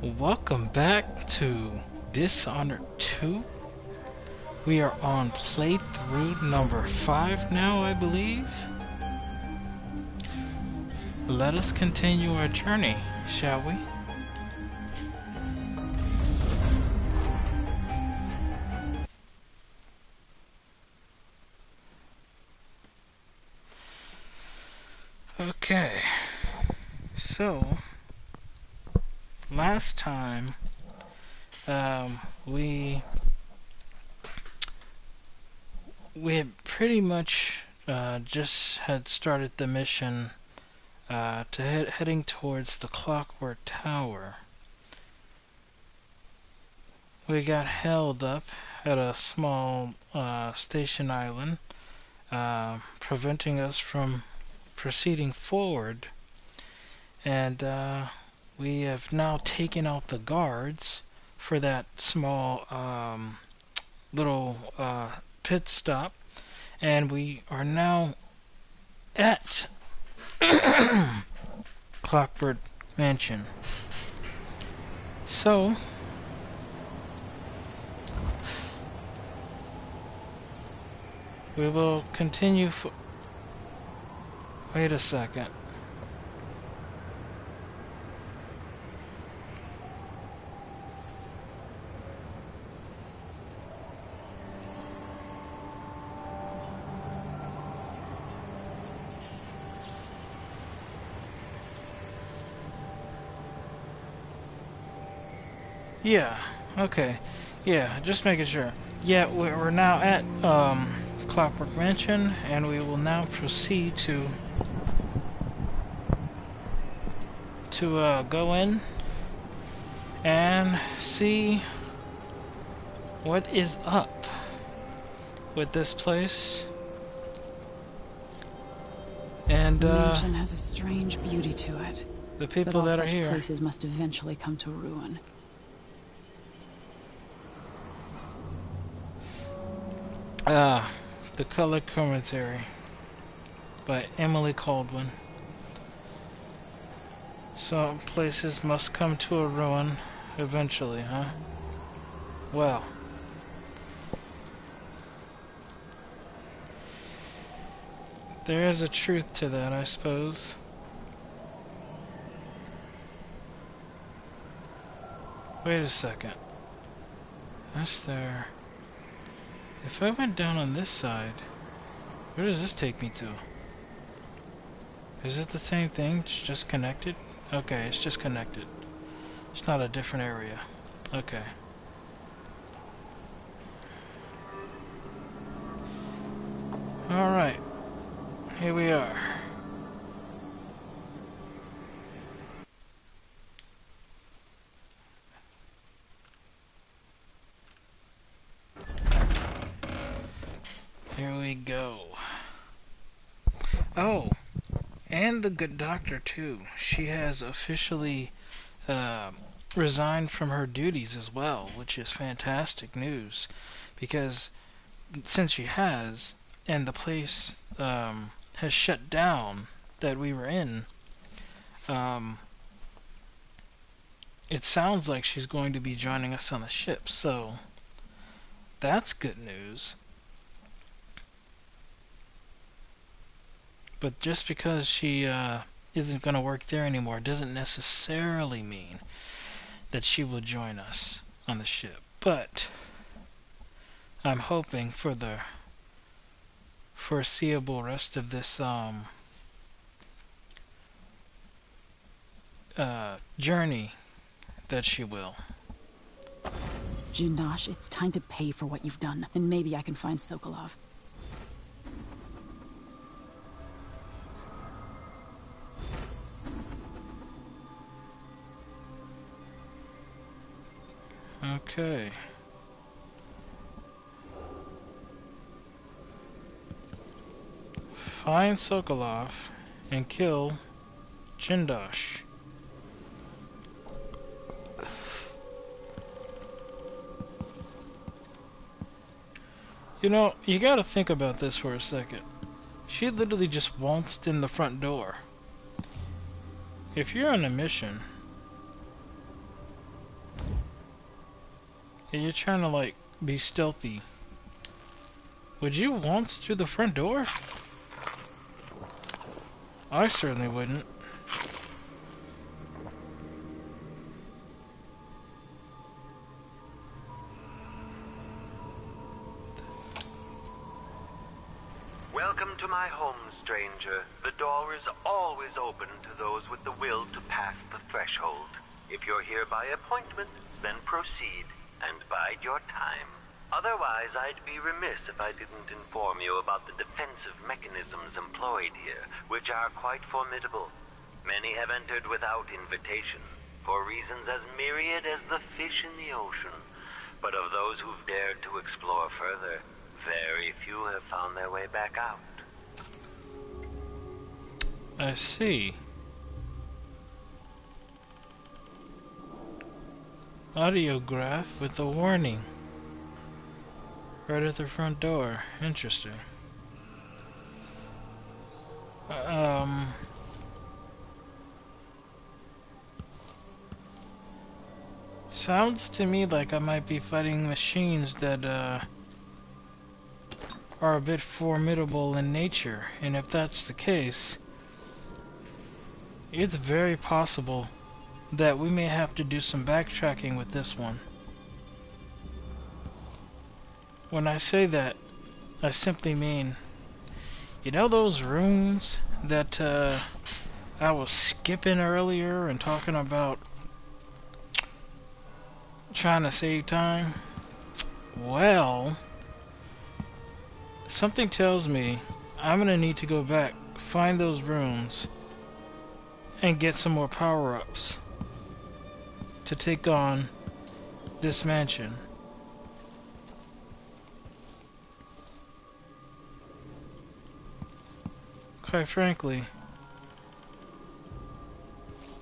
Welcome back to Dishonored 2. We are on playthrough number 5 now, I believe. Let us continue our journey, shall we? Okay, so last time we had pretty much just had started the mission heading towards the Clockwork Tower. We got held up at a small station island, preventing us from proceeding forward, and we have now taken out the guards for that small little pit stop, and we are now at Clockwork Mansion. So we will continue. Wait a second. Yeah, okay. Yeah, just making sure. Yeah, we're now at Clockwork Mansion, and we will now proceed to go in and see what is up with this place. And the mansion has a strange beauty to it. The people that are here. Places must eventually come to ruin. The Color Commentary by Emily Caldwin. Some places must come to a ruin eventually, huh? Well, there is a truth to that, I suppose. Wait a second. That's there. If I went down on this side, where does this take me to? Is it the same thing? It's just connected? Okay, it's just connected. It's not a different area. Okay. Alright. Here we are. Here we go. Oh, and the good doctor too. She has officially resigned from her duties as well, which is fantastic news. Because since she has, and the place has shut down that we were in, it sounds like she's going to be joining us on the ship. So that's good news. But just because she isn't going to work there anymore doesn't necessarily mean that she will join us on the ship. But I'm hoping for the foreseeable rest of this journey that she will. Jindosh, it's time to pay for what you've done, and maybe I can find Sokolov. Okay. Find Sokolov and kill Jindosh. You know, you gotta think about this for a second. She literally just waltzed in the front door. If you're on a mission, And you're trying to, like, be stealthy. Would you waltz through the front door? I certainly wouldn't. Welcome to my home, stranger. The door is always open to those with the will to pass the threshold. If you're here by appointment, then proceed and bide your time. Otherwise, I'd be remiss if I didn't inform you about the defensive mechanisms employed here, which are quite formidable. Many have entered without invitation, for reasons as myriad as the fish in the ocean. But of those who've dared to explore further, very few have found their way back out. I see. Audiograph with a warning. Right at the front door. Interesting. Sounds to me like I might be fighting machines that are a bit formidable in nature, and if that's the case, it's very possible that we may have to do some backtracking with this one. When I say that, I simply mean, you know those rooms that I was skipping earlier and talking about trying to save time? Well, something tells me I'm gonna need to go back, find those rooms, and get some more power-ups to take on this mansion. Quite frankly,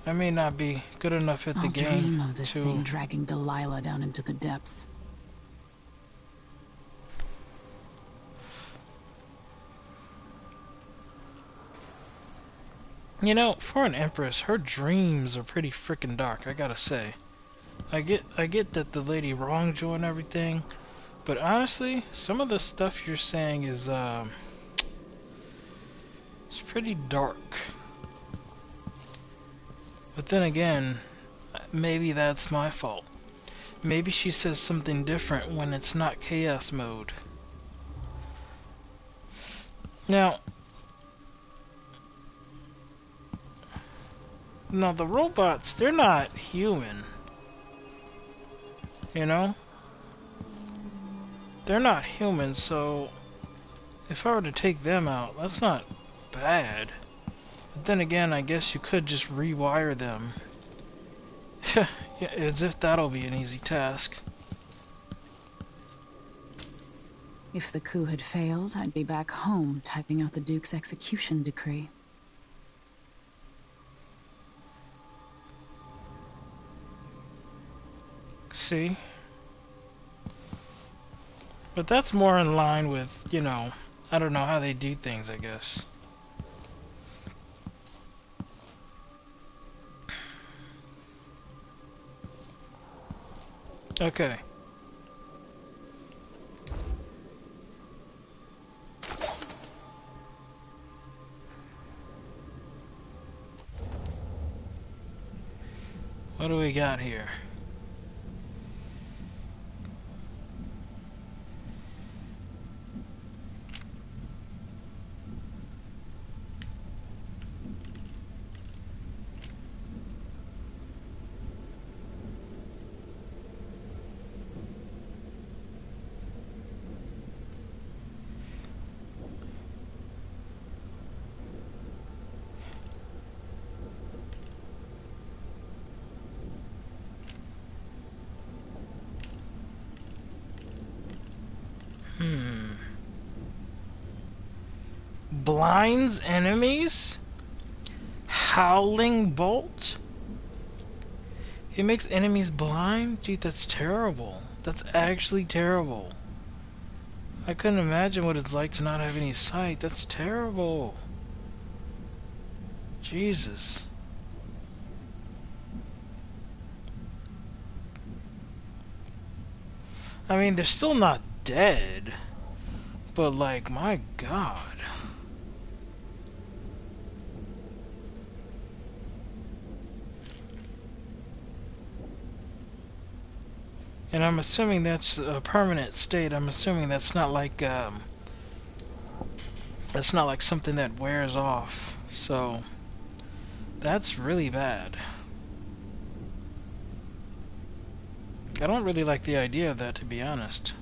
I may not be good enough at the I'll game dream of this to thing dragging Delilah down into the depths. You know, for an empress, her dreams are pretty freaking dark, I gotta say. I get that the lady wronged you and everything, but honestly, some of the stuff you're saying is it's pretty dark. But then again, maybe that's my fault. Maybe she says something different when it's not chaos mode. Now, the robots, they're not human. You know? They're not human, so if I were to take them out, that's not bad. But then again, I guess you could just rewire them. Yeah, as if that'll be an easy task. If the coup had failed, I'd be back home typing out the Duke's execution decree. See? But that's more in line with, you know, I don't know how they do things, I guess. Okay. What do we got here? Blinds enemies? Howling bolt? It makes enemies blind? Gee, that's terrible. That's actually terrible. I couldn't imagine what it's like to not have any sight. That's terrible. Jesus. I mean, they're still not dead, but like, my God. And I'm assuming that's a permanent state. I'm assuming that's not like something that wears off. So that's really bad. I don't really like the idea of that, to be honest.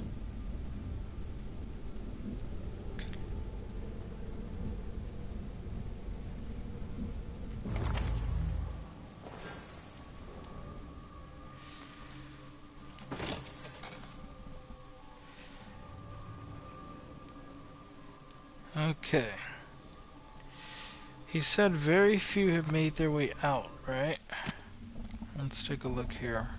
Okay. He said very few have made their way out, right? Let's take a look here.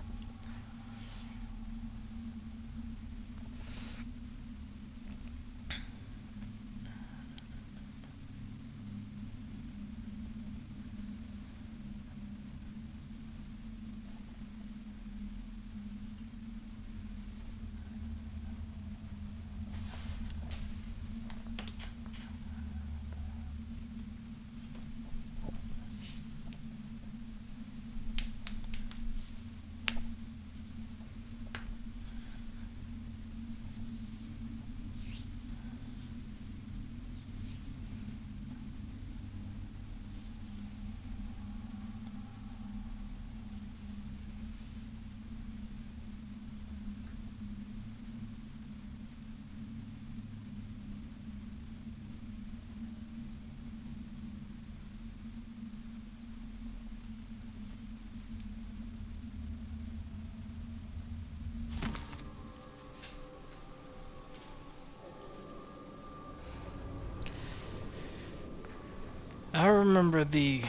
I remember the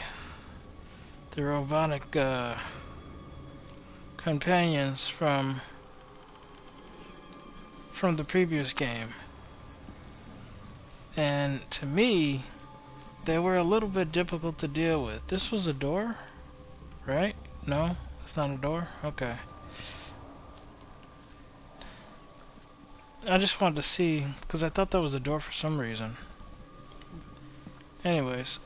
robotic companions from the previous game, and to me they were a little bit difficult to deal with. This was a door, right? No, it's not a door. Okay. I just wanted to see, because I thought that was a door for some reason. Anyways,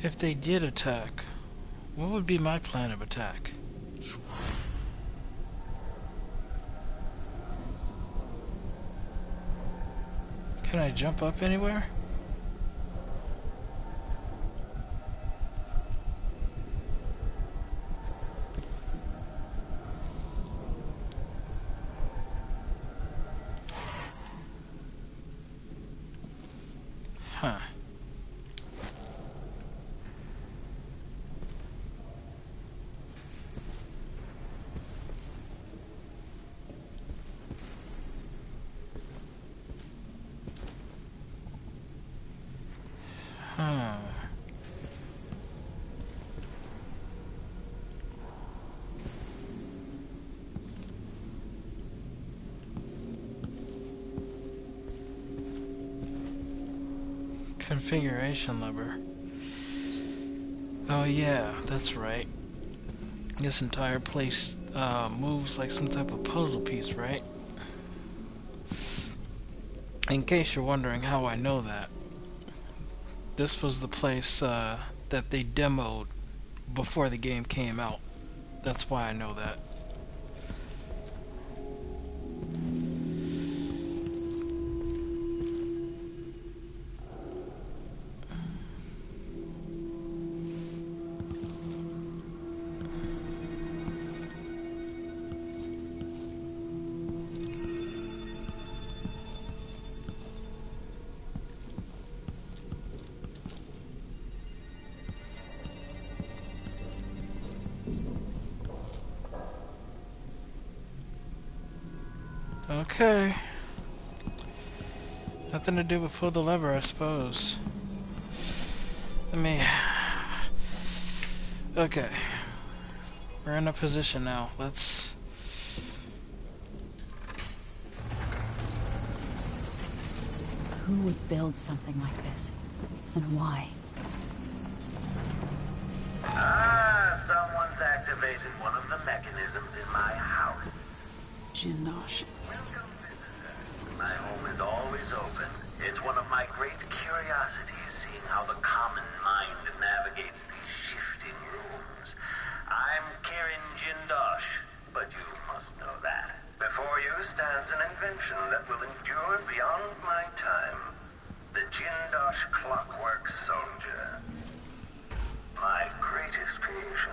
if they did attack, what would be my plan of attack? Can I jump up anywhere? Huh. Huh. Configuration lever. Oh yeah, that's right. This entire place moves like some type of puzzle piece, right? In case you're wondering how I know that, this was the place that they demoed before the game came out. That's why I know that. Okay. Nothing to do but pull the lever, I suppose. Let me... Okay. We're in a position now. Let's... Who would build something like this? And why? Someone's activated one of the mechanisms in my house. Jindosh. Welcome, visitor. My home is always open. It's one of my great curiosities, seeing how the common mind navigates these shifting rooms. I'm Kirin Jindosh, but you must know that. Before you stands an invention that will endure beyond my time. The Jindosh Clockwork Soldier. My greatest creation.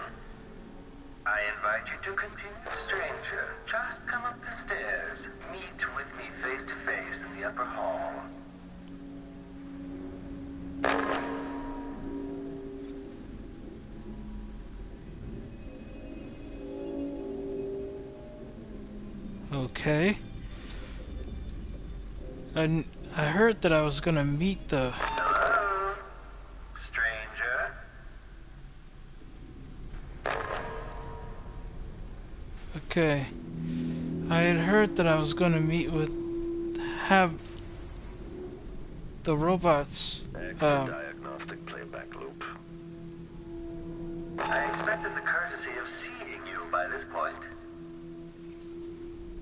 I invite you to continue, stranger. Just come up the stairs. Meet with me face to face in the upper hall. Okay. I heard that I was gonna meet the... Hello, stranger. Okay. I had heard that I was gonna meet with... have... the robots, Diagnostic playback loop. I expected the courtesy of seeing you by this point.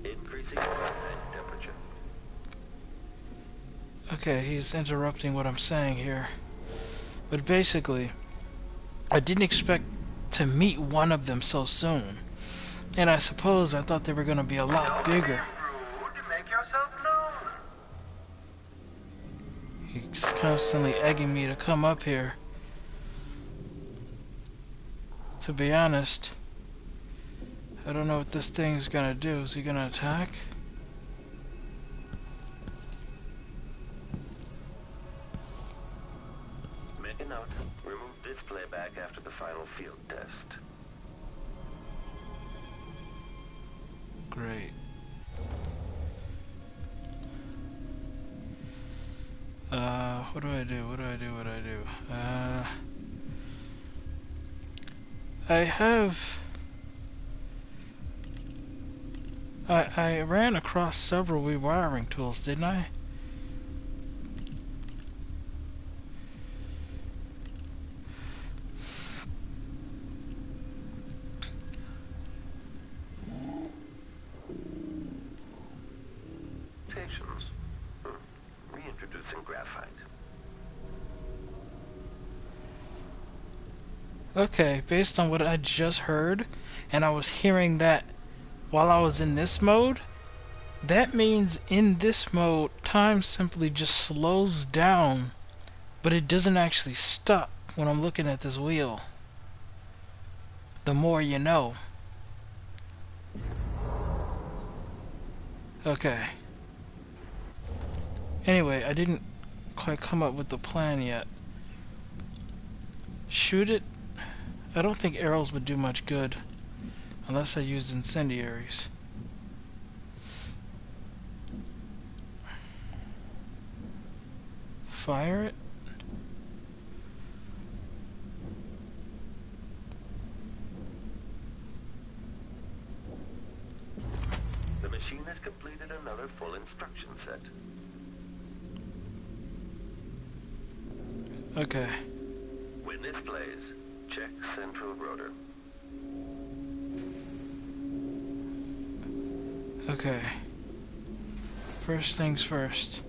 Increasing and temperature. Okay, he's interrupting what I'm saying here. But basically, I didn't expect to meet one of them so soon. And I suppose I thought they were gonna be a lot bigger. Rude, make yourself known. He's constantly egging me to come up here. To be honest, I don't know what this thing's gonna do. Is he gonna attack? Make a note. Remove this playback after the final field test. Great. What do I do? What do I do? What do I do? I ran across several rewiring tools, didn't I? Reintroducing graphite. Okay, based on what I just heard, and I was hearing that while I was in this mode, that means in this mode, time simply just slows down, but it doesn't actually stop when I'm looking at this wheel. The more you know. Okay. Anyway, I didn't quite come up with the plan yet. Shoot it? I don't think arrows would do much good unless I used incendiaries. Fire it? The machine has completed another full instruction set. Okay. When this plays, check central rotor. Okay. First things first.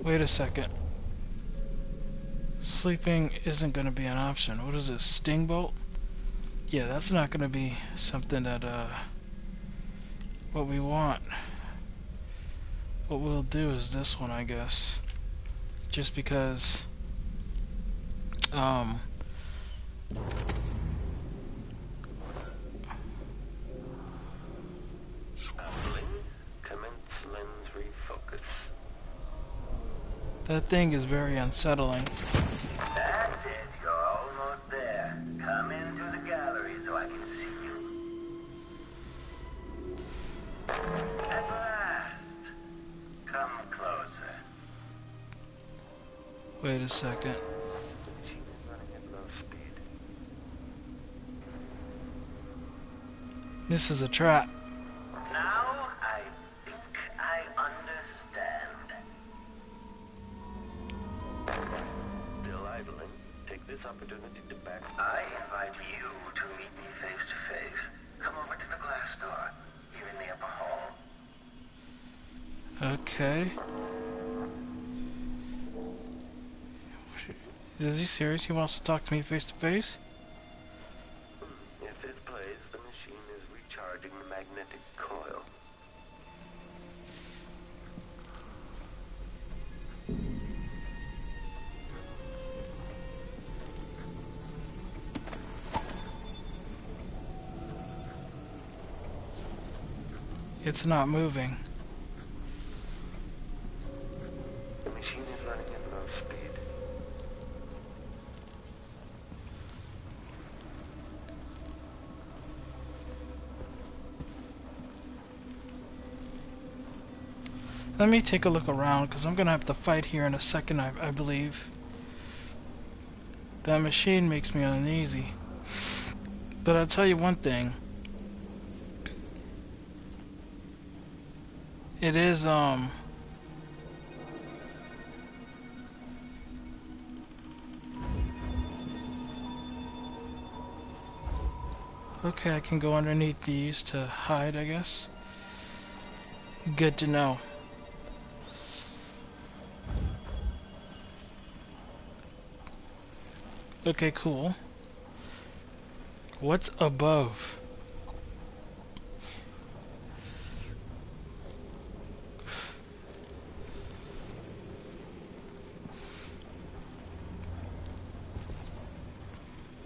Wait a second. Sleeping isn't going to be an option. What is this? Sting bolt? Yeah, that's not going to be something that, what we want. What we'll do is this one, I guess. Just because, Commence lens refocus. that thing is very unsettling. That's it. You're almost there. Come into the gallery so I can see you. At last. Come closer. Wait a second. Machine is running at low speed. This is a trap. Now I think I understand. this opportunity to back. I invite you to meet me face to face. Come over to the glass door, here in the upper hall. Okay. Is he serious? He wants to talk to me face to face? If this plays, the machine is recharging the magnetic coil. It's not moving. The machine is running at low speed. Let me take a look around, because I'm going to have to fight here in a second, I believe. That machine makes me uneasy. But I'll tell you one thing. It is, okay, I can go underneath these to hide, I guess. Good to know. Okay, cool. What's above?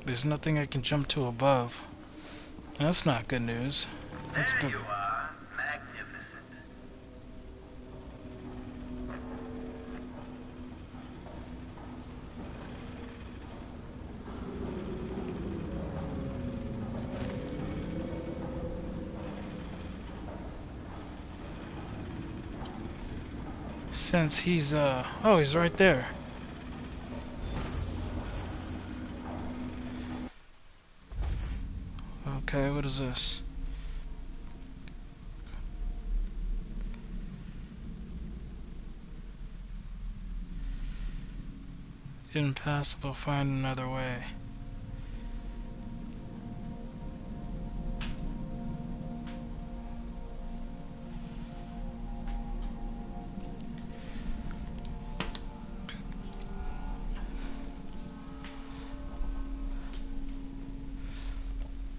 There's nothing I can jump to above. That's not good news. That's There good. you are. Magnificent. Since he's, oh, he's right there. Okay, what is this? Impassable, find another way.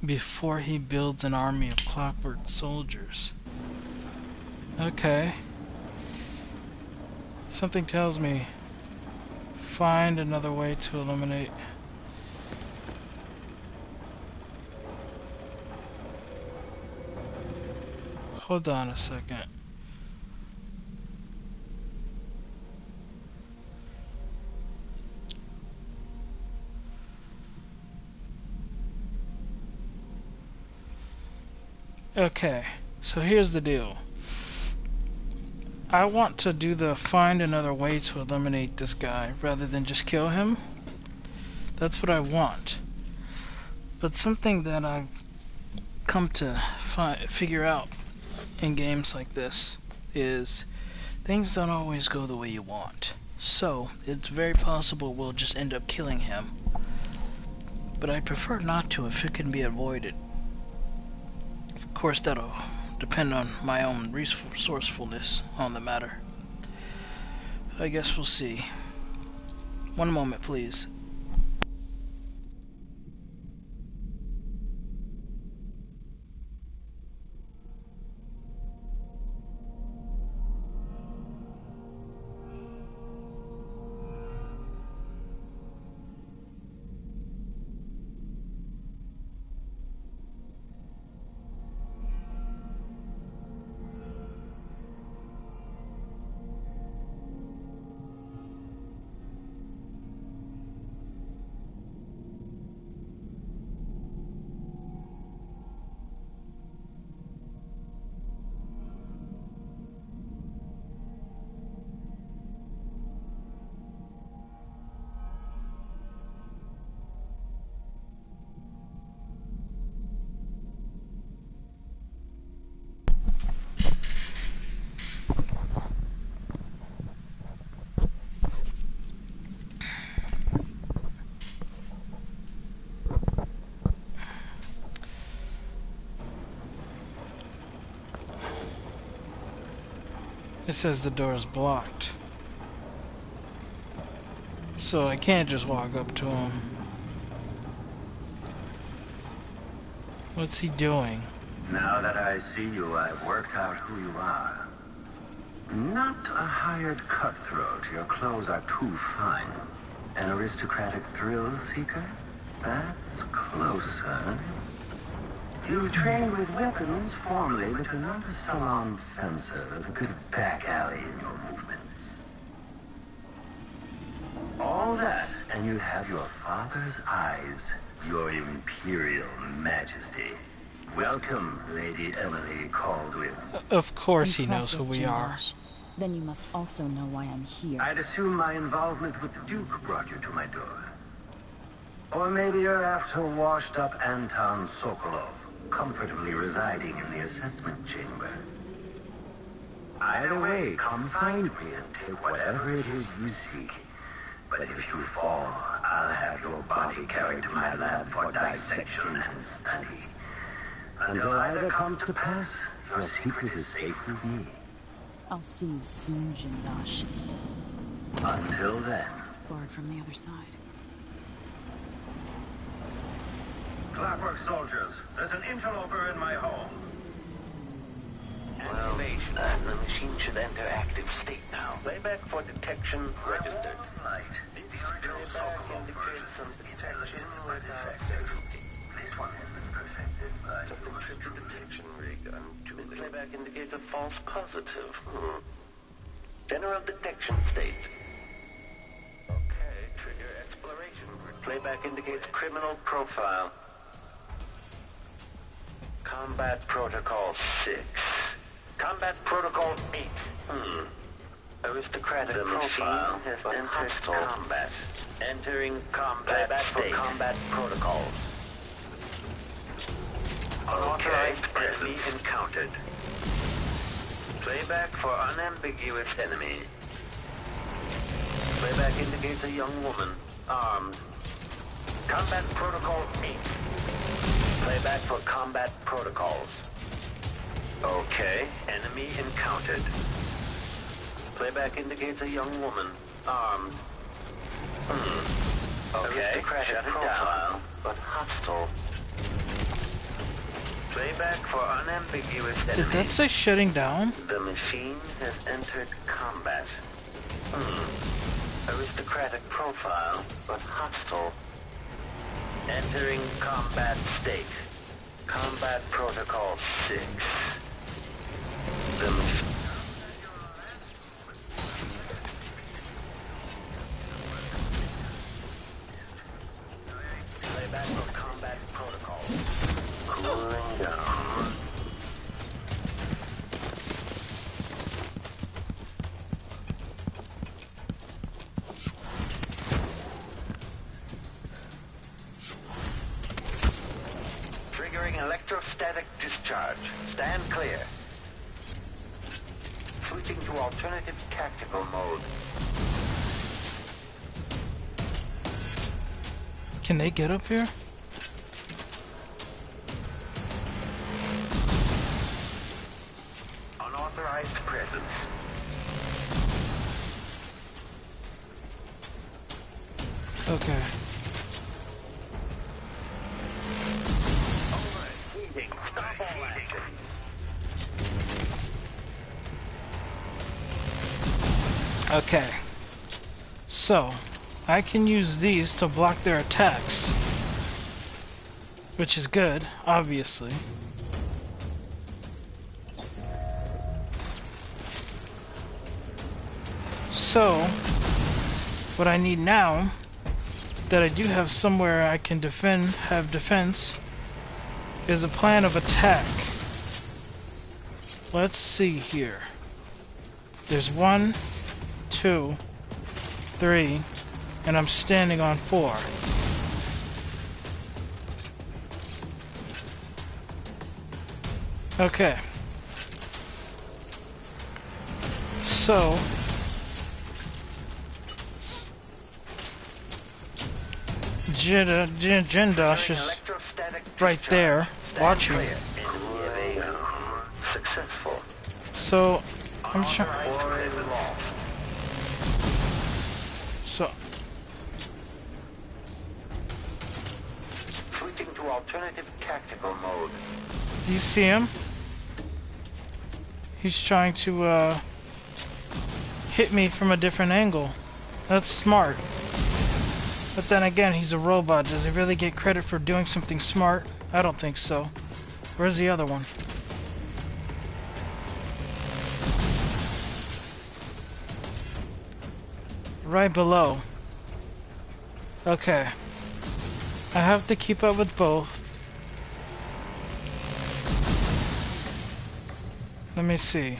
Before he builds an army of clockwork soldiers. Okay. Something tells me find another way to eliminate. Hold on a second. Okay, so here's the deal. I want to do the find another way to eliminate this guy rather than just kill him. That's what I want. But something that I've come to figure out in games like this is things don't always go the way you want. So it's very possible we'll just end up killing him. But I prefer not to if it can be avoided. Of course, that'll depend on my own resourcefulness on the matter. I guess we'll see. One moment, please. It says the door is blocked. So I can't just walk up to him. What's he doing? Now that I see you, I've worked out who you are. Not a hired cutthroat. Your clothes are too fine. An aristocratic thrill seeker? That's closer. You trained with weapons formerly, but you're not a salon fencer. There's a good back alley in your movements. All that, and you have your father's eyes, your imperial majesty. Welcome, Lady Emily Caldwell. Of course he knows who Impressive, we are. Jindosh. Then you must also know why I'm here. I'd assume my involvement with the Duke brought you to my door. Or maybe you're after washed-up Anton Sokolov, comfortably residing in the assessment chamber. Either way, come find me and take whatever it is you seek. But if you fall, I'll have your body carried to my lab for dissection and study. Until either comes to pass, your secret is safe with me. I'll see you soon, Jindosh. Until then. Forward from the other side. Clockwork soldiers, there's an interloper in my home. Activation. The machine should enter active state now. Playback for detection registered. Light. Playback indicates some detection without certainty. This one has been perfected by Triple detection rig. Playback indicates a false positive. General detection state. Okay, trigger exploration. Playback indicates criminal profile. Combat Protocol 6. Combat Protocol 8. Aristocratic profile has entered combat. Entering combat state. Combat protocols. Unauthorized enemy encountered. Playback for unambiguous enemy. Playback indicates a young woman, armed. Combat Protocol 8. Playback for combat protocols. Okay, enemy encountered. Playback indicates a young woman, armed. Okay, shut it down, but hostile. Playback for unambiguous enemy. Did that say shutting down? The machine has entered combat. Aristocratic profile, but hostile. Entering combat state. Combat Protocol 6. The machine. Playback of combat protocol. Cooling down. Triggering electrostatic discharge. Stand clear. Switching to alternative tactical mode. Can they get up here? Unauthorized presence. Okay. Overheating. Stop all action. Okay. So, I can use these to block their attacks. Which is good, obviously. So, what I need now, that I do have somewhere I can have defense, is a plan of attack. Let's see here. There's 1, 2, 3, and I'm standing on 4. Okay. So, Jindosh is right there, watching. Successful. So, I'm trying. So. Switching to alternative tactical mode. Do you see him? He's trying to hit me from a different angle. That's smart. But then again, he's a robot. Does he really get credit for doing something smart? I don't think so. Where's the other one? Right below. Okay. I have to keep up with both. Let me see.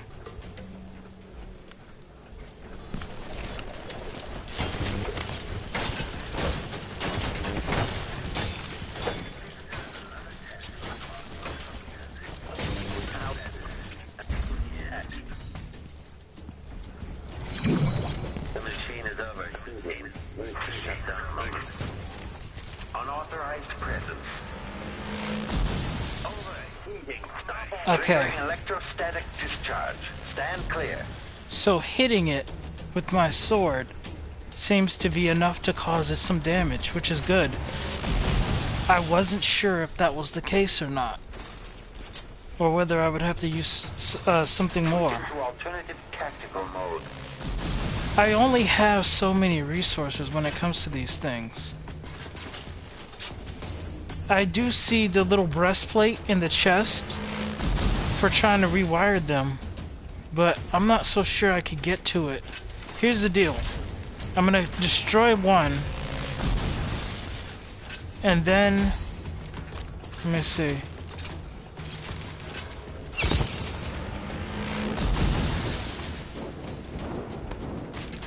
The machine is overheating. Unauthorized presence. Overheating. Okay. Triggering electrostatic discharge. Stand clear. So hitting it with my sword seems to be enough to cause it some damage, which is good. I wasn't sure if that was the case or not, or whether I would have to use something more. To alternative tactical mode. I only have so many resources when it comes to these things. I do see the little breastplate in the chest for trying to rewire them, but I'm not so sure I could get to it. Here's the deal. I'm gonna destroy one, and then let me see.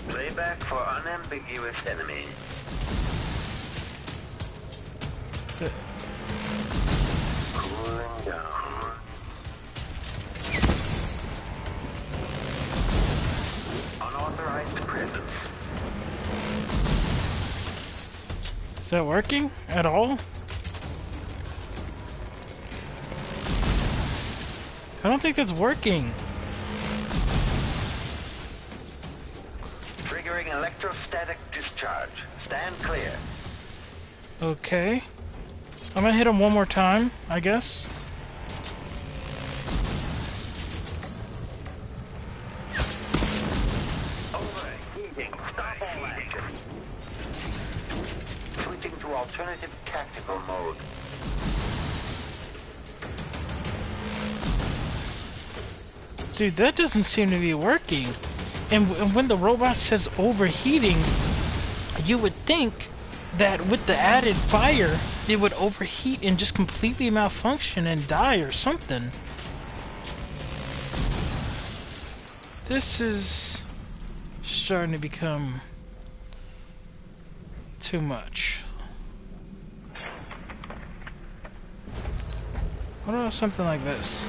Playback for unambiguous enemy. Cooling down. Unauthorized presence. Is that working at all? I don't think that's working. Triggering electrostatic discharge. Stand clear. Okay. I'm gonna hit him one more time, I guess. Overheating. Stop all action. Switching to alternative tactical mode. Dude, that doesn't seem to be working. And when the robot says overheating, you would think that with the added fire, it would overheat and just completely malfunction and die or something. This is starting to become too much. What about something like this?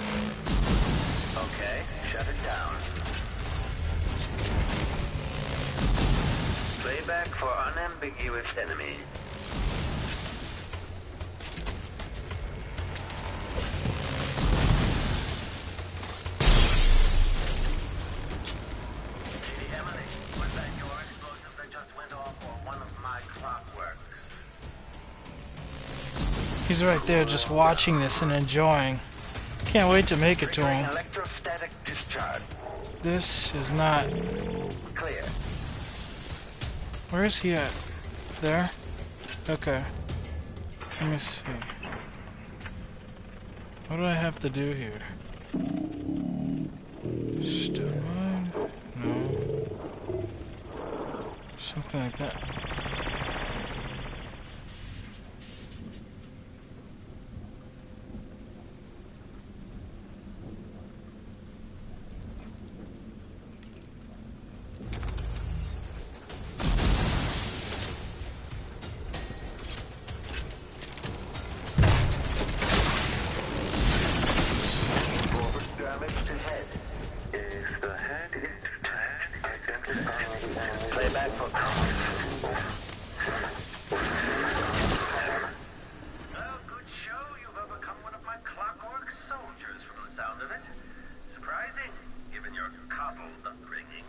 Okay, shut it down. Playback for unambiguous enemy. Lady Emily, was that your explosive that just went off or one of my clockworks? He's right there just watching this and enjoying. Can't wait to make it to him. Electrostatic discharge. This is not... Clear. Where is he at? There? Okay. Let me see. What do I have to do here? Still mine? No. Something like that. Playback for well, good show. You've overcome one of my clockwork soldiers from the sound of it. Surprising, given your your coddled upbringing.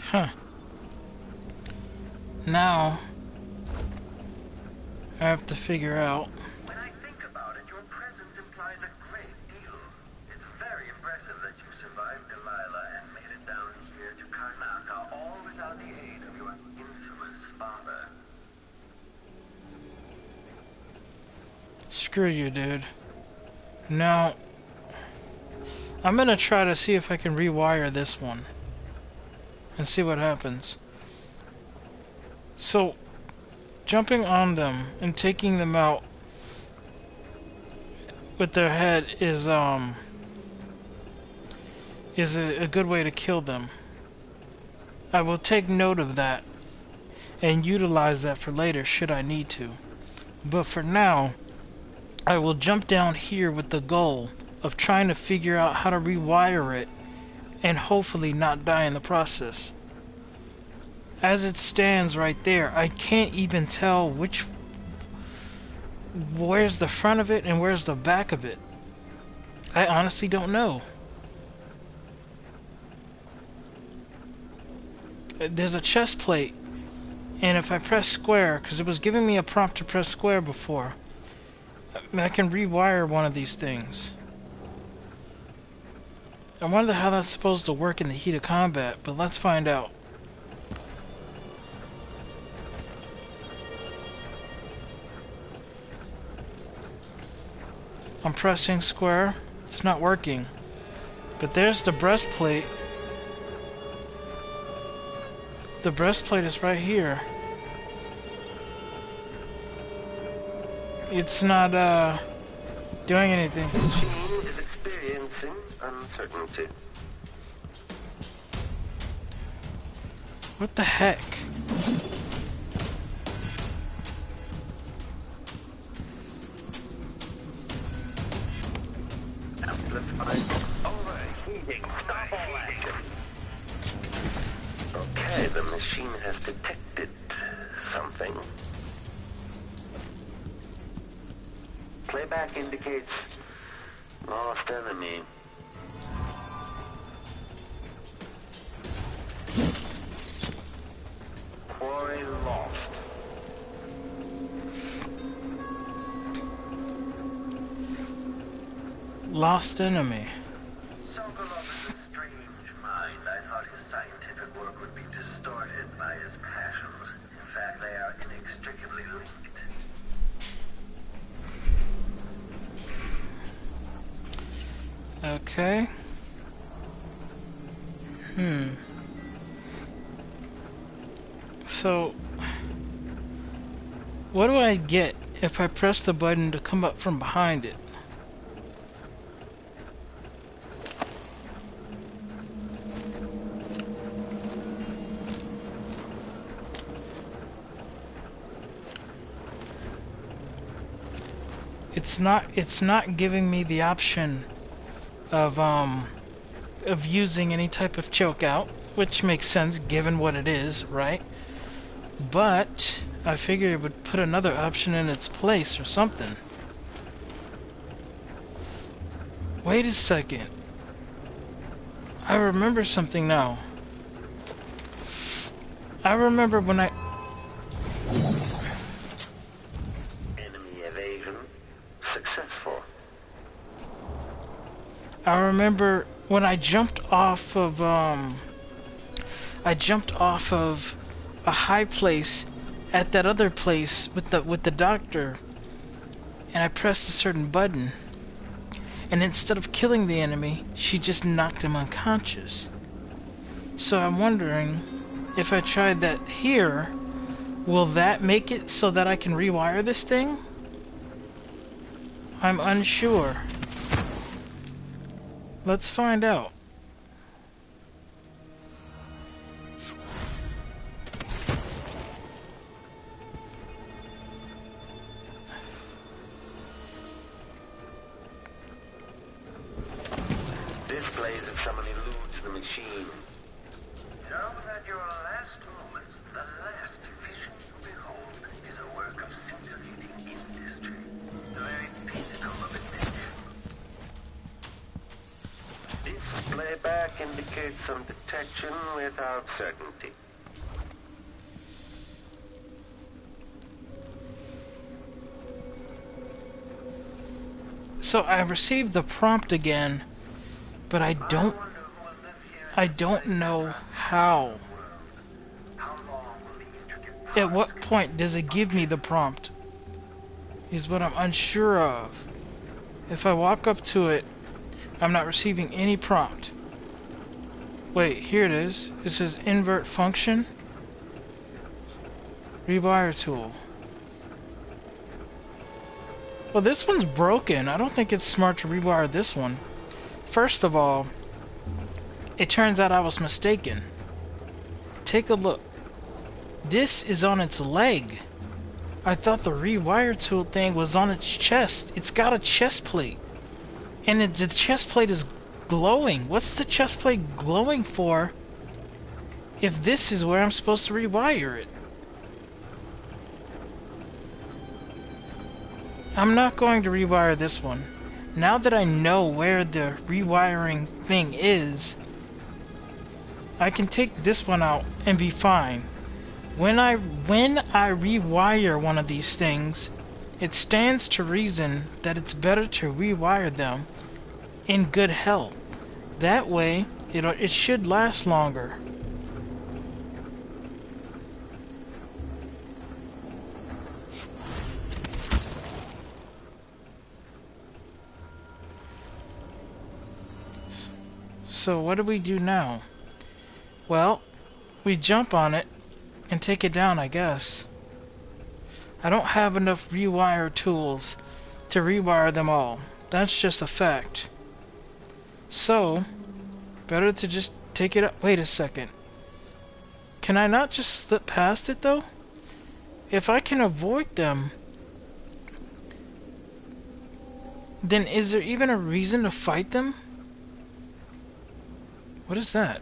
Huh. Now, I have to figure out. When I think about it, your presence implies a great deal. It's very impressive that you survived Delilah and made it down here to Karnaca, all without the aid of your infamous father. Screw you, dude. Now, I'm gonna try to see if I can rewire this one and see what happens. So, jumping on them and taking them out with their head is a good way to kill them. I will take note of that and utilize that for later should I need to. But for now, I will jump down here with the goal of trying to figure out how to rewire it and hopefully not die in the process. As it stands right there, I can't even tell where's the front of it and where's the back of it. I honestly don't know. There's a chest plate, and if I press square, because it was giving me a prompt to press square before, I can rewire one of these things. I wonder how that's supposed to work in the heat of combat, but let's find out. I'm pressing square. It's not working. But there's the breastplate. The breastplate is right here. It's not doing anything. The machine is experiencing uncertainty. What the heck? Overheating. Stop all action. Okay, the machine has detected something. Playback indicates lost enemy. Quarry lost. Lost enemy. Sokolov is a strange mind. I thought his scientific work would be distorted by his passions. In fact, they are inextricably linked. Okay. So, what do I get if I press the button to come up from behind it? It's not giving me the option of using any type of choke out, which makes sense given what it is, right? But I figured it would put another option in its place or something. Wait a second. I remember something now. I remember when I... Enemy evasion successful. I remember when I jumped off of a high place at that other place with the doctor, and I pressed a certain button, and instead of killing the enemy, she just knocked him unconscious. So I'm wondering if I tried that here, will that make it so that I can rewire this thing? I'm unsure. Let's find out. Displays if someone eludes the machine. Know that your last moments, the last vision you behold, is a work of scintillating industry. The very pinnacle of invention. back indicates some detection without certainty. So I received the prompt again, but I don't know how. At what point does it give me the prompt? Is what I'm unsure of. If I walk up to it, I'm not receiving any prompt. Wait, here it is. It says invert function. Rewire tool. Well, this one's broken. I don't think it's smart to rewire this one. First of all, it turns out I was mistaken. Take a look. This is on its leg. I thought the rewire tool thing was on its chest. It's got a chest plate. And the chest plate is glowing. What's the chest plate glowing for if this is where I'm supposed to rewire it? I'm not going to rewire this one. Now that I know where the rewiring thing is, I can take this one out and be fine. When I rewire one of these things, it stands to reason that it's better to rewire them in good health. That way, it should last longer. So what do we do now? Well, we jump on it and take it down, I guess. I don't have enough rewire tools to rewire them all. That's just a fact. So, better to just take it up. Wait a second. Can I not just slip past it though? If I can avoid them, then is there even a reason to fight them? What is that?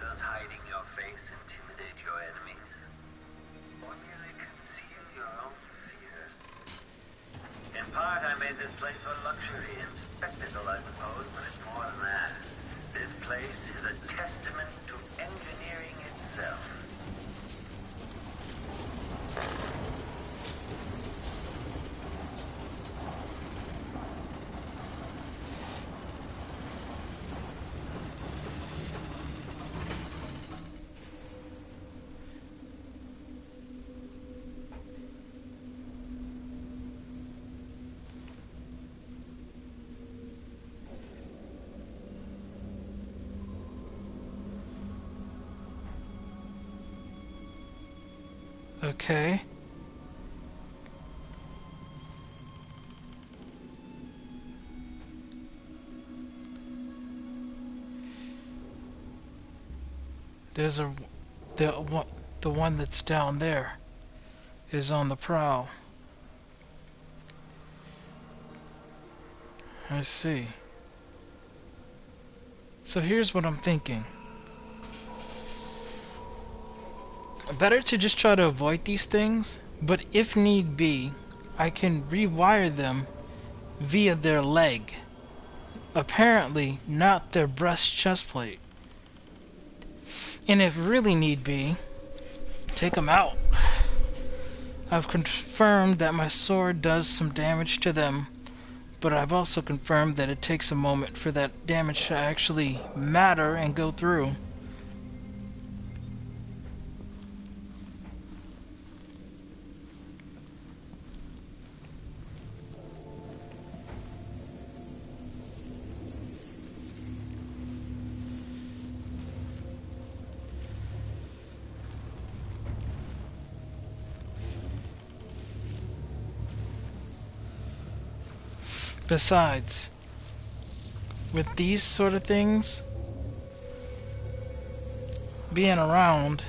Does hiding your face intimidate your enemies? Or merely conceal your own fear? In part, I made this place for luxury and spectacle, I suppose, but it's more than that. This place is a testament to engineering itself. Okay. There's the one that's down there is on the prowl. I see. So here's what I'm thinking. Better to just try to avoid these things, but if need be, I can rewire them via their leg. Apparently, not their breast chest plate. And if really need be, take them out. I've confirmed that my sword does some damage to them, but I've also confirmed that it takes a moment for that damage to actually matter and go through. Besides, with these sort of things being around,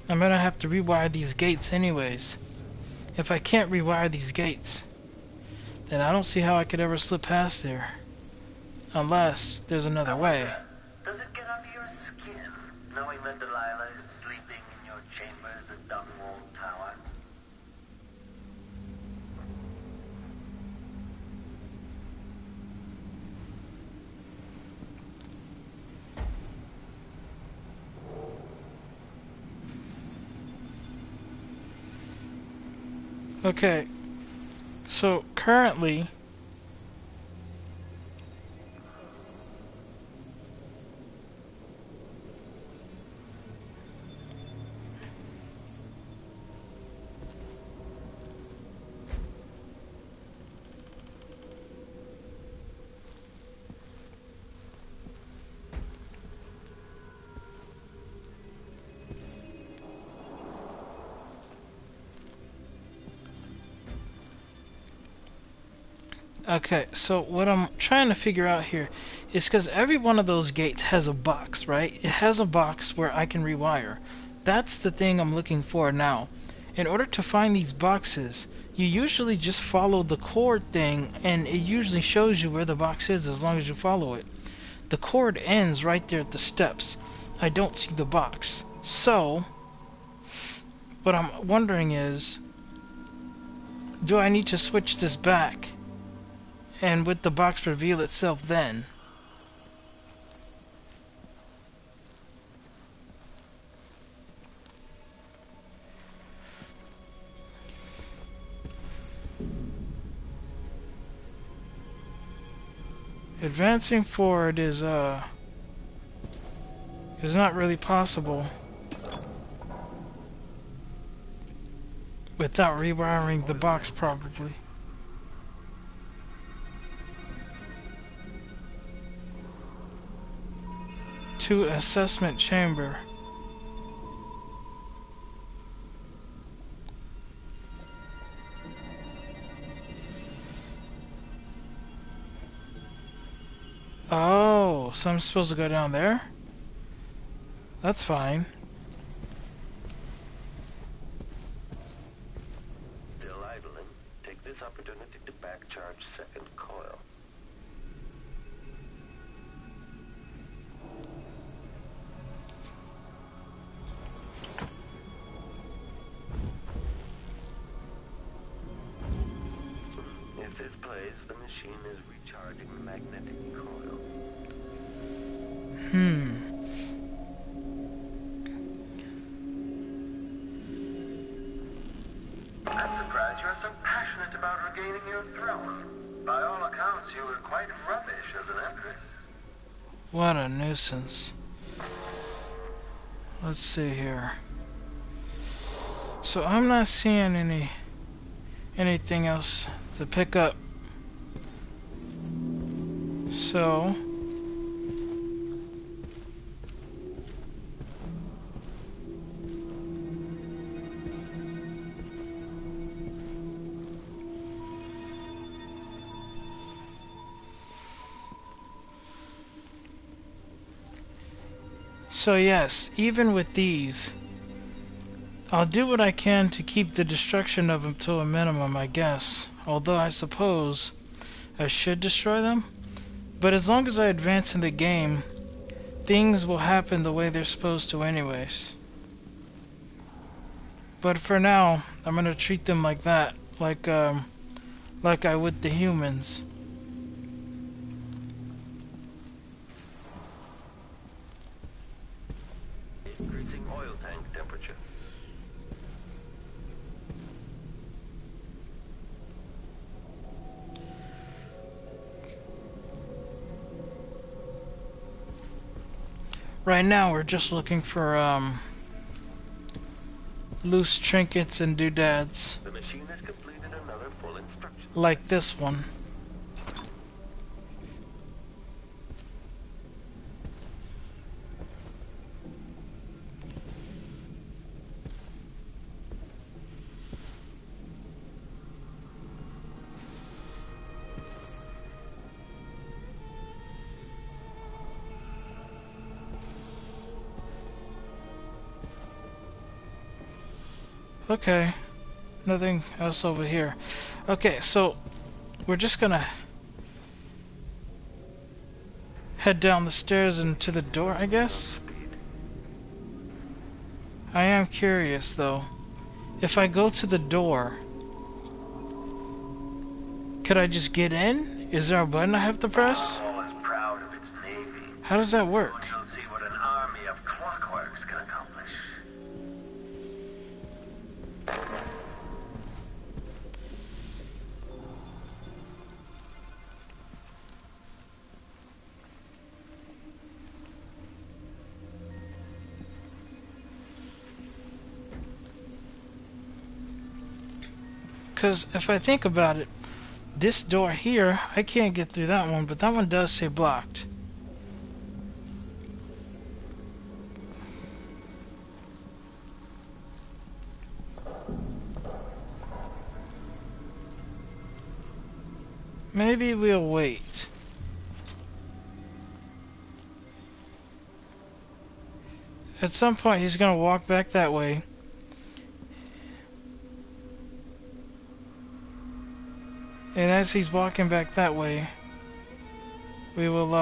I'm gonna have to rewire these gates anyways. If I can't rewire these gates, then I don't see how I could ever slip past there. Unless there's another way. Does it get under your skin, knowing that Delilah is sleeping in your chambers at Dunwall Tower? Okay, so currently okay, so what I'm trying to figure out here is because every one of those gates has a box, right? It has a box where I can rewire. That's the thing I'm looking for now. In order to find these boxes, you usually just follow the cord thing, and it usually shows you where the box is as long as you follow it. The cord ends right there at the steps. I don't see the box. So, what I'm wondering is, do I need to switch this back? And with the box reveal itself then? Advancing forward is not really possible without rewiring the box probably. To assessment chamber. Oh, so I'm supposed to go down there? That's fine. Still idling, take this opportunity to back charge second coil. If this plays, the machine is recharging the magnetic coil. I'm surprised you're so passionate about regaining your throne. By all accounts, you were quite rubbish as an empress. What a nuisance. Let's see here. So I'm not seeing anything else to pick up. So yes, even with these, I'll do what I can to keep the destruction of them to a minimum, I guess. Although I suppose I should destroy them. But as long as I advance in the game, things will happen the way they're supposed to anyways. But for now, I'm gonna treat them like that, like I would the humans. Increasing oil tank temperature. Right now, we're just looking for loose trinkets and doodads. The machine has completed another full instruction. Like this one. Okay. Nothing else over here. Okay, so we're just gonna head down the stairs and to the door, I guess? I am curious, though. If I go to the door, could I just get in? Is there a button I have to press? All is proud of its navy. How does that work? One shall see what an army of clockworks can accomplish. Because if I think about it, this door here, I can't get through that one, but that one does say blocked. Maybe we'll wait. At some point he's gonna walk back that way. And as he's walking back that way, we will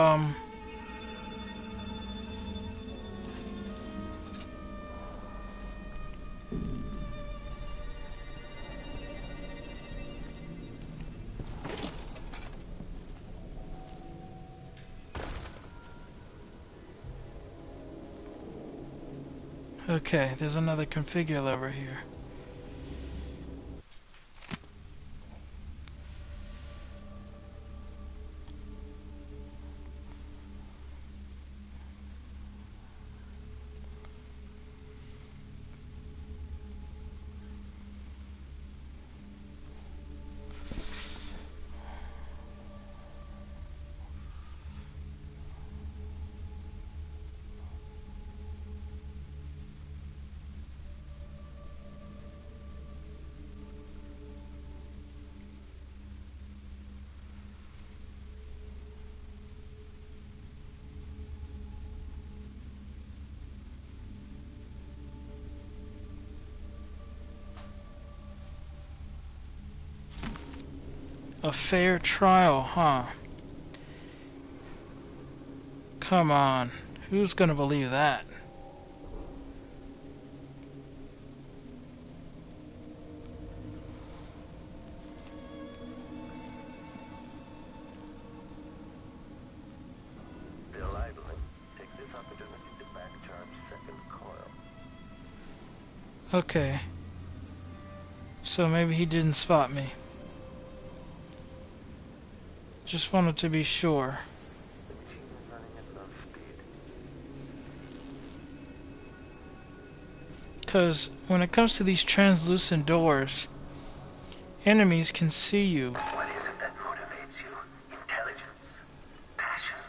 okay, there's another configure lever here. A fair trial, huh? Come on. Who's gonna believe that? Bill Idling, take this opportunity to back charge second coil. Okay. So maybe he didn't spot me. Just wanted to be sure. The machine is running at low speed. Because when it comes to these translucent doors, enemies can see you. What is it that motivates you? Intelligence? Passion?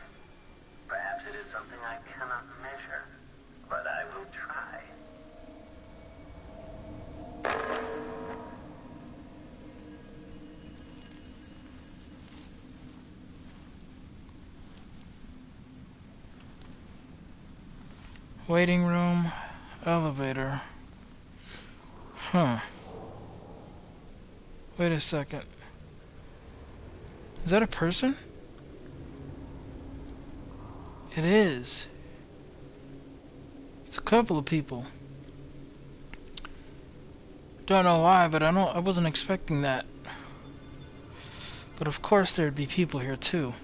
Perhaps it is something I cannot measure, but I will try. Waiting room, elevator. Huh. Wait a second. Is that a person? It is. It's a couple of people. Don't know why, but I wasn't expecting that. But of course there'd be people here too.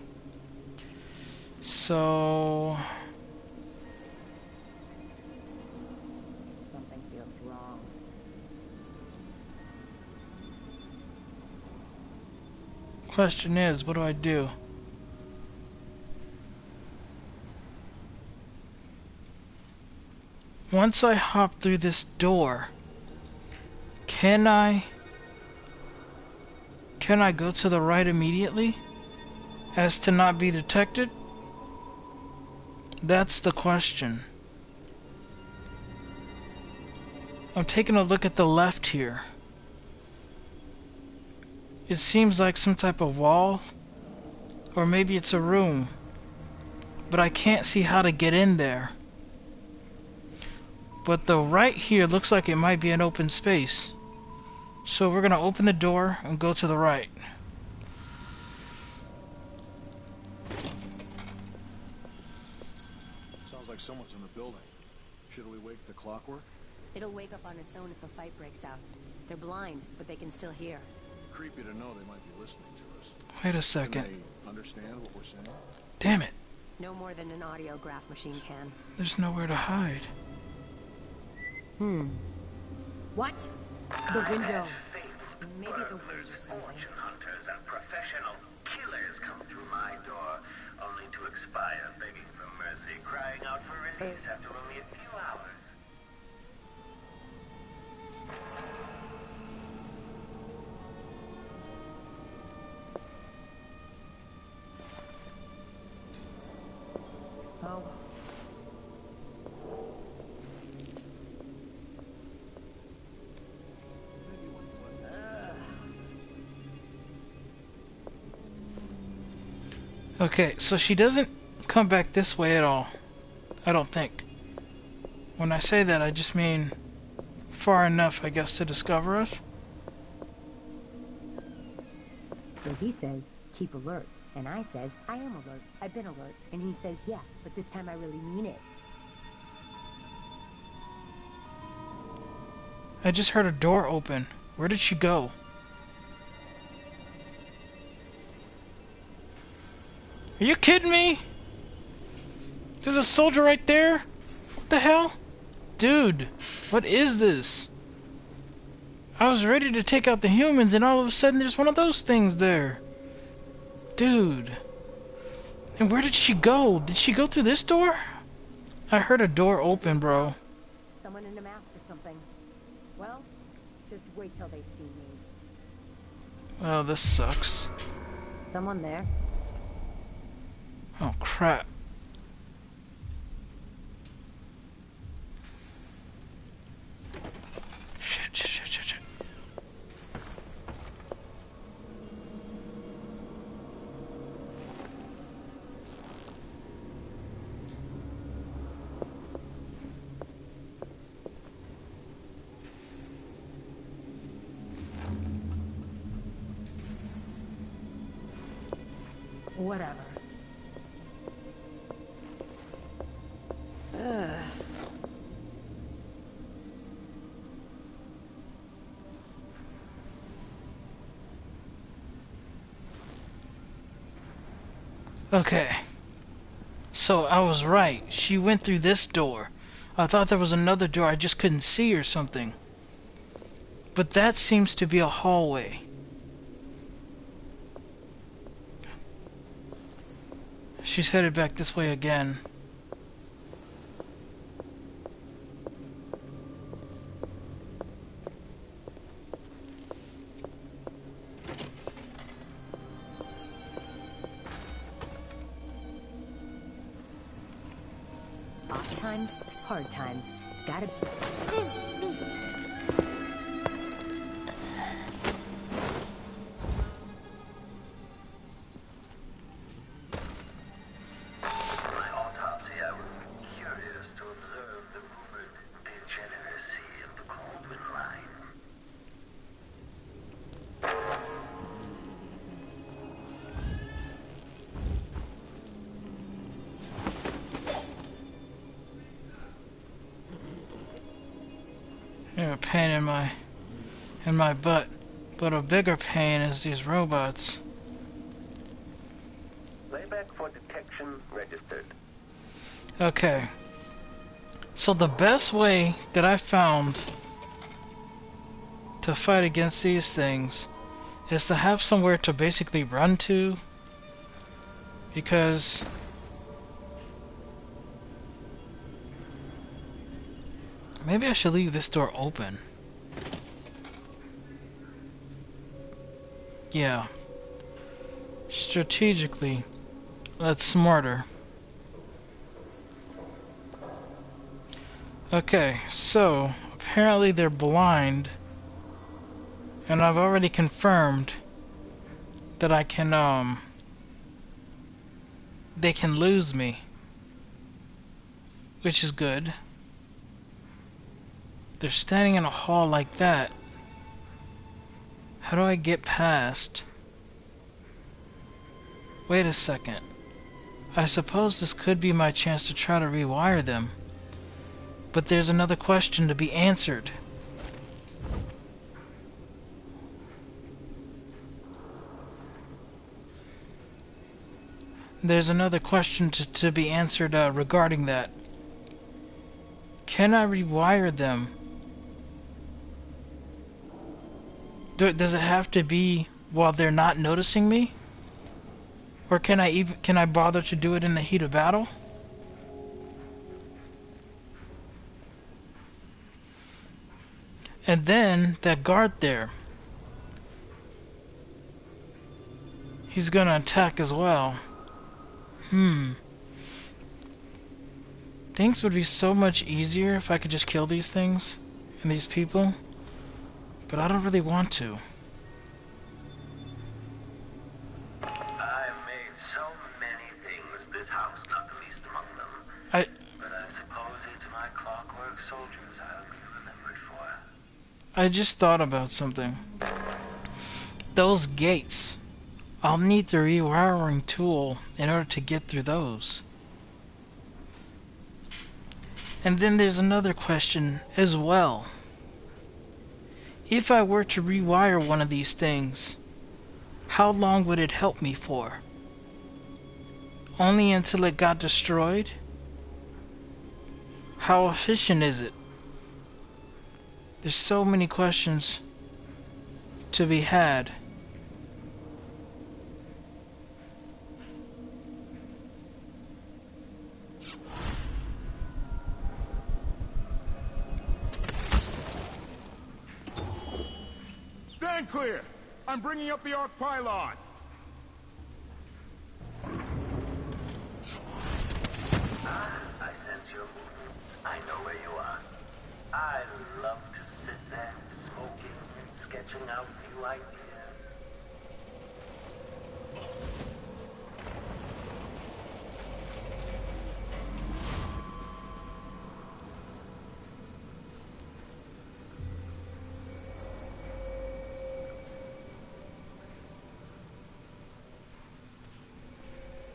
So Something feels wrong. question is, what do I do? Once I hop through this door, can I go to the right immediately as to not be detected? That's the question. I'm taking a look at the left here. It seems like some type of wall, or maybe it's a room, but I can't see how to get in there. But the right here looks like it might be an open space. So we're gonna open the door and go to the right. Sounds like someone's in the building. Should we wake the clockwork? It'll wake up on its own if a fight breaks out. They're blind, but they can still hear. Creepy to know they might be listening to us. Wait a second. Can they understand what we're saying? Damn it. No more than an audiograph machine can. There's nowhere to hide. What? The window. Maybe the wind or something. Fortune hunters and professional killers come through my door, only to expire begging for mercy, crying out for release after only a few hours. Oh. Okay, so she doesn't come back this way at all. I don't think. When I say that, I just mean far enough, I guess, to discover us. So he says, keep alert. And I says, I am alert. I've been alert. And he says, yeah, but this time I really mean it. I just heard a door open. Where did she go? Are you kidding me? There's a soldier right there? What the hell? Dude, what is this? I was ready to take out the humans and all of a sudden there's one of those things there. Dude. And where did she go? Did she go through this door? I heard a door open, bro. Someone in a mask or something. Well, just wait till they see me. Well, this sucks. Someone there? Oh, crap. Shit. Whatever. Ugh. Okay. So I was right. She went through this door. I thought there was another door I just couldn't see or something. But that seems to be a hallway. She's headed back this way again. Off times, hard times. Gotta... My autopsy, I was curious to observe the rumored degeneracy of the Caldwin line. Yeah, a pain in my butt. But a bigger pain is these robots. Layback for detection registered. Okay. So the best way that I found to fight against these things is to have somewhere to basically run to, because maybe I should leave this door open. Yeah. Strategically, that's smarter. Okay, so apparently they're blind, and I've already confirmed that I can they can lose me, which is good. they're standing in a hall like that. How do I get past? Wait a second. I suppose this could be my chance to try to rewire them. But there's another question to be answered. There's another question to be answered regarding that. Can I rewire them? Does it have to be while they're not noticing me? Or can I bother to do it in the heat of battle? And then that guard there, he's gonna attack as well. Things would be so much easier if I could just kill these things and these people, but I don't really want to. I've made so many things, this house not the least among them. But I suppose it's my clockwork soldiers I'll be remembered for. I just thought about something. Those gates. I'll need the rewiring tool in order to get through those. And then there's another question as well. If I were to rewire one of these things, how long would it help me for? Only until it got destroyed? How efficient is it? There's so many questions to be had. Stand clear! I'm bringing up the arc pylon! I sense your movement. I know where you are. I love to sit there, smoking and sketching out new ideas.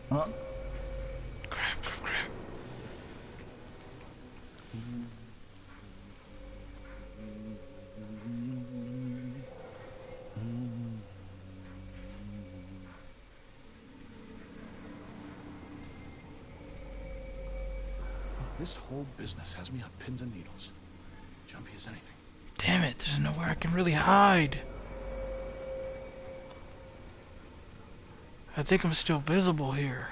Huh? Crap. This whole business has me on pins and needles. Jumpy as anything. Damn it, there's nowhere I can really hide. I think I'm still visible here.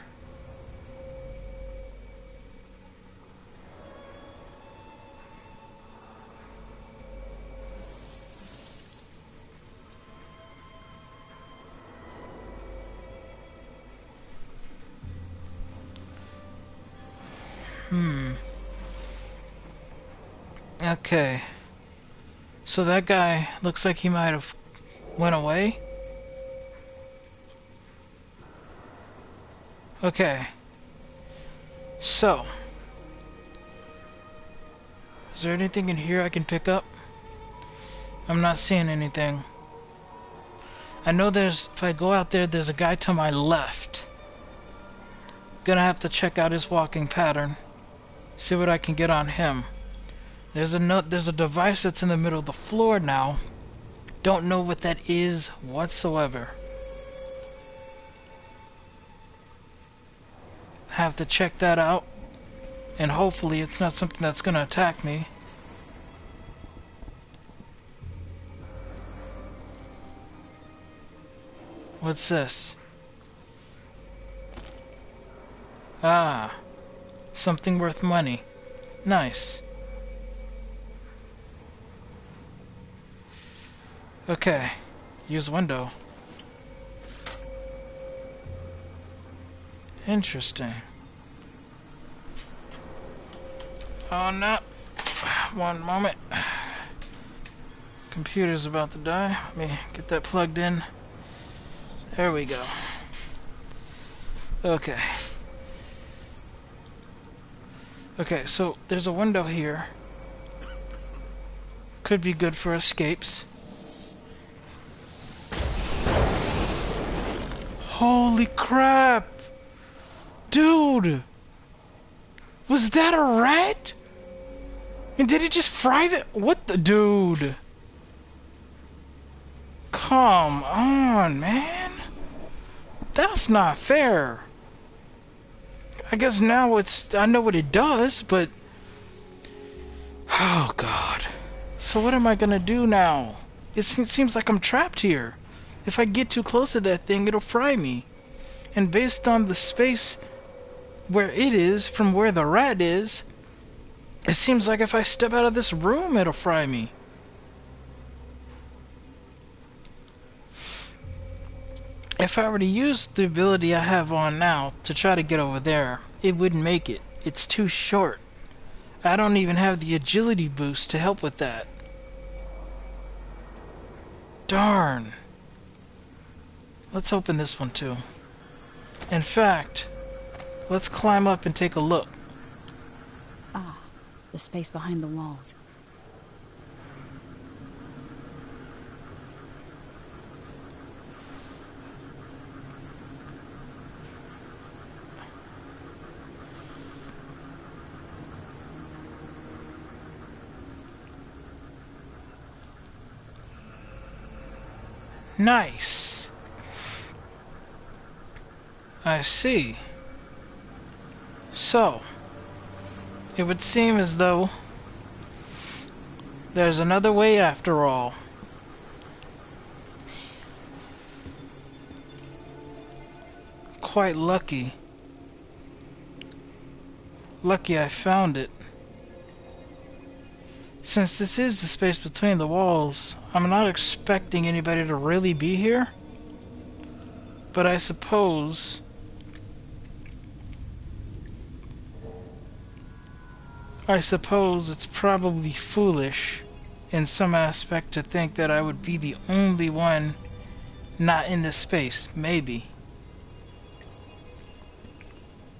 Okay. So that guy looks like he might have went away. Okay. So. Is there anything in here I can pick up? I'm not seeing anything. I know if I go out there, there's a guy to my left. Gonna have to check out his walking pattern. See what I can get on him. There's a device that's in the middle of the floor now. Don't know what that is whatsoever. Have to check that out. And hopefully it's not something that's gonna attack me. What's this? Ah, something worth money. Nice. Okay, use window. Interesting. Oh no. One moment. Computer's about to die. Let me get that plugged in. There we go. Okay. Okay, so there's a window here. Could be good for escapes. Holy crap! Dude! Was that a rat? And did it just fry the... What the... Dude! Come on, man! That's not fair! I guess now it's... I know what it does, but... Oh, God. So what am I gonna do now? It seems like I'm trapped here. If I get too close to that thing, it'll fry me. And based on the space where it is from where the rat is, it seems like if I step out of this room, it'll fry me. If I were to use the ability I have on now to try to get over there, it wouldn't make it. It's too short. I don't even have the agility boost to help with that. Darn. Let's open this one too. In fact, let's climb up and take a look. Ah, the space behind the walls. Nice. I see. So, it would seem as though there's another way after all. Quite lucky. Lucky I found it. Since this is the space between the walls, I'm not expecting anybody to really be here. But I suppose it's probably foolish in some aspect to think that I would be the only one not in this space. Maybe.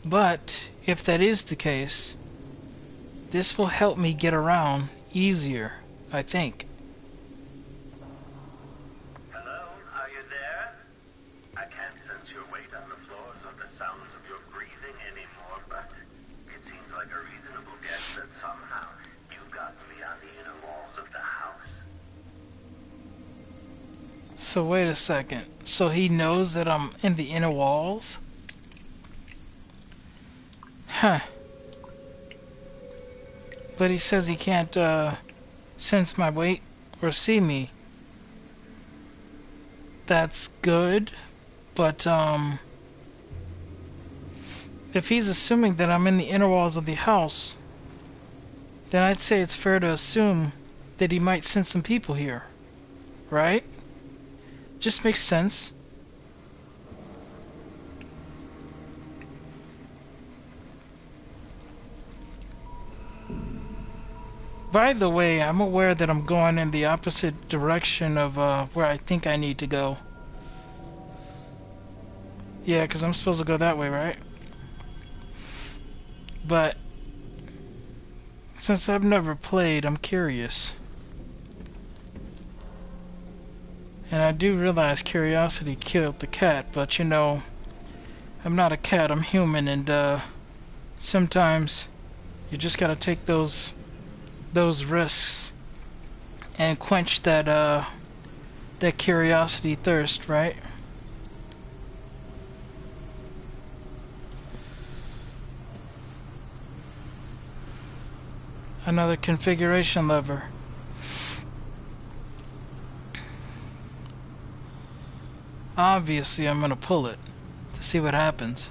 But if that is the case, this will help me get around easier, I think. Hello, are you there? I can't sense your weight on the floors or the sounds of your breathing anymore, but it seems like a reasonable guess that somehow you've gotten beyond the inner walls of the house. So wait a second. So he knows that I'm in the inner walls? Huh. But he says he can't sense my weight or see me. That's good, but if he's assuming that I'm in the inner walls of the house, then I'd say it's fair to assume that he might send some people here, right? Just makes sense. By the way, I'm aware that I'm going in the opposite direction of where I think I need to go. Yeah, because I'm supposed to go that way, right? But since I've never played, I'm curious. And I do realize curiosity killed the cat, but you know, I'm not a cat, I'm human, and sometimes you just gotta take those risks and quench that curiosity thirst, right? Another configuration lever. Obviously I'm gonna pull it to see what happens.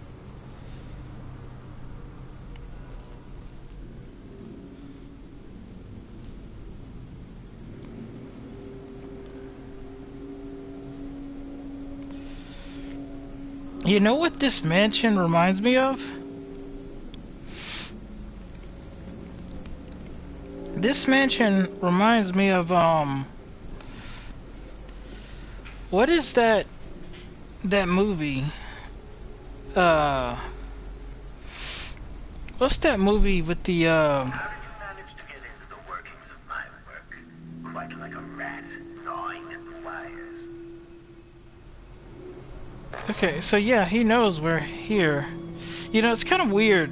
You know what this mansion reminds me of? This mansion reminds me of what is that movie? What's that movie with the How did you manage to get into the workings of my work? Okay, so yeah, he knows we're here. You know, it's kind of weird.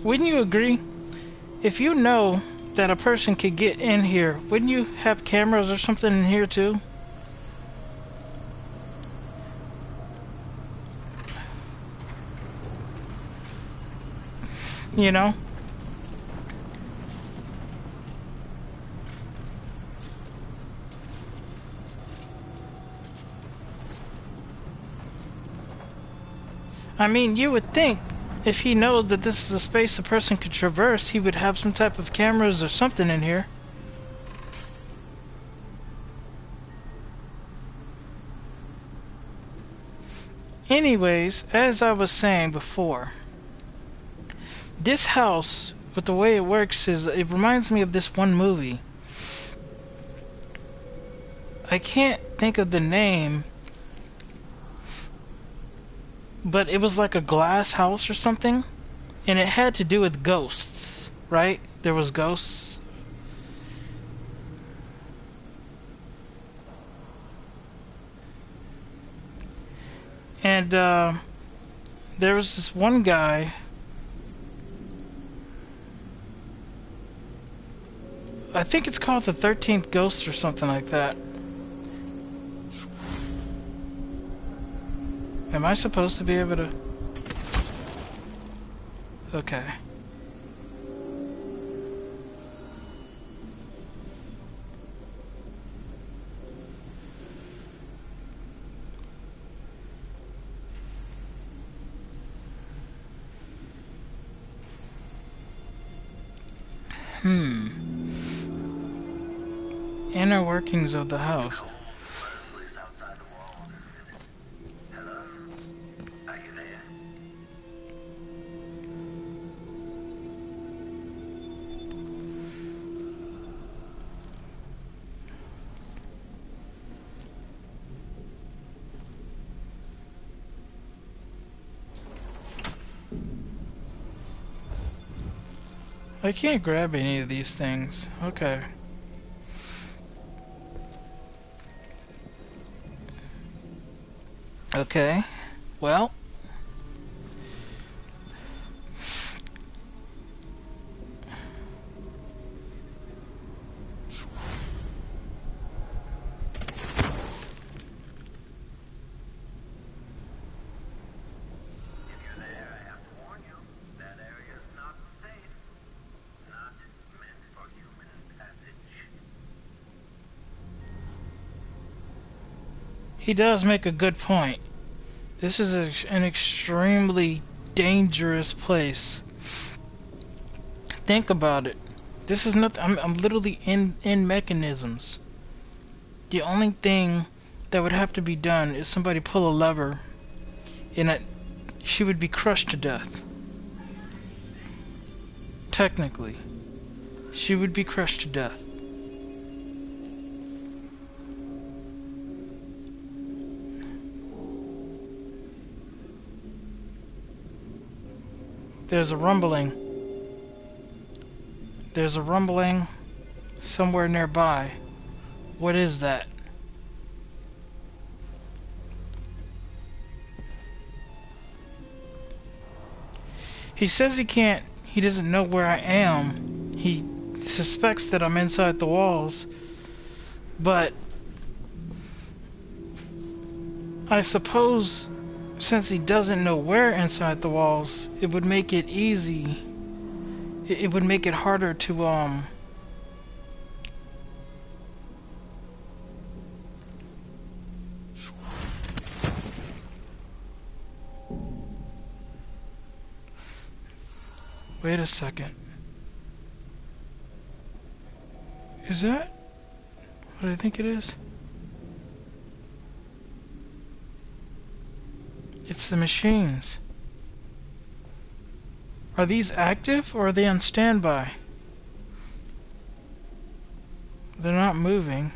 Wouldn't you agree? If you know that a person could get in here, wouldn't you have cameras or something in here too? You know? I mean, you would think if he knows that this is a space a person could traverse, he would have some type of cameras or something in here. Anyways, as I was saying before, this house, with the way it works, is it reminds me of this one movie. I can't think of the name, but it was like a glass house or something, and it had to do with ghosts, right? There was ghosts. And there was this one guy. I think it's called the 13th Ghost or something like that. Am I supposed to be able to... Okay. Inner workings of the house. Hello? Are you there? I can't grab any of these things. Okay. Okay. Well. If you're there, I have to warn you. That area is not safe. Not meant for human passage. He does make a good point. This is an extremely dangerous place. Think about it. This is nothing. I'm literally in mechanisms. The only thing that would have to be done is somebody pull a lever, and she would be crushed to death. Technically, she would be crushed to death. There's a rumbling. There's a rumbling somewhere nearby. What is that? He says he doesn't know where I am. He suspects that I'm inside the walls. But I suppose since he doesn't know where inside the walls, it would make it easy. It would make it harder to wait a second. Is that what I think it is? It's the machines. Are these active or are they on standby? They're not moving.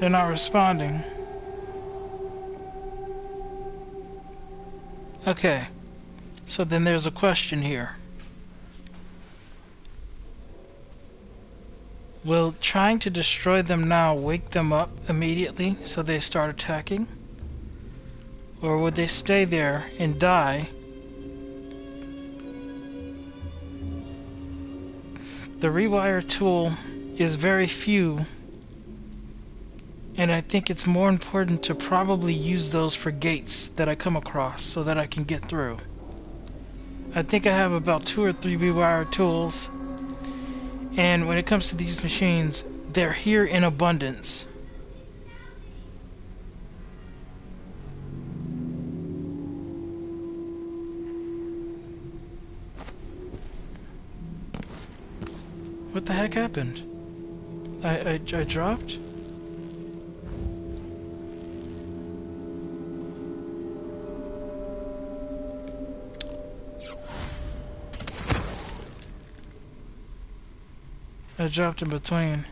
They're not responding. Okay. So then there's a question here. Will trying to destroy them now wake them up immediately so they start attacking? Or would they stay there and die? The rewire tool is very few, and I think it's more important to probably use those for gates that I come across so that I can get through. I think I have about 2 or 3 rewire tools, and when it comes to these machines, they're here in abundance. What the heck happened? I dropped? I dropped in between.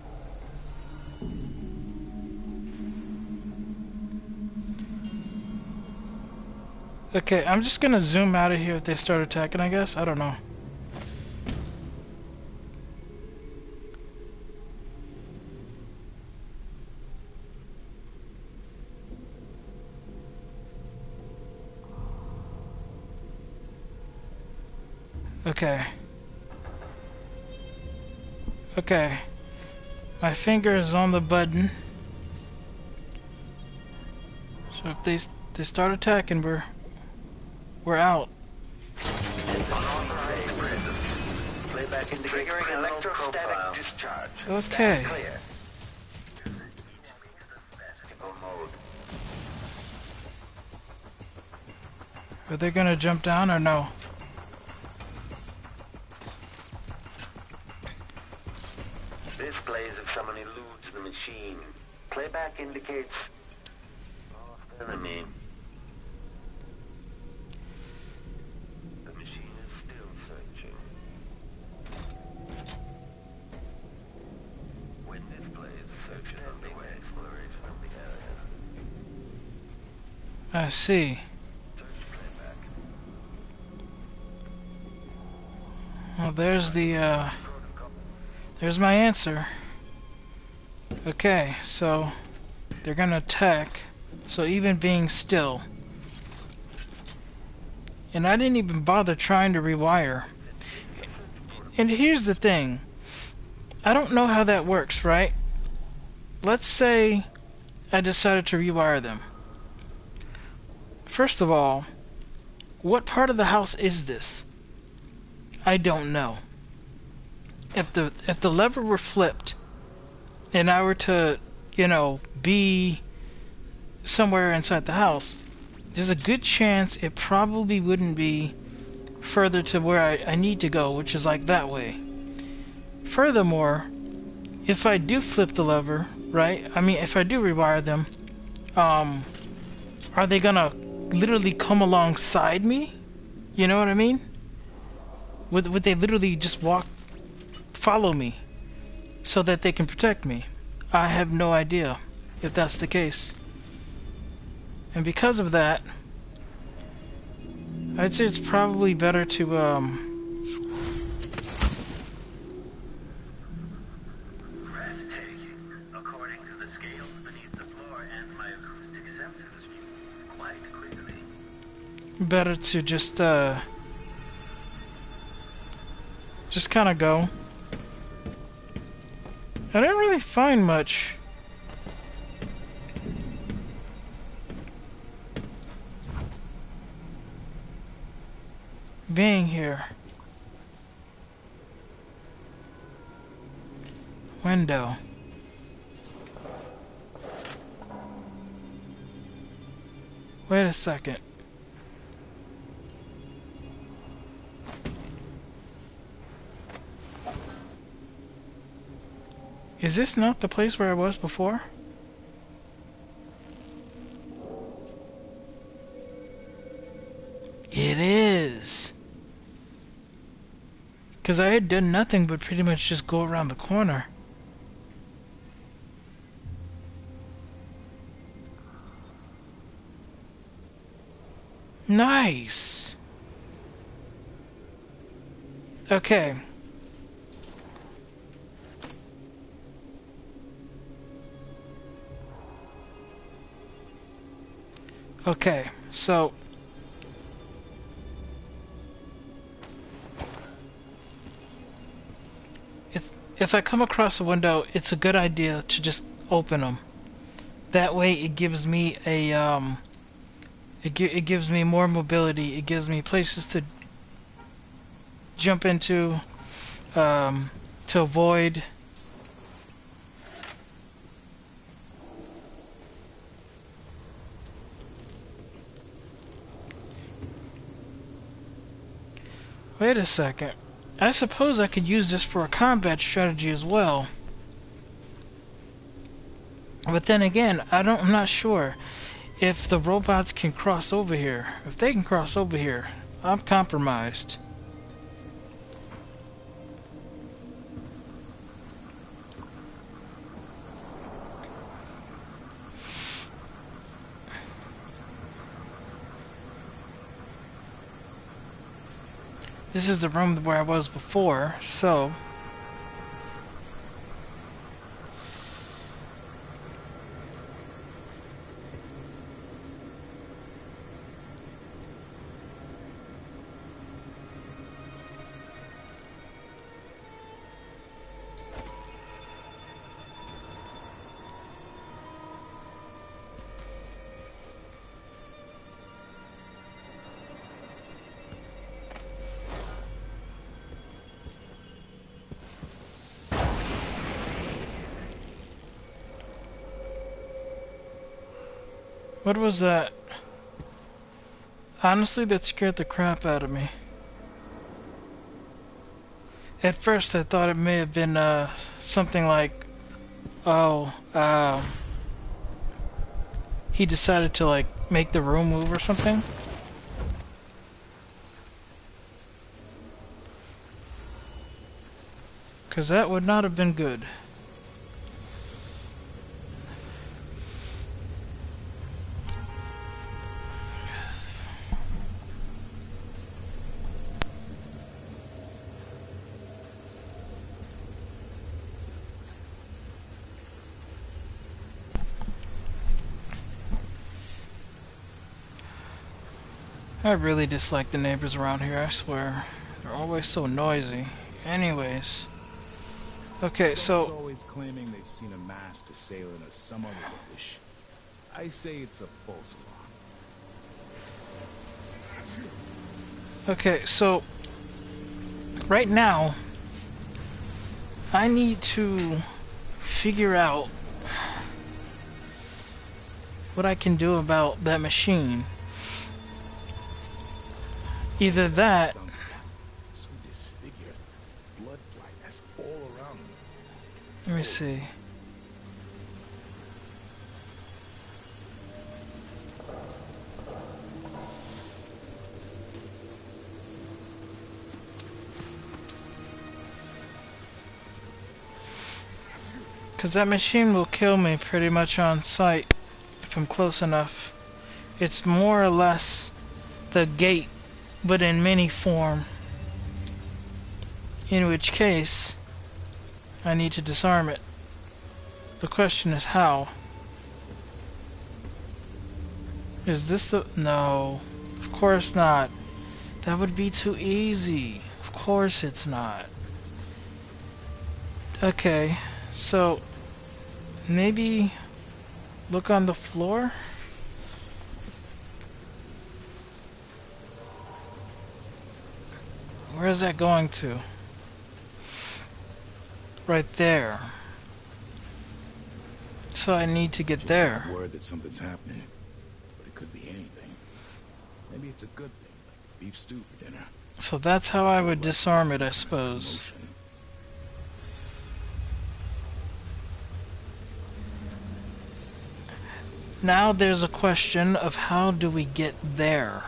Okay, I'm just gonna zoom out of here if they start attacking, I guess. I don't know. Okay. Okay. My finger is on the button. So if they start attacking, we're out. Unauthorized presence. Playback indicates triggering electrostatic discharge. Okay. Clear. Mode. Are they gonna jump down or no? Displays if someone eludes the machine. Playback indicates lost enemy. The machine is still searching. When displays search is underway, exploration of the area. I see. Search playback. Well, there's my answer. Okay, so they're gonna attack. So even being still. And I didn't even bother trying to rewire. And here's the thing. I don't know how that works, right? Let's say I decided to rewire them. First of all, what part of the house is this? I don't know. If the lever were flipped and I were to, be somewhere inside the house, there's a good chance it probably wouldn't be further to where I need to go, which is like that way. Furthermore, if I do flip the lever, right? I mean, if I do rewire them, are they gonna literally come alongside me? You know what I mean? Would they literally just follow me so that they can protect me? I have no idea if that's the case. And because of that, I'd say it's probably better to Breathtaking, according to the scales beneath the floor and my acoustic sensors view quite clearly. better to just kind of go. I didn't really find much. Being here. Window. Wait a second. Is this not the place where I was before? It is. Because I had done nothing but pretty much just go around the corner. Nice. Okay. Okay, so if I come across a window, it's a good idea to just open them. That way, it gives me a it gives me more mobility. It gives me places to jump into, to avoid. Wait a second. I suppose I could use this for a combat strategy as well. But then again, I'm not sure if the robots can cross over here. If they can cross over here, I'm compromised. This is the room where I was before, so what was that? Honestly, that scared the crap out of me. At first, I thought it may have been something like, oh, he decided to like make the room move or something. Because that would not have been good. I really dislike the neighbors around here, I swear. They're always so noisy. Anyways. Okay, so always claiming they've seen a masked assailant or some other rubbish. I say it's a false alarm. okay, so right now I need to figure out what I can do about that machine. Either that, So disfigured, blood blindness all around them. let me see. Because that machine will kill me pretty much on sight if I'm close enough. It's more or less the gate, but in mini form. In which case, I need to disarm it. The question is how. Is this the... No. Of course not. That would be too easy. Of course it's not. Okay, so... maybe... look on the floor? Where is that going to? Right there. So I need to get Just there. got word that something's happening, but it could be anything. Maybe it's a good thing, like beef stew for dinner. So that's how I would disarm it, I suppose. Motion. Now there's a question of how do we get there?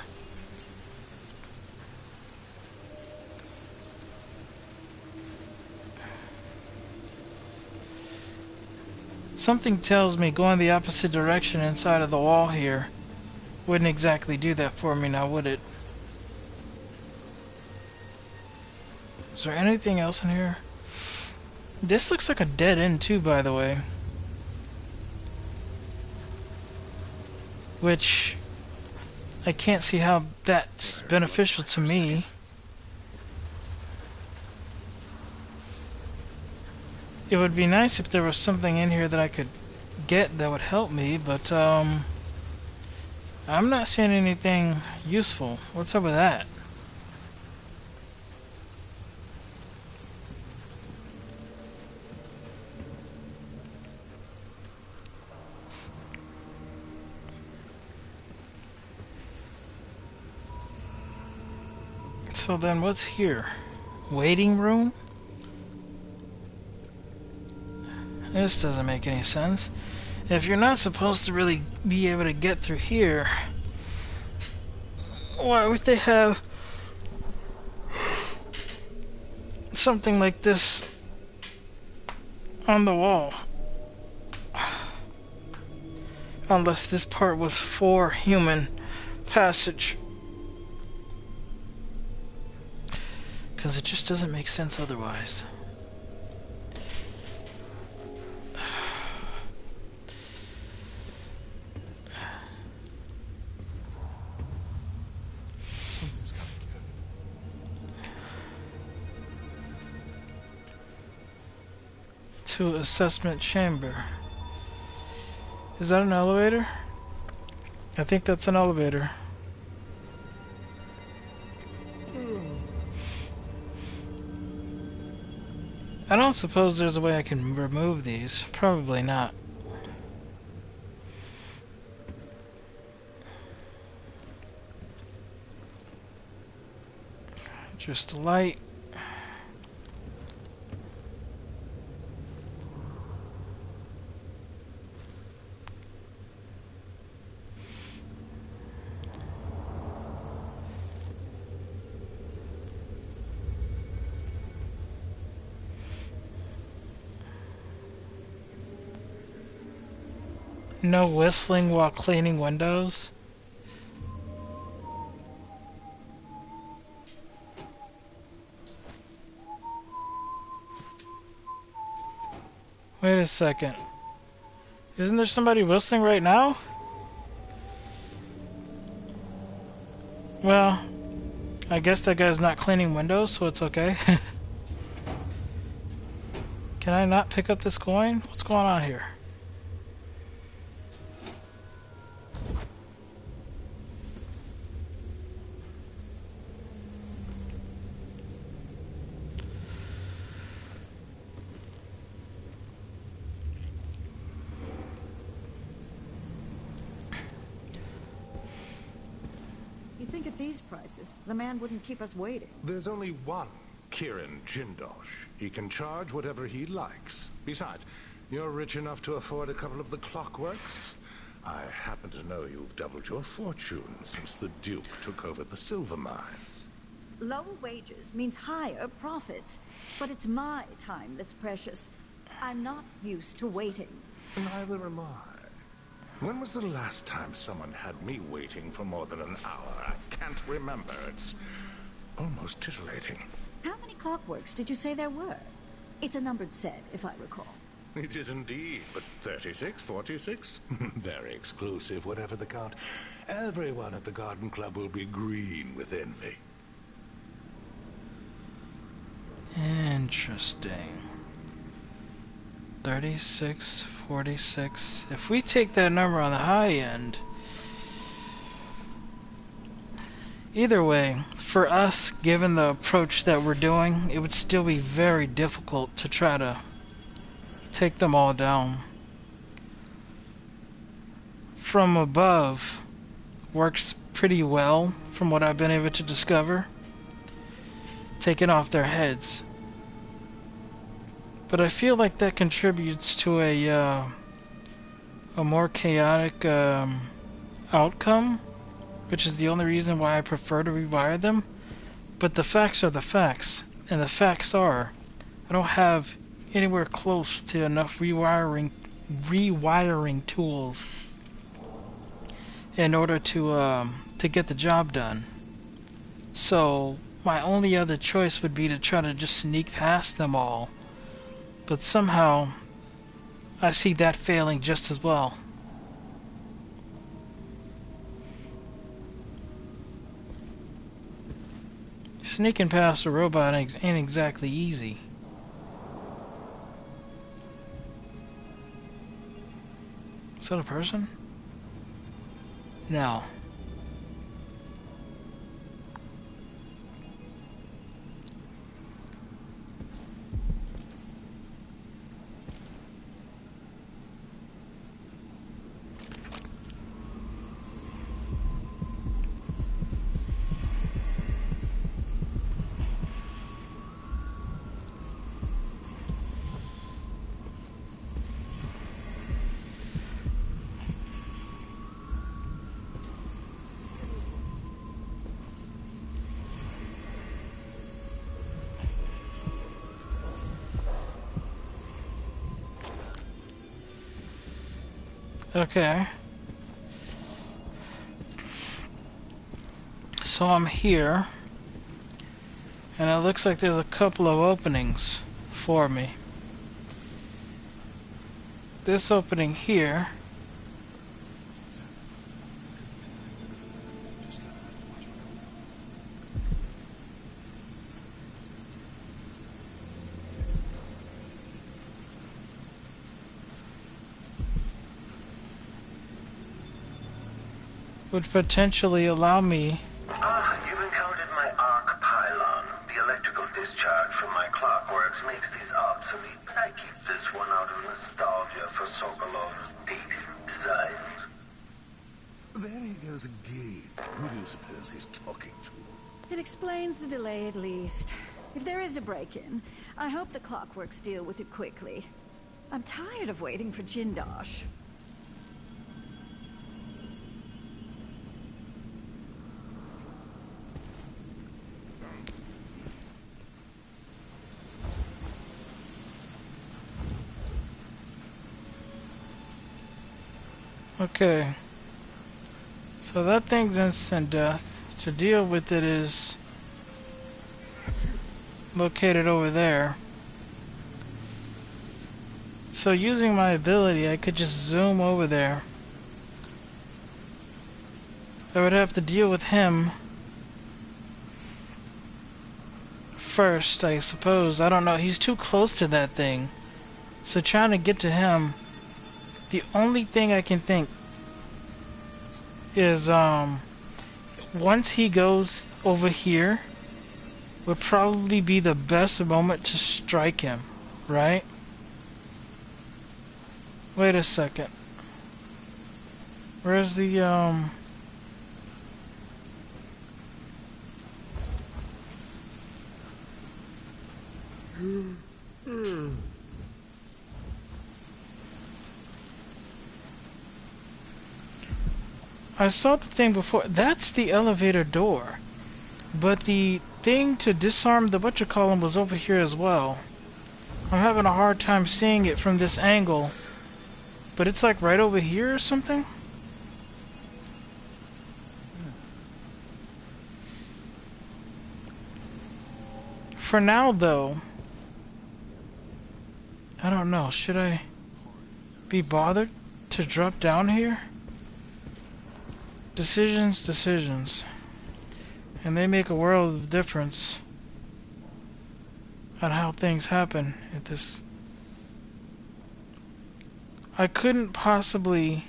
Something tells me going the opposite direction inside of the wall here wouldn't exactly do that for me now, would it? Is there anything else in here? This looks like a dead end too, by the way. Which I can't see how that's beneficial to me. It would be nice if there was something in here that I could get that would help me, but I'm not seeing anything useful. What's up with that? So then what's here? Waiting room? This doesn't make any sense. If you're not supposed to really be able to get through here, why would they have something like this on the wall? Unless this part was for human passage. Because it just doesn't make sense otherwise. Something's gotta give. To assessment chamber. Is that an elevator? I think that's an elevator. I don't suppose there's a way I can remove these. Probably not. Just a light. No whistling while cleaning windows. Wait a second. Isn't there somebody whistling right now? Well, I guess that guy's not cleaning windows, so it's okay. Can I not pick up this coin? What's going on here? You think at these prices, the man wouldn't keep us waiting? There's only one Kirin Jindosh. He can charge whatever he likes. Besides, you're rich enough to afford a couple of the clockworks. I happen to know you've doubled your fortune since the Duke took over the silver mines. Lower wages means higher profits. But it's my time that's precious. I'm not used to waiting. Neither am I. When was the last time someone had me waiting for more than an hour? I can't remember. It's almost titillating. How many clockworks did you say there were? It's a numbered set, if I recall. It is indeed, but 36, 46? Very exclusive, whatever the count. Everyone at the Garden Club will be green with envy. Interesting. 36, 46. If we take that number on the high end, either way, for us, given the approach that we're doing, it would still be very difficult to try to take them all down. From above works pretty well, from what I've been able to discover, taking off their heads. But I feel like that contributes to a more chaotic outcome, which is the only reason why I prefer to rewire them. But the facts are the facts, and the facts are I don't have anywhere close to enough rewiring tools in order to get the job done. So my only other choice would be to try to just sneak past them all. But somehow I see that failing just as well. Sneaking past a robot ain't exactly easy. Is that a person? No. Okay. So I'm here, and it looks like there's a couple of openings for me. This opening here would potentially allow me. You've encountered my arc pylon. The electrical discharge from my clockworks makes these obsolete, but I keep this one out of nostalgia for Sokolov's dated designs. There he goes again. Who do you suppose he's talking to? It explains the delay at least. If there is a break-in, I hope the clockworks deal with it quickly. I'm tired of waiting for Jindosh. Okay. So that thing's instant death. To deal with it is located over there. So using my ability, I could just zoom over there. I would have to deal with him first, I suppose. I don't know. He's too close to that thing. So trying to get to him, the only thing I can think is once he goes over here would probably be the best moment to strike him, right? Wait a second. Where's the I saw the thing before. That's the elevator door. But the thing to disarm the whatchamacallit was over here as well. I'm having a hard time seeing it from this angle. But it's like right over here or something? For now though, I don't know. Should I be bothered to drop down here? Decisions. And they make a world of difference on how things happen at this. I couldn't possibly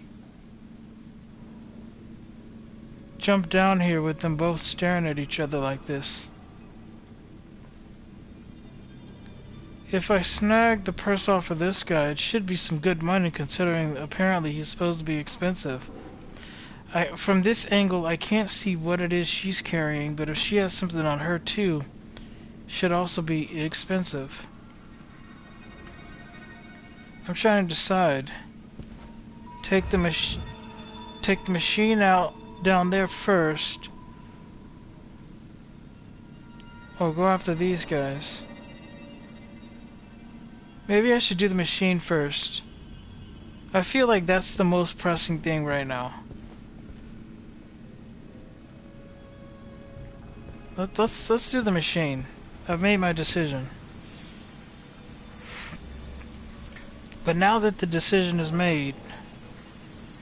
jump down here with them both staring at each other like this. If I snag the purse off of this guy, it should be some good money considering apparently he's supposed to be expensive. From this angle, I can't see what it is she's carrying, but if she has something on her too, should also be expensive. I'm trying to decide. Take the machine out down there first, or go after these guys. Maybe I should do the machine first. I feel like that's the most pressing thing right now. Let's do the machine. I've made my decision. But now that the decision is made,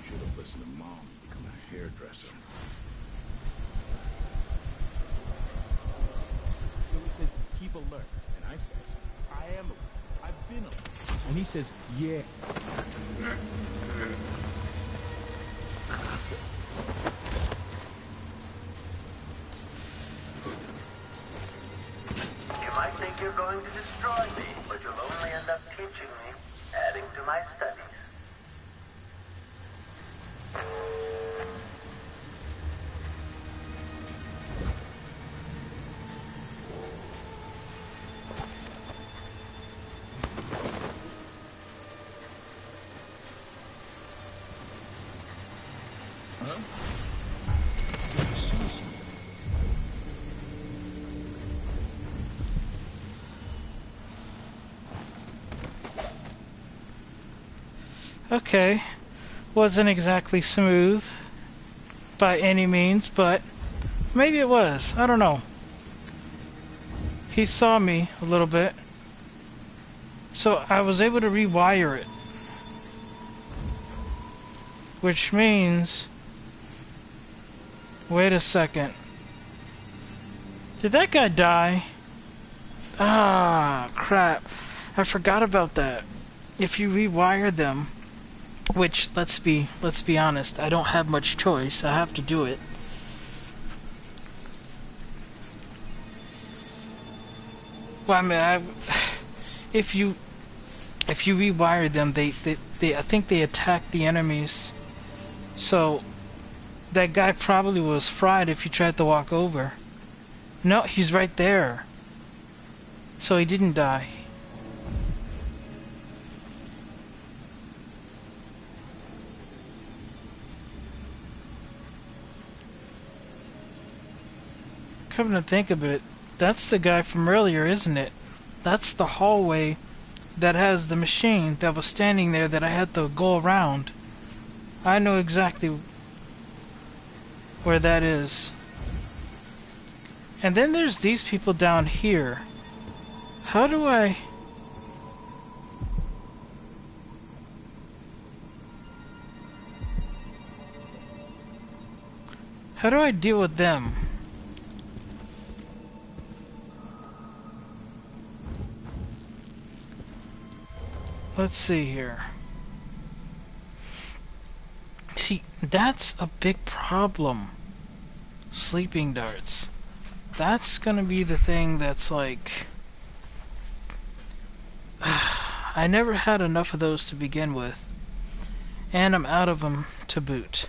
Should have listened to Mom and become a hairdresser. So he says, keep alert. And I says, I am alert. I've been alert. And he says, yeah. You might think you're going to destroy me, but you'll only end up teaching me, adding to my studies. okay, wasn't exactly smooth by any means, but maybe it was. I don't know. He saw me a little bit, so I was able to rewire it, which means, wait a second, did that guy die? Ah, crap, I forgot about that. If you rewire them, which, let's be honest, I don't have much choice, I have to do it. Well, I mean, if you rewire them, they I think they attack the enemies. So that guy probably was fried if he tried to walk over. No, he's right there. So he didn't die. Come to think of it, that's the guy from earlier, isn't it? That's the hallway that has the machine that was standing there that I had to go around. I know exactly where that is. And then there's these people down here. How do I... How do I deal with them? Let's see here. See, that's a big problem. Sleeping darts. That's gonna be the thing that's like... I never had enough of those to begin with. And I'm out of them to boot.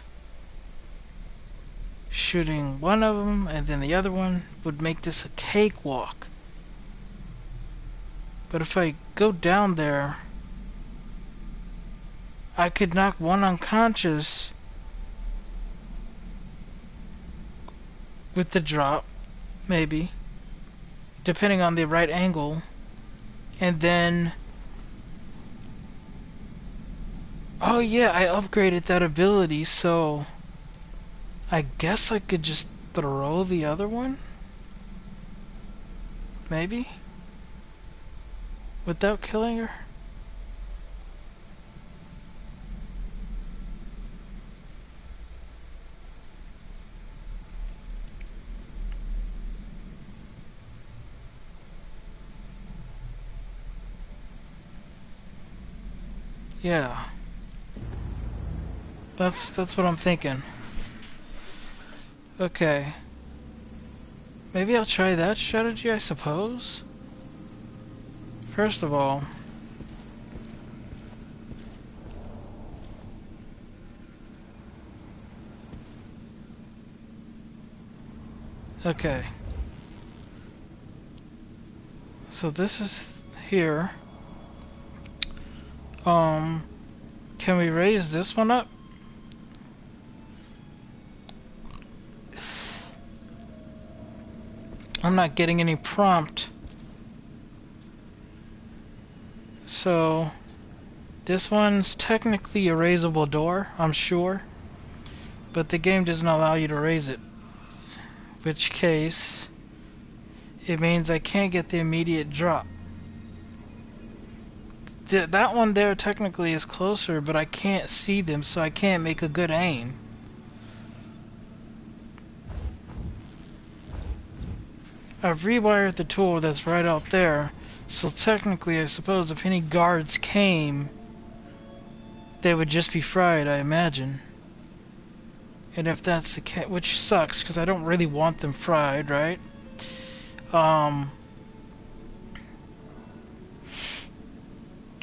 Shooting one of them and then the other one would make this a cakewalk. But if I go down there, I could knock one unconscious with the drop, maybe, depending on the right angle, and then, oh yeah, I upgraded that ability, so I guess I could just throw the other one, maybe, without killing her. Yeah. That's what I'm thinking. Okay. Maybe I'll try that strategy, I suppose. First of all, okay. So this is here. Can we raise this one up? I'm not getting any prompt. So this one's technically a raisable door, I'm sure, but the game doesn't allow you to raise it. Which case, it means I can't get the immediate drop. That one there technically is closer, but I can't see them, so I can't make a good aim. I've rewired the tool that's right out there, so technically I suppose if any guards came, they would just be fried, I imagine. And if that's the case, which sucks, because I don't really want them fried, right?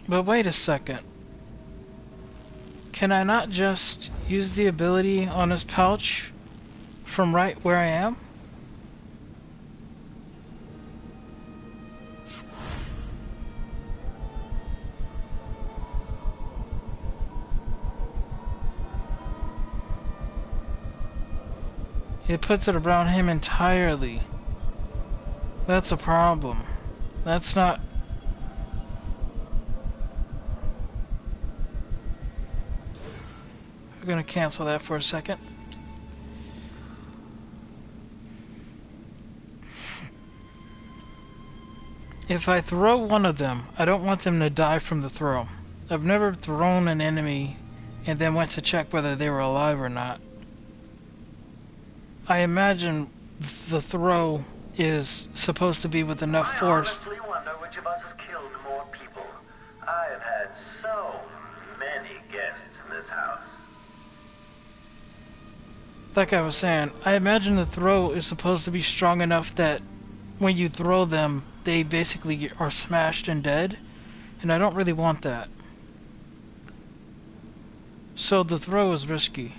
But wait a second. Can I not just use the ability on his pouch from right where I am? It puts it around him entirely. That's a problem. That's not... We're gonna cancel that for a second. If I throw one of them, I don't want them to die from the throw. I've never thrown an enemy and then went to check whether they were alive or not. I imagine the throw is supposed to be with enough force. I honestly wonder which of us has killed more people. I've had so many guests in this house. Like I was saying, I imagine the throw is supposed to be strong enough that when you throw them, they basically are smashed and dead. And I don't really want that. So the throw is risky.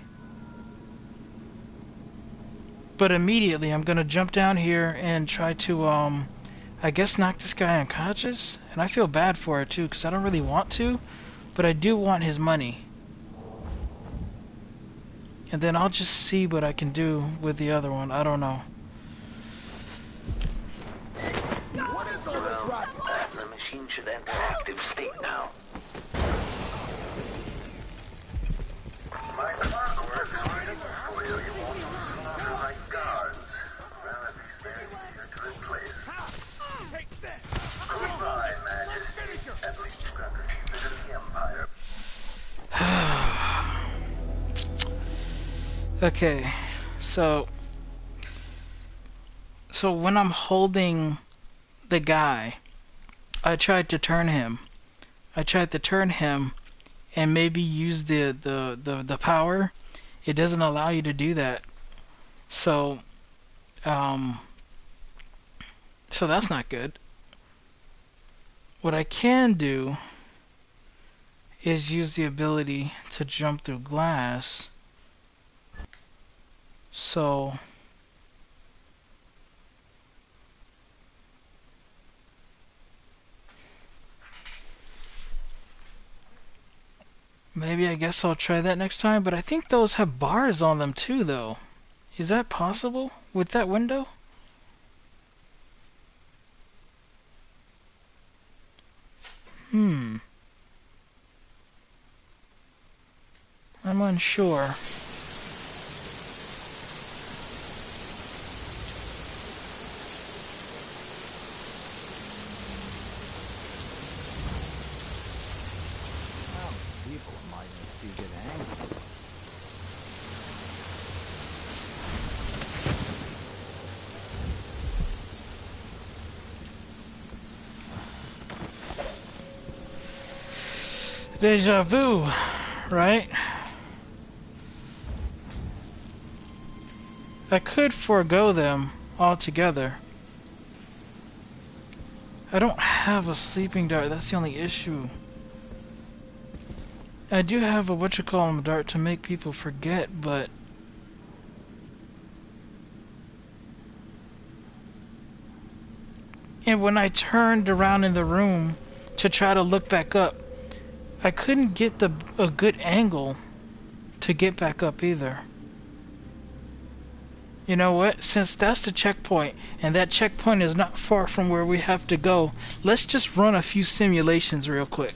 But immediately I'm gonna jump down here and try to, I guess knock this guy unconscious. And I feel bad for it too, because I don't really want to. But I do want his money. And then I'll just see what I can do with the other one. I don't know. What is all this rocket? The machine should enter active state now. My clockwork is waiting for you. You won't slaughter my guards. Well, at least they're easier to replace. Take that! Goodbye, Majesty. At least you got to visit the Empire. Okay, so when I'm holding the guy, I tried to turn him. And maybe use the power. It doesn't allow you to do that. So that's not good. What I can do is use the ability to jump through glass. So maybe I guess I'll try that next time, but I think those have bars on them too though. Is that possible with that window? I'm unsure. People might get angry. Deja vu, right? I could forego them altogether. I don't have a sleeping dart, that's the only issue. I do have a whatchamacallit dart to make people forget, but and when I turned around in the room to try to look back up, I couldn't get a good angle to get back up either. You know what? Since that's the checkpoint, and that checkpoint is not far from where we have to go, let's just run a few simulations real quick.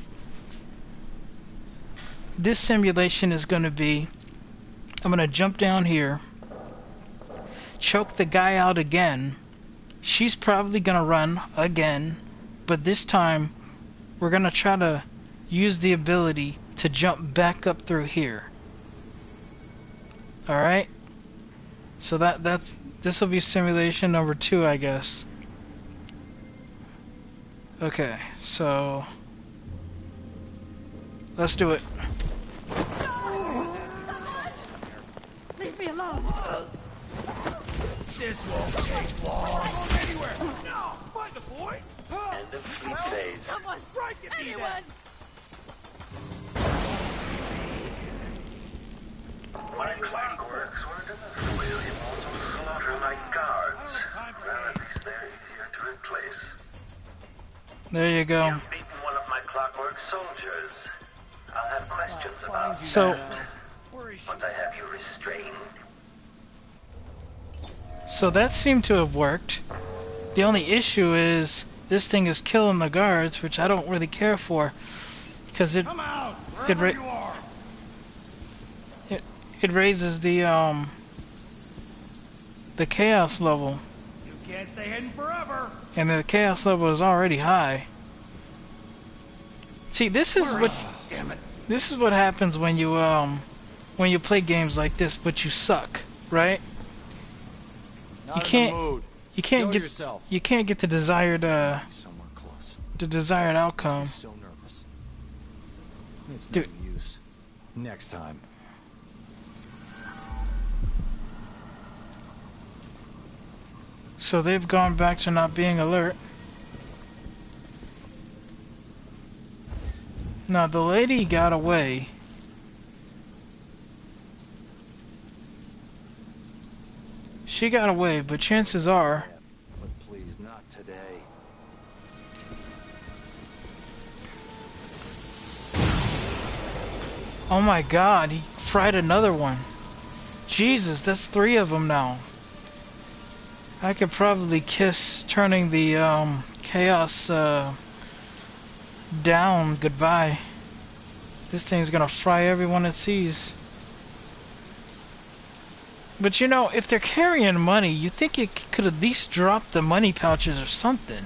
This simulation is going to be, I'm going to jump down here, choke the guy out again, she's probably gonna run again, but this time we're gonna try to use the ability to jump back up through here. Alright? So this will be simulation number 2, I guess. Okay, so let's do it. Leave me alone. This won't take long. Anywhere. No, find the boy. End of sleep phase. Someone, anyone. My clockworks were enough. Will you also slaughter my guards? Well, at least they're easier to replace. There you go. You've beaten one of my clockwork soldiers. I'll have questions about you. So Once I have you restrained. So that seemed to have worked. The only issue is this thing is killing the guards, which I don't really care for, because it Come out, it, wherever you are. it raises the chaos level, You can't stay hidden forever. and the chaos level is already high. See, this is Damn it. this is what happens when you play games like this, but you suck, right? Not can't- in the mood. You can't Show get yourself. you can't get the desired Somewhere close. outcome. I'm so nervous. It's Dude. no use. Next time. So they've gone back to not being alert. Now the lady got away. She got away, but chances are But please, not today. oh my god, he fried another one. Jesus, that's 3 of them now. I could probably kiss turning the chaos down goodbye. This thing's gonna fry everyone it sees. But you know, if they're carrying money, you think it could at least drop the money pouches or something.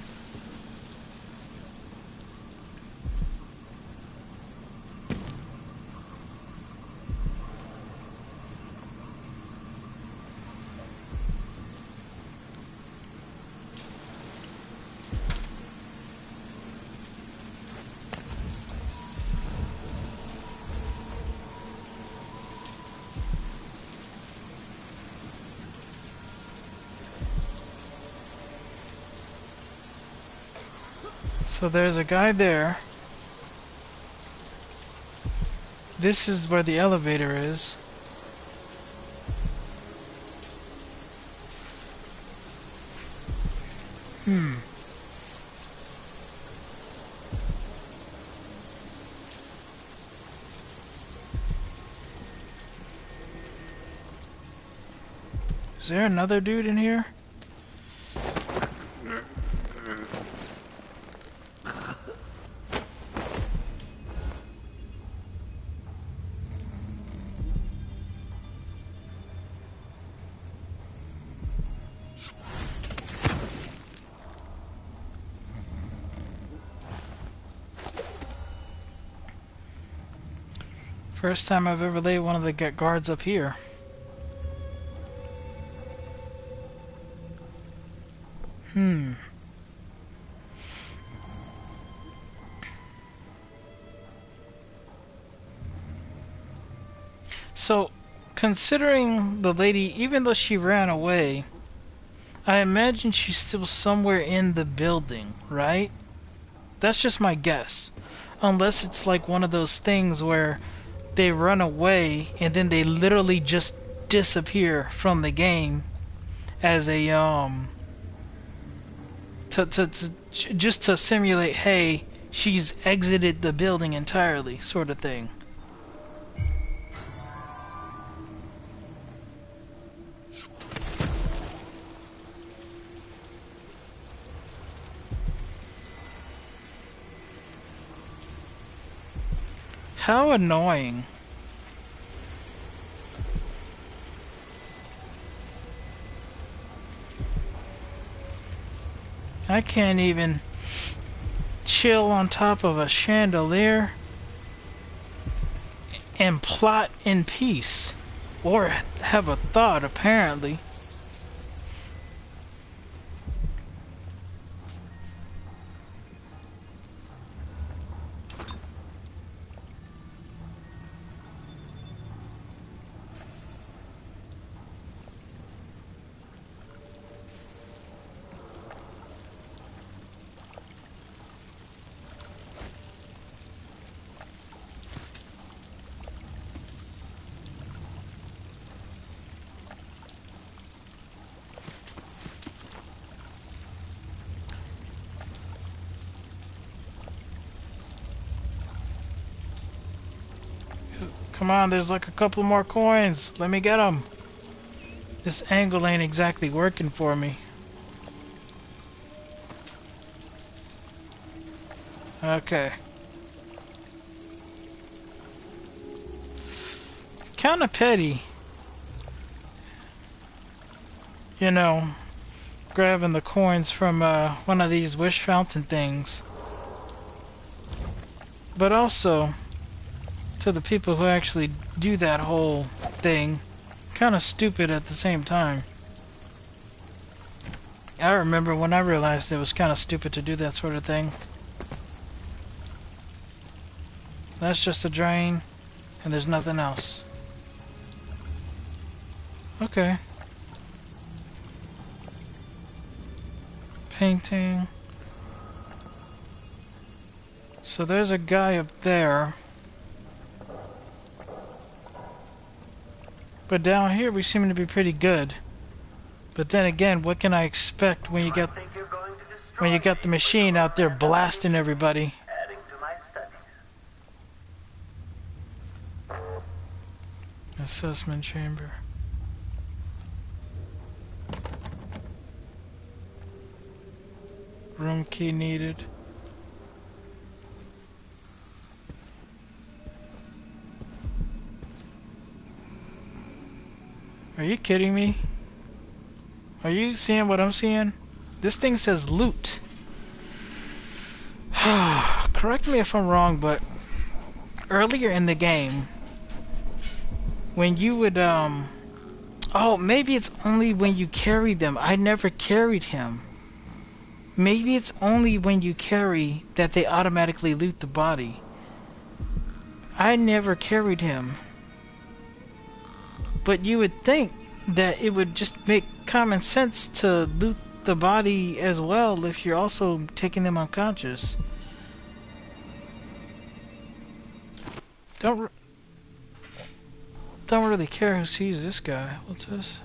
So there's a guy there. This is where the elevator is. Is there another dude in here? First time I've ever laid one of the guards up here. So, considering the lady, even though she ran away, I imagine she's still somewhere in the building, right? That's just my guess. Unless it's like one of those things where they run away and then they literally just disappear from the game as a just to simulate, hey, she's exited the building entirely, sort of thing. How annoying. I can't even chill on top of a chandelier and plot in peace. Or have a thought, apparently. Come on, there's like a couple more coins. Let me get them. This angle ain't exactly working for me. Okay. Kinda petty. You know, grabbing the coins from one of these wish fountain things. But also, to the people who actually do that whole thing, kinda stupid at the same time. I remember when I realized it was kinda stupid to do that sort of thing. That's just a drain, and there's nothing else. Okay. Painting. So there's a guy up there. But down here we seem to be pretty good. But then again, what can I expect when you got the machine out there blasting everybody? Adding to my studies. Assessment chamber. Room key needed. Are you kidding me? Are you seeing what I'm seeing? This thing says loot. Correct me if I'm wrong, but earlier in the game, when you would, oh, maybe it's only when you carried them. I never carried him. Maybe it's only when you carry that they automatically loot the body. I never carried him. But you would think that it would just make common sense to loot the body as well if you're also taking them unconscious. Don't really care who sees this guy. What's this?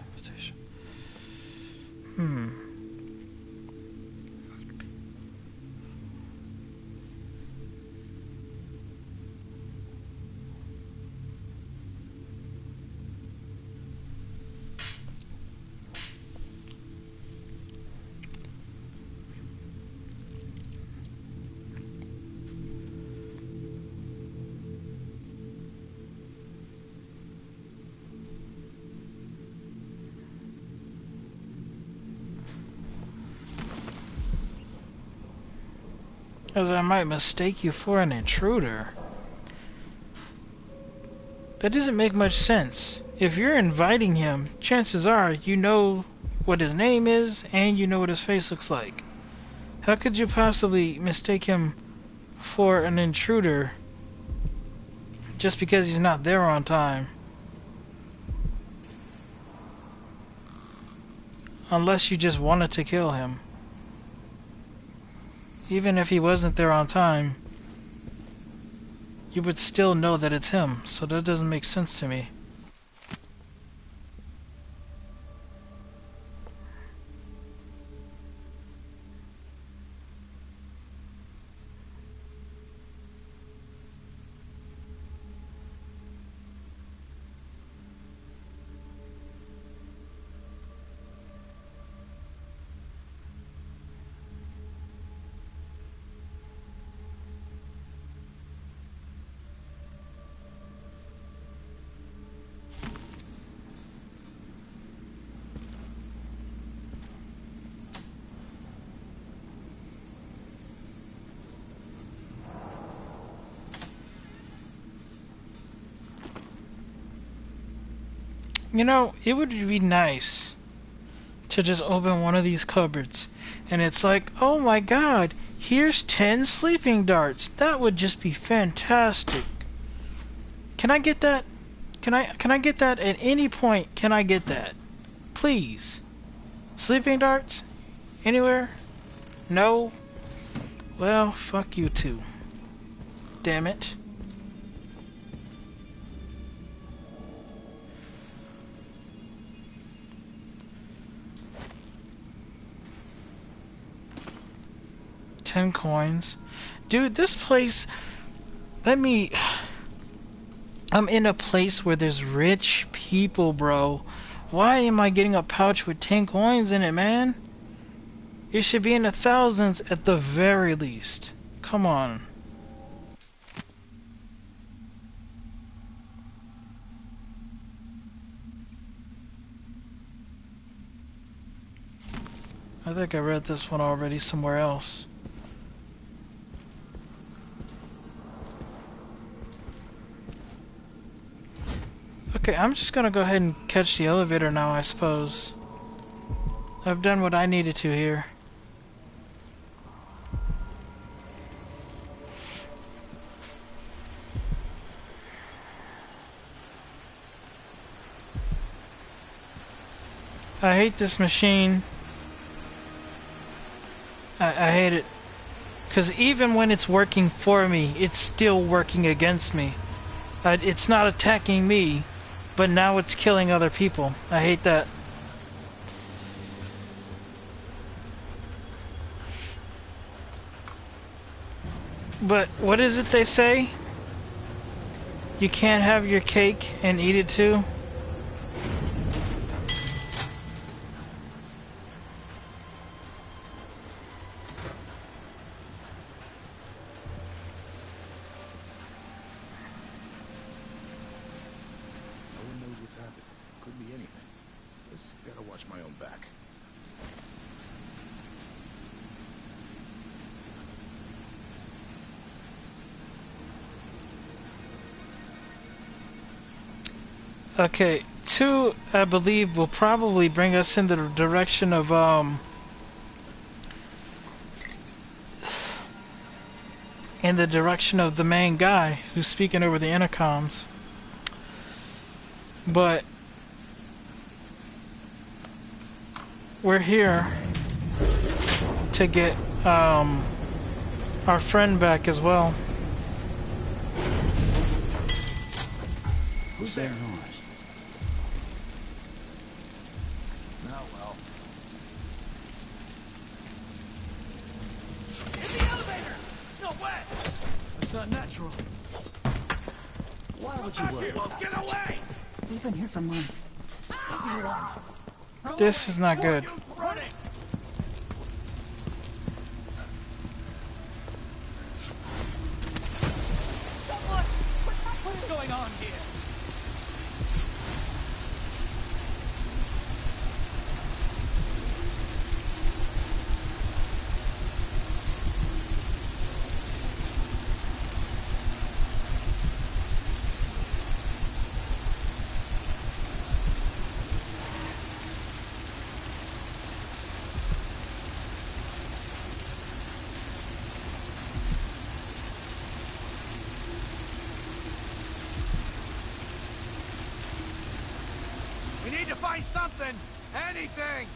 As I might mistake you for an intruder. That doesn't make much sense. If you're inviting him, chances are you know what his name is and you know what his face looks like. How could you possibly mistake him for an intruder just because he's not there on time? Unless you just wanted to kill him. Even if he wasn't there on time, you would still know that it's him, so that doesn't make sense to me. You know, it would be nice to just open one of these cupboards and it's like, oh my god, here's 10 sleeping darts. That would just be fantastic. Can I get that? Can I get that at any point? Can I get that? Please. Sleeping darts? Anywhere? No? Well, fuck you too. Damn it. $10. Dude, this place... I'm in a place where there's rich people, bro. Why am I getting a pouch with 10 coins in it, man? It should be in the thousands at the very least. Come on. I think I read this one already somewhere else. Okay, I'm just gonna go ahead and catch the elevator now, I suppose. I've done what I needed to here. I hate this machine. I hate it. 'Cause even when it's working for me, it's still working against me. It's not attacking me, but now it's killing other people. I hate that. But what is it they say? You can't have your cake and eat it too? Okay, 2, I believe, will probably bring us in the direction of, in the direction of the main guy who's speaking over the intercoms. But we're here to get, our friend back as well. Who's there? Not natural. Why would you worry about Get away! We've been here for months. What do you want? This is not good. Running! What is going on here? We need to find something! Anything!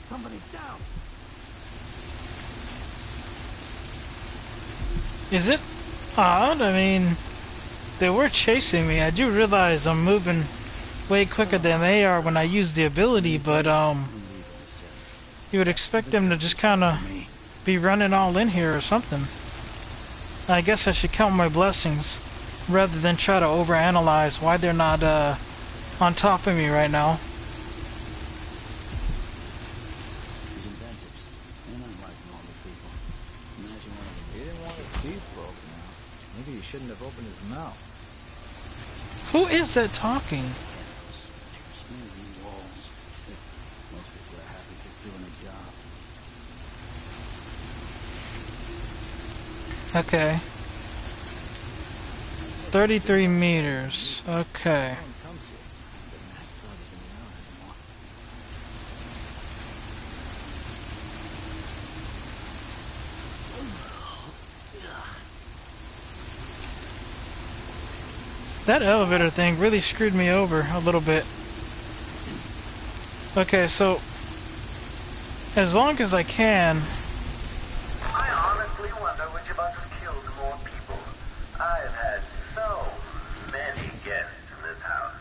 Somebody's down! Is it odd? I mean, they were chasing me. I do realize I'm moving way quicker than they are when I use the ability, but you would expect them to just kind of be running all in here or something. I guess I should count my blessings rather than try to overanalyze why they're not on top of me right now. These inventors, they're not like normal people. Imagine one of them. He didn't want his teeth broken out. Maybe he shouldn't have opened his mouth. Who is that talking? Walls. Most people are happy just doing a job. Okay. 33 meters. Okay. That elevator thing really screwed me over a little bit. Okay, so as long as I can. I honestly wonder which of us has killed more people. I've had so many guests in this house.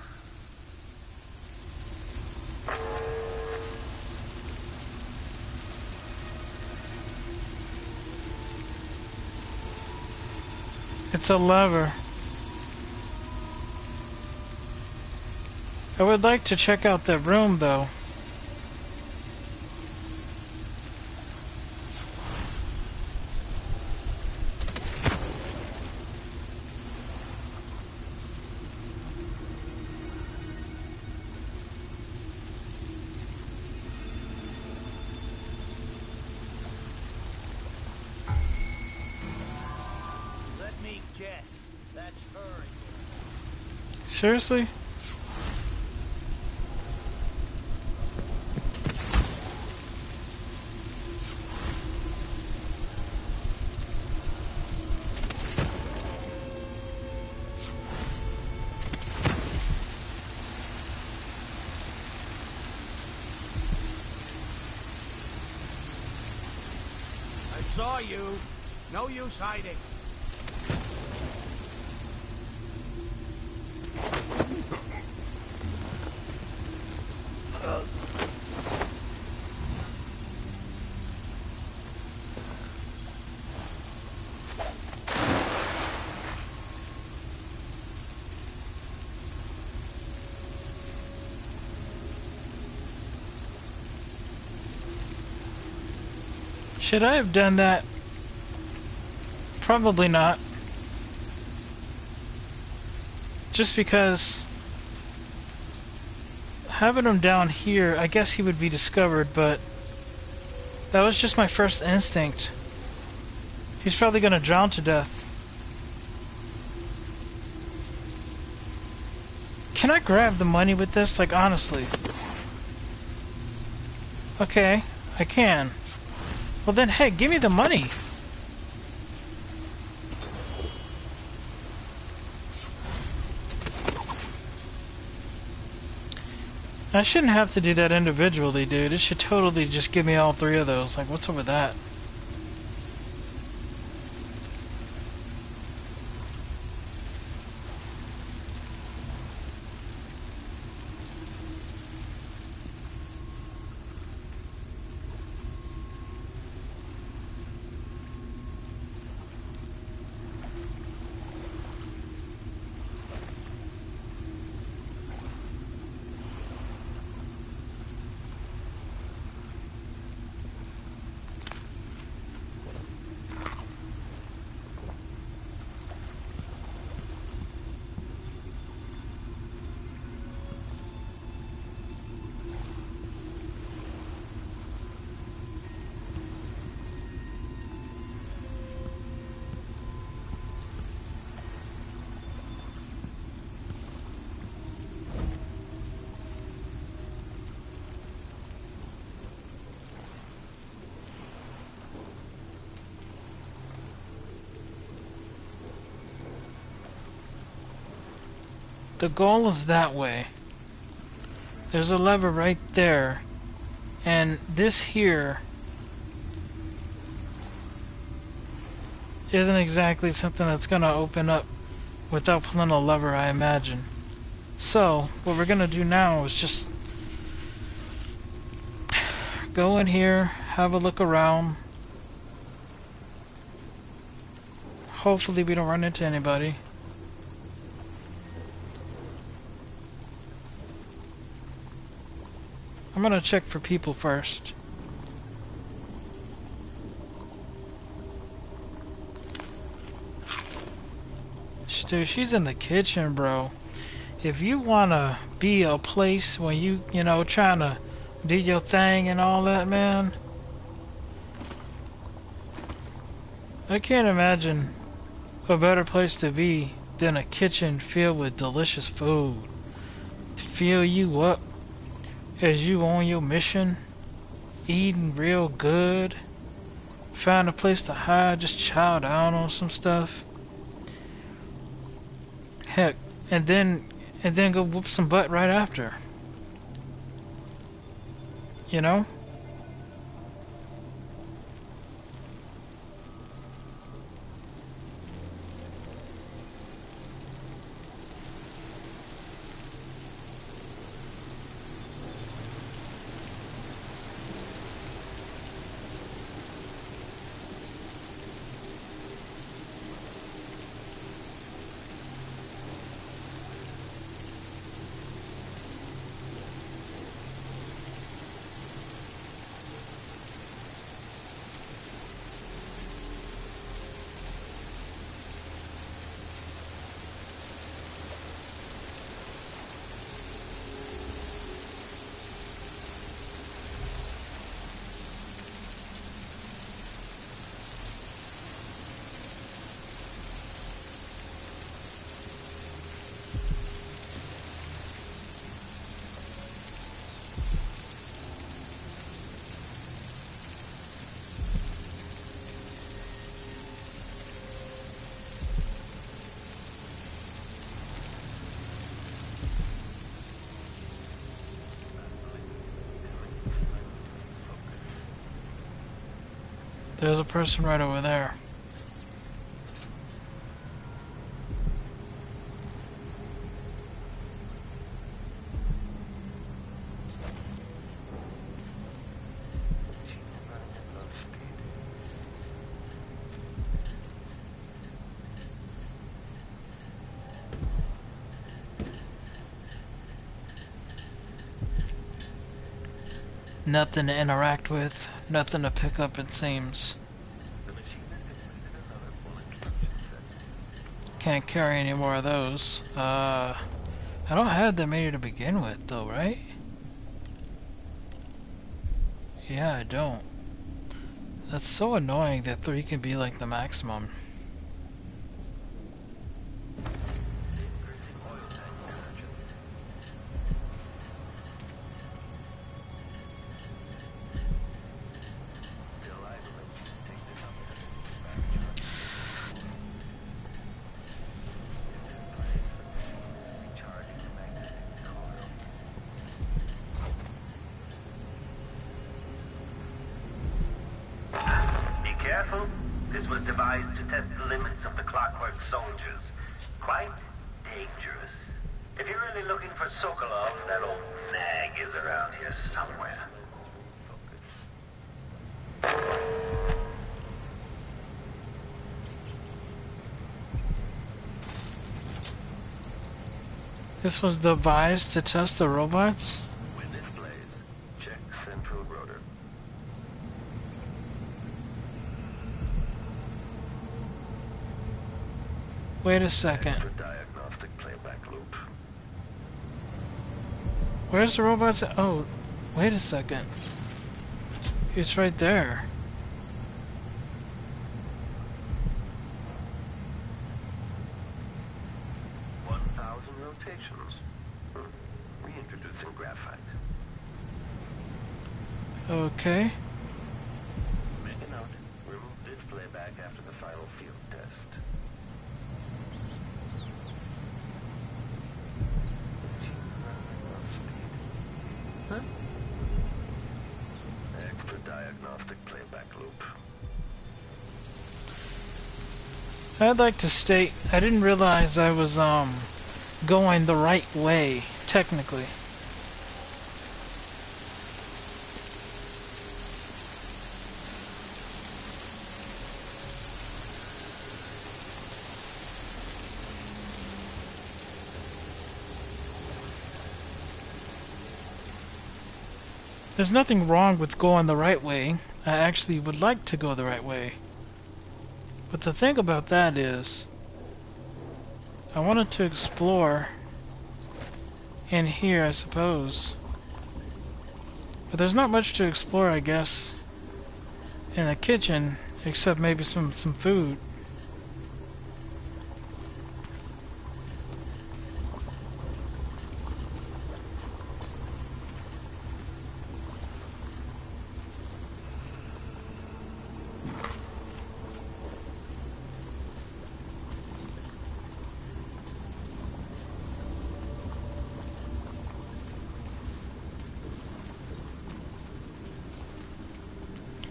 It's a lever. I would like to check out that room though. Let me guess. That's her again. Seriously? I saw you. No use hiding. Should I have done that? Probably not. Just because having him down here, I guess he would be discovered, but that was just my first instinct. He's probably gonna drown to death. Can I grab the money with this? Like, honestly. Okay, I can. Well then, hey, give me the money. I shouldn't have to do that individually, dude. It should totally just give me all three of those. Like, what's up with that? The goal is that way. There's a lever right there. And this here isn't exactly something that's gonna open up without pulling a lever, I imagine. So, what we're gonna do now is just go in here, have a look around. Hopefully we don't run into anybody. I'm gonna check for people first. Dude, she's in the kitchen, bro. If you wanna be a place when you know, trying to do your thing and all that, man. I can't imagine a better place to be than a kitchen filled with delicious food to fill you up as you on your mission, eating real good, find a place to hide, just chow down on some stuff. Heck, and then go whoop some butt right after. You know? There's a person right over there. Nothing to interact with, nothing to pick up, it seems. Can't carry any more of those. I don't have that many to begin with though, right? Yeah, I don't. That's so annoying that 3 can be like the maximum. Careful. This was devised to test the limits of the Clockwork Soldiers. Quite dangerous. If you're really looking for Sokolov, that old nag is around here somewhere. This was devised to test the robots? Witness blaze. Check central rotor. Wait a second. Extra diagnostic playback loop. Where's the robots? Oh, wait a second. It's right there. Rotations. Reintroducing graphite. Okay. Make a note. Remove this playback after the final field test. Huh? Extra diagnostic playback loop. I'd like to state I didn't realize I was going the right way, technically. There's nothing wrong with going the right way. I actually would like to go the right way. But the thing about that is, I wanted to explore in here, I suppose. But there's not much to explore, I guess, in the kitchen. Except maybe some food.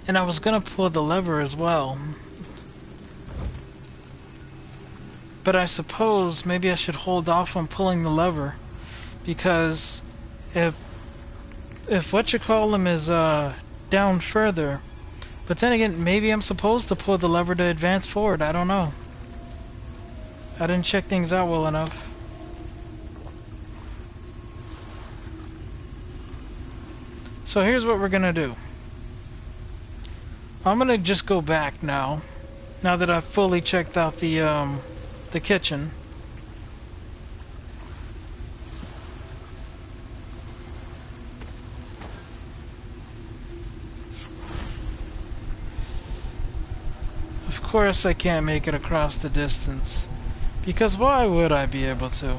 And I was gonna pull the lever as well. But I suppose maybe I should hold off on pulling the lever, because if whatchamacallem is down further, but then again maybe I'm supposed to pull the lever to advance forward. I don't know. I didn't check things out well enough. So here's what we're gonna do. I'm gonna just go back now that I've fully checked out the kitchen. Of course I can't make it across the distance, because why would I be able to?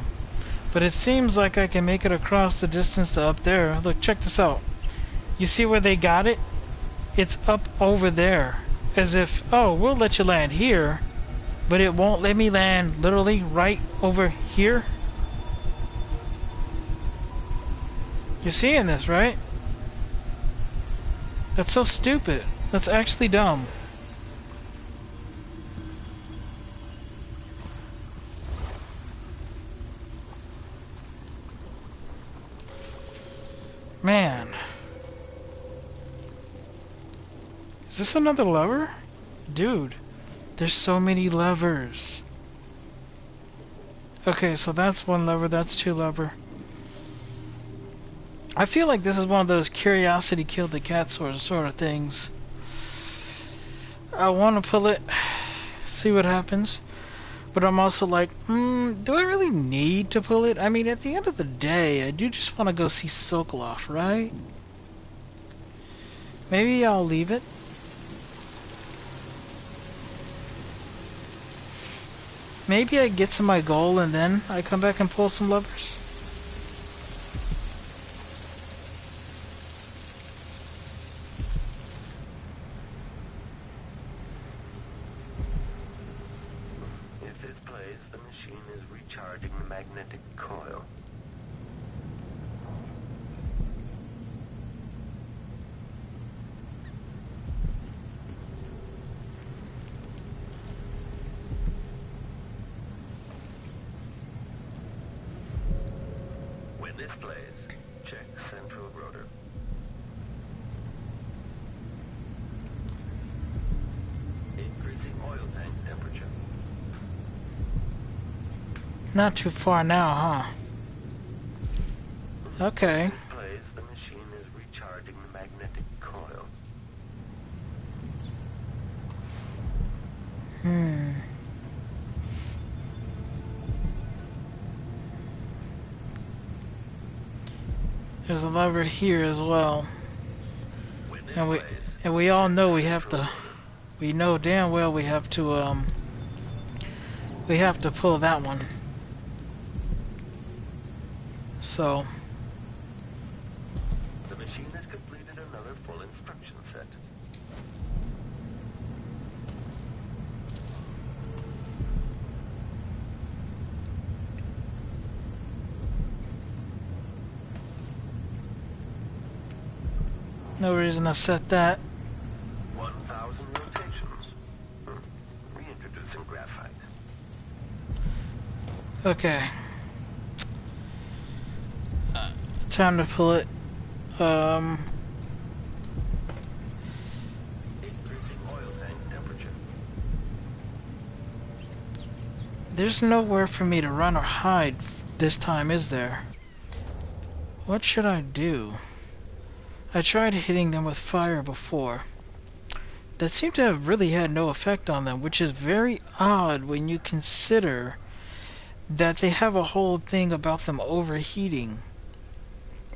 But it seems like I can make it across the distance to up there. Look, check this out. You see where they got it? It's up over there. As if, oh, we'll let you land here, but it won't let me land literally right over here. You're seeing this, right? That's so stupid. That's actually dumb. Man. Is this another lever? Dude, there's so many levers. Okay, so that's one lever, that's two lever. I feel like this is one of those curiosity killed the cat sort of things. I want to pull it, see what happens. But I'm also like, do I really need to pull it? I mean, at the end of the day, I do just want to go see Sokolov, right? Maybe I'll leave it. Maybe I get to my goal and then I come back and pull some levers. If this plays, the machine is recharging the magnetic coil. This plays. Check central rotor. Increasing oil tank temperature. Not too far now, huh? Okay. This plays, the machine is recharging the magnetic coil. There's a lever here as well. And we all know we have to, we know damn well we have to pull that one. So The machine has completed another full instruction set. no reason to set that. 1,000 rotations. Reintroducing graphite. Okay. Time to pull it. Increasing oil tank temperature. There's nowhere for me to run or hide this time, is there? What should I do? I tried hitting them with fire before. That seemed to have really had no effect on them, which is very odd when you consider that they have a whole thing about them overheating.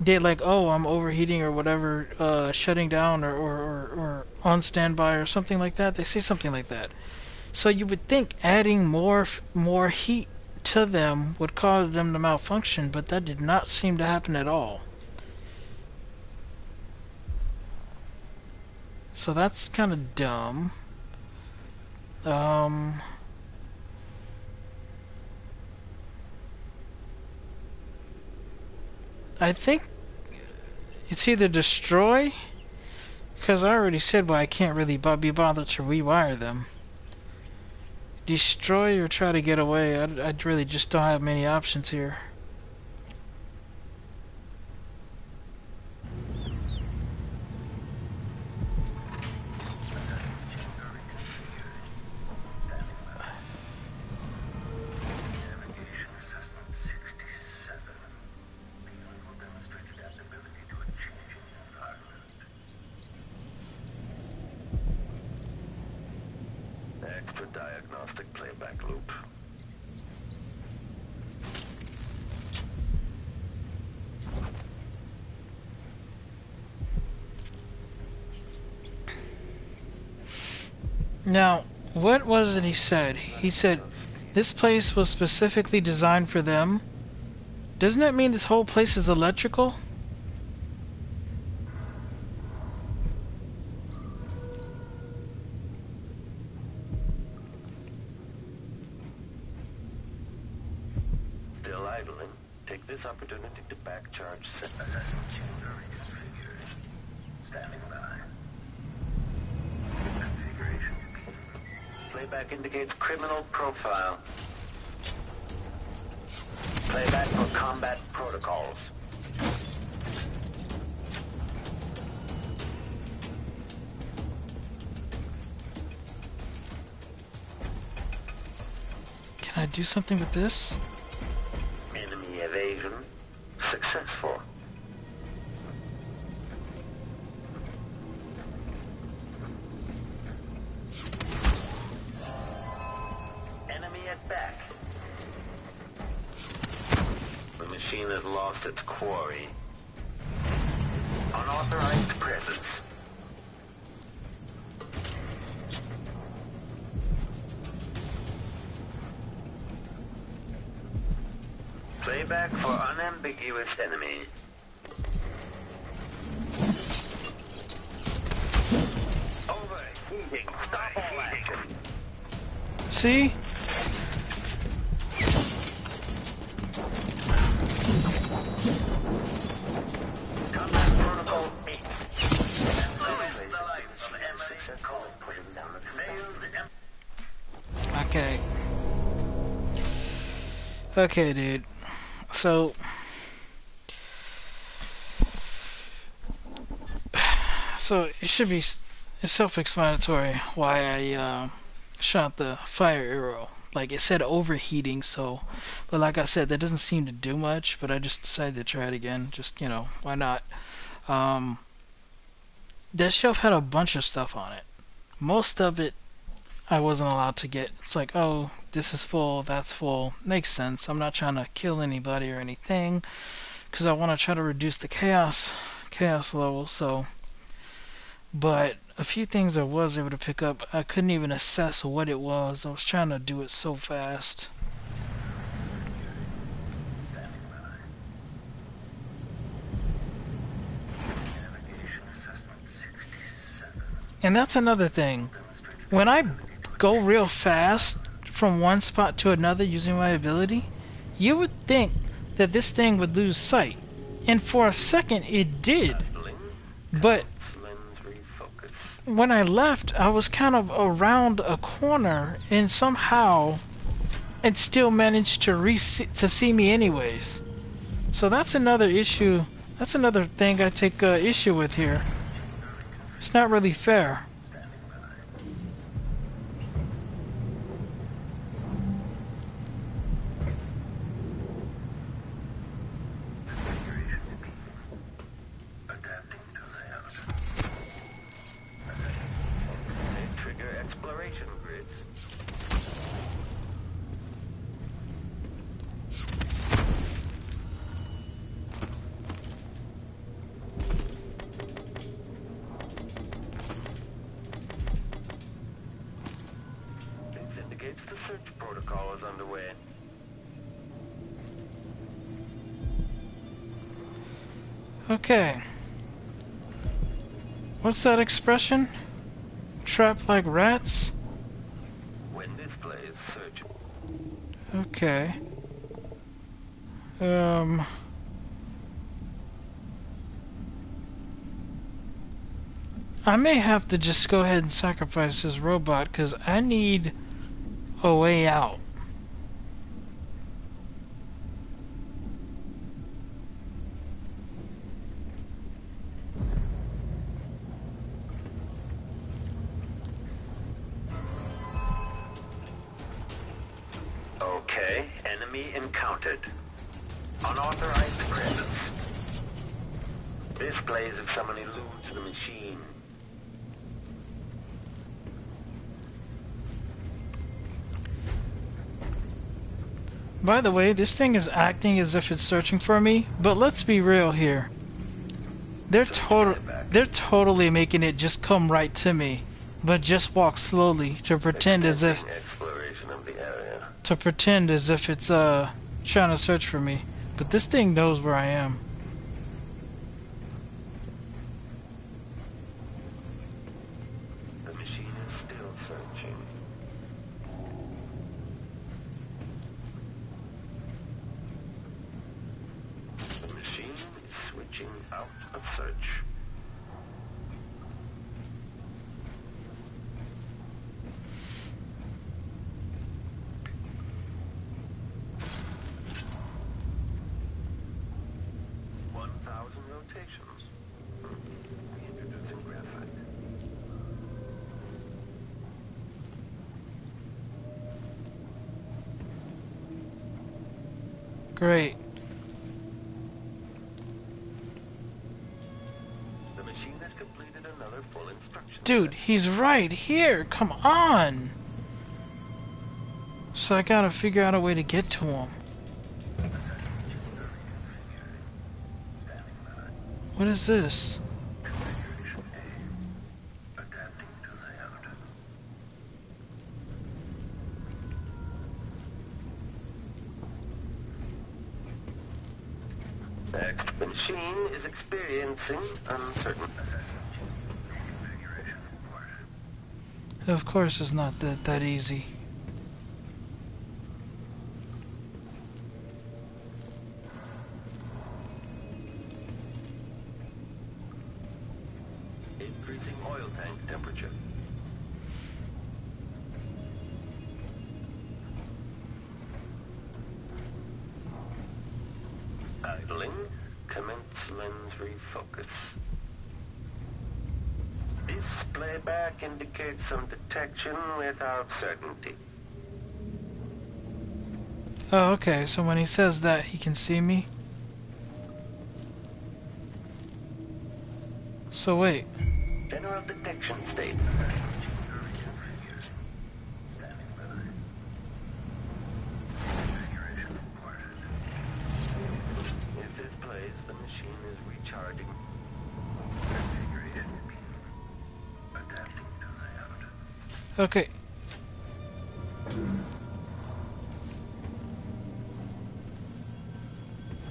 they like, oh, I'm overheating or whatever, shutting down or on standby or something like that. They say something like that. So you would think adding more heat to them would cause them to malfunction, but that did not seem to happen at all. So that's kind of dumb. I think it's either destroy, because I already said why I can't really be bothered to rewire them. Destroy or try to get away. I really just don't have many options here. Extra diagnostic playback loop. Now, what was it he said? He said this place was specifically designed for them. Doesn't that mean this whole place is electrical? Still idling. Take this opportunity to back charge assessment chamber reconfigured. Standing by. Configuration beam. Playback indicates criminal profile. Playback for combat protocols. Can I do something with this? Enemy evasion successful. Enemy at back. The machine has lost its quarry. Unauthorized presence. Playback for unambiguous enemy. Overheating. Stop all action. See? Combat protocol 8. The life of Emily Cole. Put him down the failed. Okay. Okay, dude. So it should be self-explanatory why I shot the fire arrow. Like, it said overheating, so, but like I said, that doesn't seem to do much, but I just decided to try it again. Just, you know, why not? That shelf had a bunch of stuff on it. Most of it I wasn't allowed to get. It's like, oh, this is full, that's full. Makes sense. I'm not trying to kill anybody or anything, because I want to try to reduce the chaos level. So, but a few things I was able to pick up, I couldn't even assess what it was. I was trying to do it so fast. And that's another thing. When I go real fast from one spot to another using my ability, you would think that this thing would lose sight. And for a second it did. But when I left, I was kind of around a corner and somehow it still managed to see me anyways. So that's another issue. That's another thing I take issue with here. It's not really fair. chores underway. Okay. What's that expression? Trapped like rats? When display is searching. Okay. I may have to just go ahead and sacrifice this robot because I need a way out. Okay, enemy encountered. Unauthorized presence. Displays if someone eludes the machine. By the way, this thing is acting as if it's searching for me, but let's be real here. They're totally making it just come right to me, but just walk slowly to pretend as if Exploration of the area. it's trying to search for me. But this thing knows where I am. The machine is still searching. The machine is switching out of search. Rotations. Reintroducing graphite. Great. The machine has completed another full instruction. Dude, he's right here. Come on. So I gotta figure out a way to get to him. What is this? Next, the machine is experiencing uncertain. Of course it's not that easy. Increasing oil tank temperature. Idling. Commence lens refocus. Displayback indicates some detection without certainty. Oh, okay. So when he says that, he can see me? So wait. General detection state. If this plays, the machine is recharging. Okay.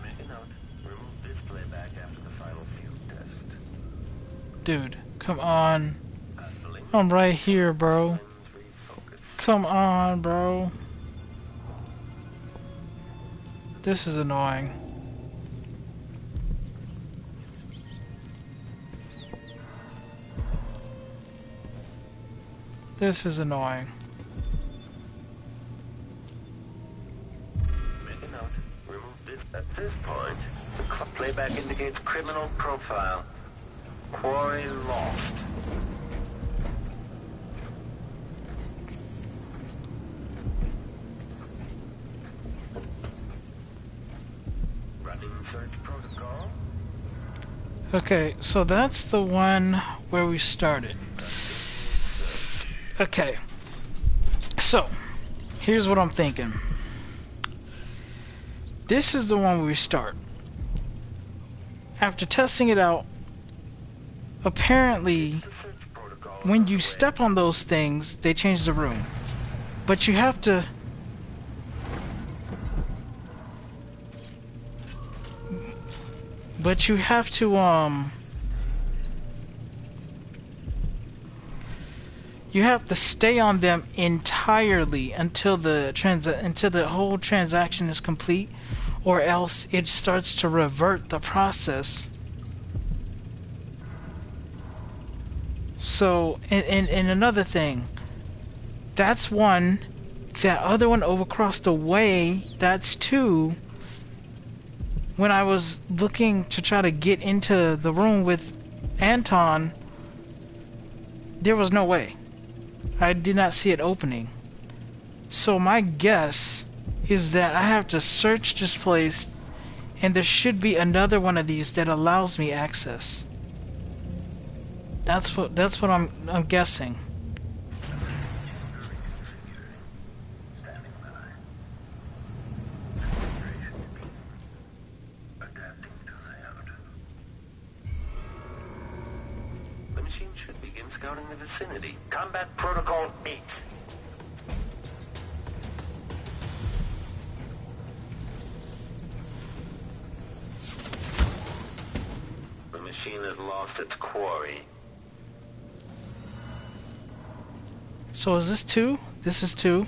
Make a note. Remove display back after the final field test. Dude, come on. I'm right here, bro. Come on, bro. This is annoying. This is annoying. Make a note. Remove this. At this point, the playback indicates criminal profile. Quarry lost. Running search protocol. Okay, so that's the one where we started. Okay, so here's what I'm thinking. This is the one where we start. After testing it out, apparently when you step on those things, they change the room. But you have to But you have to stay on them entirely until the whole transaction is complete, or else it starts to revert the process. So, and another thing, that's one. That other one over across the way, that's two. When I was looking to try to get into the room with Anton, there was no way. I did not see it opening. So my guess is that I have to search this place, and there should be another one of these that allows me access. That's what I'm guessing. The machine should begin scouting the vicinity. Combat Protocol 8. The machine has lost its quarry. So is this two? This is two.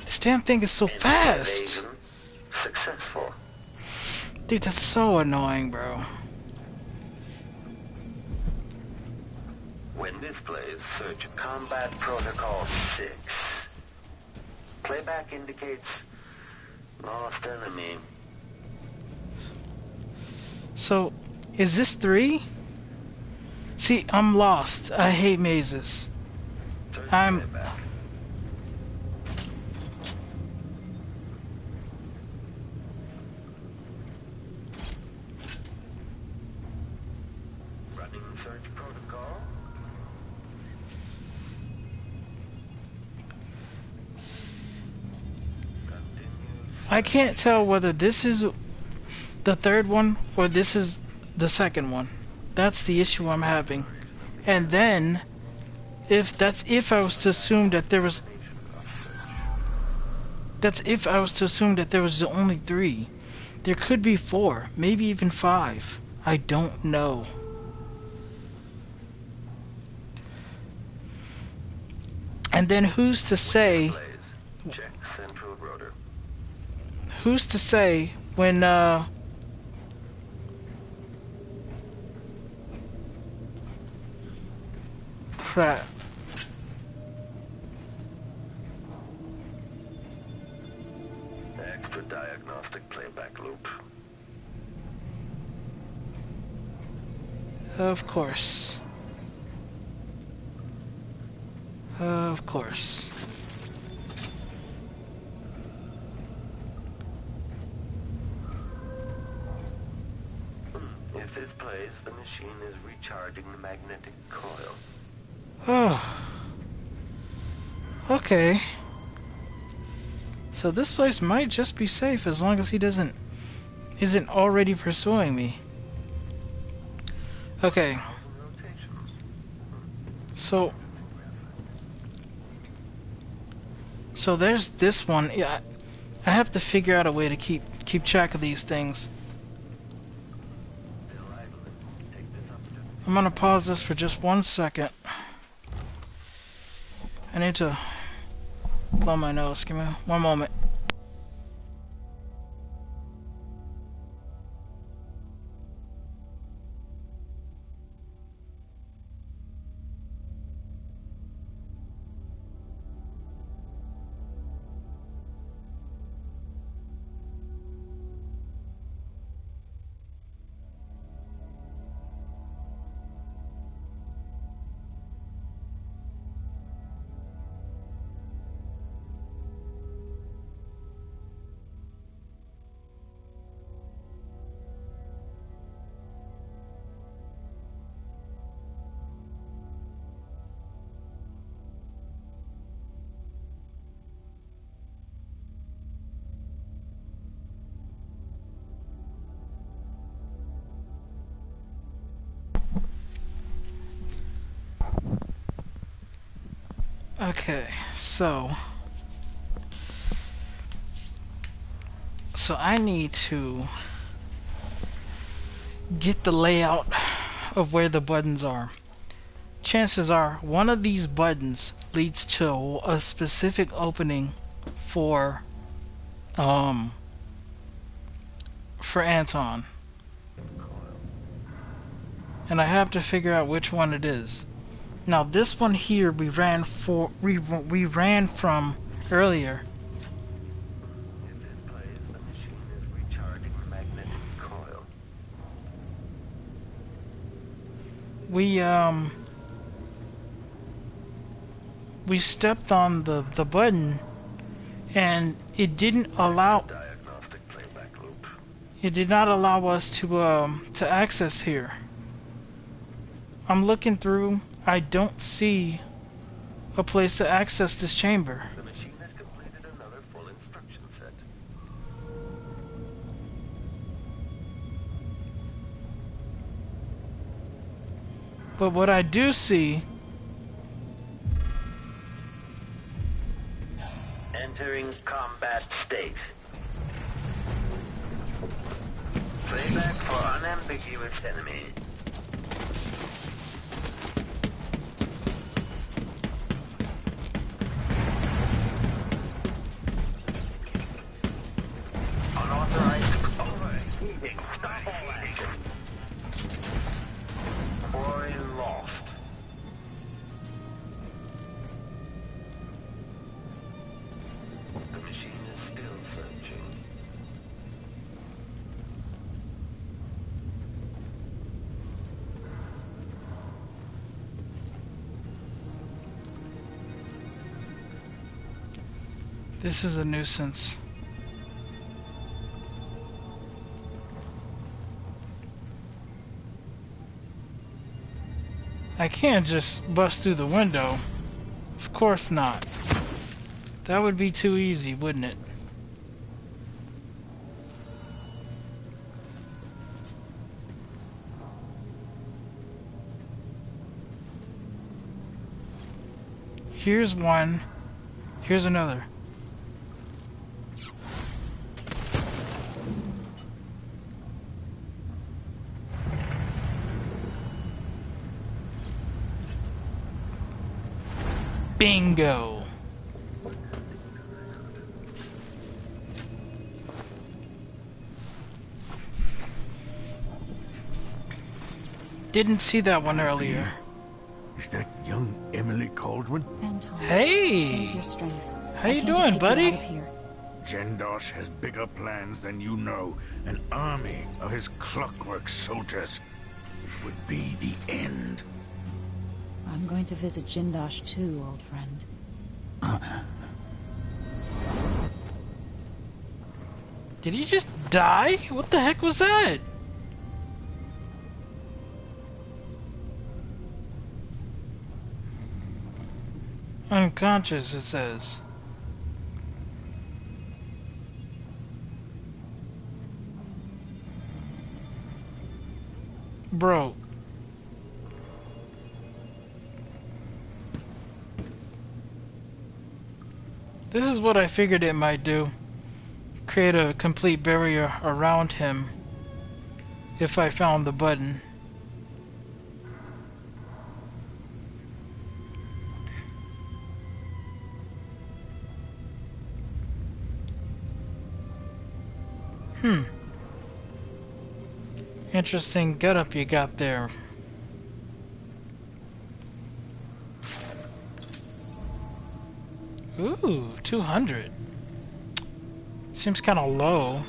This damn thing is so fast. Successful. Dude, that's so annoying, bro. When this plays, search Combat Protocol 6. Playback indicates lost enemy. So, is this 3? See, I'm lost. I hate mazes. Search I'm... playback. Running search protocol. I can't tell whether this is the third one or this is the second one. That's the issue I'm having. And then, if I was to assume that there was... That's if I was to assume that there was only 3. There could be 4, maybe even 5. I don't know. And then who's to say... Check central rotor. Who's to say when, crap. Extra diagnostic playback loop. Of course. Of course. If this plays, the machine is recharging the magnetic coil. Oh. Okay. So this place might just be safe as long as he isn't already pursuing me. Okay. So there's this one. Yeah, I have to figure out a way to keep track of these things. I'm gonna pause this for just 1 second. I need to blow my nose. Give me 1 moment. Okay, so I need to get the layout of where the buttons are. Chances are one of these buttons leads to a specific opening for Anton. And I have to figure out which one it is. Now this one here we ran from earlier. In this place, the machine is recharging the magnetic coil. We stepped on the button and it didn't allow Diagnostic playback loop. it did not allow us to access here. I'm looking through, I don't see a place to access this chamber. The machine has completed another full instruction set. But what I do see, Entering combat state. Playback for unambiguous enemy. Unauthorized overheating. Stop all action. Quarry lost. The machine is still searching. this is a nuisance. I can't just bust through the window. Of course not. That would be too easy, wouldn't it? Here's one. Here's another. Bingo. Didn't see that one earlier. Is that young Emily Caldwin? Anton, Hey! save your strength. How I you came to doing, take buddy? You out of here. Jendosh has bigger plans than you know. An army of his clockwork soldiers. It would be the end. I'm going to visit Jindosh too, old friend. Did he just die? What the heck was that? Unconscious, it says. Bro. This is what I figured it might do. Create a complete barrier around him if I found the button. Interesting getup you got there. Ooh, 200. Seems kind of low.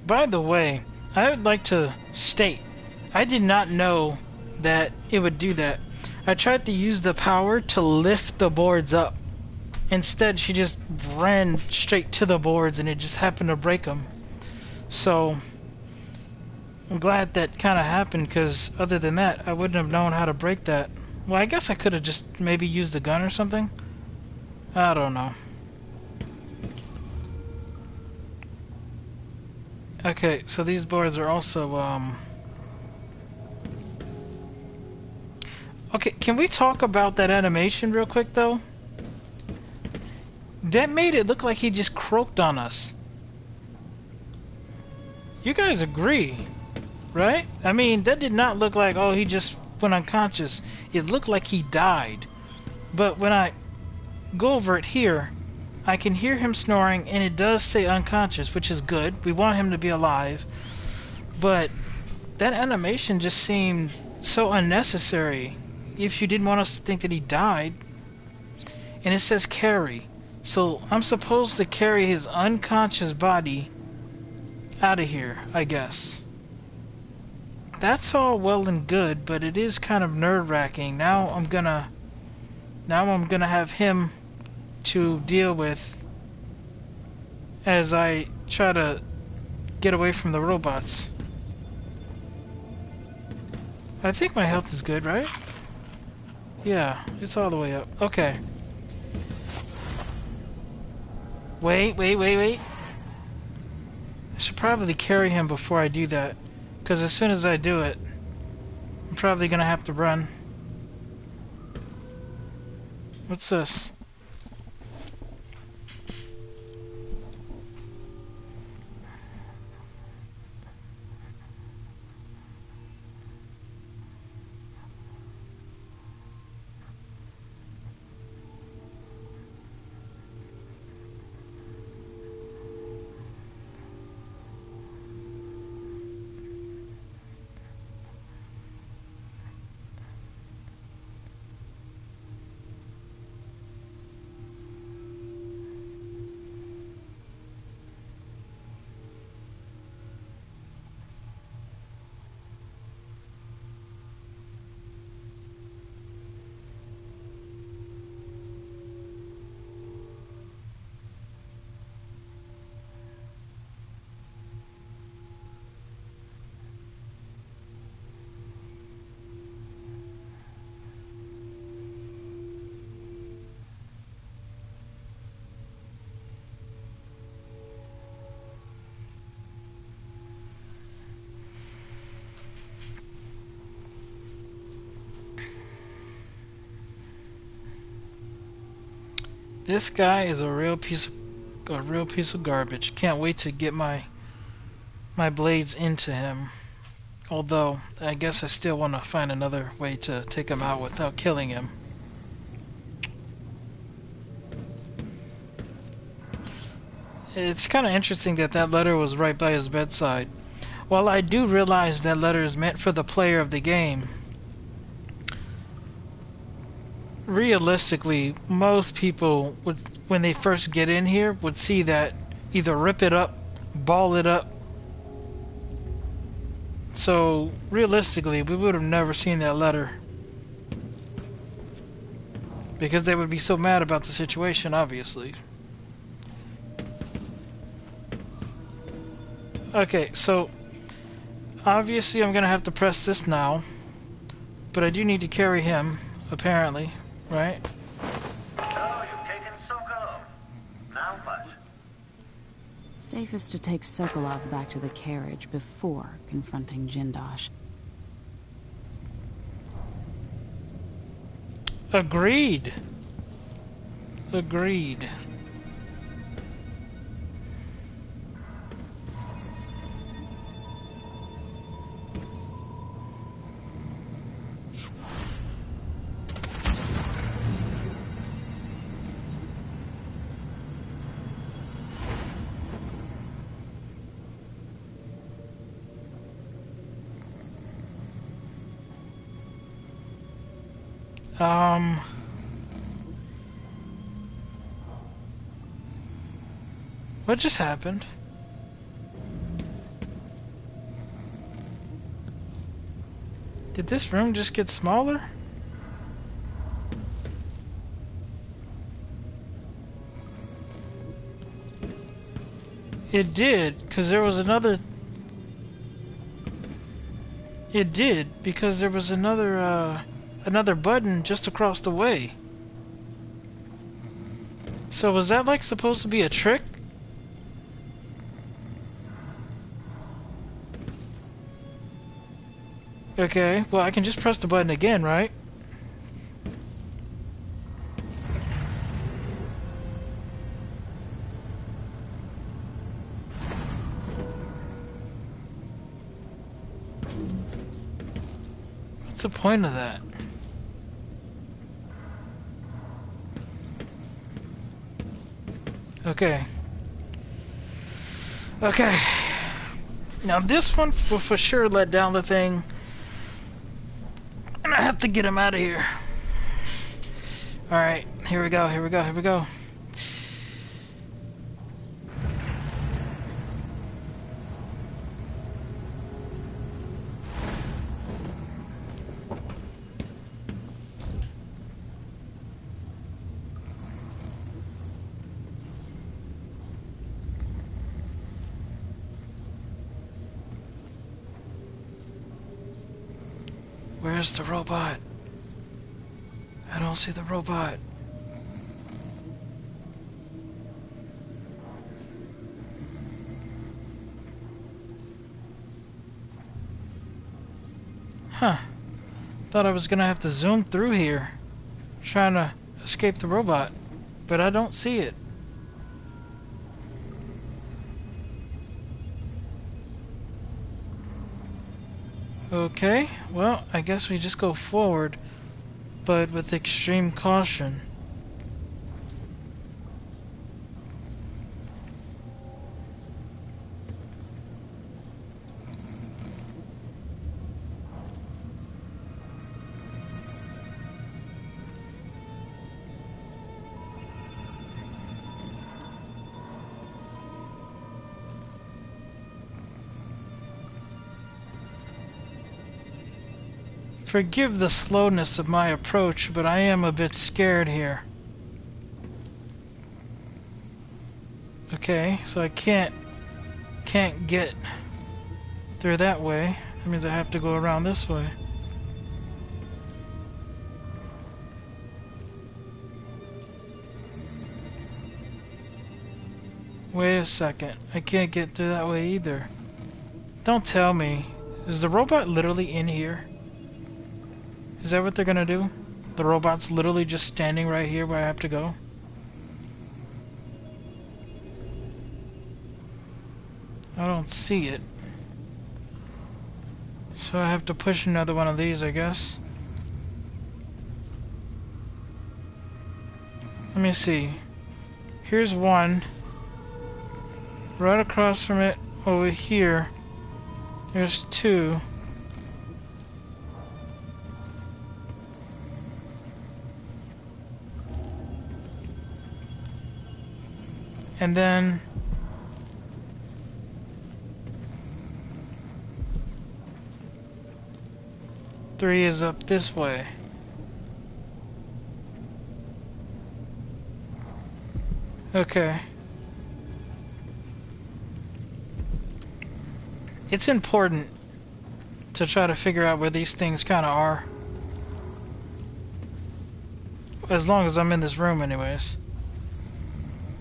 By the way, I would like to state, I did not know that it would do that. I tried to use the power to lift the boards up. Instead, she just ran straight to the boards and it just happened to break them. So, I'm glad that kind of happened, because other than that, I wouldn't have known how to break that. Well, I guess I could have just maybe used a gun or something. I don't know. Okay, so these boards are also, Okay, can we talk about that animation real quick though? That made it look like he just croaked on us. You guys agree, right? I mean, that did not look like, oh, he just went unconscious. It looked like he died. But when I go over it here, I can hear him snoring, and it does say unconscious, which is good. We want him to be alive. But that animation just seemed so unnecessary if you didn't want us to think that he died. And it says carry. So I'm supposed to carry his unconscious body out of here, I guess. That's all well and good, but it is kind of nerve-wracking. Now I'm gonna have him to deal with as I try to get away from the robots. I think my health is good, right? Yeah, it's all the way up. Okay. Wait. I should probably carry him before I do that, because as soon as I do it, I'm probably gonna have to run. What's this? This guy is a real piece of garbage. Can't wait to get my blades into him. Although I guess I still want to find another way to take him out without killing him. It's kind of interesting that that letter was right by his bedside. While I do realize that letter is meant for the player of the game, realistically, most people would, when they first get in here, would see that, either rip it up, ball it up. So realistically, we would have never seen that letter, because they would be so mad about the situation, obviously. Okay, so obviously I'm gonna have to press this now, but I do need to carry him, apparently. Right? Oh, you've taken Sokolov. Now what? Safest to take Sokolov back to the carriage before confronting Jindosh. Agreed. What just happened? Did this room just get smaller? It did, because there was another... It did, because there was another button just across the way. So was that like supposed to be a trick? Okay, well I can just press the button again, right? What's the point of that? Okay. Okay. Now this one will for sure let down the thing. And I have to get him out of here. Alright, here we go, here we go, here we go. Where's the robot? I don't see the robot. Huh. Thought I was gonna have to zoom through here, trying to escape the robot, but I don't see it. Okay, well, I guess we just go forward, but with extreme caution. Forgive the slowness of my approach, but I am a bit scared here. Okay, so I can't get through that way. That means I have to go around this way. Wait a second. I can't get through that way either. Don't tell me. Is the robot literally in here? Is that what they're gonna do? The robot's literally just standing right here where I have to go? I don't see it. So I have to push another one of these, I guess. Let me see. Here's one. Right across from it, over here, there's two. And then three is up this way. Okay. It's important to try to figure out where these things kind of are. As long as I'm in this room anyways.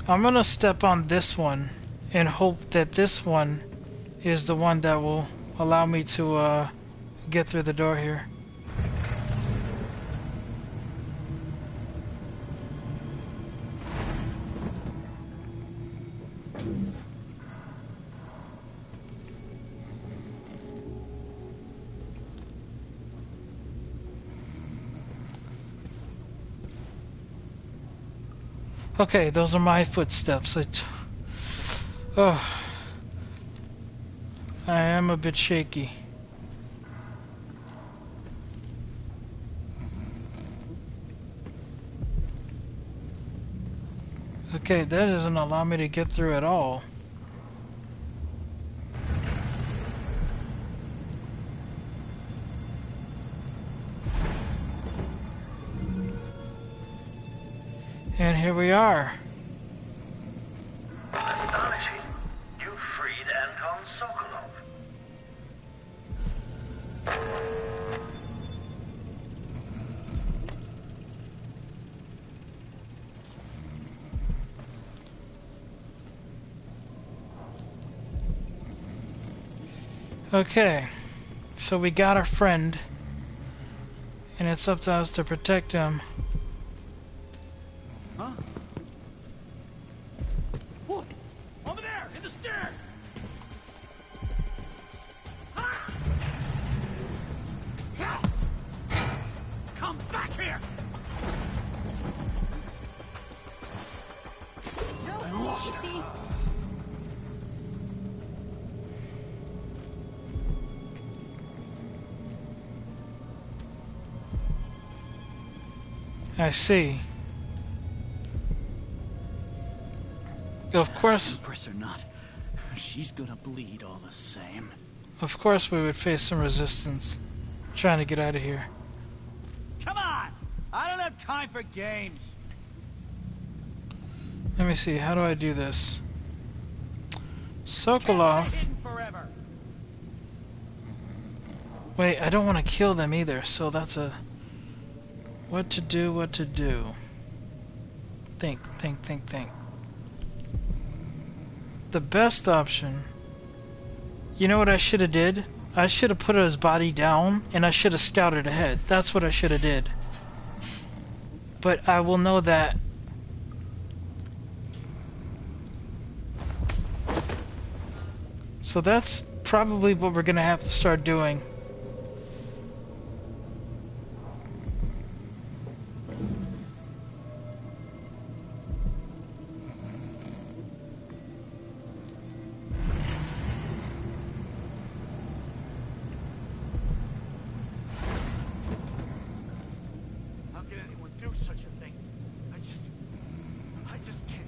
I'm gonna step on this one and hope that this one is the one that will allow me to get through the door here. Okay, those are my footsteps. Oh, I am a bit shaky. Okay, that doesn't allow me to get through at all. And here we are. Astonishing. You freed Anton Sokolov. Okay, so we got our friend, and it's up to us to protect him. Huh? Look! Over there! In the stairs! Ah! I see. Of course. Empress or not, she's gonna bleed all the same. Of course we would face some resistance. Trying to get out of here. Come on! I don't have time for games. Let me see, how do I do this? Sokolov. Can't stay hidden forever. Wait, I don't want to kill them either, so that's a... What to do, what to do. Think. The best option... You know what I should have did? I should have put his body down, and I should have scouted ahead. That's what I should have did. But I will know that... So that's probably what we're gonna have to start doing. How can anyone do such a thing? I just can't.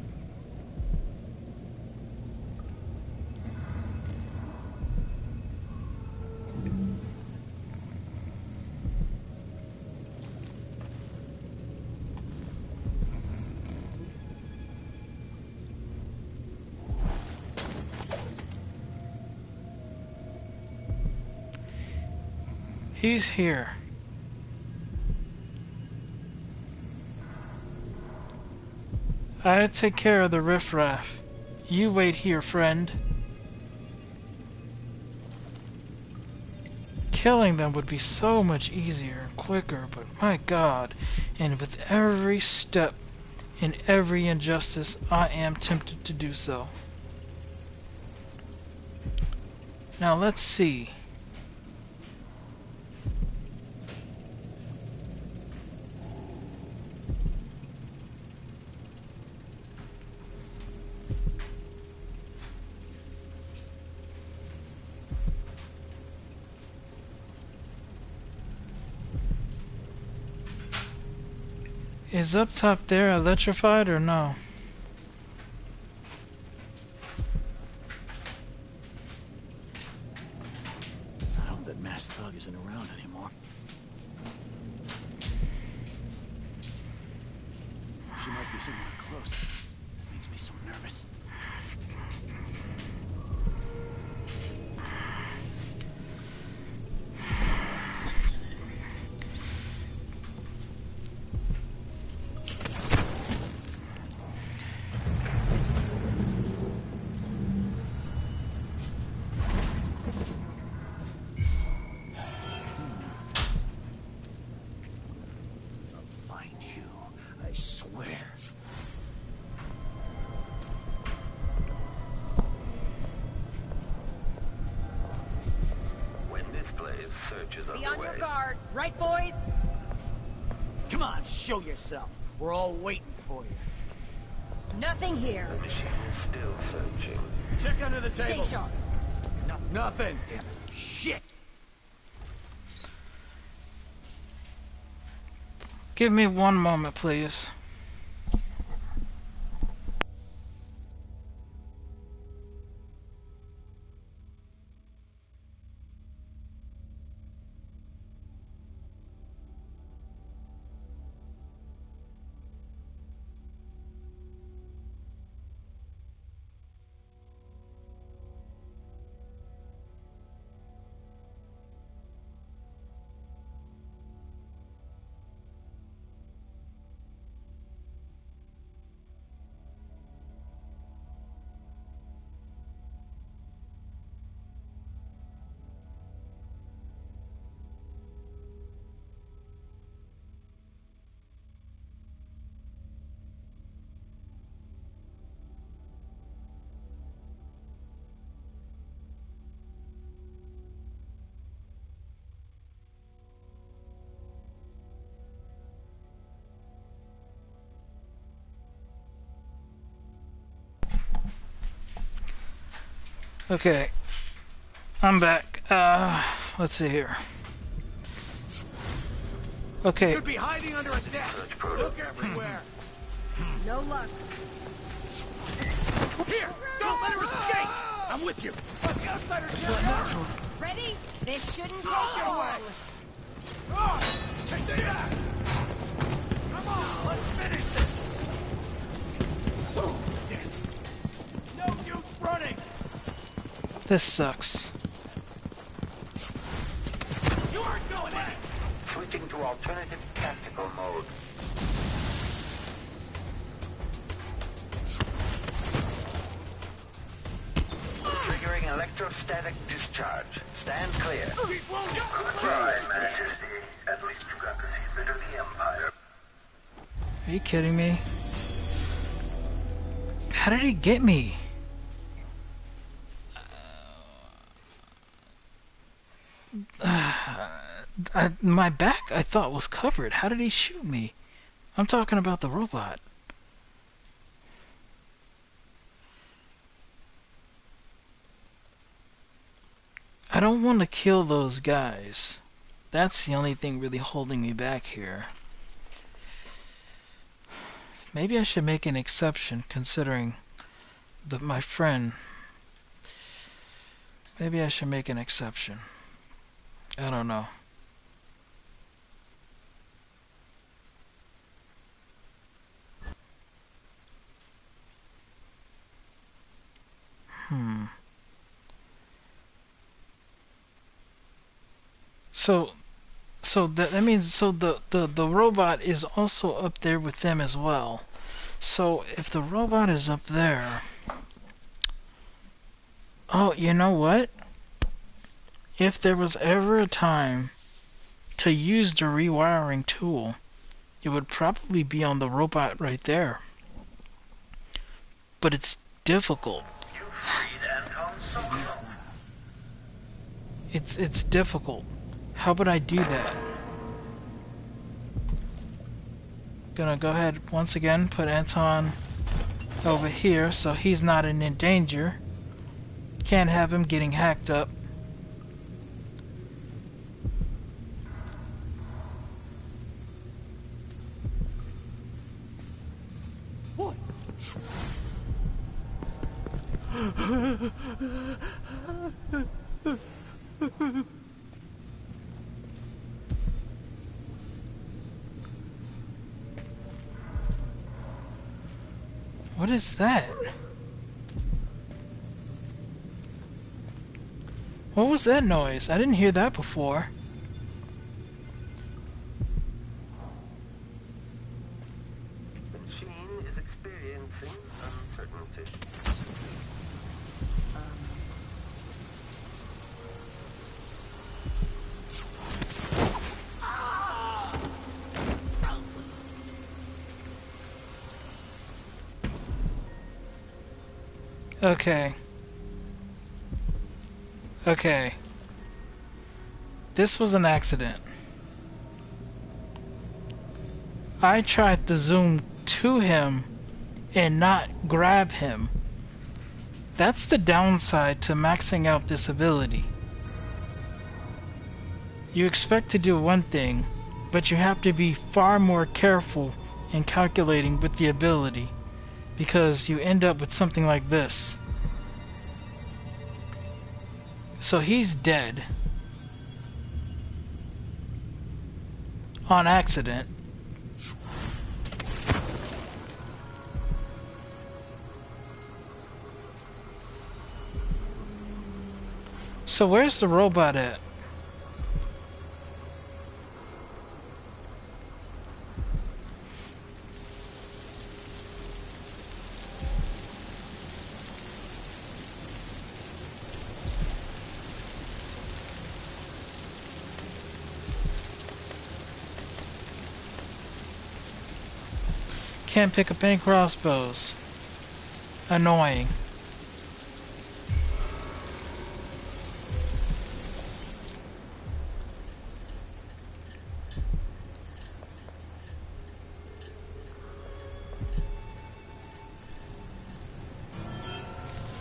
He's here. I take care of the riffraff. You wait here, friend. Killing them would be so much easier and quicker, but my god, and with every step in every injustice, I am tempted to do so. Now let's see. Is up top there electrified or no? I hope that masked thug isn't around anymore. She might be somewhere close. Makes me so nervous. I swear. When this plays, search is Be on underway. your guard, right, boys? Come on, show yourself. We're all waiting for you. Nothing here. The machine is still searching. Check under the table. Stay sharp. Nothing. Damn it. Shit. Give me one moment, please. Okay, I'm back. Let's see here. Okay. Could be hiding under a desk. Look everywhere. No luck. Here, don't let her escape. I'm with you. Let the outsider carry on. Ready? This shouldn't take Away. long. Take that. Come on, let's finish this. No use running. This sucks. You aren't going in. Switching to alternative tactical mode. Triggering electrostatic discharge. Stand clear. She's wounded. Good try, Majesty. At least you got to see a bit of the Empire. Are you kidding me? How did he get me? My back, I thought, was covered. How did he shoot me? I'm talking about the robot. I don't want to kill those guys. That's the only thing really holding me back here. Maybe I should make an exception considering my friend. Maybe I should make an exception. I don't know. So that means the robot is also up there with them as well. So if the robot is up there, oh, you know what? If there was ever a time to use the rewiring tool, it would probably be on the robot right there. But it's difficult. It's difficult. How would I do that? Gonna go ahead once again, put Anton over here so he's not in danger. Can't have him getting hacked up. What? What is that? What was that noise? I didn't hear that before. The machine is experiencing uncertainty. Okay. Okay. This was an accident. I tried to zoom to him and not grab him. That's the downside to maxing out this ability. You expect to do one thing, but you have to be far more careful and calculating with the ability, because you end up with something like this. So he's dead. On accident. So where's the robot at? Can't pick up any crossbows. Annoying.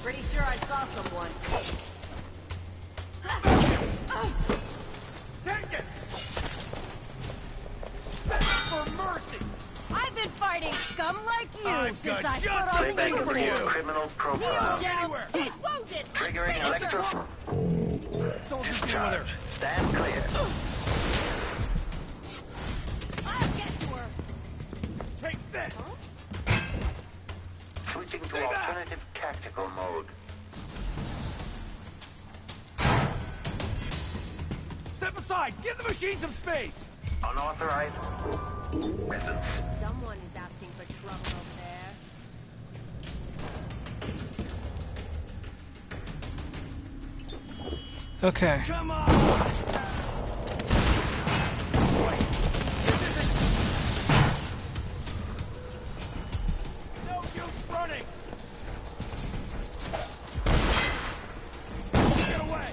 Pretty sure I saw someone. Take it! some like you I've since got I just put on the the thing for uniform. you. Criminal Kneel profile. down. Anywhere. Wounded. Triggering electro... Soldiers deal with her. Stand clear. I'll get to her. Take this. Switching to alternative tactical mode. Step aside. Give the machine some space. Unauthorized presence. Someone is asking for trouble over there. Okay. Come on. No use running. Get away.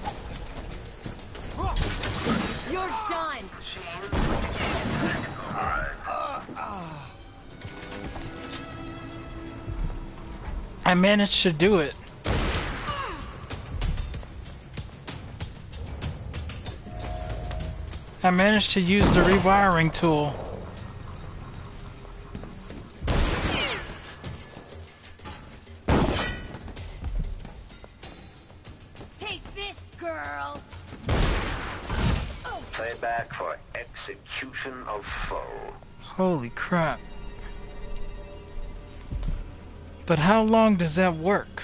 You're done. I managed to do it. I managed to use the rewiring tool. Take this, girl. Playback for execution of foe. Holy crap. But how long does that work?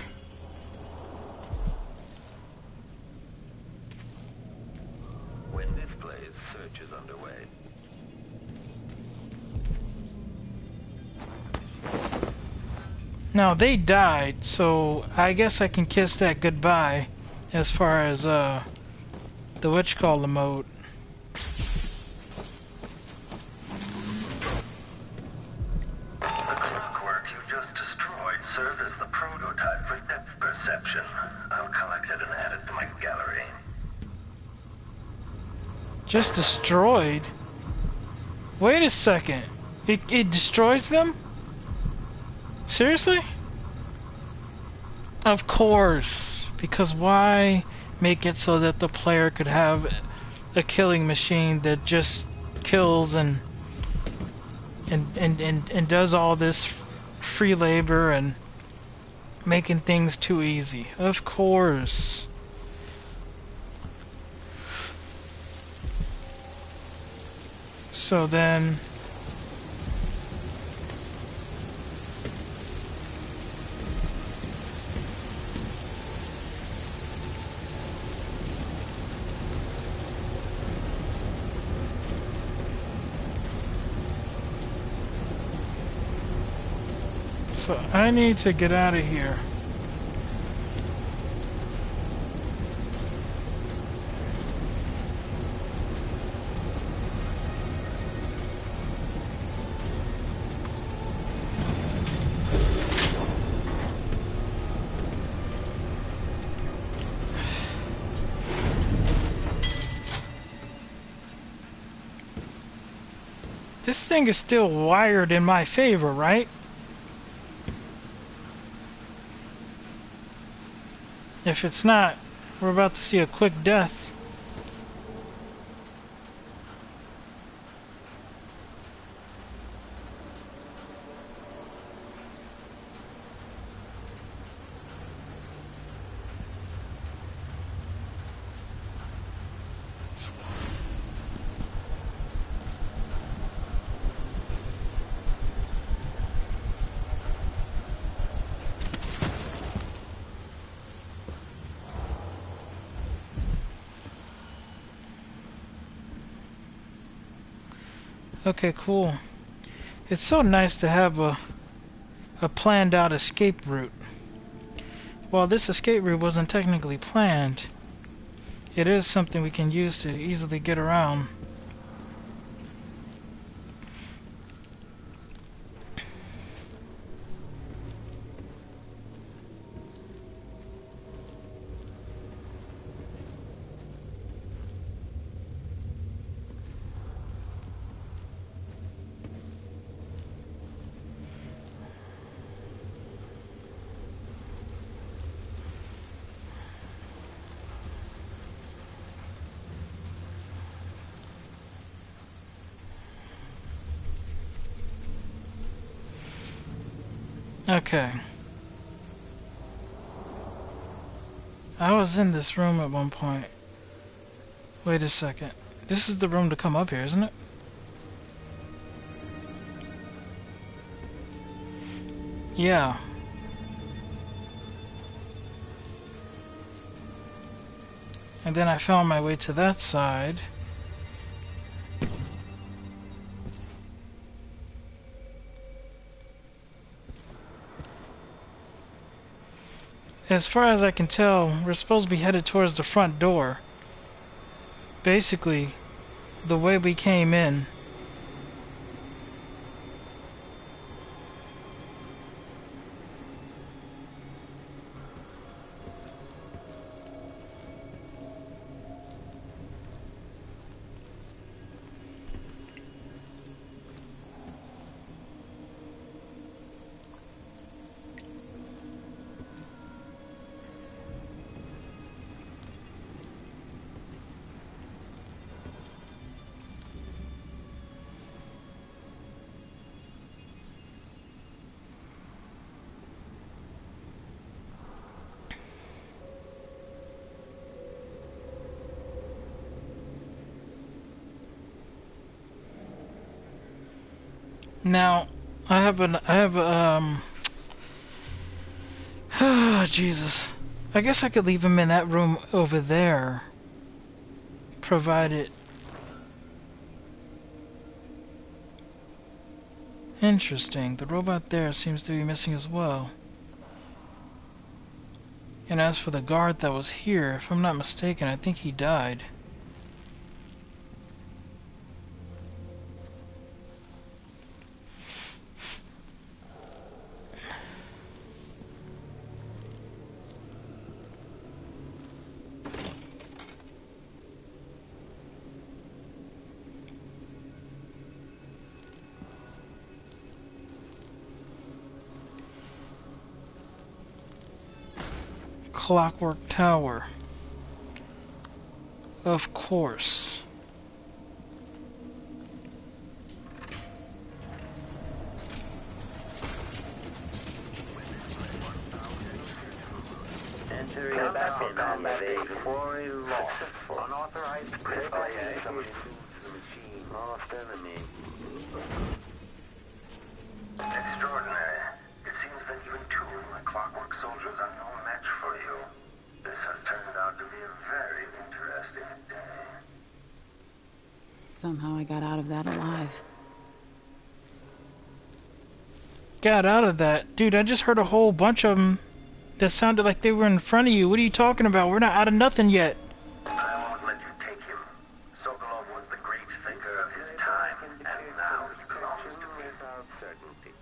When displays, search is underway. Now they died, so I guess I can kiss that goodbye as far as the whatchamacallit mode. The clockwork you just destroyed served as the prototype for depth perception. I'll collect it and add it to my gallery. Just destroyed? Wait a second. It destroys them? Seriously? Of course. Because why make it so that the player could have a killing machine that just kills and does all this free labor and making things too easy? Of course. So then I need to get out of here. This thing is still wired in my favor, right? If it's not, we're about to see a quick death. Okay, cool. It's so nice to have a planned out escape route. While this escape route wasn't technically planned, it is something we can use to easily get around. Okay. I was in this room at one point. Wait a second. This is the room to come up here, isn't it? Yeah. And then I found my way to that side. As far as I can tell, we're supposed to be headed towards the front door. Basically, the way we came in. Now, I have Jesus. I guess I could leave him in that room over there. Provided. Interesting. The robot there seems to be missing as well. And as for the guard that was here, if I'm not mistaken, I think he died. Clockwork Tower. Of course. Entering back in on the quarry lost. Unauthorized display of the machine. Lost enemy. Extraordinary. It seems that even two of my clockwork soldiers are no match for you. This has turned out to be a very interesting day. Somehow I got out of that alive. Got out of that? Dude, I just heard a whole bunch of them that sounded like they were in front of you. What are you talking about? We're not out of nothing yet. I won't let you take him. Sokolov was the great thinker of his time, and now he belongs to me. Without certainty.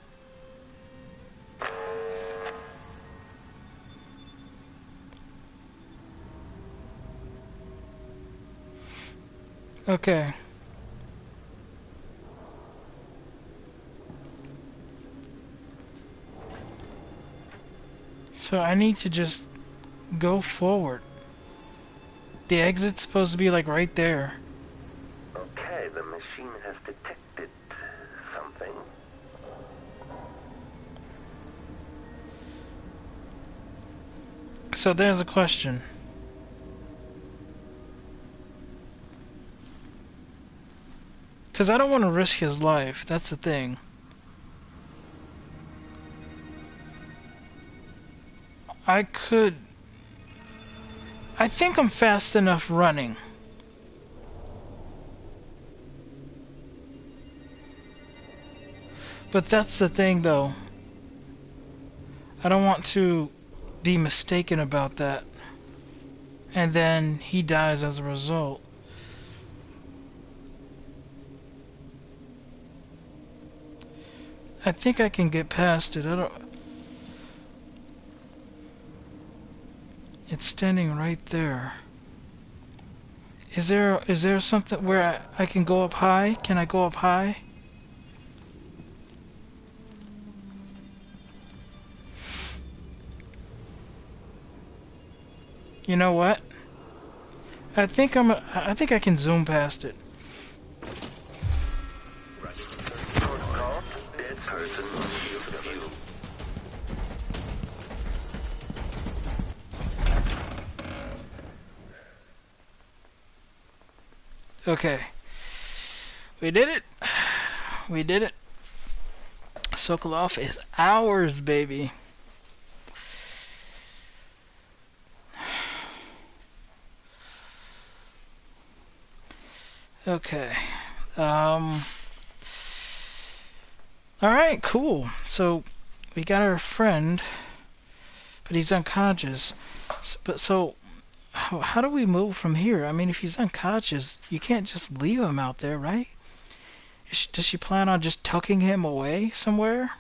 Okay. So I need to just go forward. The exit's supposed to be like right there. Okay, the machine has detected something. So there's a question. Because I don't want to risk his life, that's the thing. I think I'm fast enough running. But that's the thing though. I don't want to be mistaken about that. And then he dies as a result. I think I can get past it. It's standing right there. Is there something where I can go up high? Can I go up high? You know what? I think I can zoom past it. Okay. We did it. We did it. Sokolov is ours, baby. Okay. Alright, cool. So, we got our friend, but he's unconscious. So, how do we move from here? I mean, if he's unconscious, you can't just leave him out there, right? Does she plan on just tucking him away somewhere?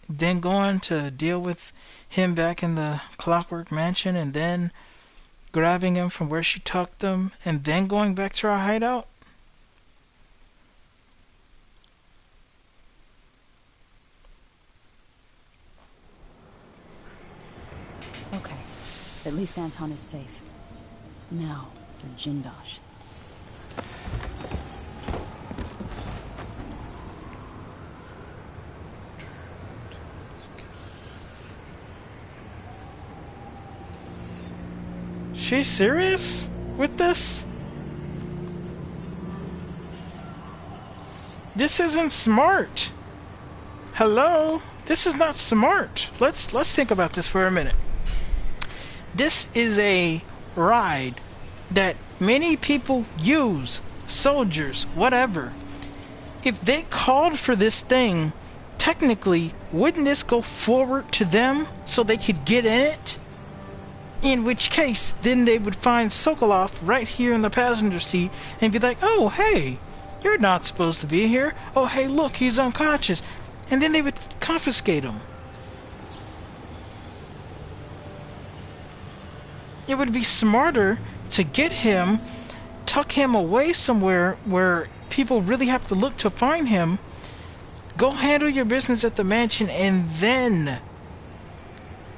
Then going to deal with him back in the Clockwork Mansion, and then grabbing him from where she tucked him, and then going back to our hideout? Okay. At least Anton is safe. Now, for Jindosh. She serious with this? This isn't smart. Hello? This is not smart. Let's think about this for a minute. This is a ride that many people use, soldiers, whatever. If they called for this thing, technically, wouldn't this go forward to them so they could get in it? In which case, then they would find Sokolov right here in the passenger seat and be like, oh, hey, you're not supposed to be here. Oh, hey, look, he's unconscious. And then they would confiscate him. It would be smarter to get him, tuck him away somewhere where people really have to look to find him, go handle your business at the mansion, and then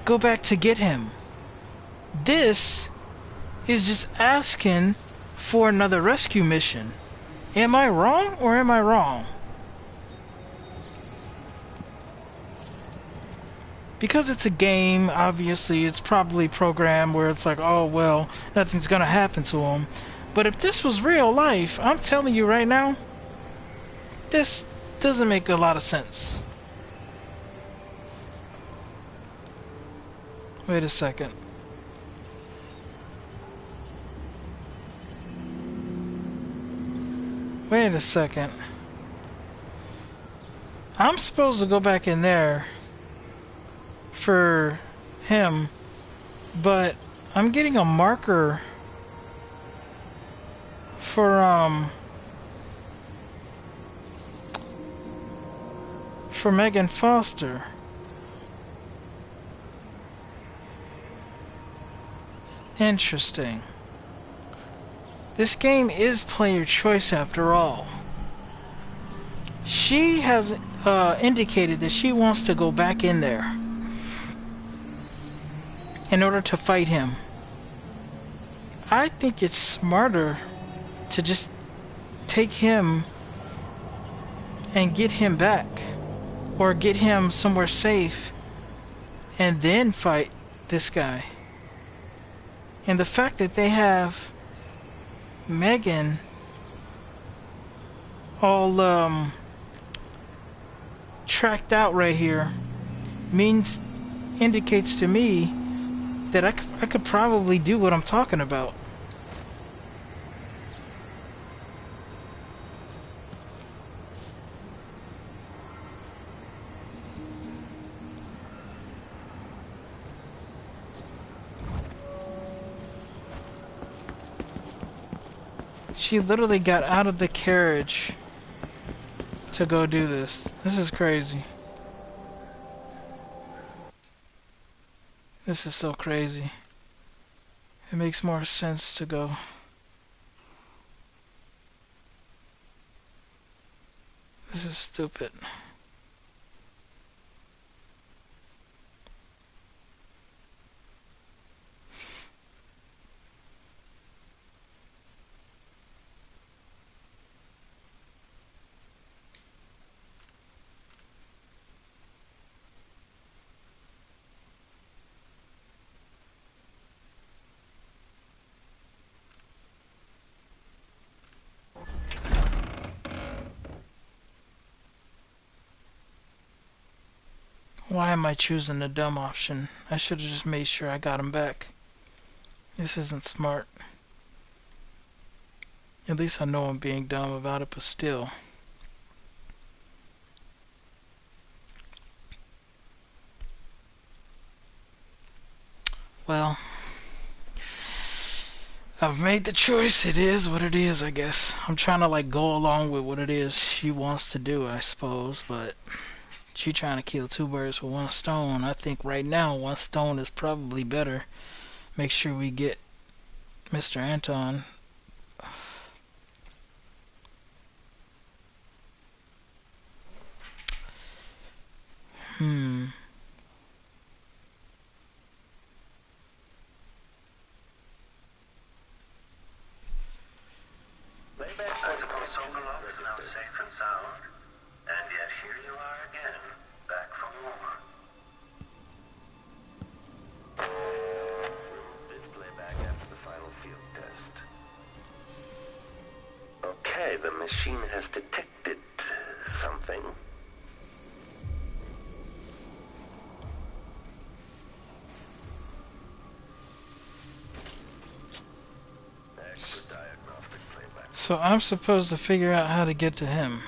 go back to get him. This is just asking for another rescue mission. Am I wrong or am I wrong? Because it's a game, obviously it's probably programmed where it's like, oh well, nothing's gonna happen to him. But if this was real life, I'm telling you right now, this doesn't make a lot of sense. Wait a second. Wait a second. I'm supposed to go back in there for him, but I'm getting a marker for Megan Foster. Interesting. This game is player choice after all. She has indicated that she wants to go back in there in order to fight him. I think it's smarter to just take him and get him back, or get him somewhere safe and then fight this guy. And the fact that they have Megan all tracked out right here indicates to me that I could probably do what I'm talking about. She literally got out of the carriage to go do this. This is crazy. This is so crazy. It makes more sense to go. This is stupid. Why am I choosing the dumb option? I should have just made sure I got him back. This isn't smart. At least I know I'm being dumb about it, but still. Well, I've made the choice. It is what it is, I guess. I'm trying to like go along with what it is she wants to do, I suppose, but she trying to kill two birds with one stone. I think right now one stone is probably better. Make sure we get Mr. Anton. I suppose Sokolov is now safe and sound, and yet here you are again, back for more. Display back after the final field test. Okay, the machine has detected something. So I'm supposed to figure out how to get to him.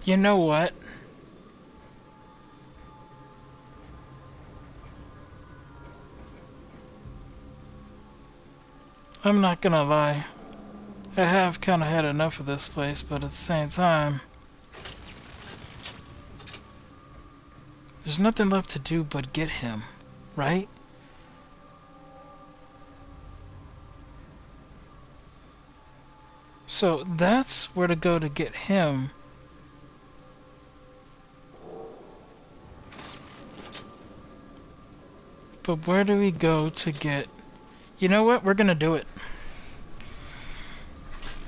You know what? I'm not gonna lie. I have kind of had enough of this place, but at the same time, there's nothing left to do but get him, right? So that's where to go to get him. But where do we go to get... You know what? We're gonna do it.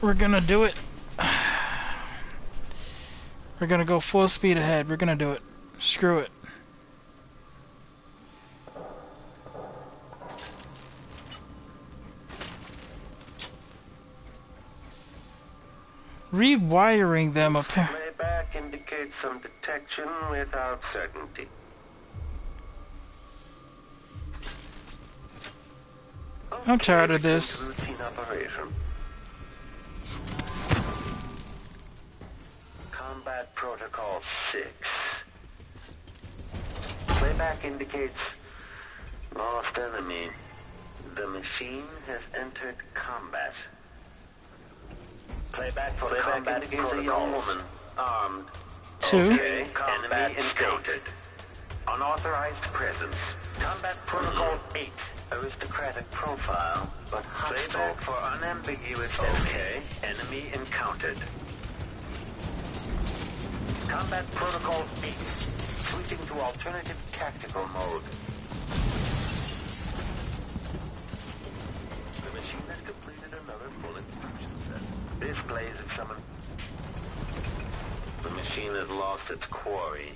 We're gonna do it. We're gonna go full speed ahead. We're gonna do it. Screw it. Rewiring them apparently. Playback indicates some detection without certainty. I'm tired of this. Routine operation. Combat Protocol 6. Playback indicates lost enemy. The machine has entered combat. Playback for combat indicates a young woman, armed. Two. Okay. Enemy encountered. Unauthorized presence. Combat Protocol 8. Aristocratic profile, but hostile. Playback for unambiguous okay. Enemy encountered. Combat Protocol 8. Switching to alternative tactical mode. The machine has completed another full instruction set. Displays of summon. The machine has lost its quarry.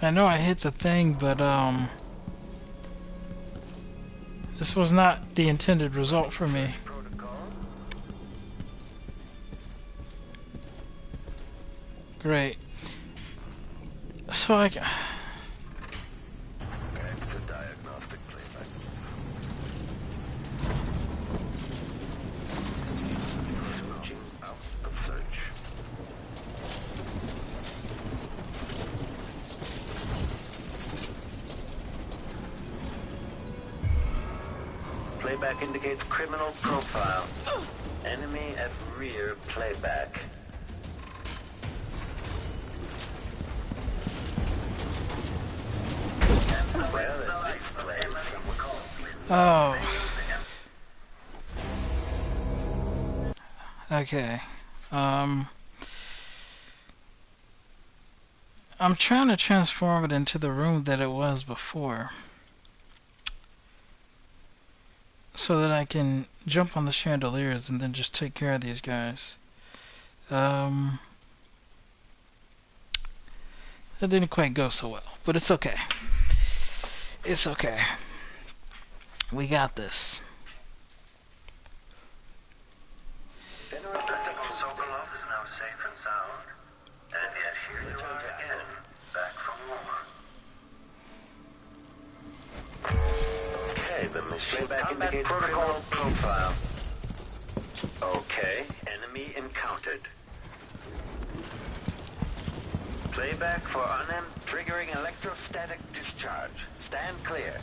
I know I hit the thing, but this was not the intended result for me. Great. So I can... Playback indicates criminal profile. Enemy at rear playback. Oh. Okay. I'm trying to transform it into the room that it was before, so that I can jump on the chandeliers and then just take care of these guys. That didn't quite go so well, but it's okay. It's okay. We got this. Sokolov is now safe and sound, and yet here you are again, back for more. Okay, the machine back indicates protocol profile. Okay, enemy encountered. Playback for unarmed triggering electrostatic discharge. Stand clear.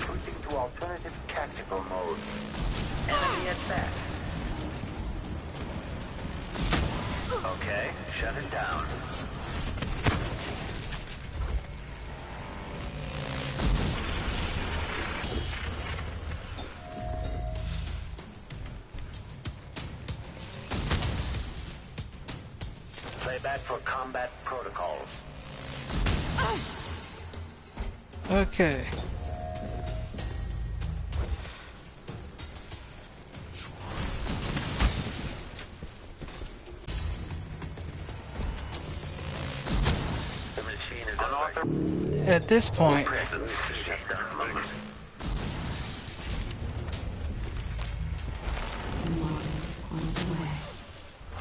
Switching to alternative tactical mode. Enemy attack. Okay, shut it down. Playback for combat protocols. Okay. The machine is unauthorized. At this point, Presence to shut down moment.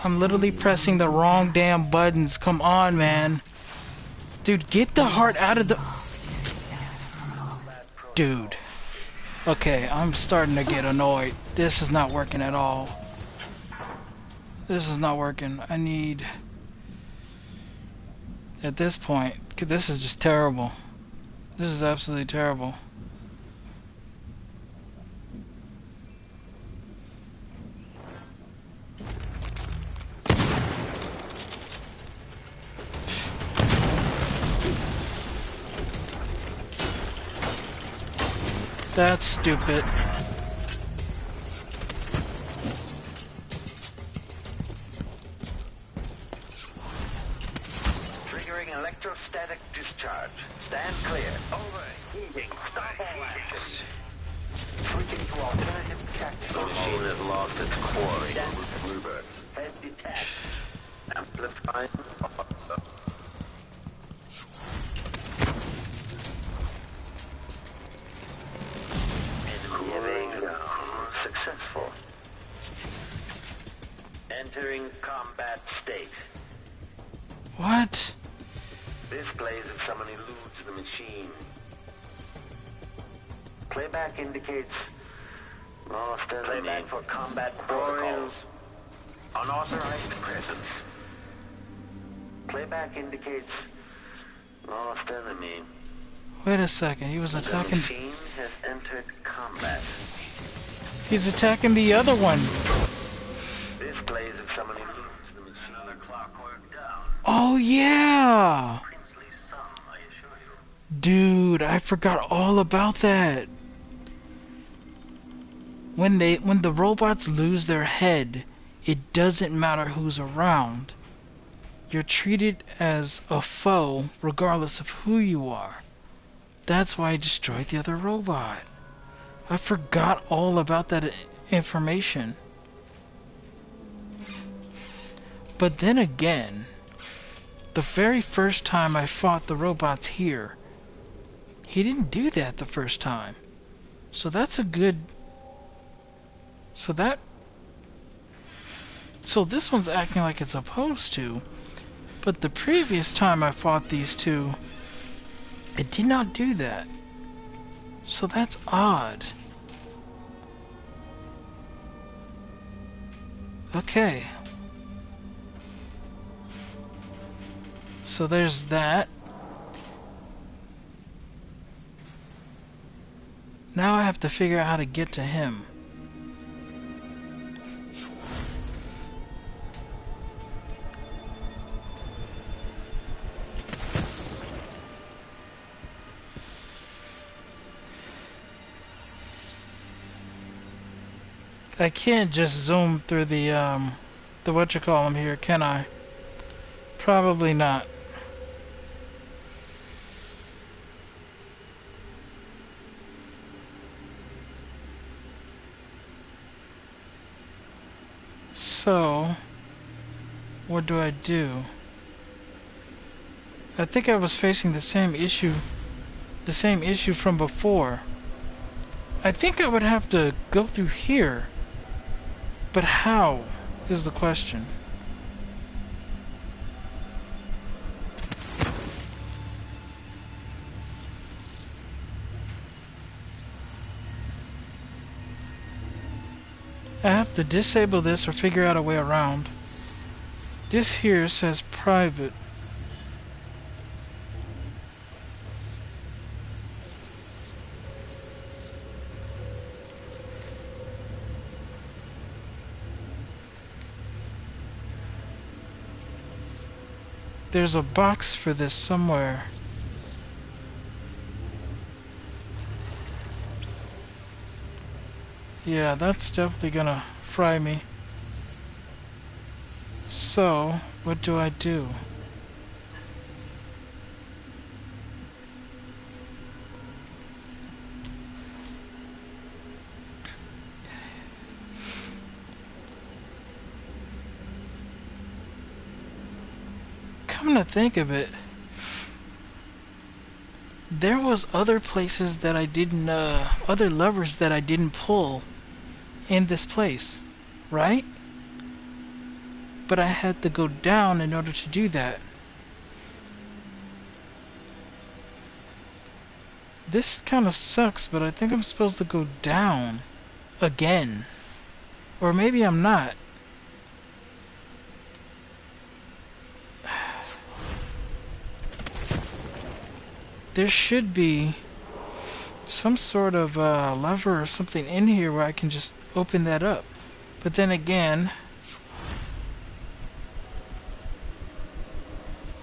I'm literally pressing the wrong damn buttons. Come on, man. Dude, get the heart out of the... Dude. Okay, I'm starting to get annoyed. This is not working at all. This is not working. I need... At this point, this is just terrible. This is absolutely terrible. That's stupid. Triggering electrostatic discharge. Stand clear. Over. Heating. Stop all action. Switching to alternative tactical mode. The machine has lost its quarry. Bluebird. Head detached. Amplifying. Successful. Entering combat state. What? Displays if someone eludes the machine. Playback indicates lost enemy. Playback for combat protocols. Unauthorized presence. Playback indicates lost enemy. Wait a second, he was The attacking... machine has entered combat. He's attacking the other one. Displays if someone eludes the machine. Another clockwork down. Oh yeah! Princely sum, I assure you. Dude, I forgot all about that. When the robots lose their head, it doesn't matter who's around. You're treated as a foe regardless of who you are. That's why I destroyed the other robot. I forgot all about that information. But then again, the very first time I fought the robots here, he didn't do that the first time. So that's a good... So this one's acting like it's supposed to. But the previous time I fought these two, it did not do that. So that's odd. Okay. So there's that. Now I have to figure out how to get to him. I can't just zoom through the whatchamacallit here, can I? Probably not. So, what do I do? I think I was facing the same issue from before. I think I would have to go through here. But how is the question. I have to disable this or figure out a way around. This here says private. There's a box for this somewhere. Yeah, that's definitely gonna fry me. So, what do I do? Come to think of it, there was other places that I didn't, other levers that I didn't pull in this place, right? But I had to go down in order to do that. This kind of sucks, but I think I'm supposed to go down again. Or maybe I'm not. There should be some sort of lever or something in here where I can just open that up. But then again,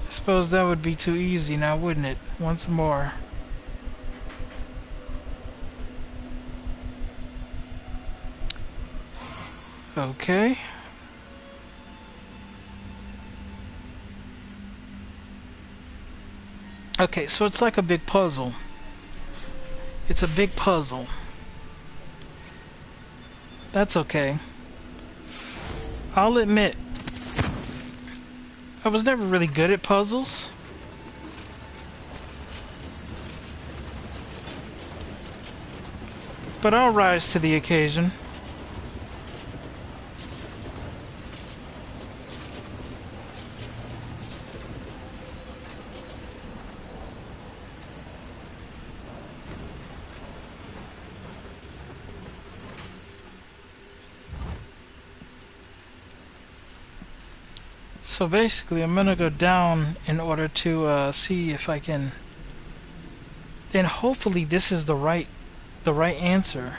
I suppose that would be too easy now, wouldn't it? Once more. Okay. Okay, so it's like a big puzzle. It's a big puzzle. That's okay. I'll admit, I was never really good at puzzles. But I'll rise to the occasion. So basically, I'm gonna go down in order to see if I can. And hopefully, this is the right answer.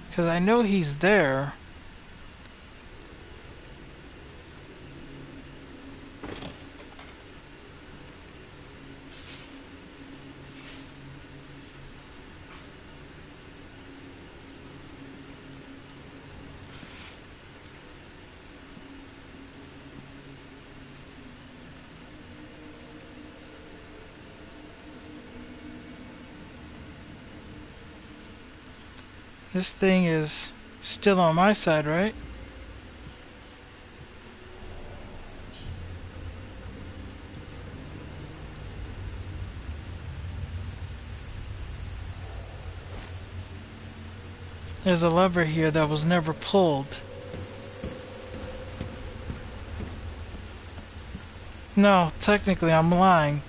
Because I know he's there. This thing is still on my side, right? There's a lever here that was never pulled. No, technically I'm lying.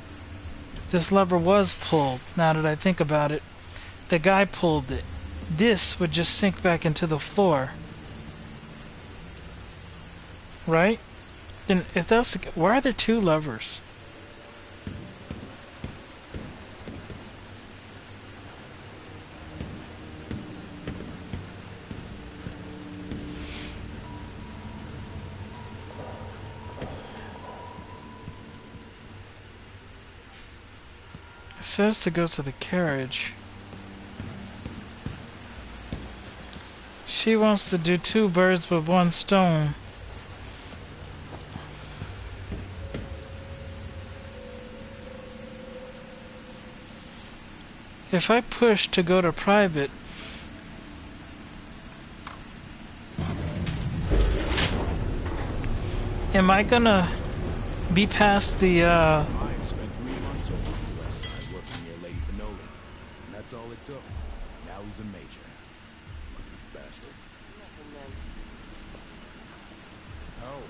This lever was pulled, now that I think about it. The guy pulled it. This would just sink back into the floor. Right? Then if that's the, why are there two levers? It says to go to the carriage. She wants to do two birds with one stone. If I push to go to private, am I gonna be past the Ryan spent 3 months over on the west side working near Lady Pinoli, and that's all it took. Now he's a major. Lucky bastard. Oh.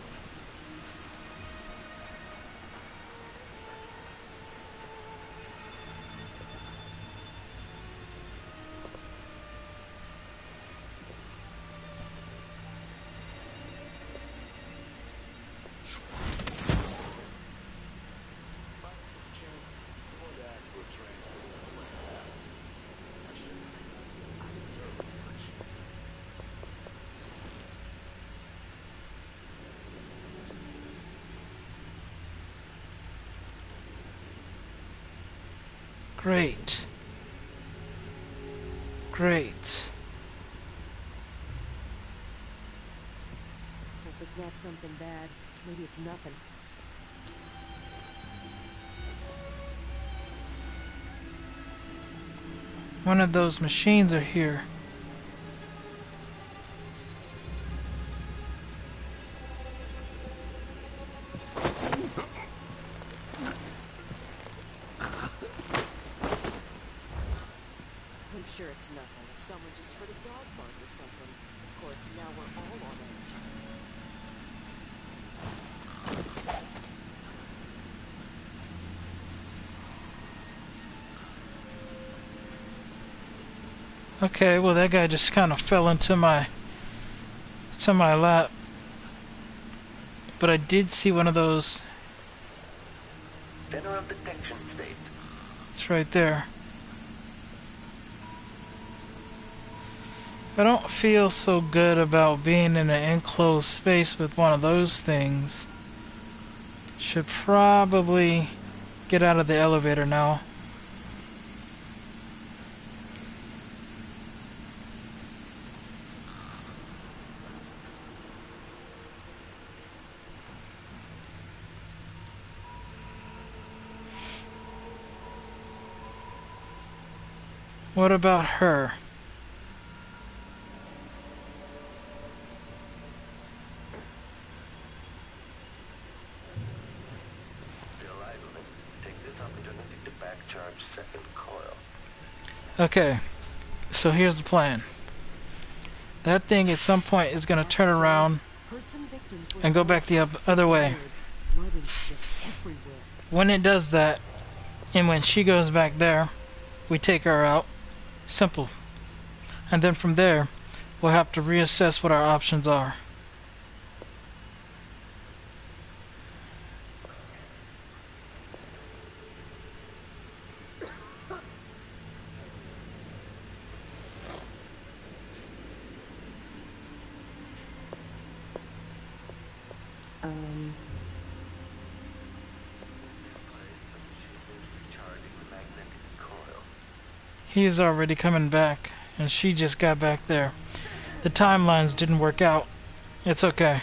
Great. Great. Hope it's not something bad. Maybe it's nothing. One of those machines are here. I'm sure it's nothing. Someone just heard a dog bark or something. Of course, now we're all on edge. Okay, well that guy just kind of fell into my lap. But I did see one of those. Center of detection state. It's right there. I don't feel so good about being in an enclosed space with one of those things. Should probably get out of the elevator now. What about her? Okay, so here's the plan. That thing at some point is going to turn around and go back the other way. When it does that, and when she goes back there, we take her out. Simple. And then from there, we'll have to reassess what our options are. He's already coming back, and she just got back there. The timelines didn't work out. It's okay.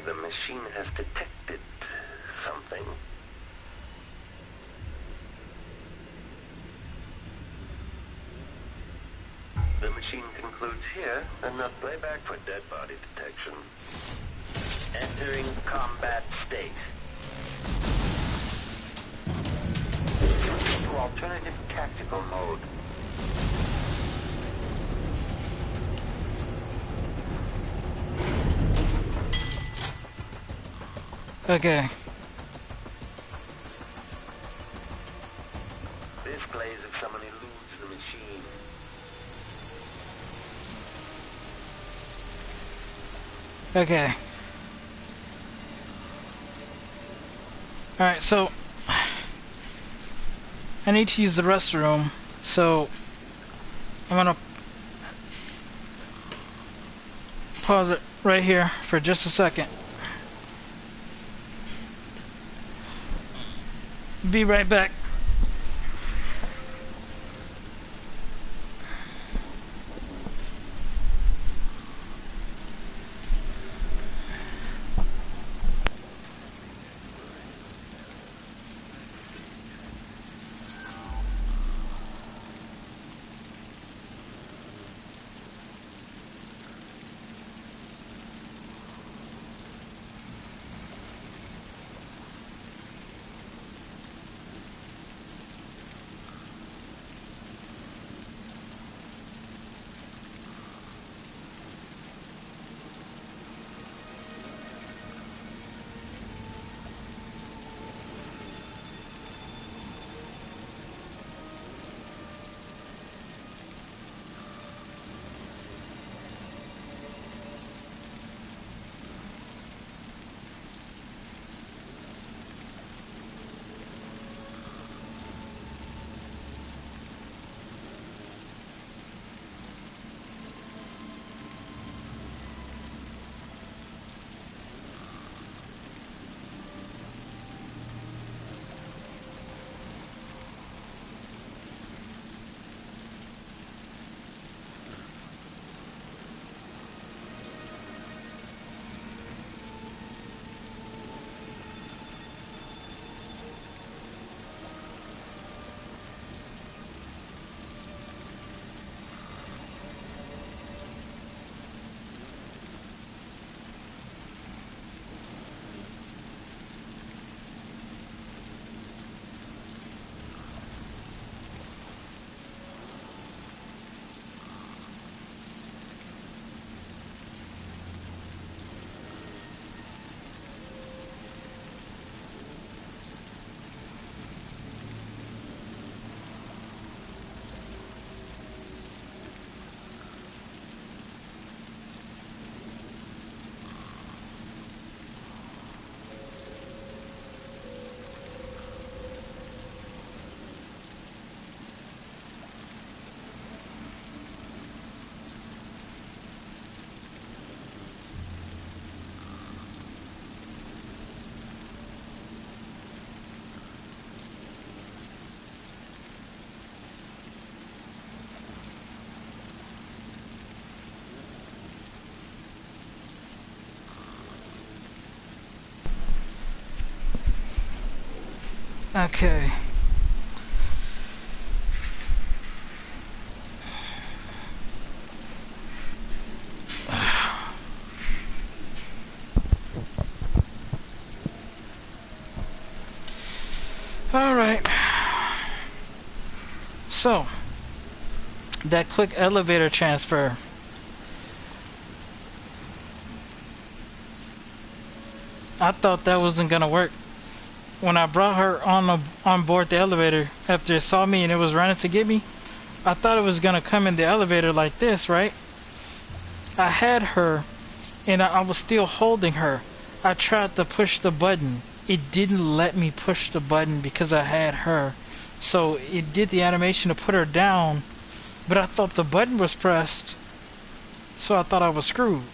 The machine has detected something. The machine concludes here, enough playback for dead body detection. Entering combat state. Switch to alternative tactical mode. Okay. This plays if someone eludes the machine. Okay. Alright, so I need to use the restroom, so I'm gonna pause it right here for just a second. Be right back. Okay. Alright. So, that quick elevator transfer. I thought that wasn't gonna work. When I brought her on board the elevator after it saw me and it was running to get me, I thought it was gonna come in the elevator like this, right? I had her and I was still holding her. I tried to push the button. It didn't let me push the button because I had her. So it did the animation to put her down, but I thought the button was pressed, so I thought I was screwed.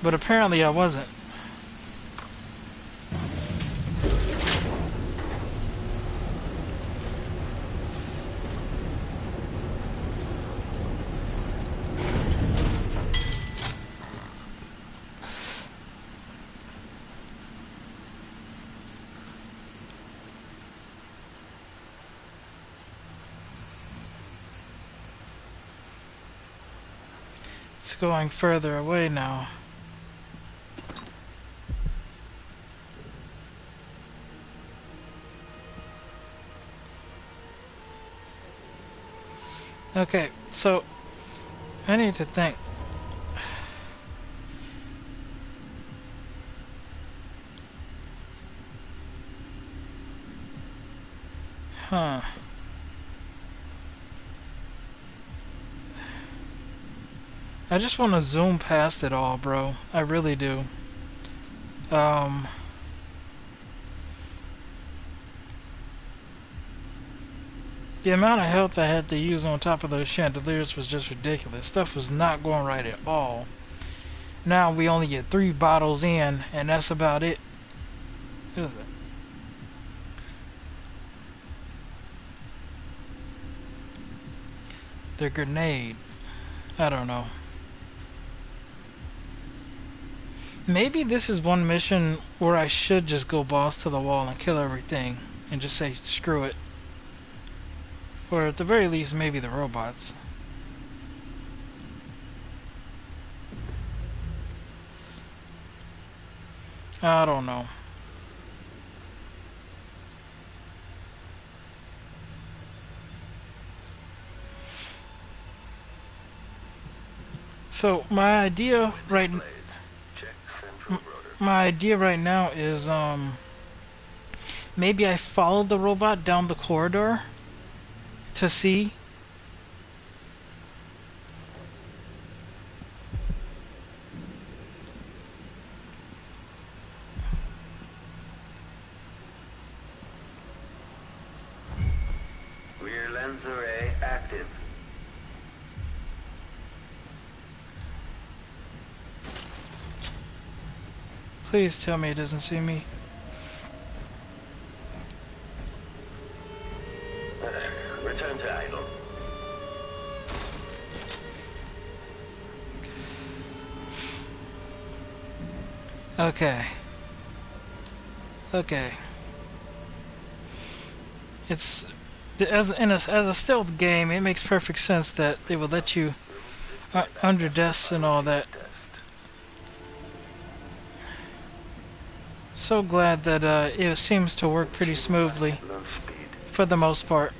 But apparently I wasn't. It's going further away now. Okay, so I need to think. Huh. I just want to zoom past it all, bro. I really do. The amount of health I had to use on top of those chandeliers was just ridiculous. Stuff was not going right at all. Now we only get 3 bottles in, and that's about it. What is it? The grenade. I don't know. Maybe this is one mission where I should just go balls to the wall and kill everything and just say screw it. Or at the very least, maybe the robots. I don't know. So my idea right now is maybe I follow the robot down the corridor to see. Rear lens array active. Please tell me it doesn't see me. Return to idle. Okay. Okay. It's as a stealth game, it makes perfect sense that they would let you under desks and all that. So glad that it seems to work pretty smoothly for the most part.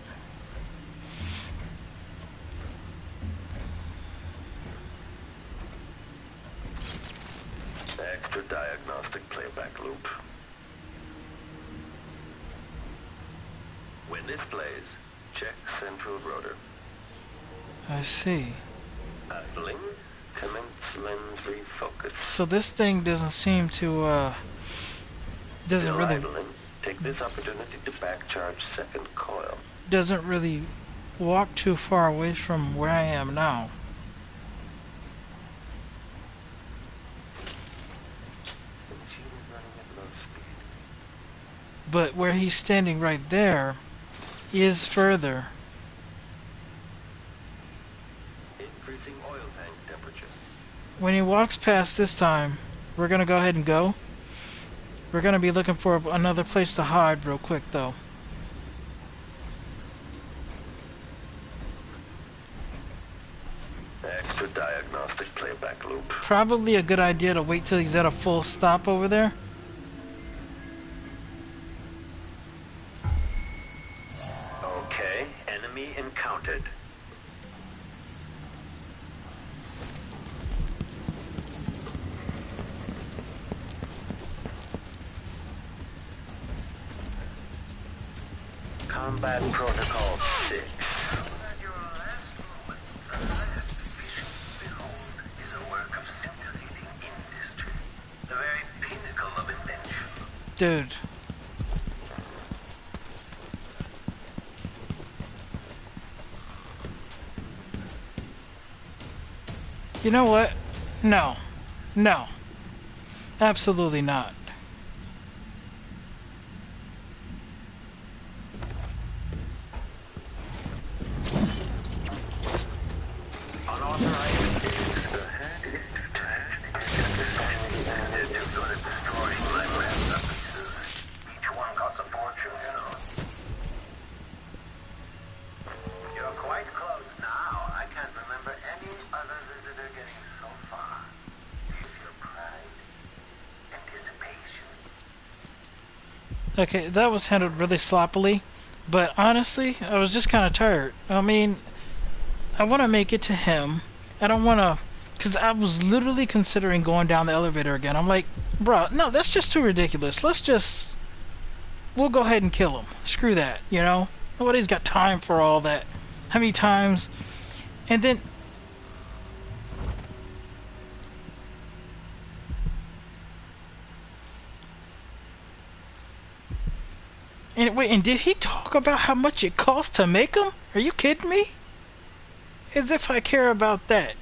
Extra diagnostic playback loop. When this plays, check central rotor. I see. Idling, commence lens refocus. So this thing doesn't seem to doesn't Still really idling. Take this opportunity to back charge second coil. doesn't really walk too far away from where I am now. Machine is running at low speed. But where he's standing right there is further. Increasing oil tank temperature. When he walks past this time, we're gonna go ahead and go. We're gonna be looking for another place to hide real quick though. Extra diagnostic playback loop. Probably a good idea to wait till he's at a full stop over there. Okay, enemy encountered. Combat Protocol 6. Dude. You know what? No. No. Absolutely not. Okay, that was handled really sloppily, but honestly, I was just kind of tired. I mean, I want to make it to him. I don't want to, because I was literally considering going down the elevator again. I'm like, bro, no, that's just too ridiculous. We'll go ahead and kill him. Screw that, you know? Nobody's got time for all that. How many times? And then... And wait, and did he talk about how much it costs to make them? Are you kidding me? As if I care about that.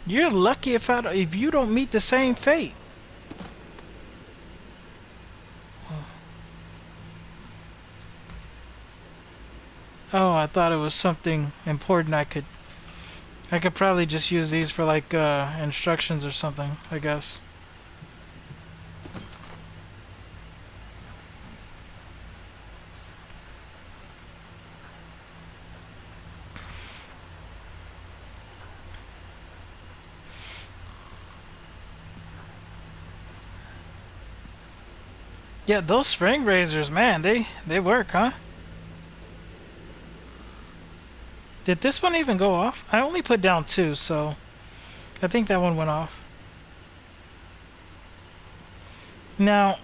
You're lucky if you don't meet the same fate. Oh, I thought it was something important I could probably just use these for like instructions or something, I guess. Yeah, those spring razors, man, they work, huh? Did this one even go off? I only put down 2, so I think that one went off. Now,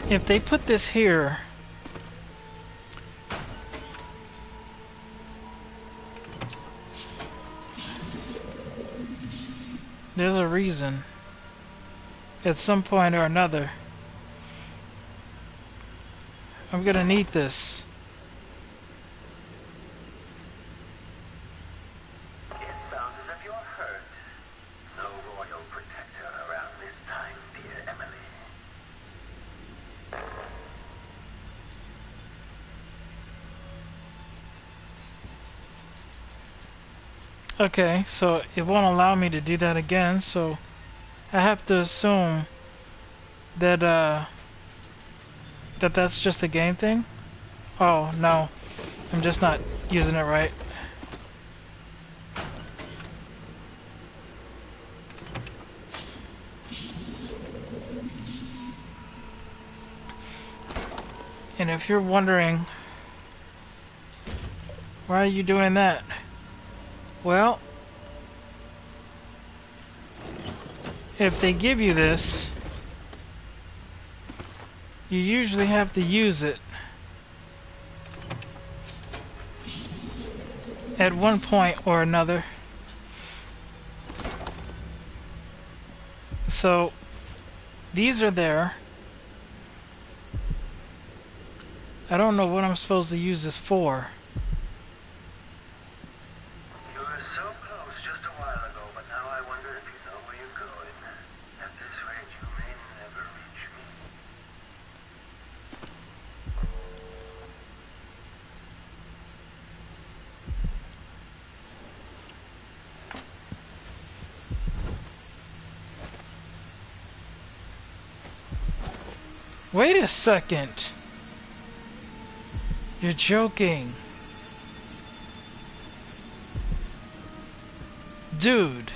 if they put this here, there's a reason. At some point or another, I'm gonna need this. It sounds as if you're hurt. No royal protector around this time, dear Emily. Okay, so it won't allow me to do that again, so I have to assume that that's just a game thing? Oh, no. I'm just not using it right. And if you're wondering, why are you doing that? Well, if they give you this, you usually have to use it at one point or another. So these are there. I don't know what I'm supposed to use this for. You were so close just a while ago, but now I wonder if you know where you're going. At this rate, you may never reach me. Wait a second. You're joking. Dude.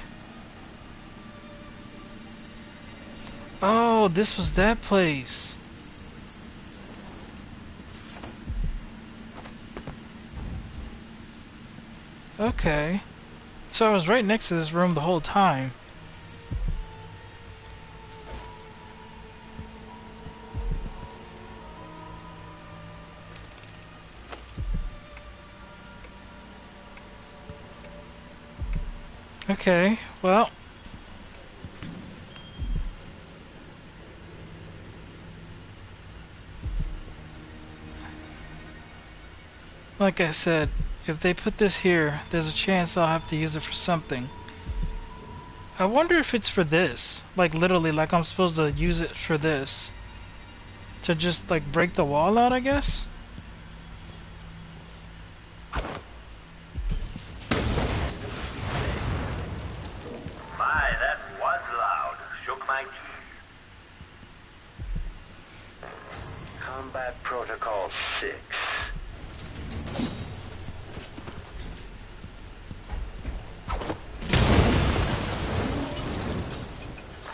Oh, this was that place. Okay. So I was right next to this room the whole time. Okay, well. Like I said, if they put this here, there's a chance I'll have to use it for something. I wonder if it's for this. Like literally, like I'm supposed to use it for this. To just like break the wall out, I guess? My, that was loud. Shook my key. Combat Protocol 6.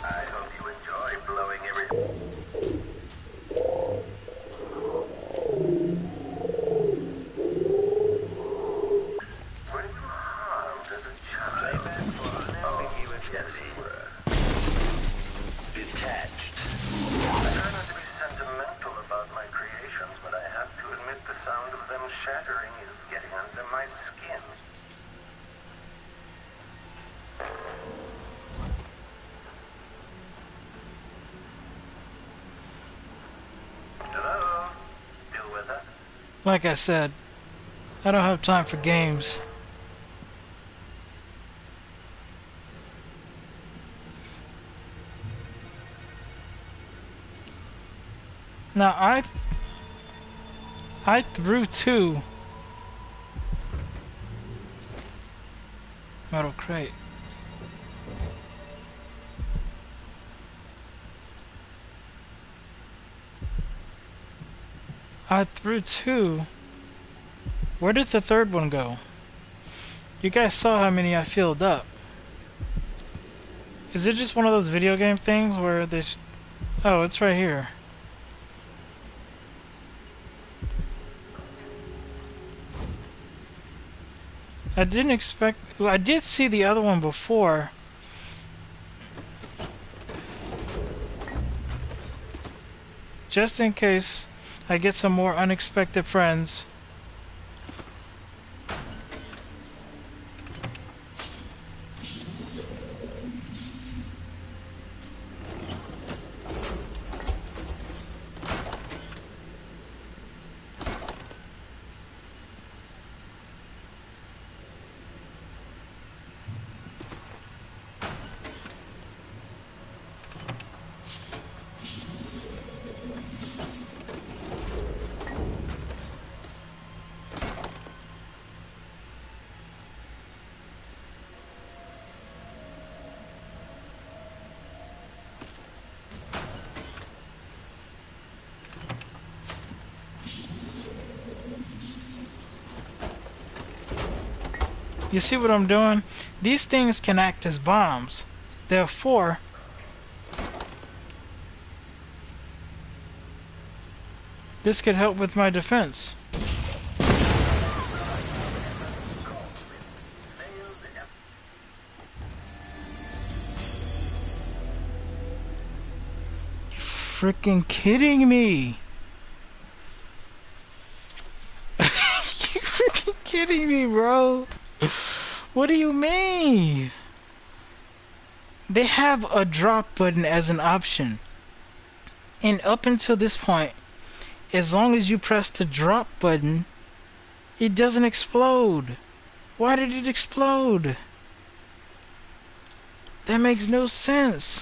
I hope you enjoy blowing everything. Were you harmed as a child? Oh, yes, you were. Detached. chattering is getting under my skin. Hello? Still with us? Like I said, I don't have time for games. Now I threw 2 metal crate. I threw 2. Where did the third one go? You guys saw how many I filled up. Is it just one of those video game things where they... Oh, it's right here. I didn't expect... Well, I did see the other one before. Just in case I get some more unexpected friends. You see what I'm doing? These things can act as bombs. Therefore, this could help with my defense. You freaking kidding me? You freaking kidding me, bro? What do you mean? They have a drop button as an option. And up until this point, as long as you press the drop button, it doesn't explode. Why did it explode? That makes no sense.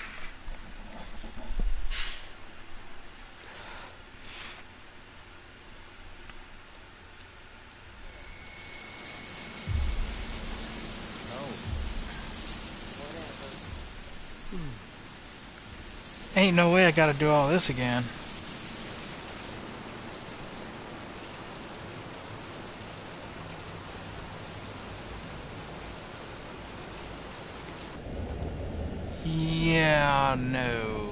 Ain't no way I gotta do all this again. Yeah, no.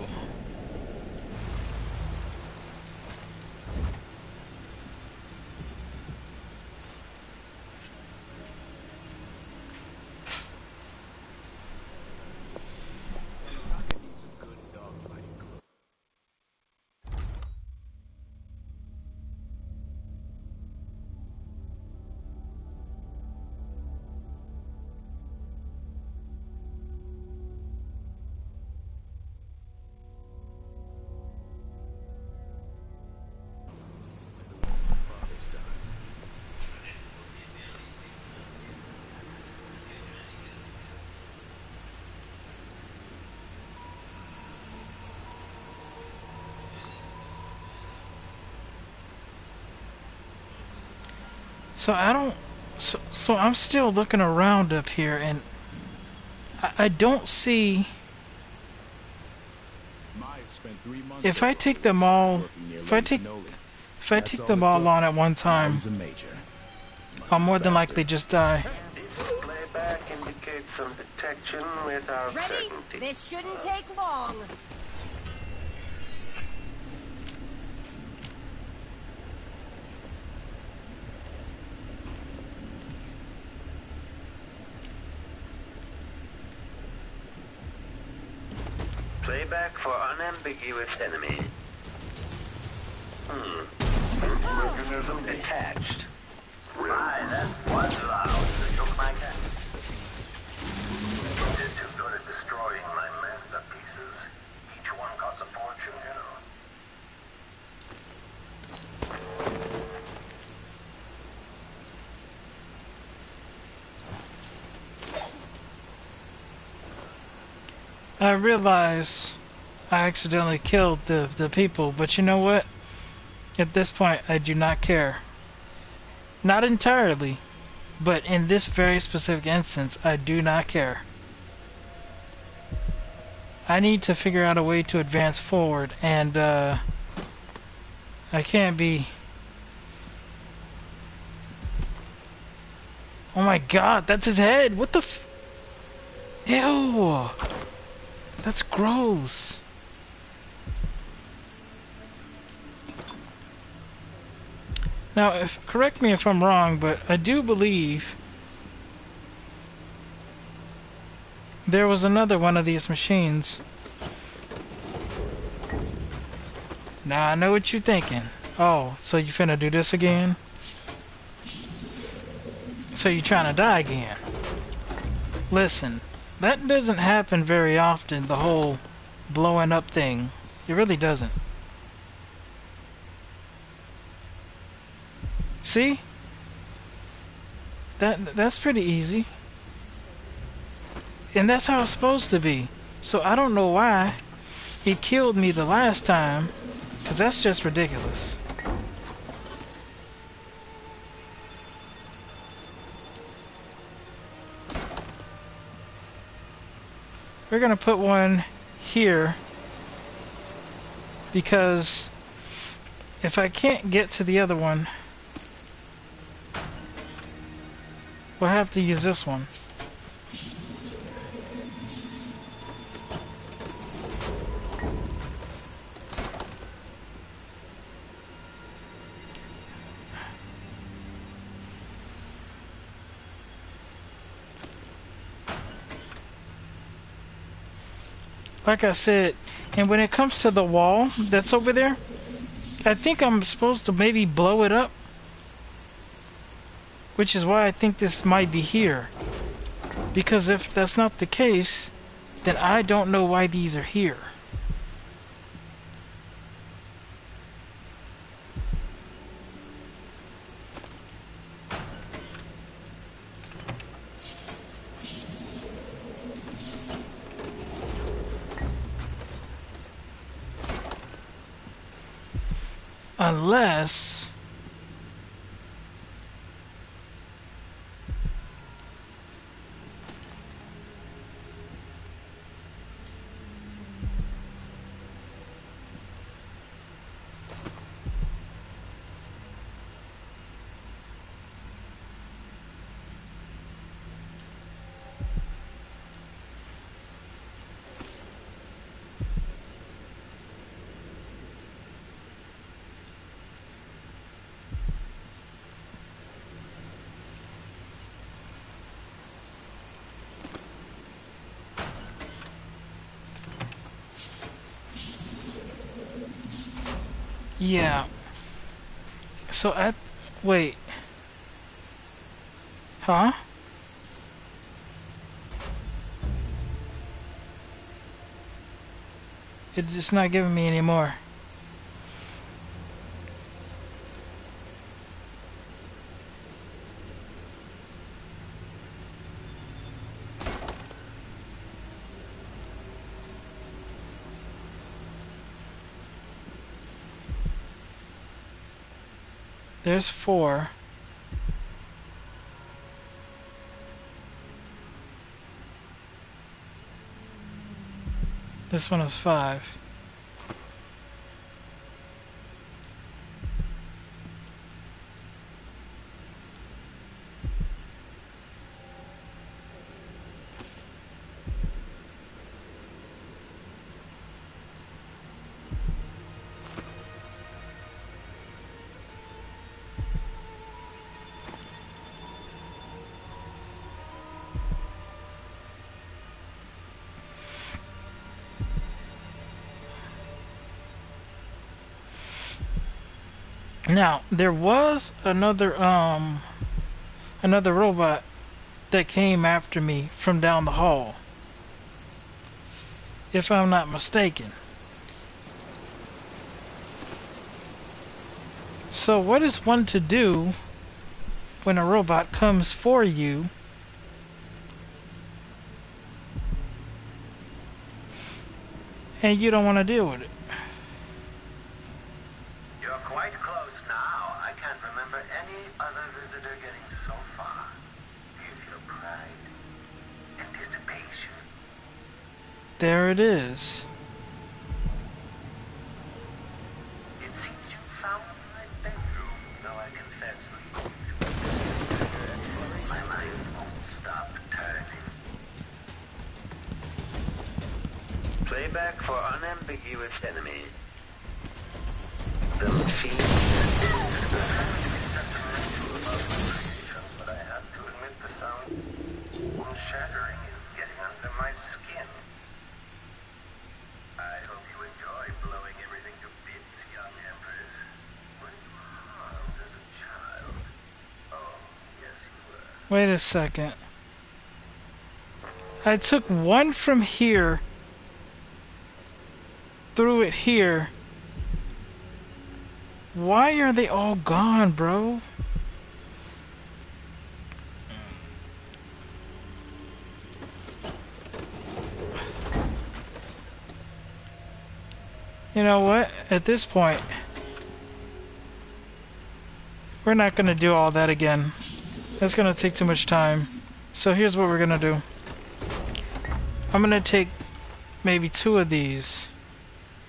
So I don't... So I'm still looking around up here and I don't see... If I take them all... If I take them all on at one time, I'll more than likely just die. Playback indicates some detection without Ready? certainty. This shouldn't take long. Playback for unambiguous enemy. Mechanism detached. I realize I accidentally killed the people, but you know what? At this point, I do not care. Not entirely, but in this very specific instance, I do not care. I need to figure out a way to advance forward, and I can't be... Oh my god, that's his head! What the f... Ew! That's gross. Now, correct me if I'm wrong, but I do believe there was another one of these machines. Now I know what you're thinking. Oh, so you finna do this again? So you trying to die again? Listen, that doesn't happen very often, the whole blowing up thing. It really doesn't. See? That's pretty easy. And that's how it's supposed to be. So I don't know why he killed me the last time, because that's just ridiculous. We're gonna put one here, because if I can't get to the other one, we'll have to use this one. Like I said, and when it comes to the wall that's over there, I think I'm supposed to maybe blow it up. Which is why I think this might be here. Because if that's not the case, then I don't know why these are here. Unless... yeah. So I... Wait. Huh? It's just not giving me any more. There's 4. This one is 5. Now, there was another robot that came after me from down the hall, if I'm not mistaken. So what is one to do when a robot comes for you? and you don't want to deal with it. You're quite close now. I can't remember any other visitor getting so far. Do you feel pride? Anticipation? There it is. It seems you found my bedroom, though I confess my mind won't stop turning. Playback for unambiguous enemy. The machine but I have to admit the sound shattering is getting under my skin. I hope you enjoy blowing everything to bits, young Empress. Were you harmed as a child? Oh, yes you were. Wait a second. I took one from here, threw it here. Why are they all gone, bro? You know what? At this point, we're not gonna do all that again. That's gonna take too much time. So here's what we're gonna do. I'm gonna take maybe 2 of these.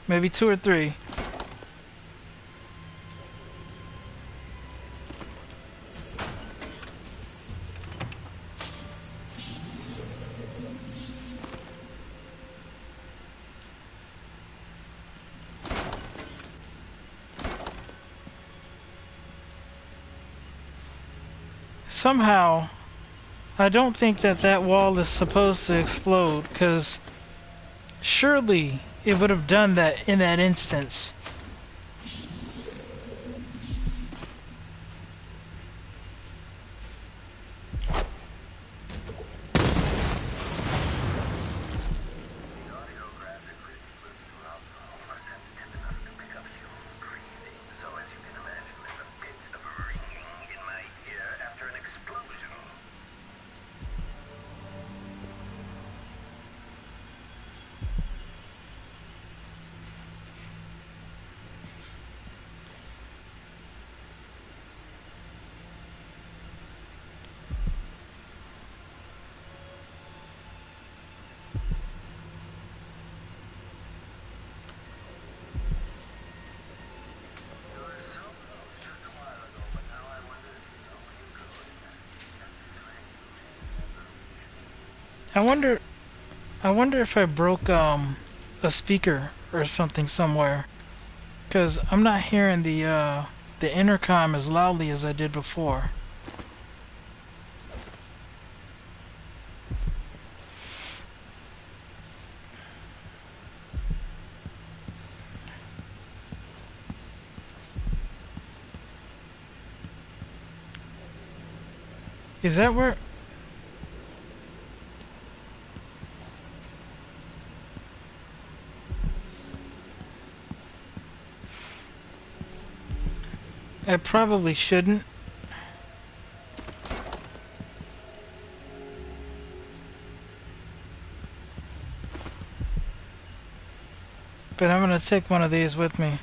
Maybe 2 or 3. Somehow, I don't think that that wall is supposed to explode, because surely it would have done that in that instance. I wonder if I broke a speaker or something somewhere, because I'm not hearing the intercom as loudly as I did before. Is that where? I probably shouldn't. But I'm gonna take one of these with me.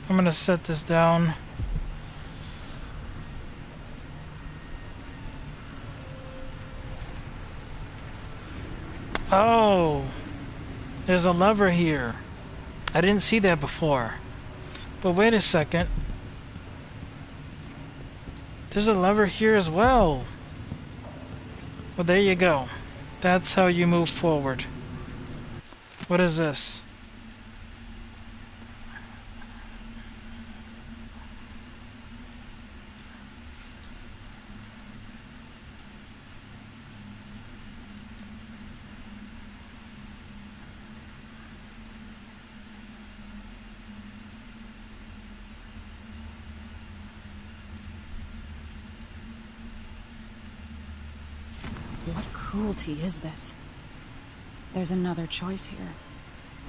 I'm gonna set this down. Oh, there's a lever here. I didn't see that before. But wait a second. There's a lever here as well. Well, there you go. That's how you move forward. What is this? What cruelty is this? There's another choice here.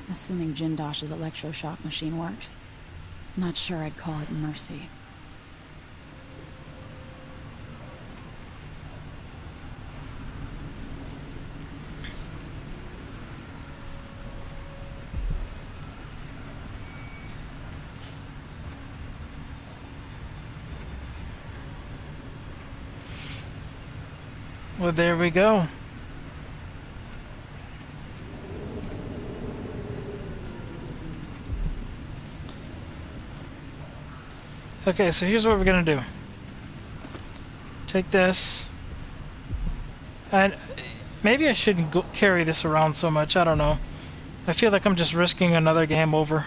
Assuming Jindosh's electroshock machine works. Not sure I'd call it mercy. Well, there we go. Okay, so here's what we're gonna do. Take this. And maybe I shouldn't carry this around so much, I don't know. I feel like I'm just risking another game over.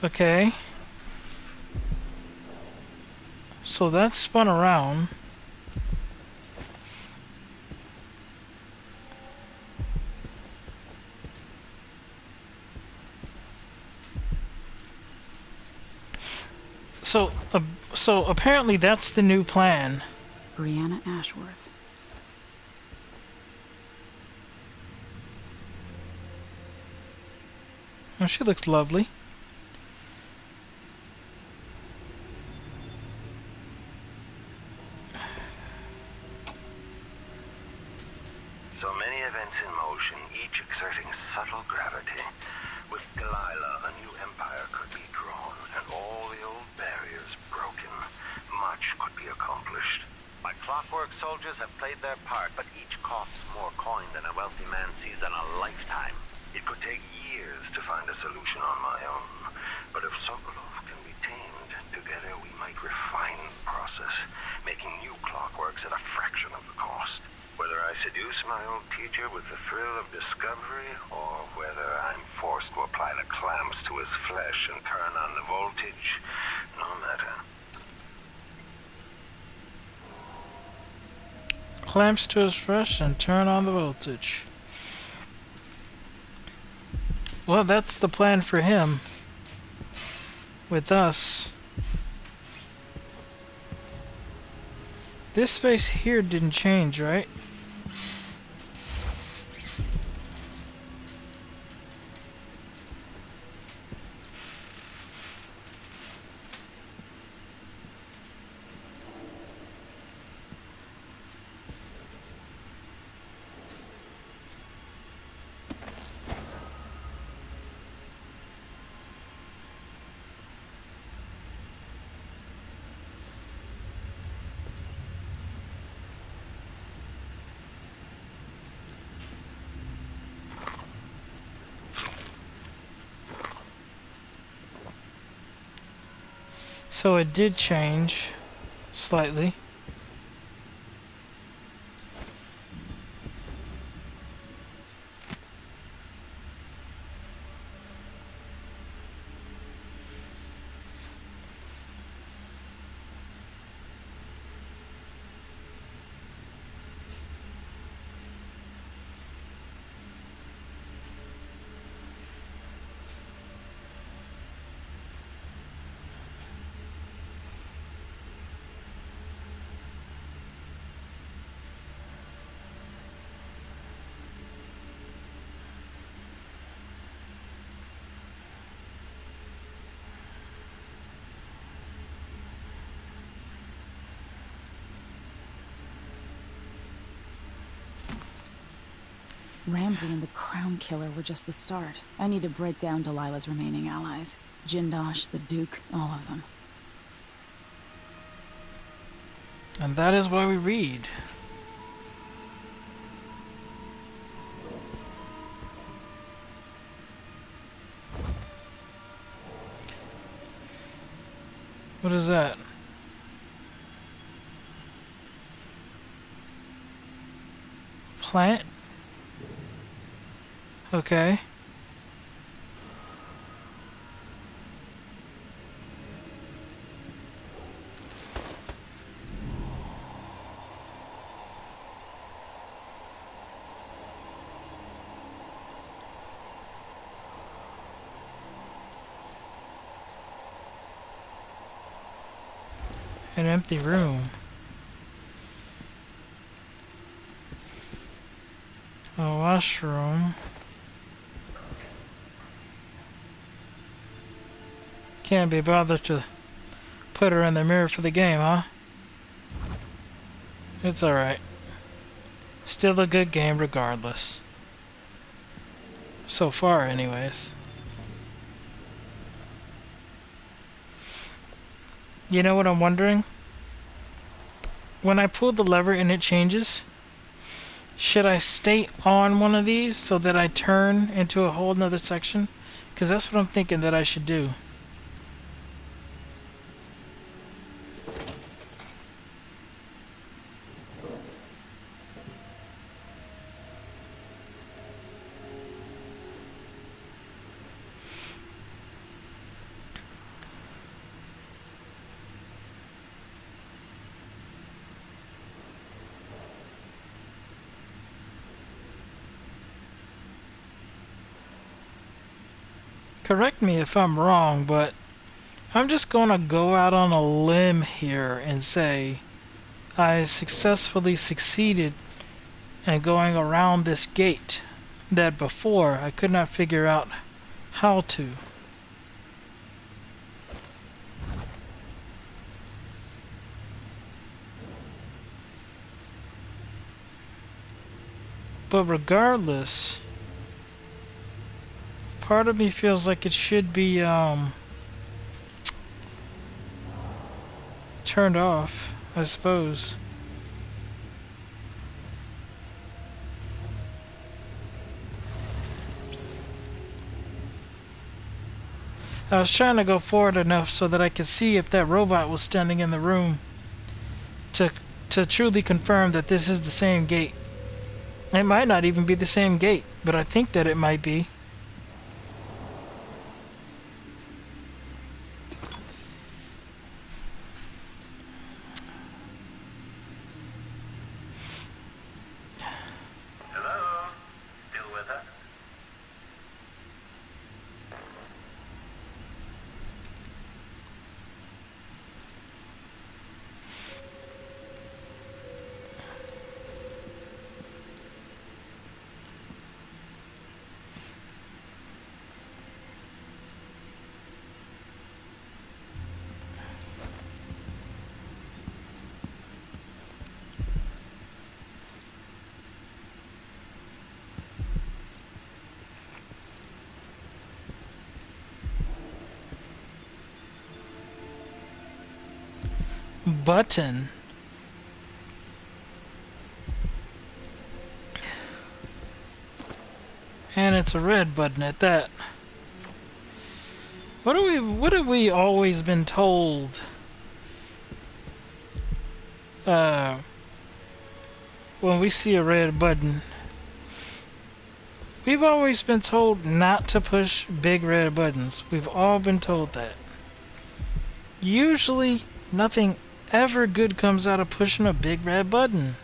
Okay. So that spun around. So apparently that's the new plan. Brianna Ashworth. Oh, she looks lovely. So many events in motion, each exerting subtle gravity. With Delilah, a new empire could be drawn, and all the old barriers broken. Much could be accomplished. My clockwork soldiers have played their part, but each costs more coin than a wealthy man sees in a lifetime. It could take years to find a solution on my own. But if Sokolov can be tamed, together we might refine the process, making new clockworks at a fraction of the cost. Whether I seduce my old teacher with the thrill of discovery, or whether I'm forced to apply the clamps to his flesh and turn on the voltage, no matter. Clamps to his flesh and turn on the voltage. Well, that's the plan for him. With us. This space here didn't change, right? So it did change slightly. Ramsey and the Crown Killer were just the start. I need to break down Delilah's remaining allies. Jindosh, the Duke, all of them. And that is why we read. What is that? Plant? Okay. An empty room. A washroom. Can't be bothered to put her in the mirror for the game, huh? It's alright. Still a good game regardless. So far, anyways. You know what I'm wondering? When I pull the lever and it changes, should I stay on one of these so that I turn into a whole nother section? Because that's what I'm thinking that I should do. Correct me if I'm wrong, but I'm just gonna go out on a limb here and say I successfully succeeded in going around this gate that before I could not figure out how to. But regardless, part of me feels like it should be turned off, I suppose. I was trying to go forward enough so that I could see if that robot was standing in the room to truly confirm that this is the same gate. It might not even be the same gate, but I think that it might be. Hello? Still with us? Button. And it's a red button at that. What have we always been told? When we see a red button, we've always been told not to push big red buttons. We've all been told that. Usually, nothing ever good comes out of pushing a big red button.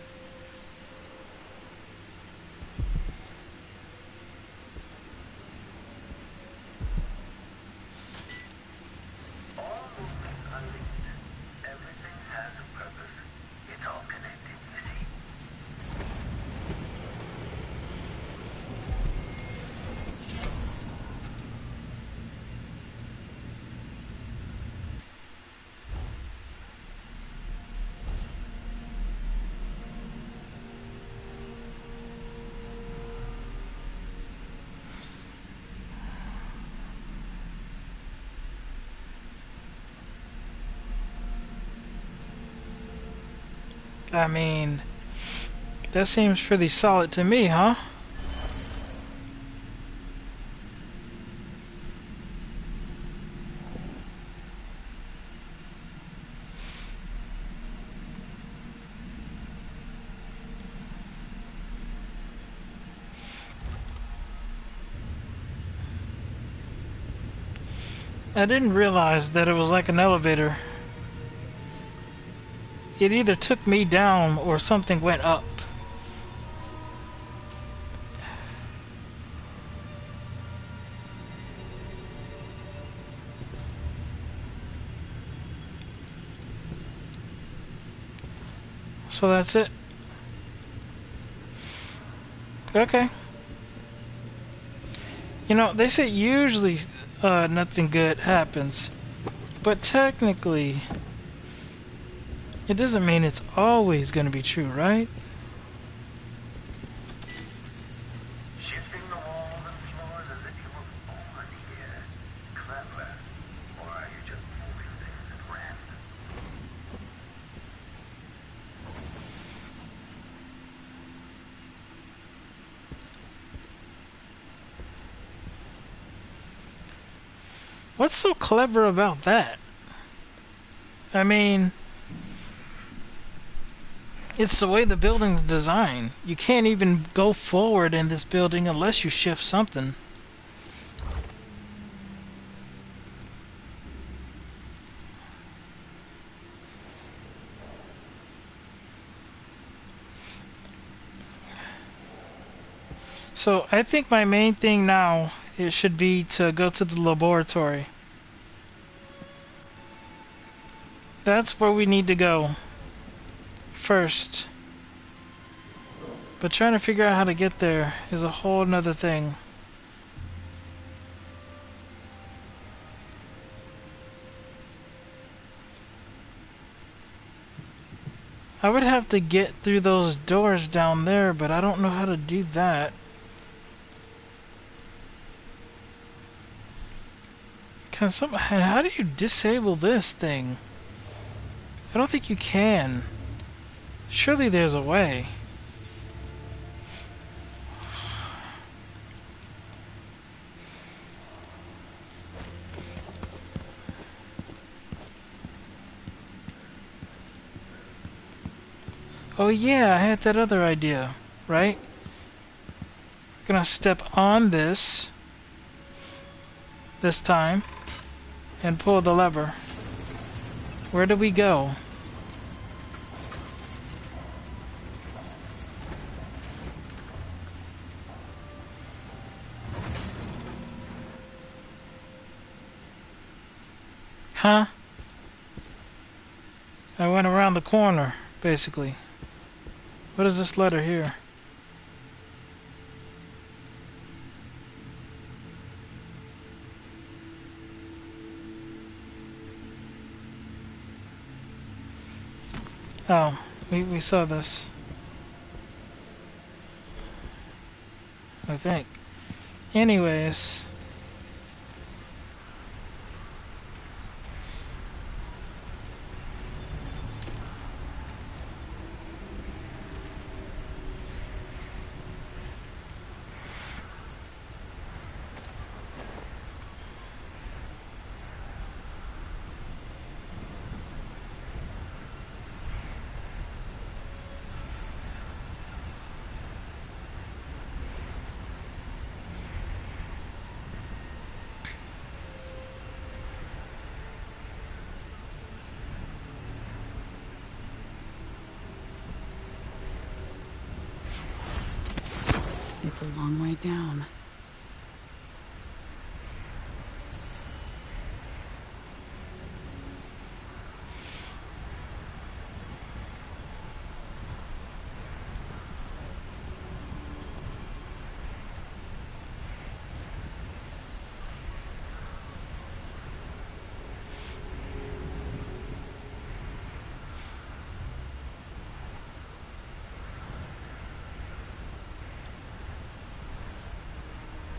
All movements are linked. Everything has a purpose. It's all connected, you see. I mean, that seems pretty solid to me, huh? I didn't realize that it was like an elevator. It either took me down or something went up. So that's it. Okay. You know, they say usually nothing good happens. But technically, it doesn't mean it's always going to be true, right? Shifting the walls and floors as if you were born here. Clever. Or are you just moving things at random? What's so clever about that? I mean, it's the way the building's designed. You can't even go forward in this building unless you shift something. So I think my main thing now it should be to go to the laboratory. That's where we need to go first. But trying to figure out how to get there is a whole nother thing. I would have to get through those doors down there, but I don't know how to do that. How do you disable this thing? I don't think you can. Surely there's a way. Oh yeah, I had that other idea, right? We're gonna step on this time and pull the lever. Where do we go? Huh? I went around the corner, basically. What is this letter here? Oh, we saw this. I think. Anyways. It's a long way down.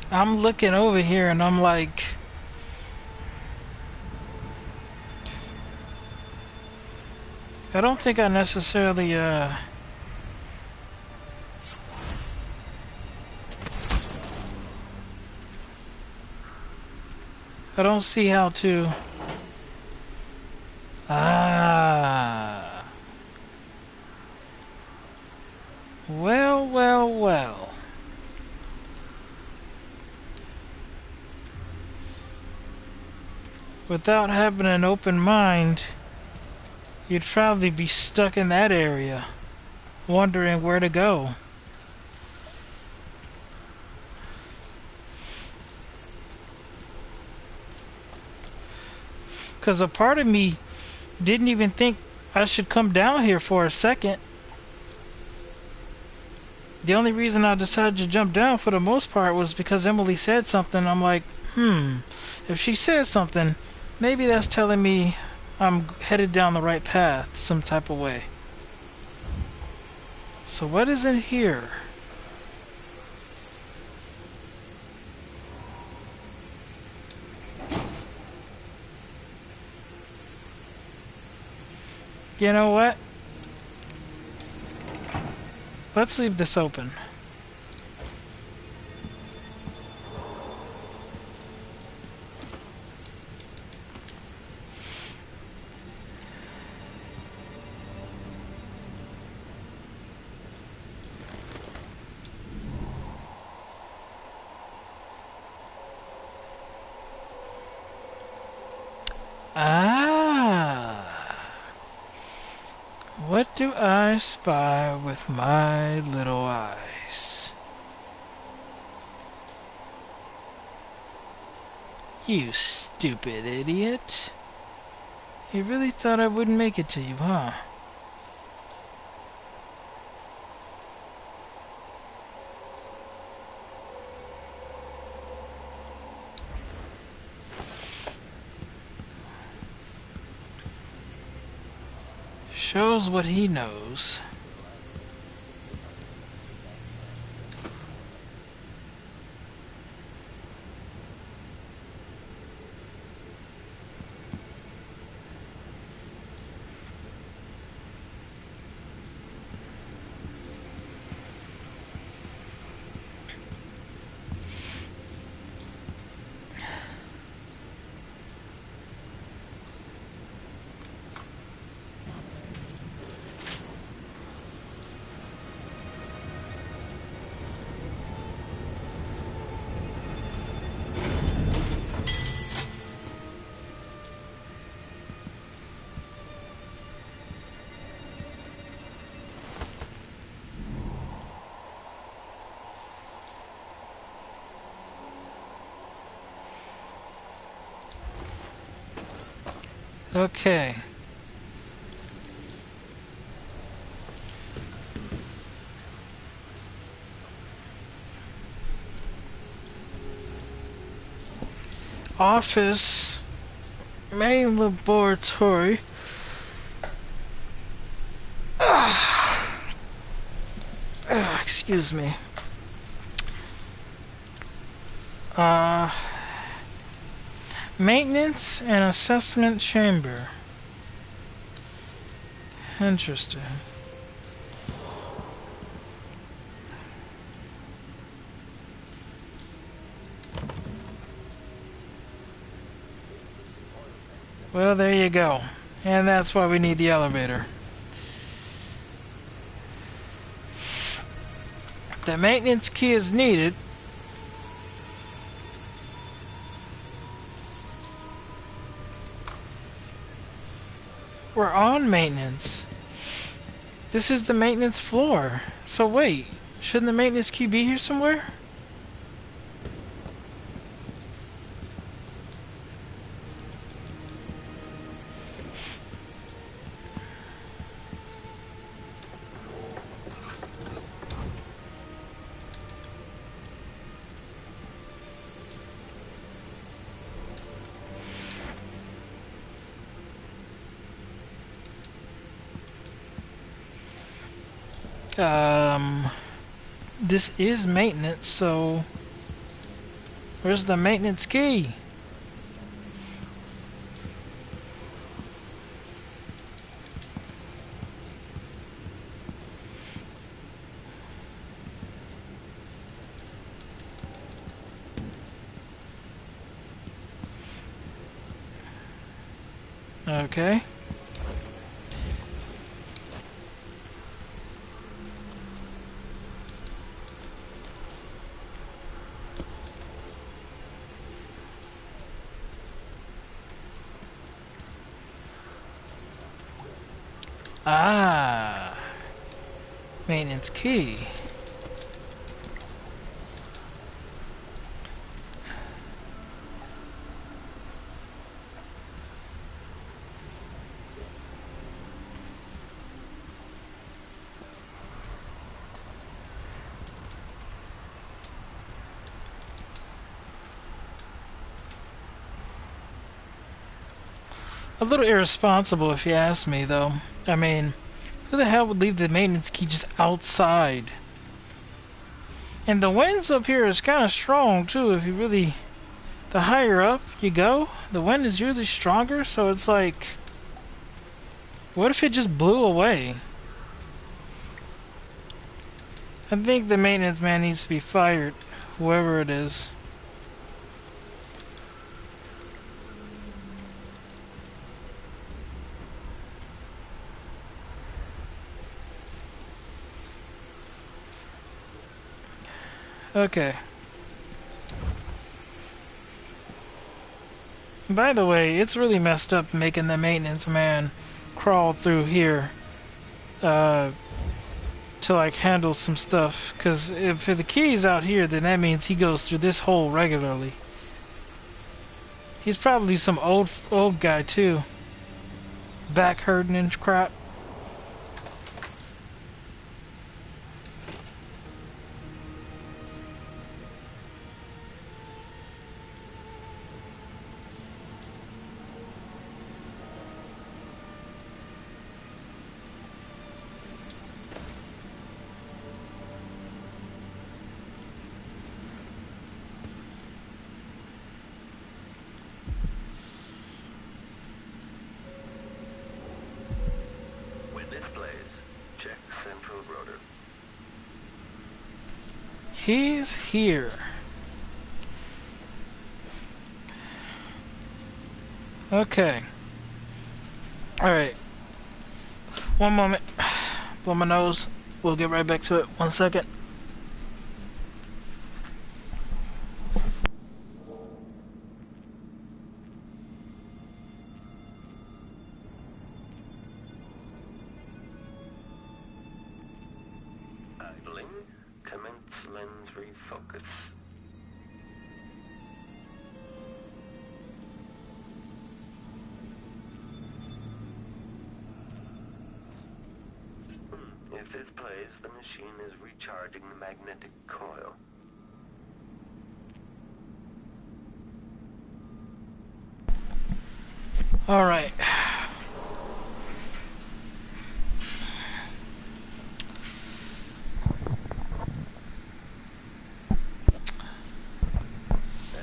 I'm looking over here and I'm like, I don't think I necessarily I don't see how to well. without having an open mind, you'd probably be stuck in that area, wondering where to go. Because a part of me didn't even think I should come down here for a second. The only reason I decided to jump down for the most part was because Emily said something. I'm like, if she says something, maybe that's telling me I'm headed down the right path some type of way. So what is in here? You know what? Let's leave this open. What do I spy with my little eyes? You stupid idiot. You really thought I wouldn't make it to you, huh? Shows what he knows. Okay. Office, main laboratory. Excuse me. Maintenance and assessment chamber. Interesting. Well, there you go. And that's why we need the elevator. The maintenance key is needed. We're on maintenance. This is the maintenance floor. So wait, shouldn't the maintenance key be here somewhere? This is maintenance, so where's the maintenance key? Okay. Ah, maintenance key. A little irresponsible if you ask me, though. I mean, who the hell would leave the maintenance key just outside? And the winds up here is kind of strong, too, if you really... The higher up you go, the wind is usually stronger, so it's like... What if it just blew away? I think the maintenance man needs to be fired, whoever it is. Okay. By the way, it's really messed up making the maintenance man crawl through here to like handle some stuff, because if the key's out here, then that means he goes through this hole regularly. He's probably some old guy too, back hurting and crap. He's here. Okay. Alright. One moment. Blow my nose. We'll get right back to it. 1 second. Idling. Commence lens refocus. If this plays, the machine is recharging the magnetic coil. All right.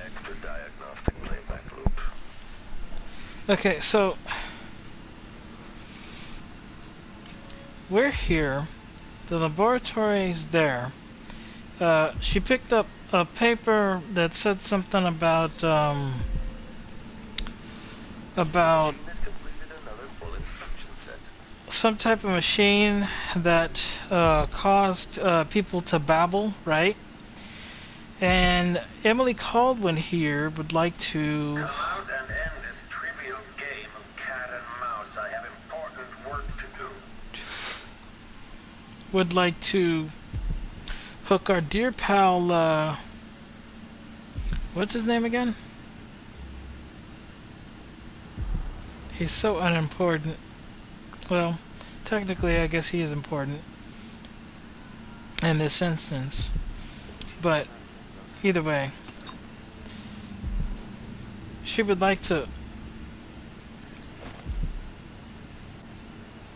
Extra diagnostic playback loop. Okay, so we're here. The laboratory is there. She picked up a paper that said something about some type of machine that caused people to babble, right? And Emily Caldwin here would like to... Come out and end this trivial game of cat and mouse. I have important work to do. Would like to hook our dear pal, what's his name again? He's so unimportant. Well, technically I guess he is important in this instance. But either way, she would like to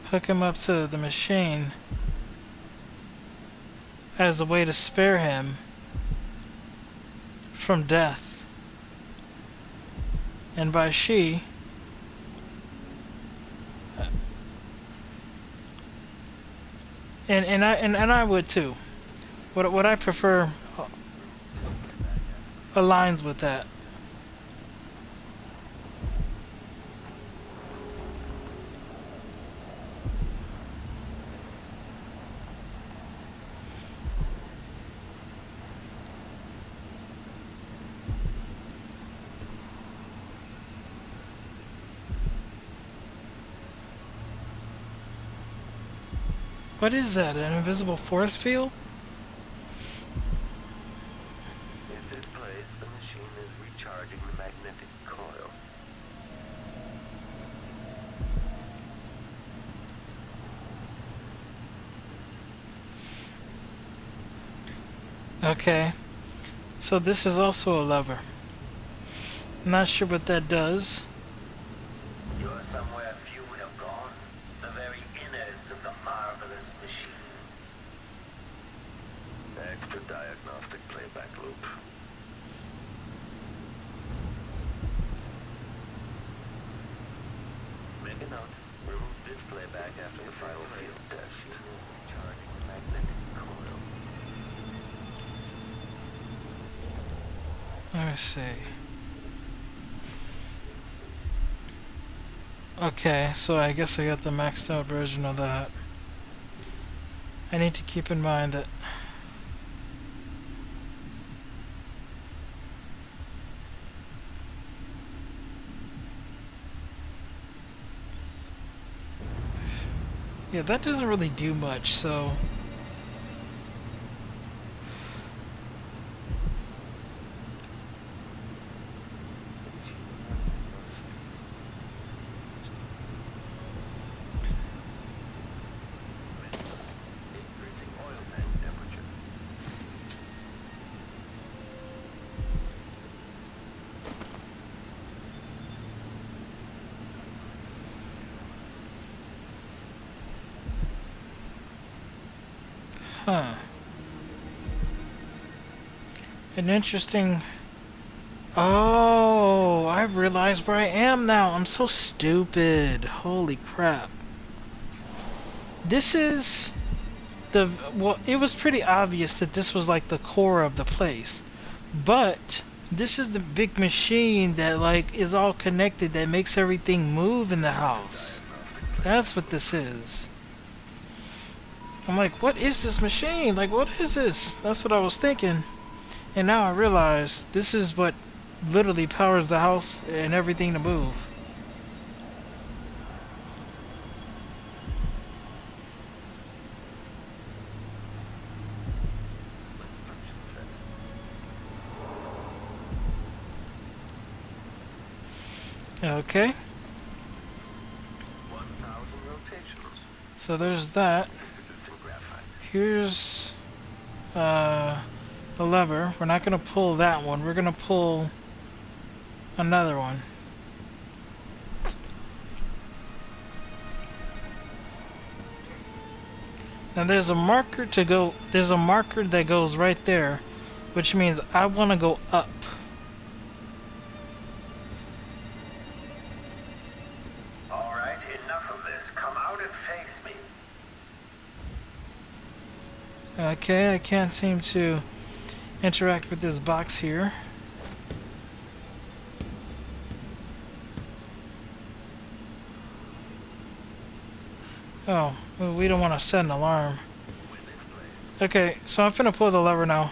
hook him up to the machine as a way to spare him from death. And by she, and I would too. What I prefer aligns with that. What is that? An invisible force field? At this place, the machine is recharging the magnetic coil. Okay. So this is also a lever. Not sure what that does. You're somewhere few have gone. The very innards of the marvelous machine. Extra diagnostic playback loop. Make a note. Remove this playback after the final field test. Recharging the magnetic coil. Let me see. Okay, so I guess I got the maxed out version of that. I need to keep in mind that yeah, that doesn't really do much, so Increasing oil tank temperature. huh. An interesting. Oh, I realize where I am now. I'm so stupid. Holy crap. This is the, well, it was pretty obvious that this was like the core of the place. But this is the big machine that like is all connected that makes everything move in the house. That's what this is. I'm like, what is this machine? Like, what is this? That's what I was thinking. And now I realize this is what literally powers the house and everything to move. Okay. 1,000 rotations. So there's that. Introducing graphite. Here's the lever. We're not going to pull that one. We're going to pull another one. Now there's a marker to go. There's a marker that goes right there, which means I want to go up. All right, enough of this. Come out and face me. Okay, I can't seem to interact with this box here. Oh, well, we don't want to set an alarm. Okay, so I'm finna pull the lever now.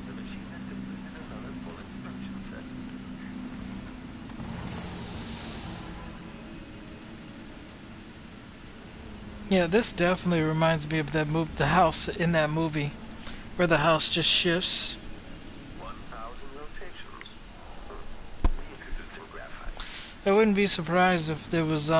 The machine has completed another full instruction set. Yeah, this definitely reminds me of that the house in that movie, where the house just shifts. 1,000 rotations. Reintroducing graphite. I wouldn't be surprised if there was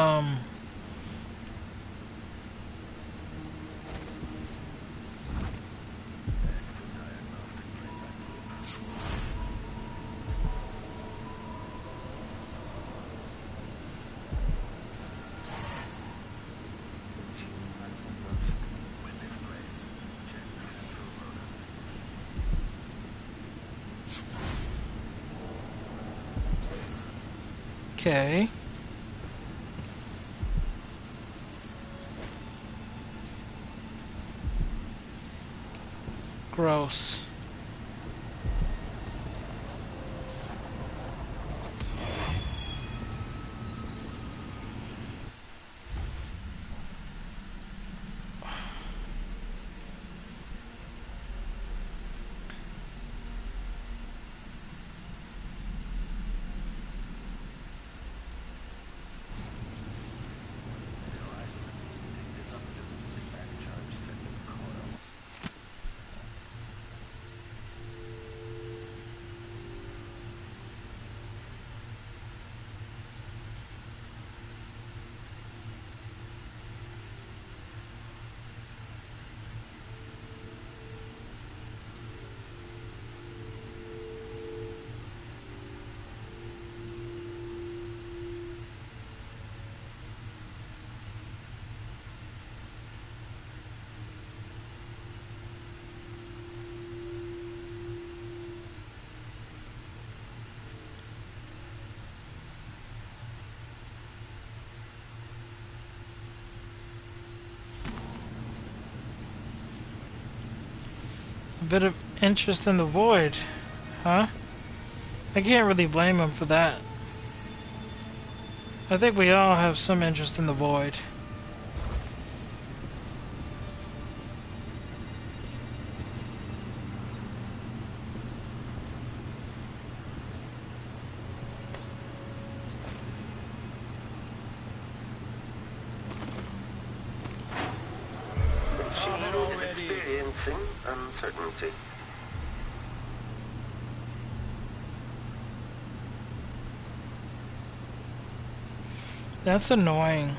okay. Gross. A bit of interest in the void, huh? I can't really blame him for that. I think we all have some interest in the void. Experiencing uncertainty. That's annoying.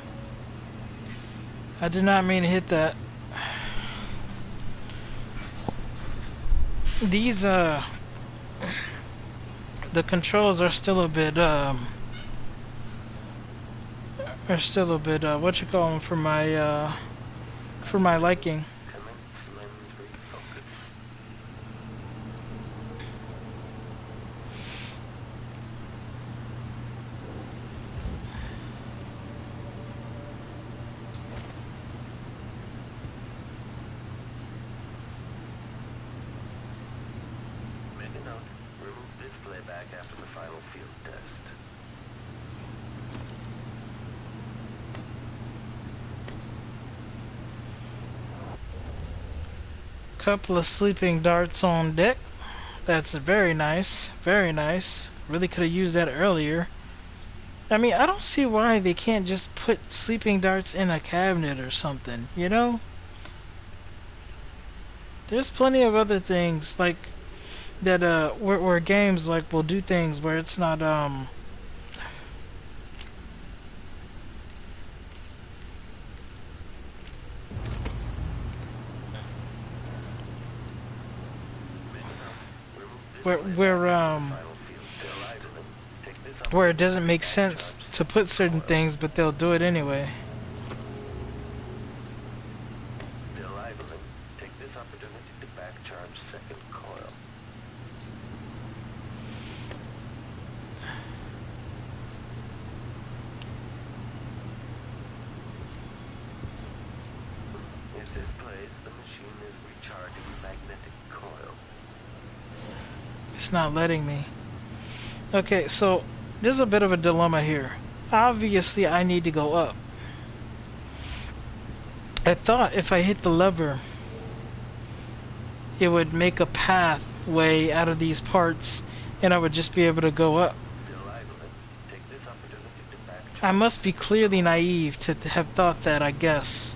I did not mean to hit that. These the controls are still a bit what you call them for my liking. After the final field test. Couple of sleeping darts on deck. That's very nice. Very nice. Really could have used that earlier. I mean, I don't see why they can't just put sleeping darts in a cabinet or something, you know? There's plenty of other things like that where games like will do things where it's not where it doesn't make sense to put certain things, but they'll do it anyway. Take this opportunity to back charge second coil. In this place, the machine is recharging magnetic coil. It's not letting me. Okay, so there's a bit of a dilemma here. Obviously, I need to go up. I thought if I hit the lever, it would make a pathway out of these parts, and I would just be able to go up. I must be clearly naive to have thought that, I guess.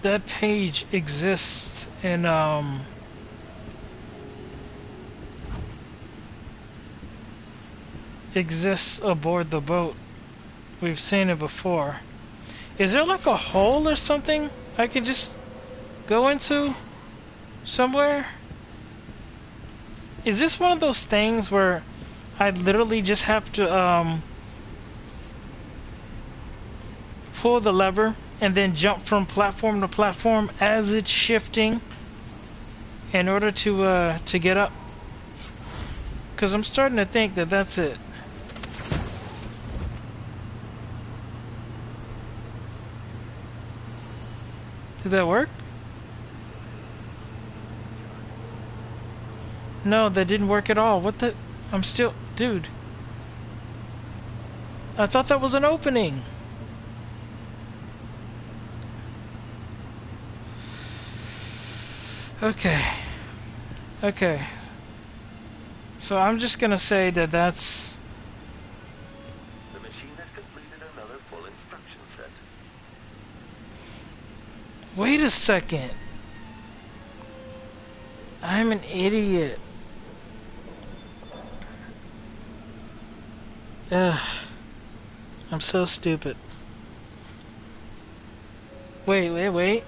that page exists in exists aboard the boat. We've seen it before. Is there like a hole or something I can just go into somewhere? Is this one of those things where I literally just have to pull the lever and then jump from platform to platform as it's shifting in order to get up? Because I'm starting to think that that's it. Did that work? No, that didn't work at all. What the? I'm still... Dude. I thought that was an opening. Okay. Okay. So I'm just gonna say that that's... The machine has completed another full instruction set. Wait a second. I'm an idiot. Ugh. I'm so stupid. Wait.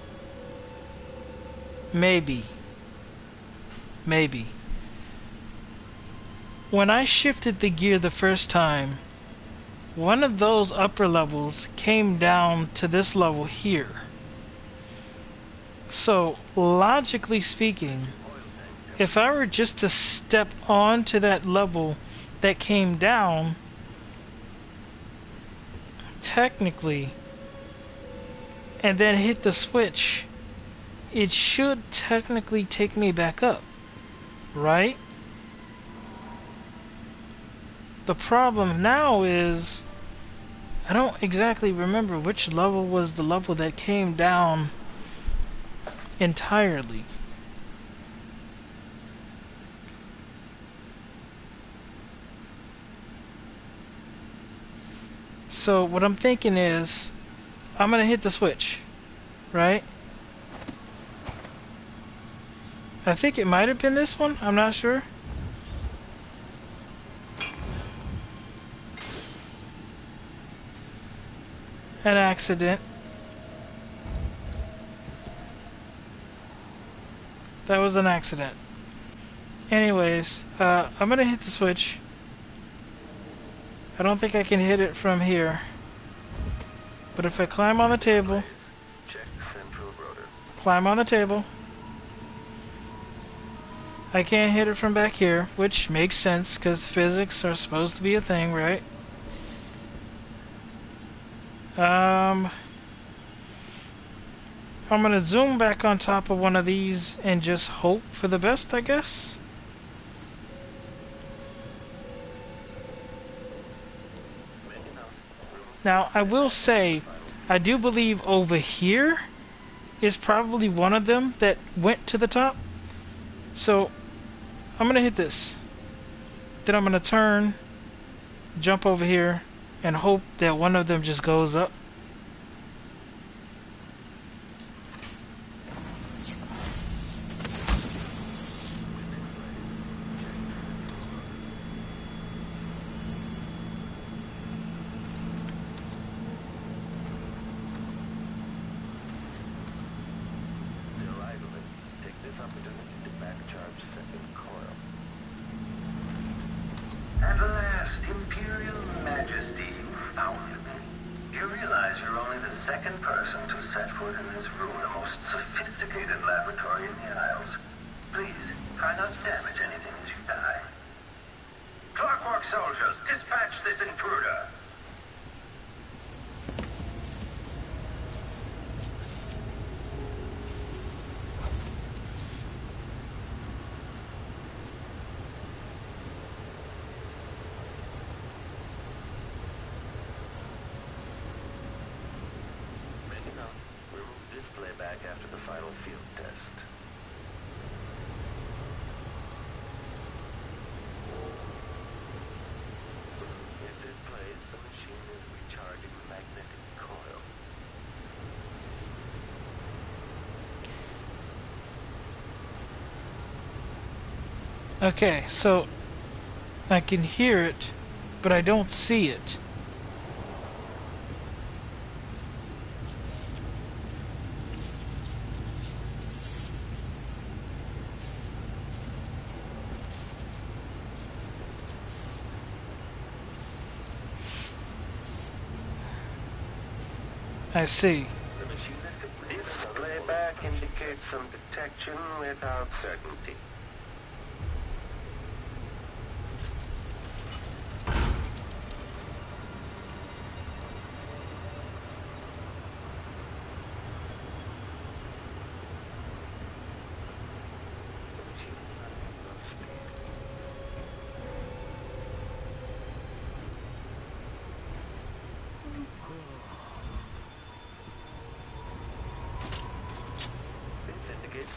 Maybe. When I shifted the gear the first time, one of those upper levels came down to this level here. So, logically speaking, if I were just to step onto that level that came down, technically, and then hit the switch, it should technically take me back up, right? The problem now is I don't exactly remember which level was the level that came down entirely. So what I'm thinking is I'm gonna hit the switch, right? I think it might have been this one, I'm not sure. An accident. That was an accident. Anyways, I'm gonna hit the switch. I don't think I can hit it from here. But if I climb on the table, Check central rotor. climb on the table, I can't hit it from back here, which makes sense because physics are supposed to be a thing, right? I'm gonna zoom back on top of one of these and just hope for the best, I guess. Now, I will say, I do believe over here is probably one of them that went to the top. So, I'm gonna hit this. Then I'm gonna turn, jump over here, and hope that one of them just goes up. At last, Imperial Majesty, you found me. You realize you're only the second person to set foot in this room, the most sophisticated laboratory in the Isles. Please, try not to damage anything as you die. Clockwork soldiers, dispatch this intruder! Back after the final field test. If it plays, the machine is recharging the magnetic coil. Okay, so I can hear it, but I don't see it. I see. This playback indicates some detection without certainty.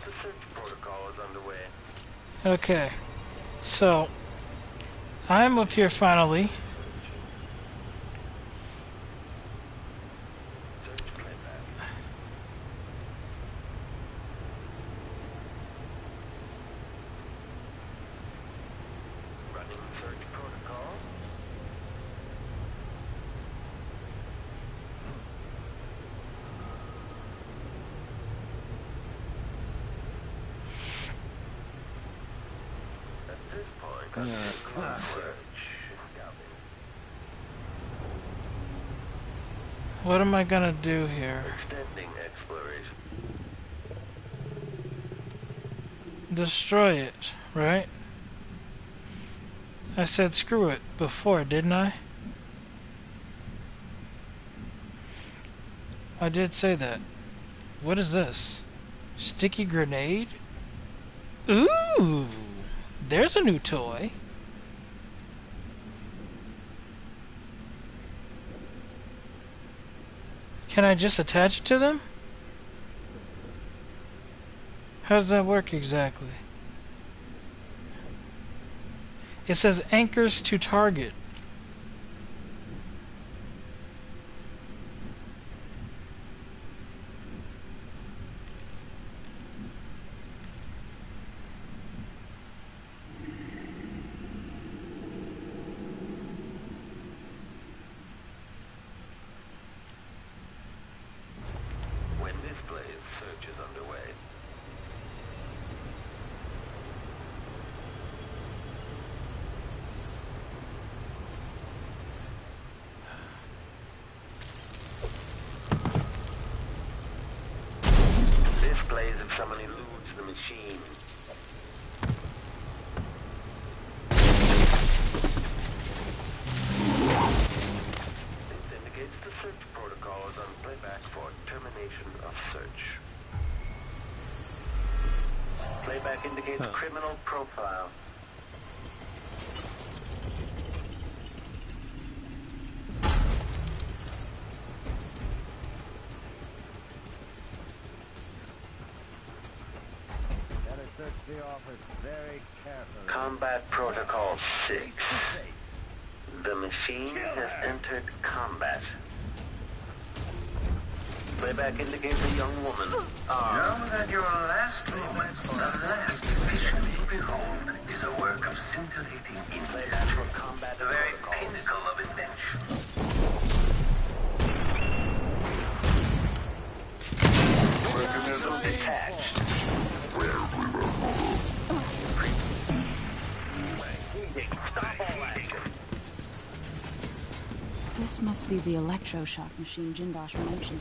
The search protocol is underway. Okay, so I'm up here finally. Search playback. Running search protocol. At this point, search. What am I gonna do here? Extending exploration. Destroy it, right? I said screw it before, didn't I? I did say that. What is this? Sticky grenade? Ooh! There's a new toy. Can I just attach it to them? How does that work exactly? It says anchors to target. When displays search is underway. Displays if someone eludes the machine. This indicates the search protocol is on playback for termination of search. Playback indicates criminal profile. Gotta search the office very carefully. Combat Protocol 6. The machine has entered combat. Playback indicates a young woman. Know that your last moment, the last vision you behold, is a work of scintillating Playback intellect, for combat the very protocols. pinnacle of invention. Organism detached. Stop all that. This must be the electroshock machine Jindosh mentioned.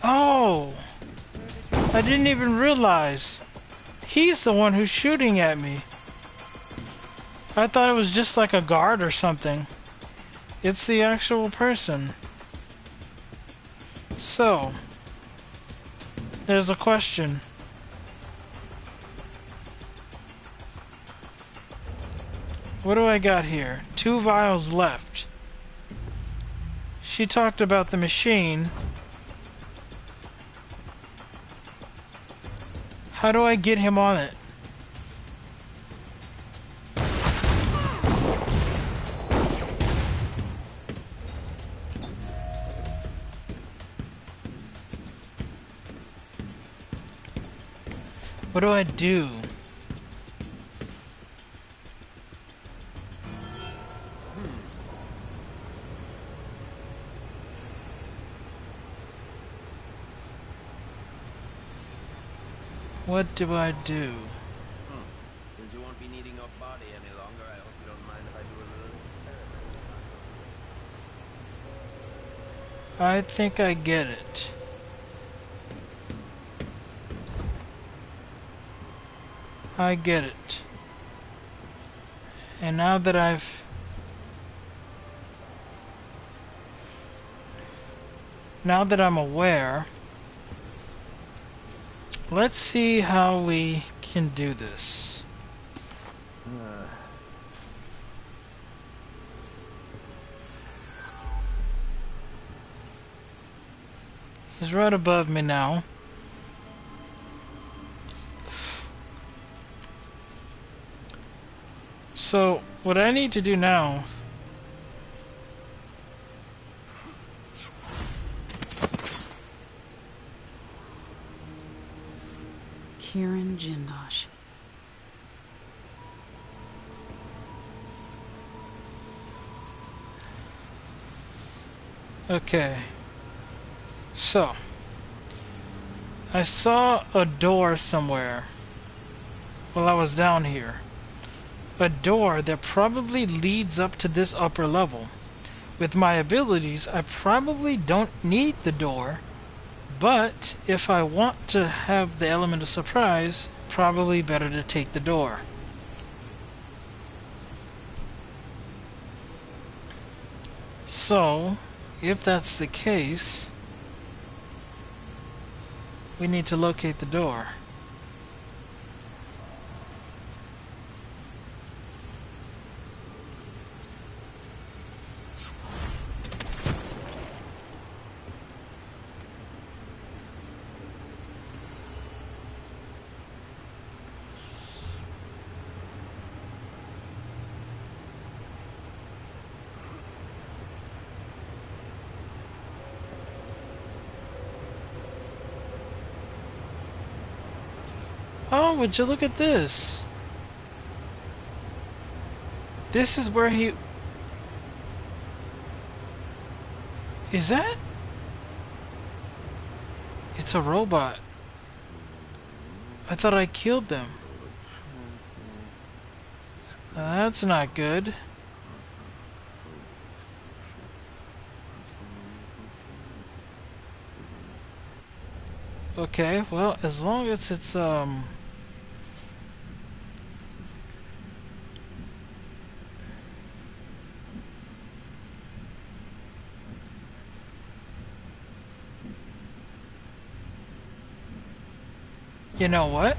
Oh! I didn't even realize. He's the one who's shooting at me. I thought it was just like a guard or something. It's the actual person. So, there's a question. What do I got here? 2 vials left. She talked about the machine. How do I get him on it? What do I do? What do I do? Since you won't be needing your body any longer, I hope you don't mind if I do a little experiment. I think I get it. I get it. And now that I'm aware, let's see how we can do this. He's right above me now. So, what I need to do now... Kieran Jindosh. Okay. So, I saw a door somewhere while I was down here. A door that probably leads up to this upper level. With my abilities, I probably don't need the door, but if I want to have the element of surprise, probably better to take the door. So, if that's the case, we need to locate the door. Oh, would you look at this? This is where he... Is that? It's a robot. I thought I killed them. That's not good. Okay, well, as long as it's, you know what?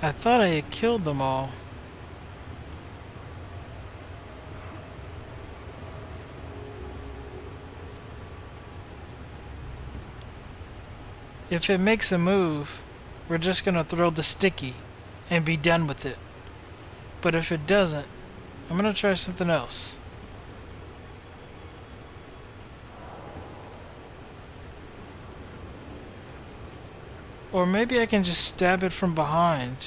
I thought I had killed them all. If it makes a move, we're just gonna throw the sticky and be done with it. But if it doesn't, I'm gonna try something else. Or maybe I can just stab it from behind.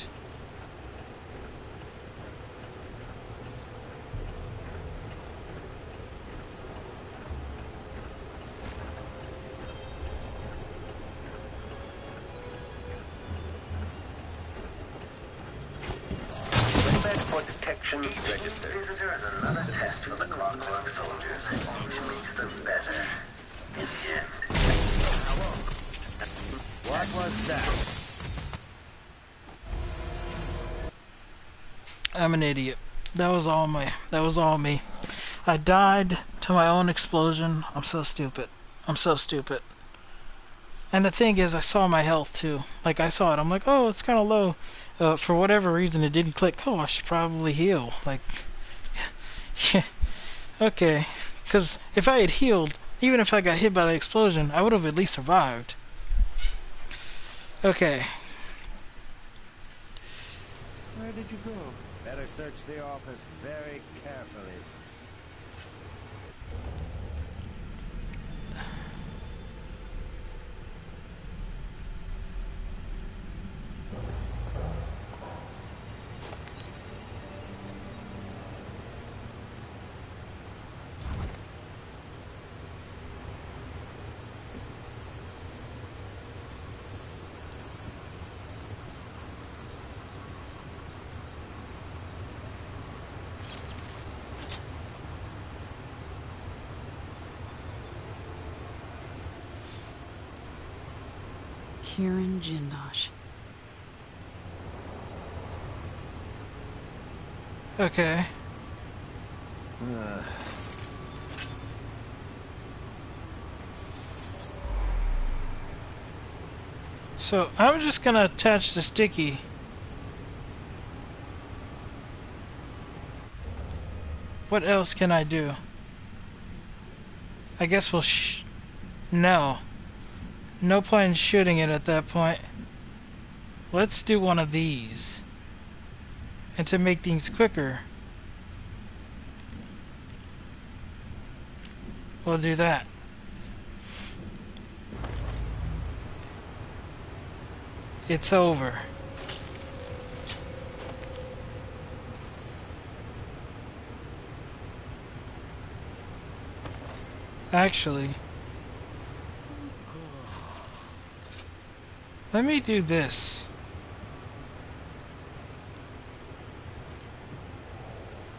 For detection registered. Visitor is another test for the clockwork soldiers. Each makes them better. In the end. What was that? I'm an idiot. That was all me. I died to my own explosion. I'm so stupid. I'm so stupid. And the thing is, I saw my health too. Like, I saw it. I'm like, oh, it's kind of low. For whatever reason, it didn't click. Oh, I should probably heal. Like, yeah. Okay. Because if I had healed, even if I got hit by the explosion, I would have at least survived. Okay. Where did you go? Better search the office very carefully. Kieran Jindosh. Okay. So I'm just gonna attach the sticky. What else can I do? I guess we'll no. No point in shooting it at that point. Let's do one of these. And to make things quicker, we'll do that. It's over. Actually, let me do this.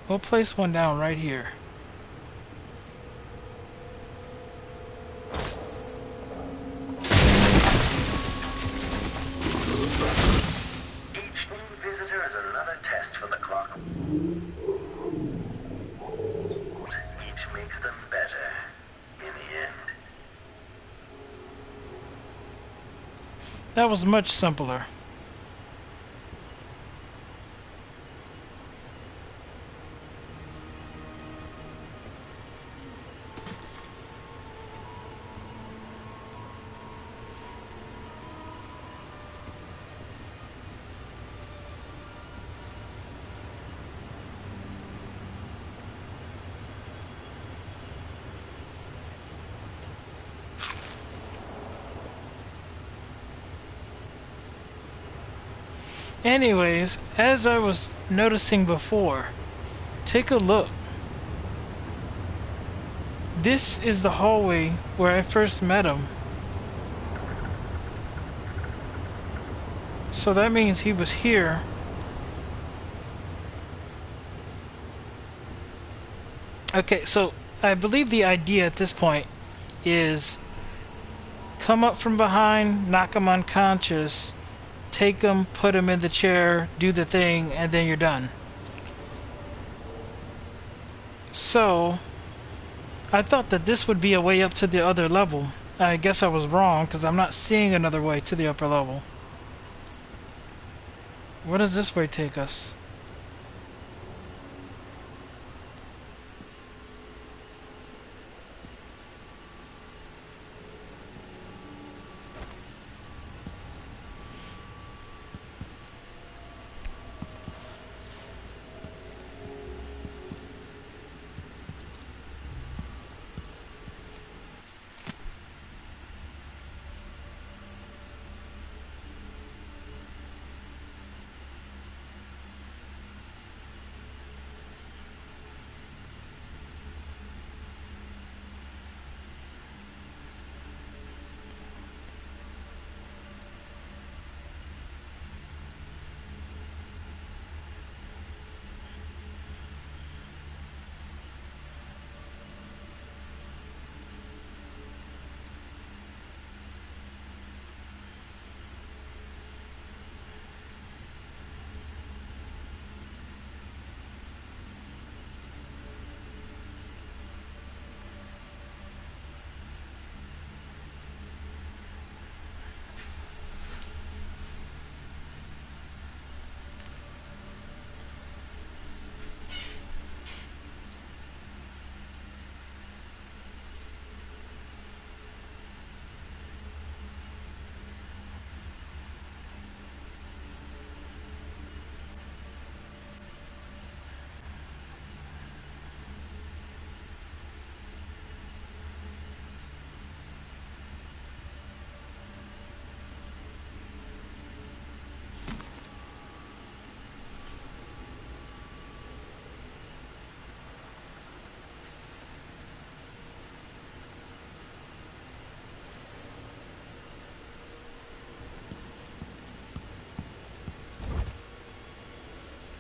We'll place one down right here. Each new visitor is another test for the clock. Each makes them better in the end. That was much simpler. Anyways, as I was noticing before, take a look. This is the hallway where I first met him. So that means he was here. Okay, so I believe the idea at this point is come up from behind, knock him unconscious, take him, put him in the chair, do the thing, and then you're done. So I thought that this would be a way up to the other level. I guess I was wrong because I'm not seeing another way to the upper level. Where does this way take us?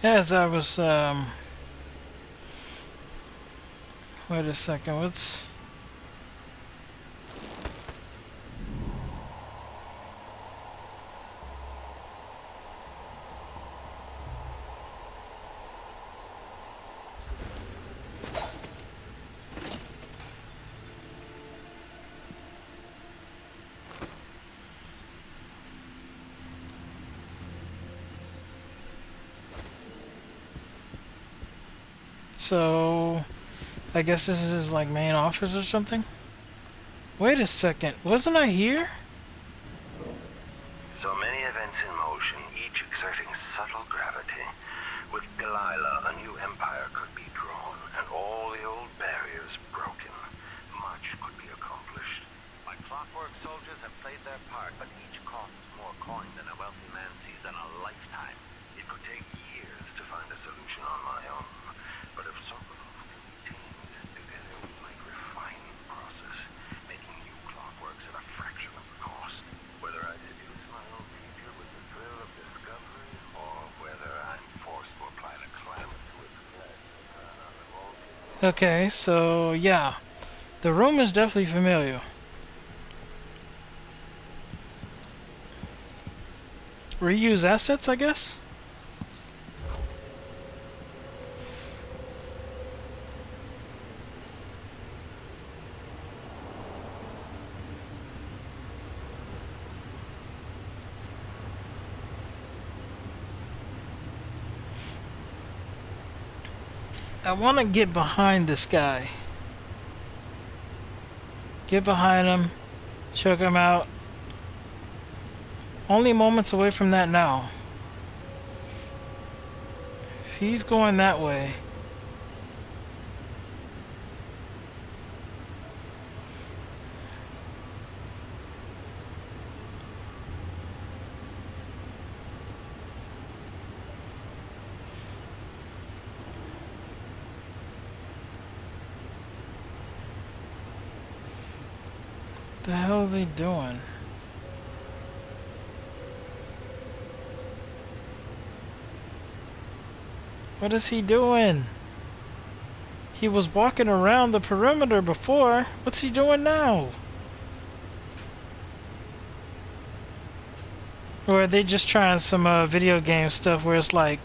As I was, wait a second, what's... So, I guess this is his, like, main office or something? Wait a second, wasn't I here? So many events in motion, each exerting subtle gravity. With Delilah, a new empire could be drawn, and all the old barriers broken. Much could be accomplished. My clockwork soldiers have played their part, but each costs more coin than a wealthy man sees in a lifetime. It could take years to find a solution on my own. But if Sokolov can be tamed, together we might refine the process, making new clockworks at a fraction of the cost. Whether I seduce my own future with the thrill of discovery, or whether I'm forced to apply the clamor to its flesh and turn on the voltage. Okay, so, yeah. The room is definitely familiar. Reuse assets, I guess? I want to get behind this guy. Get behind him. Choke him out. Only moments away from that now. If he's going that way... What the hell is he doing? What is he doing? He was walking around the perimeter before. What's he doing now? Or are they just trying some video game stuff where it's like,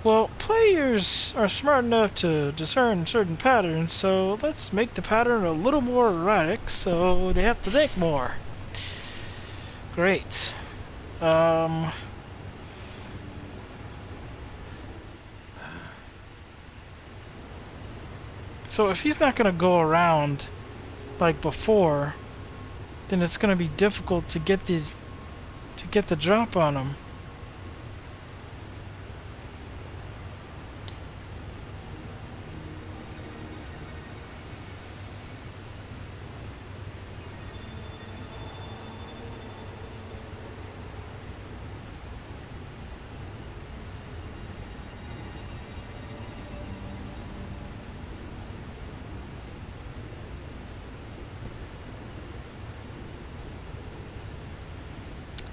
well, players are smart enough to discern certain patterns, so let's make the pattern a little more erratic so they have to think more. Great. So if he's not going to go around like before, then it's going to be difficult to get the drop on him.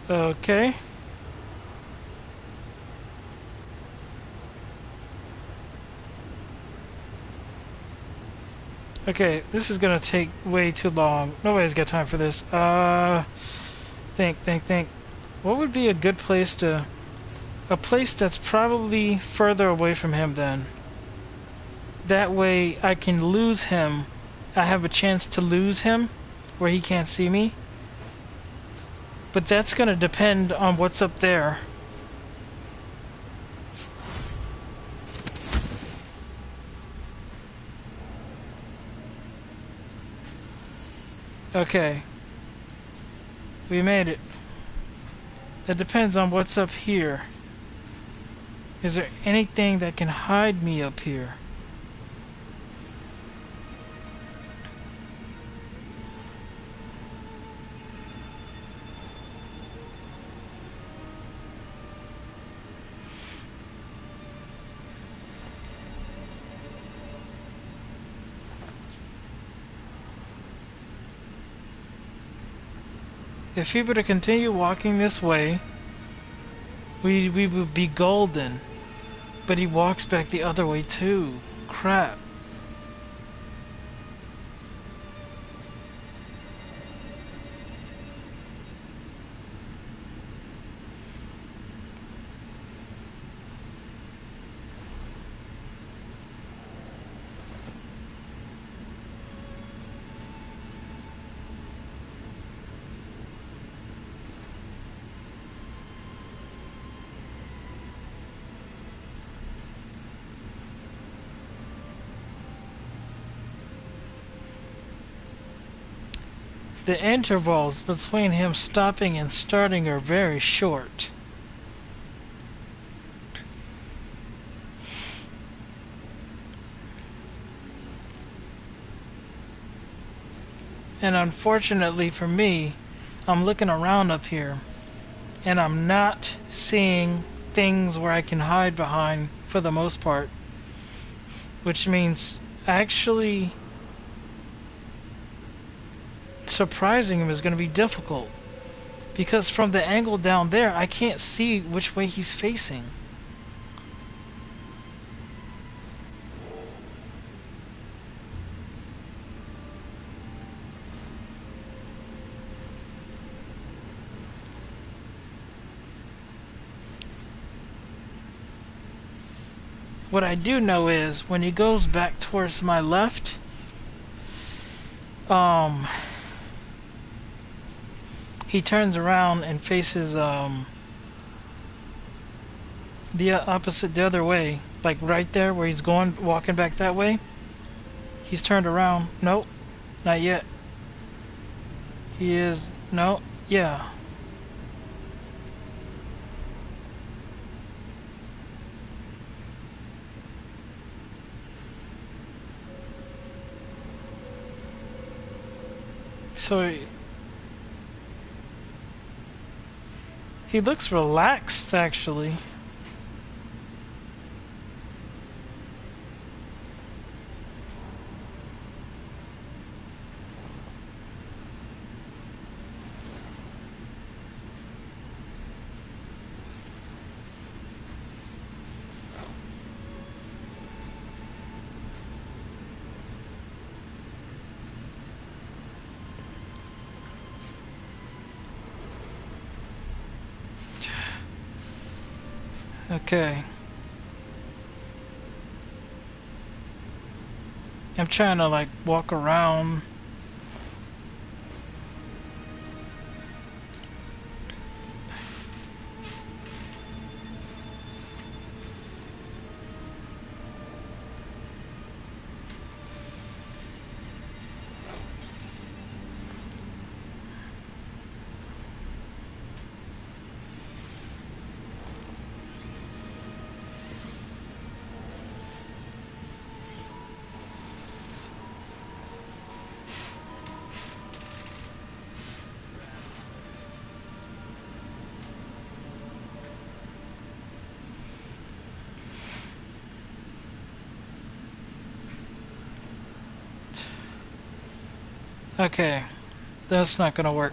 Okay. Okay, this is gonna take way too long. Nobody's got time for this. Think. What would be a good place to... A place that's probably further away from him then. That way I can lose him. I have a chance to lose him where he can't see me. But that's gonna depend on what's up there. Okay. We made it. That depends on what's up here. Is there anything that can hide me up here? If we were to continue walking this way, we would be golden. But he walks back the other way too. Crap. The intervals between him stopping and starting are very short. And unfortunately for me, I'm looking around up here and I'm not seeing things where I can hide behind for the most part, which means actually surprising him is going to be difficult, because from the angle down there I can't see which way he's facing. What I do know is when he goes back towards my left, he turns around and faces the opposite, the other way, like right there where he's going, walking back that way. He's turned around. Nope, not yet. He is, no, yeah. So he looks relaxed, actually. Okay. I'm trying to like walk around. Okay, that's not gonna work.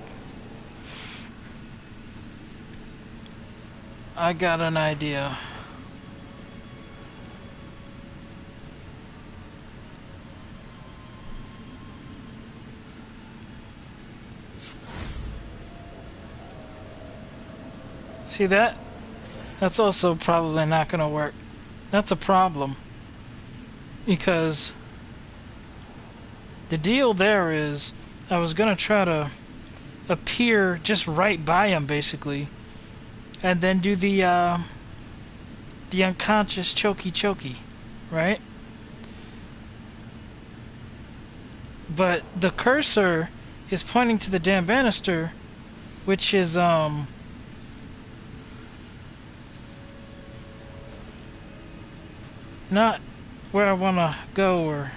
I got an idea. See that? That's also probably not gonna work. That's a problem. Because the deal there is, I was gonna try to appear just right by him, basically, and then do the unconscious chokey, right? But the cursor is pointing to the damn banister, which is not where I wanna go, or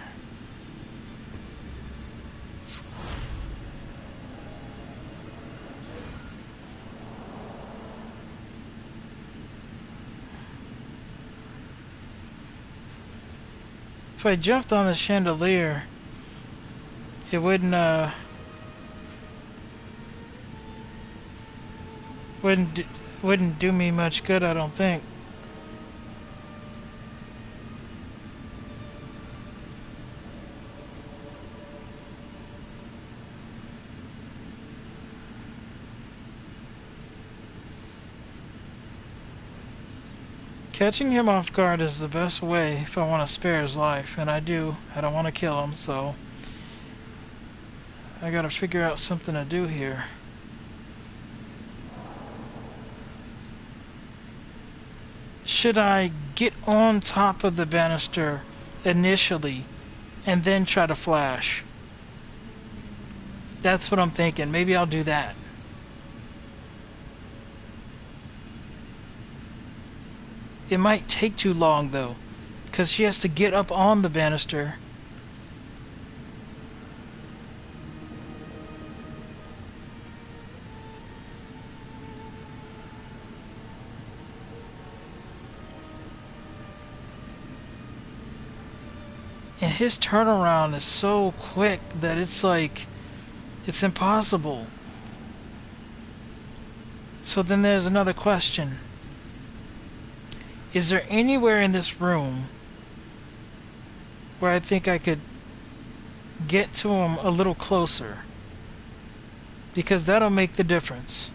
if I jumped on the chandelier, it wouldn't do me much good, I don't think. Catching him off guard is the best way if I want to spare his life, and I do. I don't want to kill him, so I gotta figure out something to do here. Should I get on top of the banister initially and then try to flash? That's what I'm thinking. Maybe I'll do that. It might take too long though, because she has to get up on the banister. And his turnaround is so quick that it's like, it's impossible. So then there's another question. Is there anywhere in this room where I think I could get to him a little closer? Because that'll make the difference.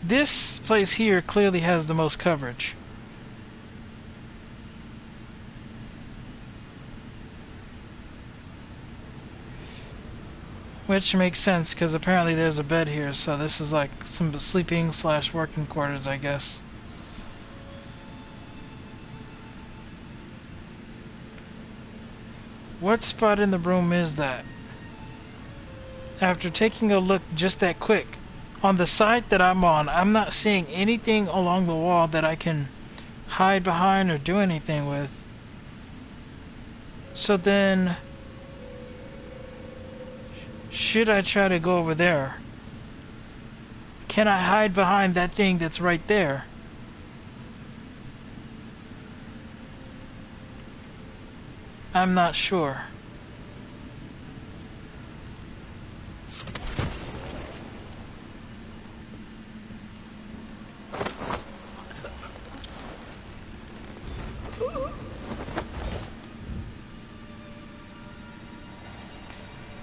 This place here clearly has the most coverage. Which makes sense, because apparently there's a bed here, so this is like some sleeping / working quarters, I guess. What spot in the room is that? After taking a look just that quick, on the side that I'm on, I'm not seeing anything along the wall that I can hide behind or do anything with. So then, should I try to go over there? Can I hide behind that thing that's right there? I'm not sure.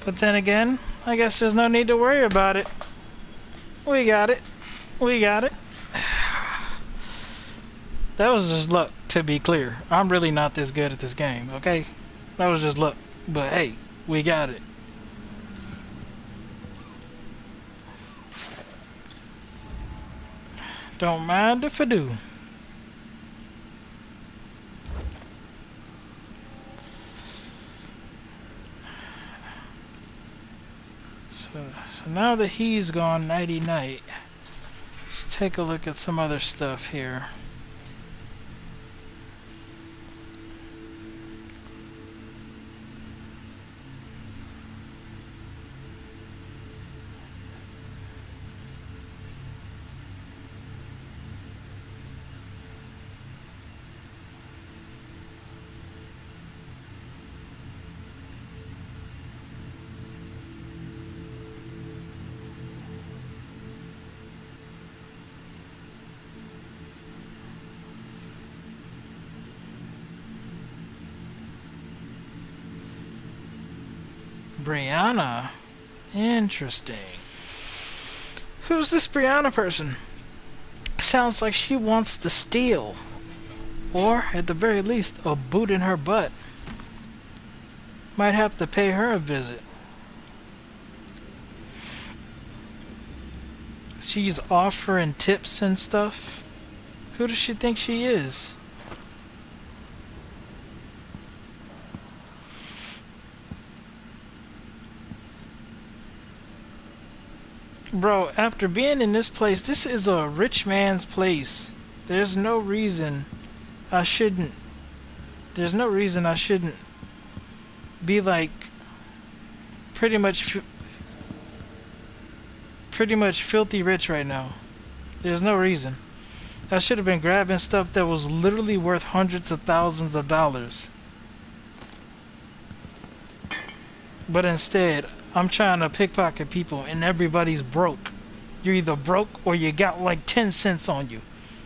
But then again, I guess there's no need to worry about it. We got it. We got it. That was just luck, to be clear. I'm really not this good at this game, okay? That was just luck. But hey, we got it. Don't mind if I do. So now that he's gone nighty night, let's take a look at some other stuff here. Brianna? Interesting. Who's this Brianna person? Sounds like she wants to steal. Or, at the very least, a boot in her butt. Might have to pay her a visit. She's offering tips and stuff. Who does she think she is? Bro, after being in this place, this is a rich man's place. There's no reason I shouldn't. There's no reason I shouldn't be like pretty much filthy rich right now. There's no reason. I should have been grabbing stuff that was literally worth hundreds of thousands of dollars. But instead, I'm trying to pickpocket people and everybody's broke. You're either broke or you got like 10 cents on you.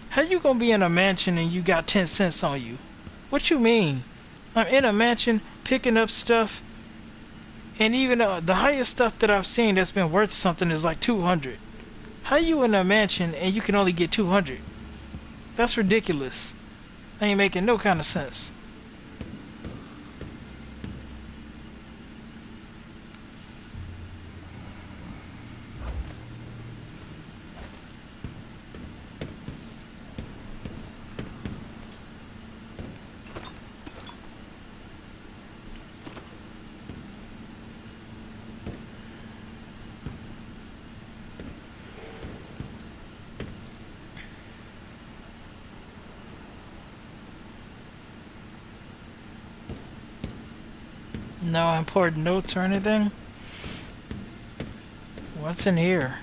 How you gonna be in a mansion and you got 10 cents on you? What you mean? I'm in a mansion picking up stuff, and even the highest stuff that I've seen that's been worth something is like 200. How you in a mansion and you can only get 200? That's ridiculous. That ain't making no kind of sense. No important notes or anything? What's in here?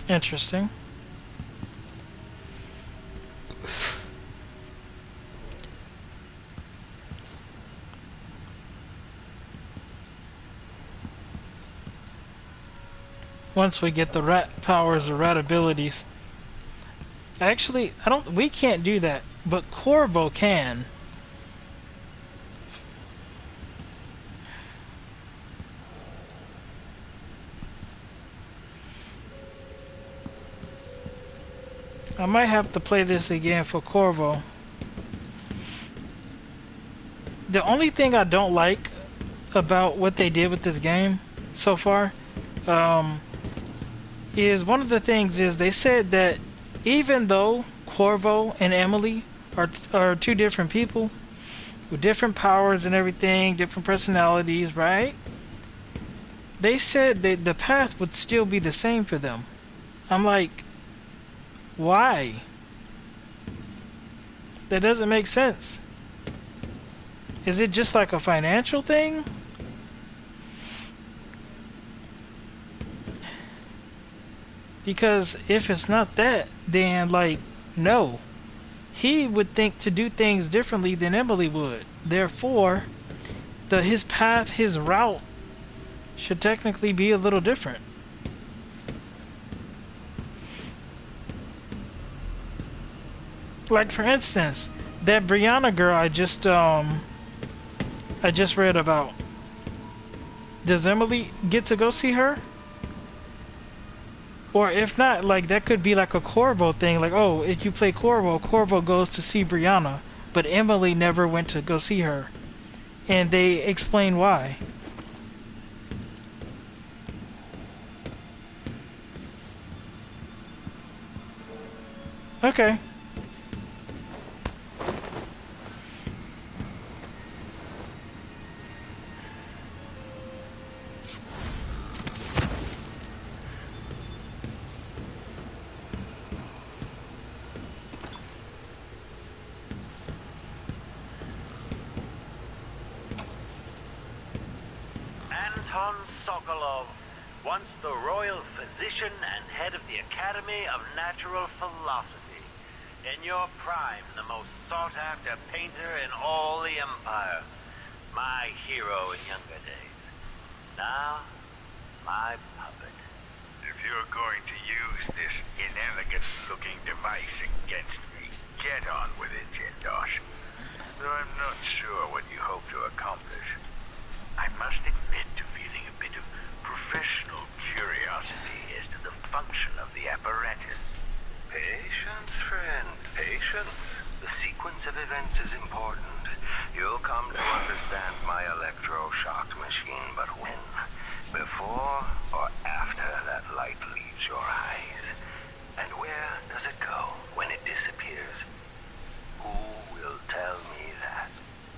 Interesting. Once we get the rat powers or rat abilities. Actually, we can't do that, but Corvo can. I might have to play this again for Corvo. The only thing I don't like about what they did with this game so far, is one of the things is they said that even though Corvo and Emily are two different people with different powers and everything, different personalities, right? They said that the path would still be the same for them. I'm like, why? That doesn't make sense. Is it just like a financial thing? Because if it's not that, then like, no. He would think to do things differently than Emily would. Therefore, his path, his route should technically be a little different. Like for instance, that Brianna girl I just read about. Does Emily get to go see her? Or if not, like that could be like a Corvo thing, like, oh, if you play Corvo, Corvo goes to see Brianna, but Emily never went to go see her. And they explain why. Okay. Anton Sokolov, once the royal physician and head of the Academy of Natural Philosophy. In your prime, the most sought-after painter in all the Empire. My hero in younger days. Now, my puppet. If you're going to use this inelegant-looking device against me, get on with it, Jindosh. Though I'm not sure what you hope to accomplish. I must admit to feeling a bit of professional curiosity as to the function of the apparatus. Patience, friend, patience. The sequence of events is important. You'll come to understand my electroshock machine, but when? Before or after that light leaves your eyes? And where does it go when it disappears? Who will tell me that?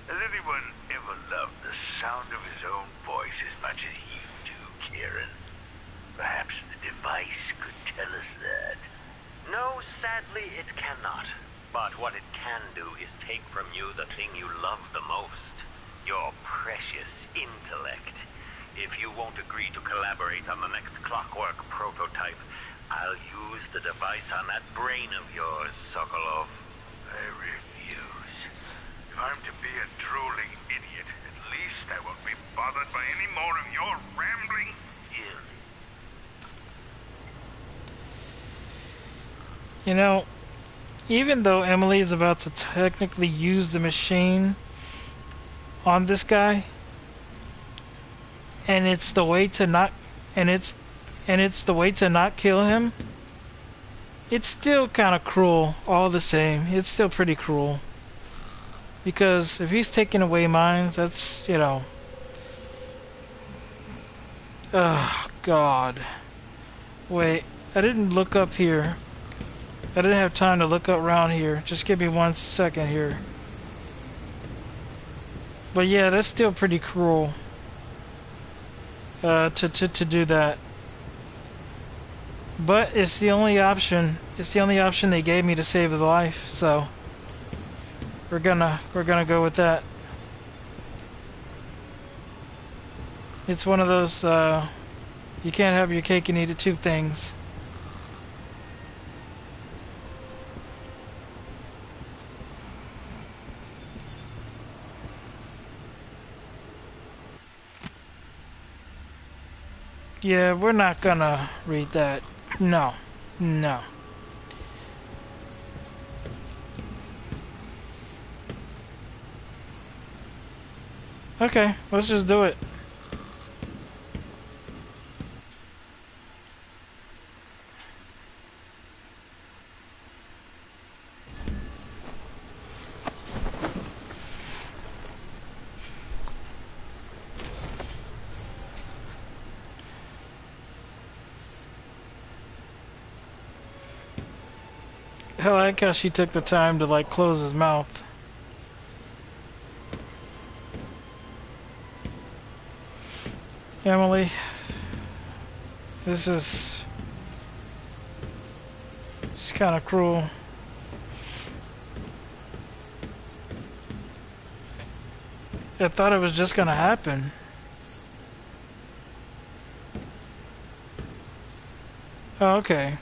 Has anyone ever loved the sound of his own voice as much as you do, Kieran? Perhaps the device could tell us that. No, sadly, it cannot. But what it can do is take from you the thing you love the most. Your precious intellect. If you won't agree to collaborate on the next Clockwork prototype, I'll use the device on that brain of yours, Sokolov. I refuse. If I'm to be a drooling idiot, at least I won't be bothered by any more of your rambling theories. You know, even though Emily is about to technically use the machine on this guy, and it's the way to not, and it's the way to not kill him, it's still kind of cruel all the same. It's still pretty cruel. Because if he's taking away mine, that's, you know... Oh, God. Wait, I didn't look up here. I didn't have time to look up around here. Just give me 1 second here. But yeah, that's still pretty cruel. To do that. But it's the only option. It's the only option they gave me to save the life, so we're gonna go with that. It's one of those you can't have your cake and eat it too things. Yeah, we're not gonna read that. No. No. Okay, let's just do it. I like how she took the time to like close his mouth. Emily, this is it's kind of cruel. I thought it was just gonna happen. Oh, okay.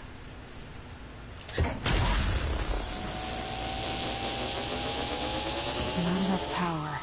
Not enough power.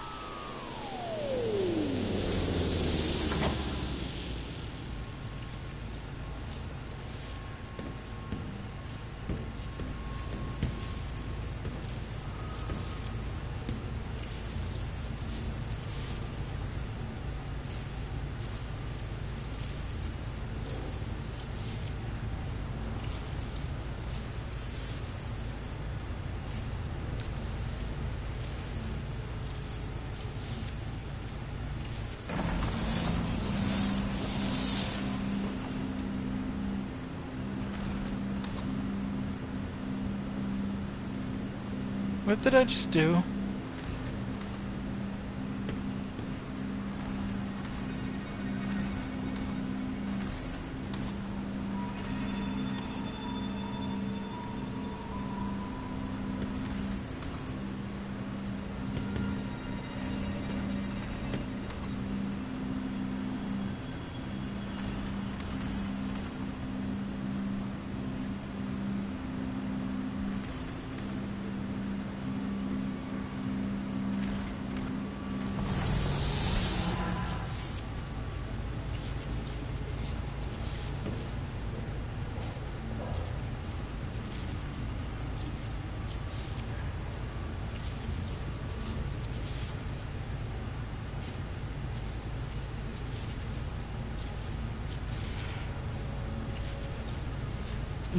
What did I just do?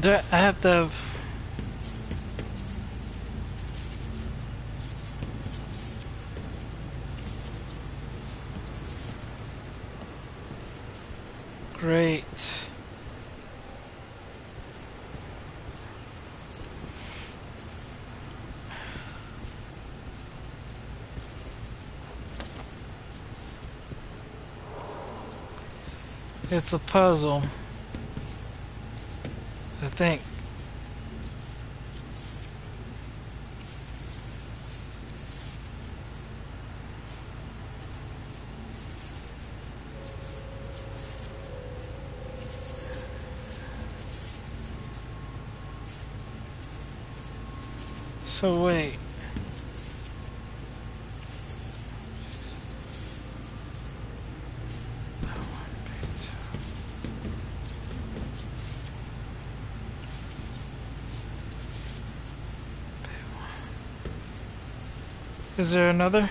I have to have... Great. It's a puzzle, I think. So wait. Is there another?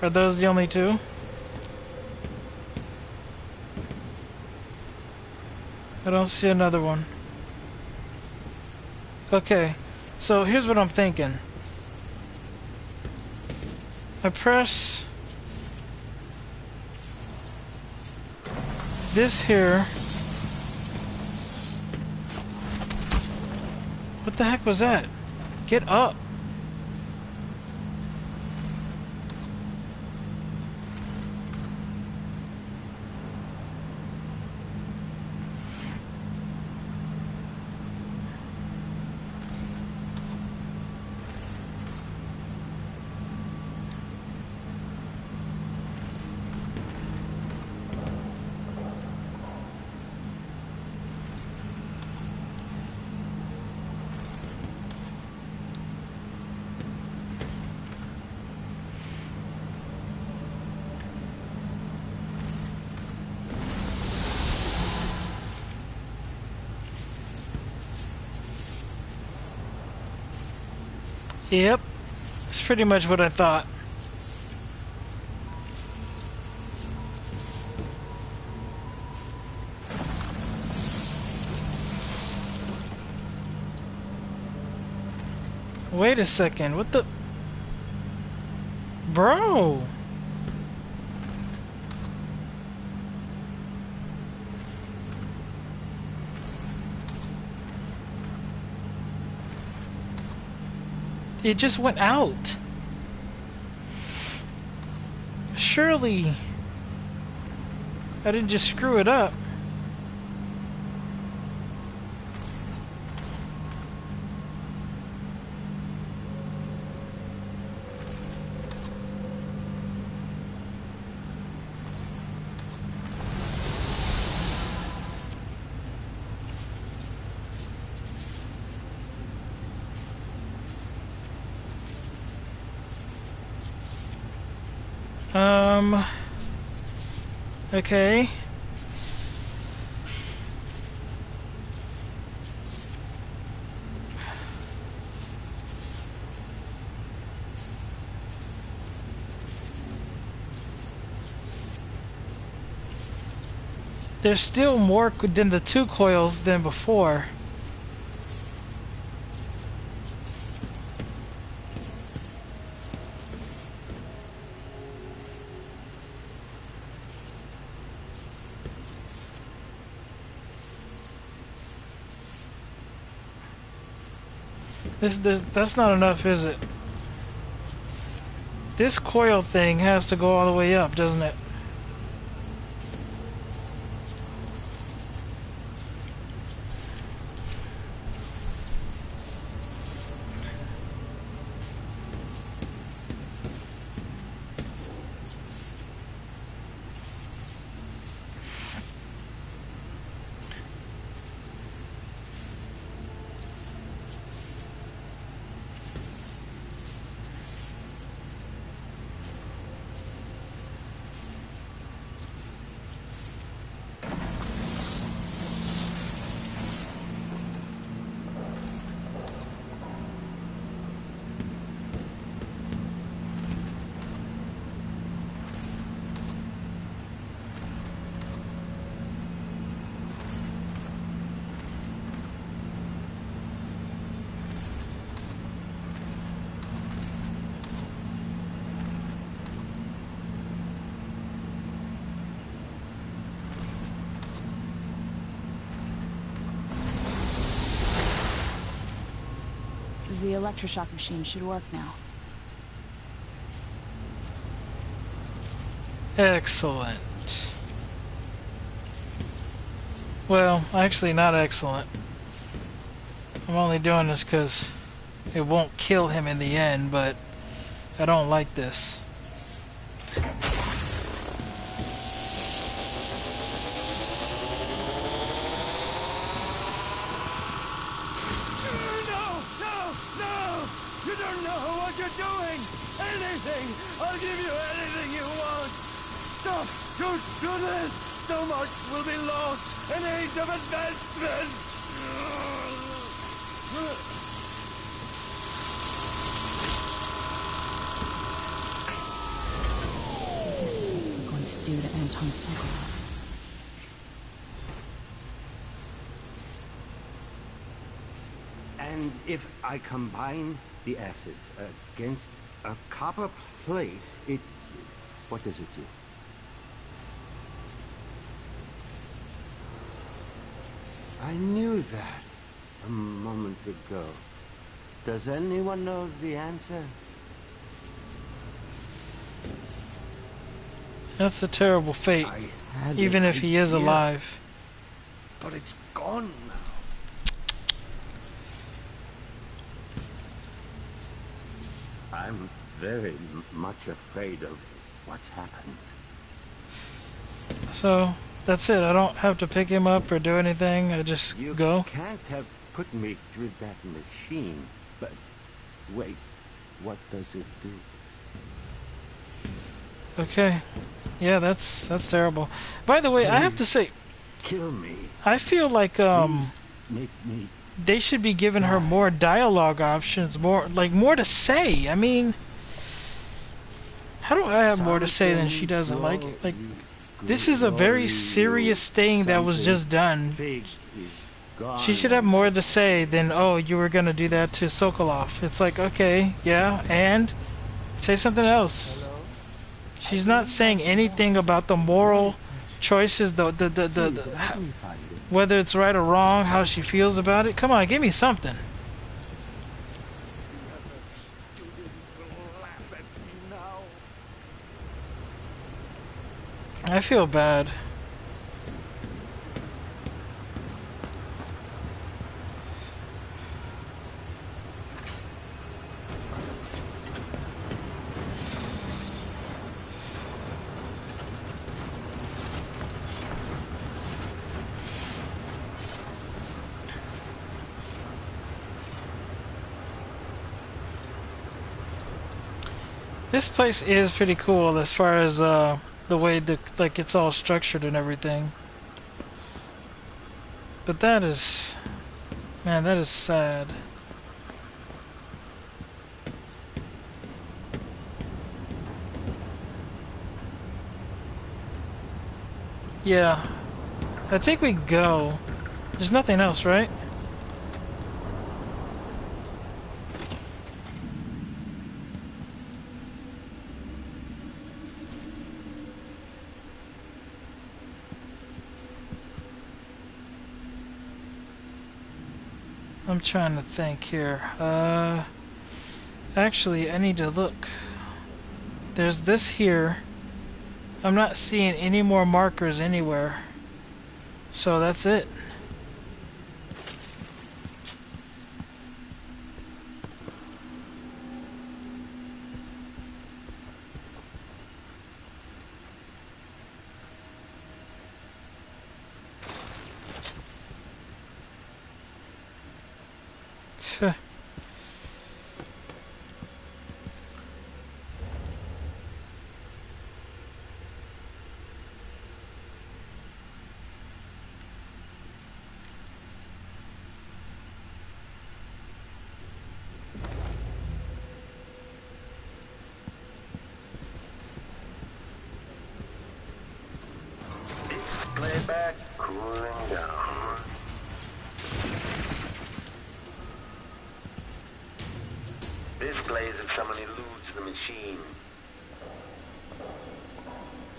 Are those the only two? I don't see another one. Okay, so here's what I'm thinking. I press this here. What the heck was that? Get up. Yep, that's pretty much what I thought. Wait a second, what the... Bro! It just went out. Surely I didn't just screw it up. Okay. There's still more than the 2 coils than before. That's not enough, is it? This coil thing has to go all the way up, doesn't it? The electroshock machine should work now. Excellent. Well, actually not excellent. I'm only doing this because it won't kill him in the end, but I don't like this. I'll give you anything you want! Stop! Don't do this! So much will be lost! An age of advancement! This is what we're going to do to Anton Sokolov. And if I combine the acid against a copper plate, what does it do? I knew that a moment ago. Does anyone know the answer? That's a terrible fate, even if he is alive. But it's gone now. I'm very much afraid of what's happened. So, that's it. I don't have to pick him up or do anything. I just go. You can't have put me through that machine. But wait, what does it do? Okay. Yeah, that's terrible. By the way, Please, I have to say, kill me. I feel like Make me they should be giving her more dialogue options, more to say. I mean, how do I have more to say than she doesn't like it? Like, this is a very serious thing that was just done. She should have more to say than, oh, you were gonna do that to Sokolov. It's like, okay, yeah, and say something else. She's not saying anything about the moral choices, whether it's right or wrong, how she feels about it. Come on, give me something. I feel bad. This place is pretty cool as far as the way it's all structured and everything. But that is, man, that is sad. Yeah, I think we go. There's nothing else, right? I'm trying to think here. Actually, I need to look. There's this here. I'm not seeing any more markers anywhere. So that's it. Playback cooling down. Displays if someone eludes the machine.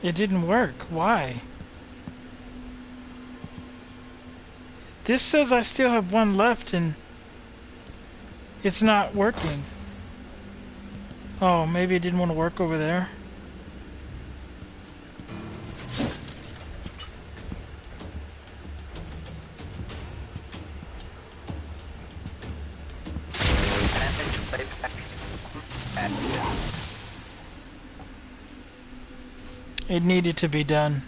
It didn't work. Why? This says I still have one left and it's not working. Oh, maybe it didn't want to work over there. It needed to be done.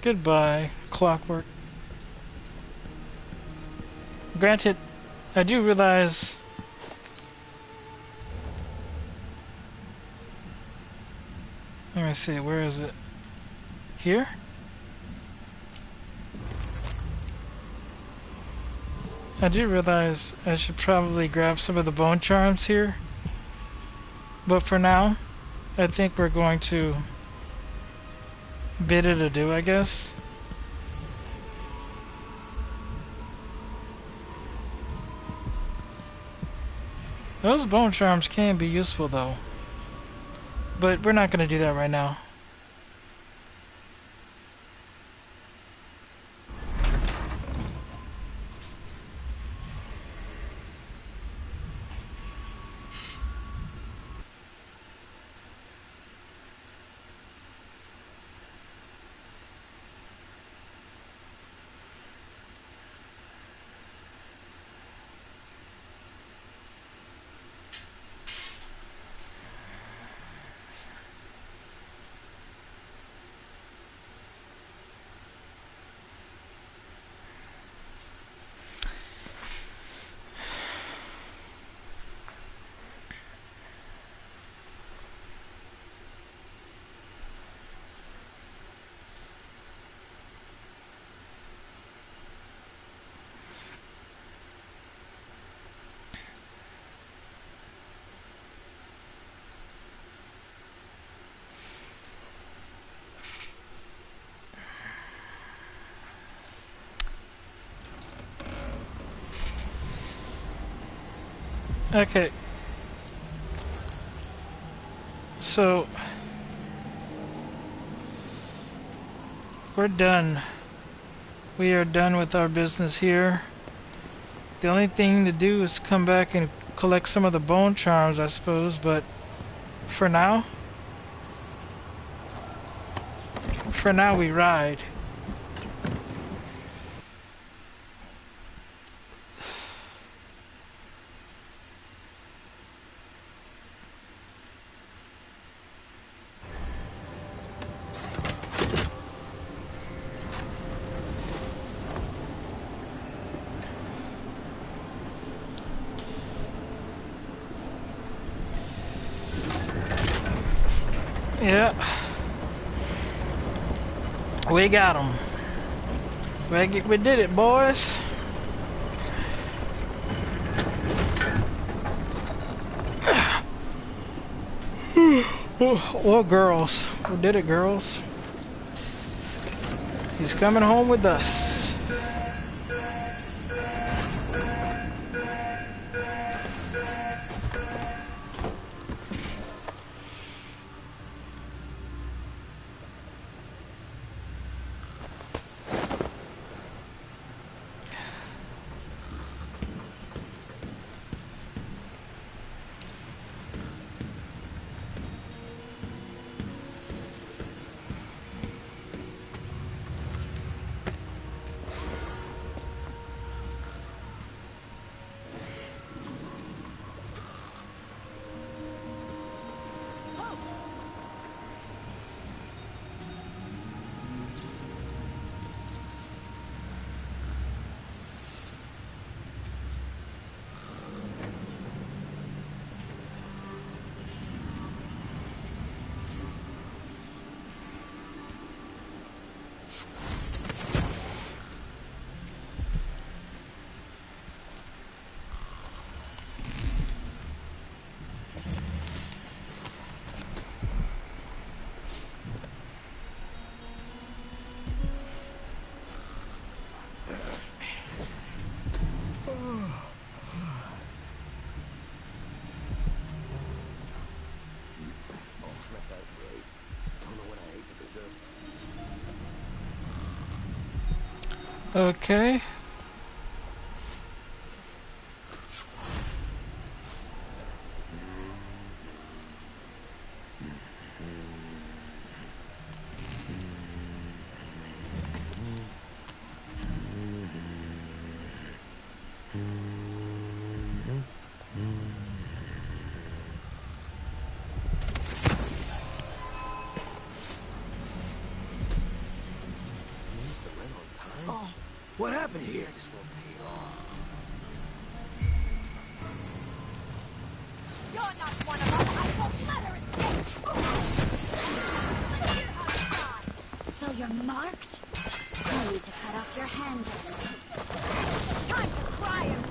Goodbye, clockwork. Granted, I do realize let me see, where is it? Here? I do realize I should probably grab some of the bone charms here. But for now, I think we're going to bid it adieu, I guess. Those bone charms can be useful though. But we're not going to do that right now. Okay. So we're done. We are done with our business here. The only thing to do is come back and collect some of the bone charms, I suppose, but for now we ride. Yeah. We got them. We did it, boys. Well, girls. We did it, girls. He's coming home with us. Okay. What happened here? You're not one of us. I won't let her escape. Let's hear how you die. So you're marked? I need to cut off your hand. Time to cry and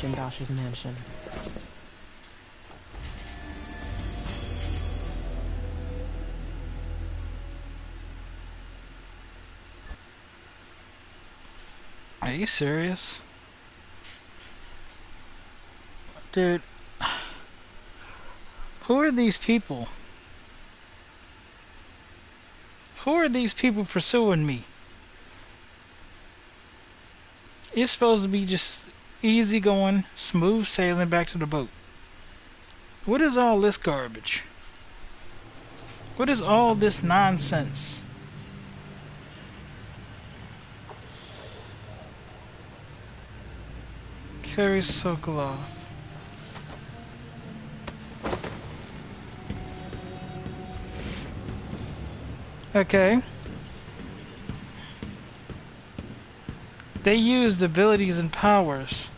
Jindosh's mansion. Are you serious? Dude, who are these people? Who are these people pursuing me? It's supposed to be just easy going, smooth sailing back to the boat. What is all this garbage? What is all this nonsense? Carry Sokolov. Okay. They used abilities and powers.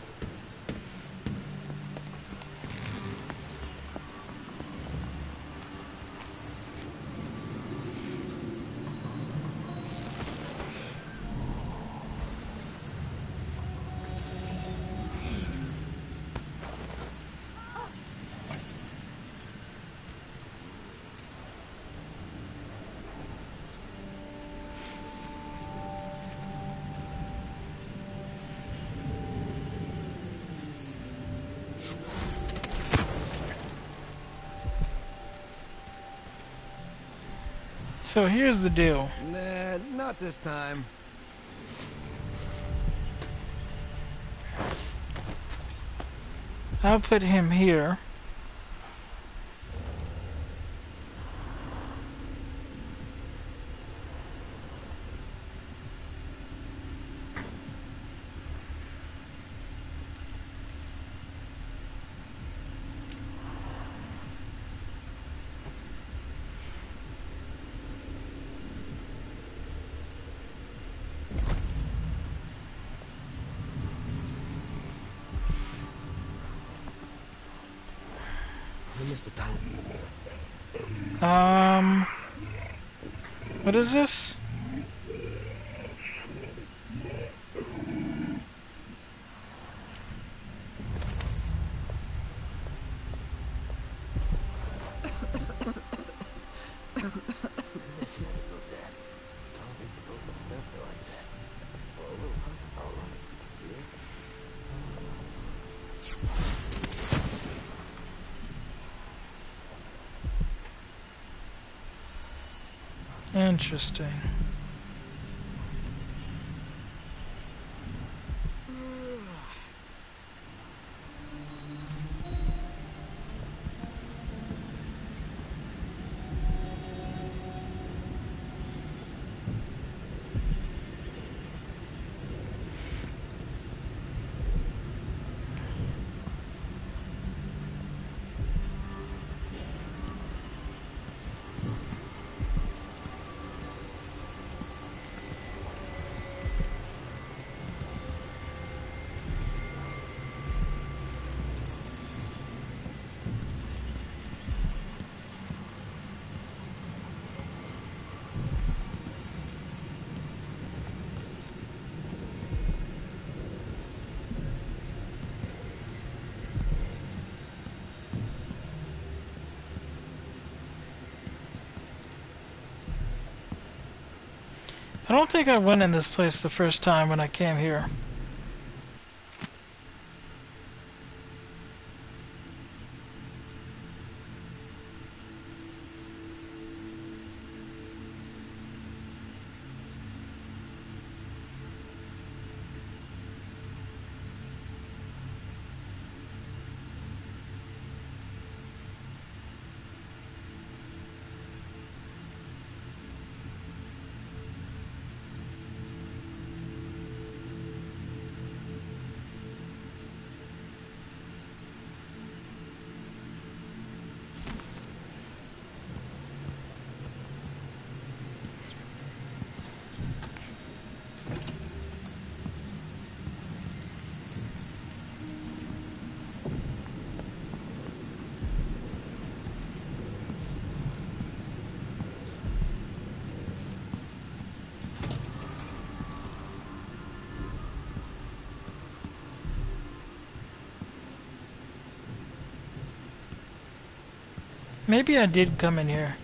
So here's the deal. Nah, not this time. I'll put him here. I missed the time. What is this? Interesting. I don't think I went in this place the first time when I came here. Maybe I did come in here.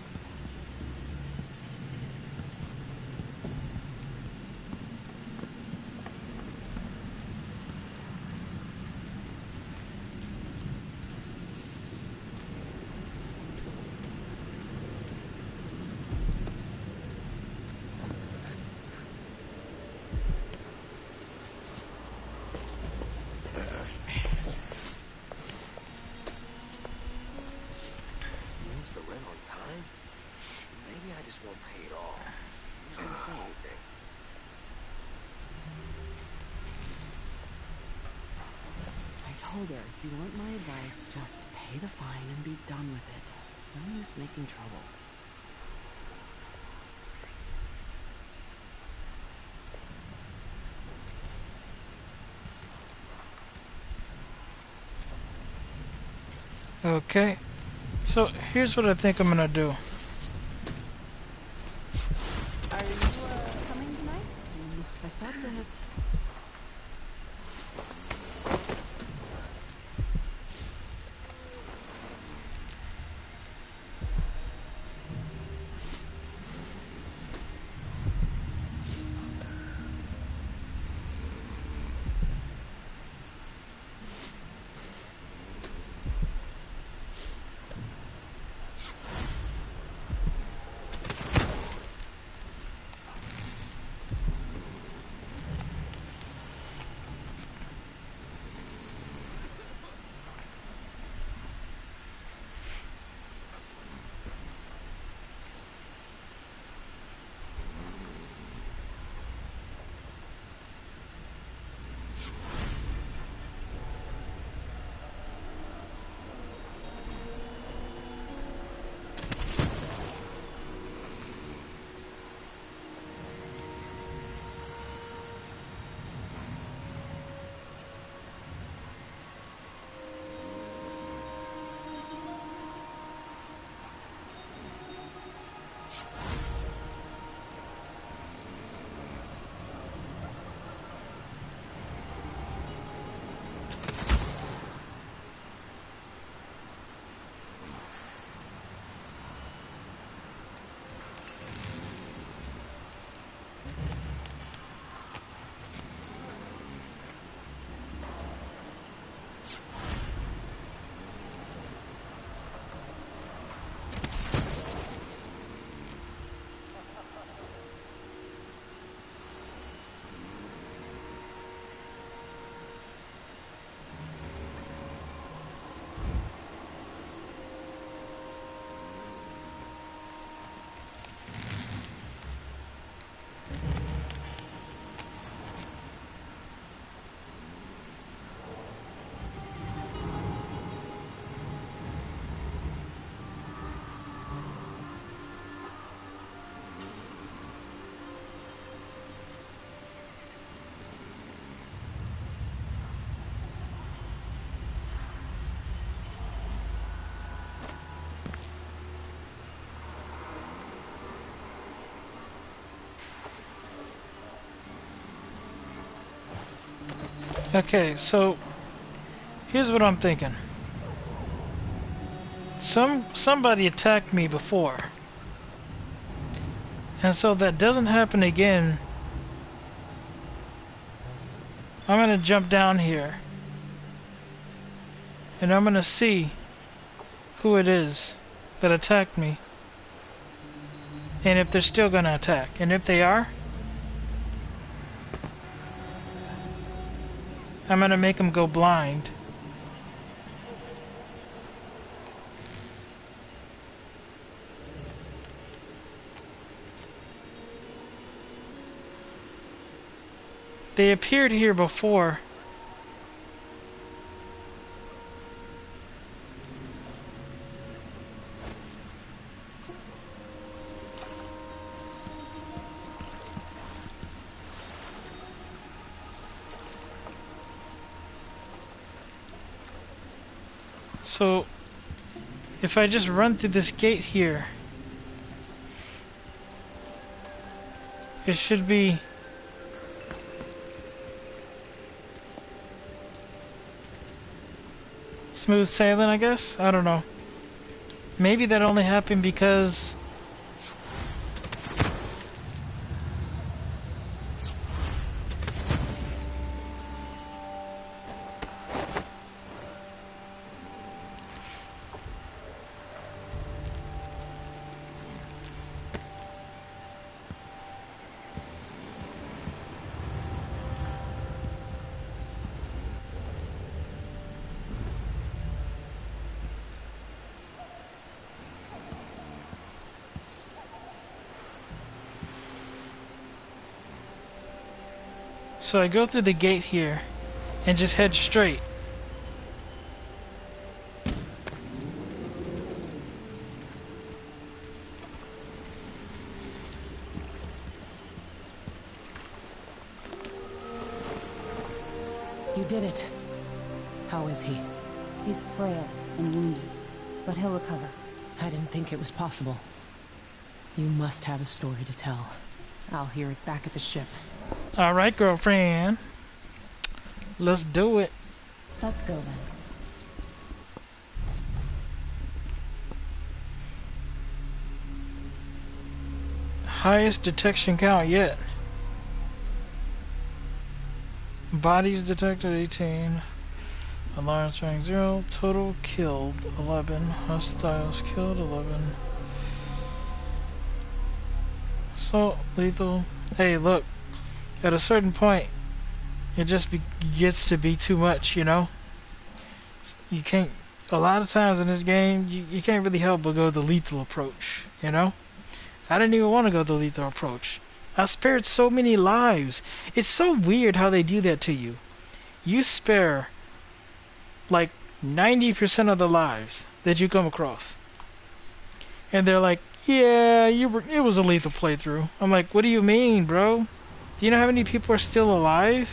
Is the rent on time? Maybe I just won't pay it all. Who's gonna say anything? I told her if you want my advice, just pay the fine and be done with it. No use making trouble. Okay. So here's what I think I'm gonna do. Are you coming tonight? I thought that. Okay, so here's what I'm thinking. Somebody attacked me before. And so that doesn't happen again. I'm gonna jump down here. And I'm gonna see who it is that attacked me. And if they're still gonna attack. And if they are, I'm gonna make them go blind. They appeared here before. So, if I just run through this gate here, it should be smooth sailing, I guess? I don't know. maybe that only happened because so I go through the gate here and just head straight. You did it. How is he? He's frail and wounded, but he'll recover. I didn't think it was possible. You must have a story to tell. I'll hear it back at the ship. Alright, girlfriend. Let's do it. Let's go then. Highest detection count yet. Bodies detected 18. Alarms rank 0. Total killed 11. Hostiles killed 11. So lethal. Hey, look. At a certain point, it just gets to be too much, you know? You can't. A lot of times in this game, you can't really help but go the lethal approach, you know? I didn't even want to go the lethal approach. I spared so many lives. It's so weird how they do that to you. You spare like 90% of the lives that you come across. And they're like, yeah, it was a lethal playthrough. I'm like, what do you mean, bro? Do you know how many people are still alive?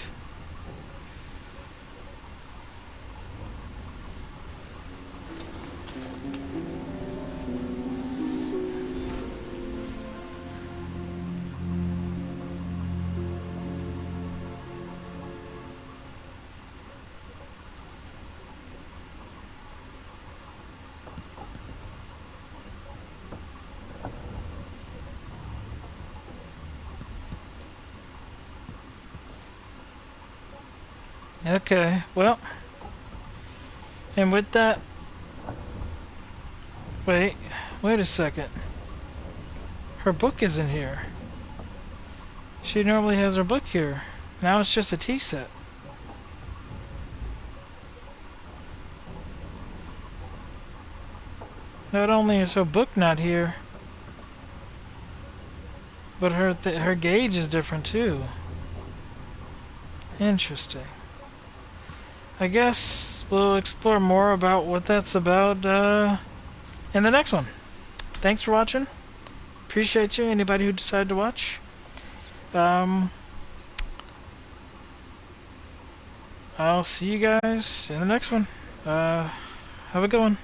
Okay, well, and with that, wait a second. Her book isn't here. She normally has her book here. Now it's just a tea set. Not only is her book not here, but her gauge is different too. Interesting. I guess we'll explore more about what that's about in the next one. Thanks for watching. Appreciate you, anybody who decided to watch. I'll see you guys in the next one. Have a good one.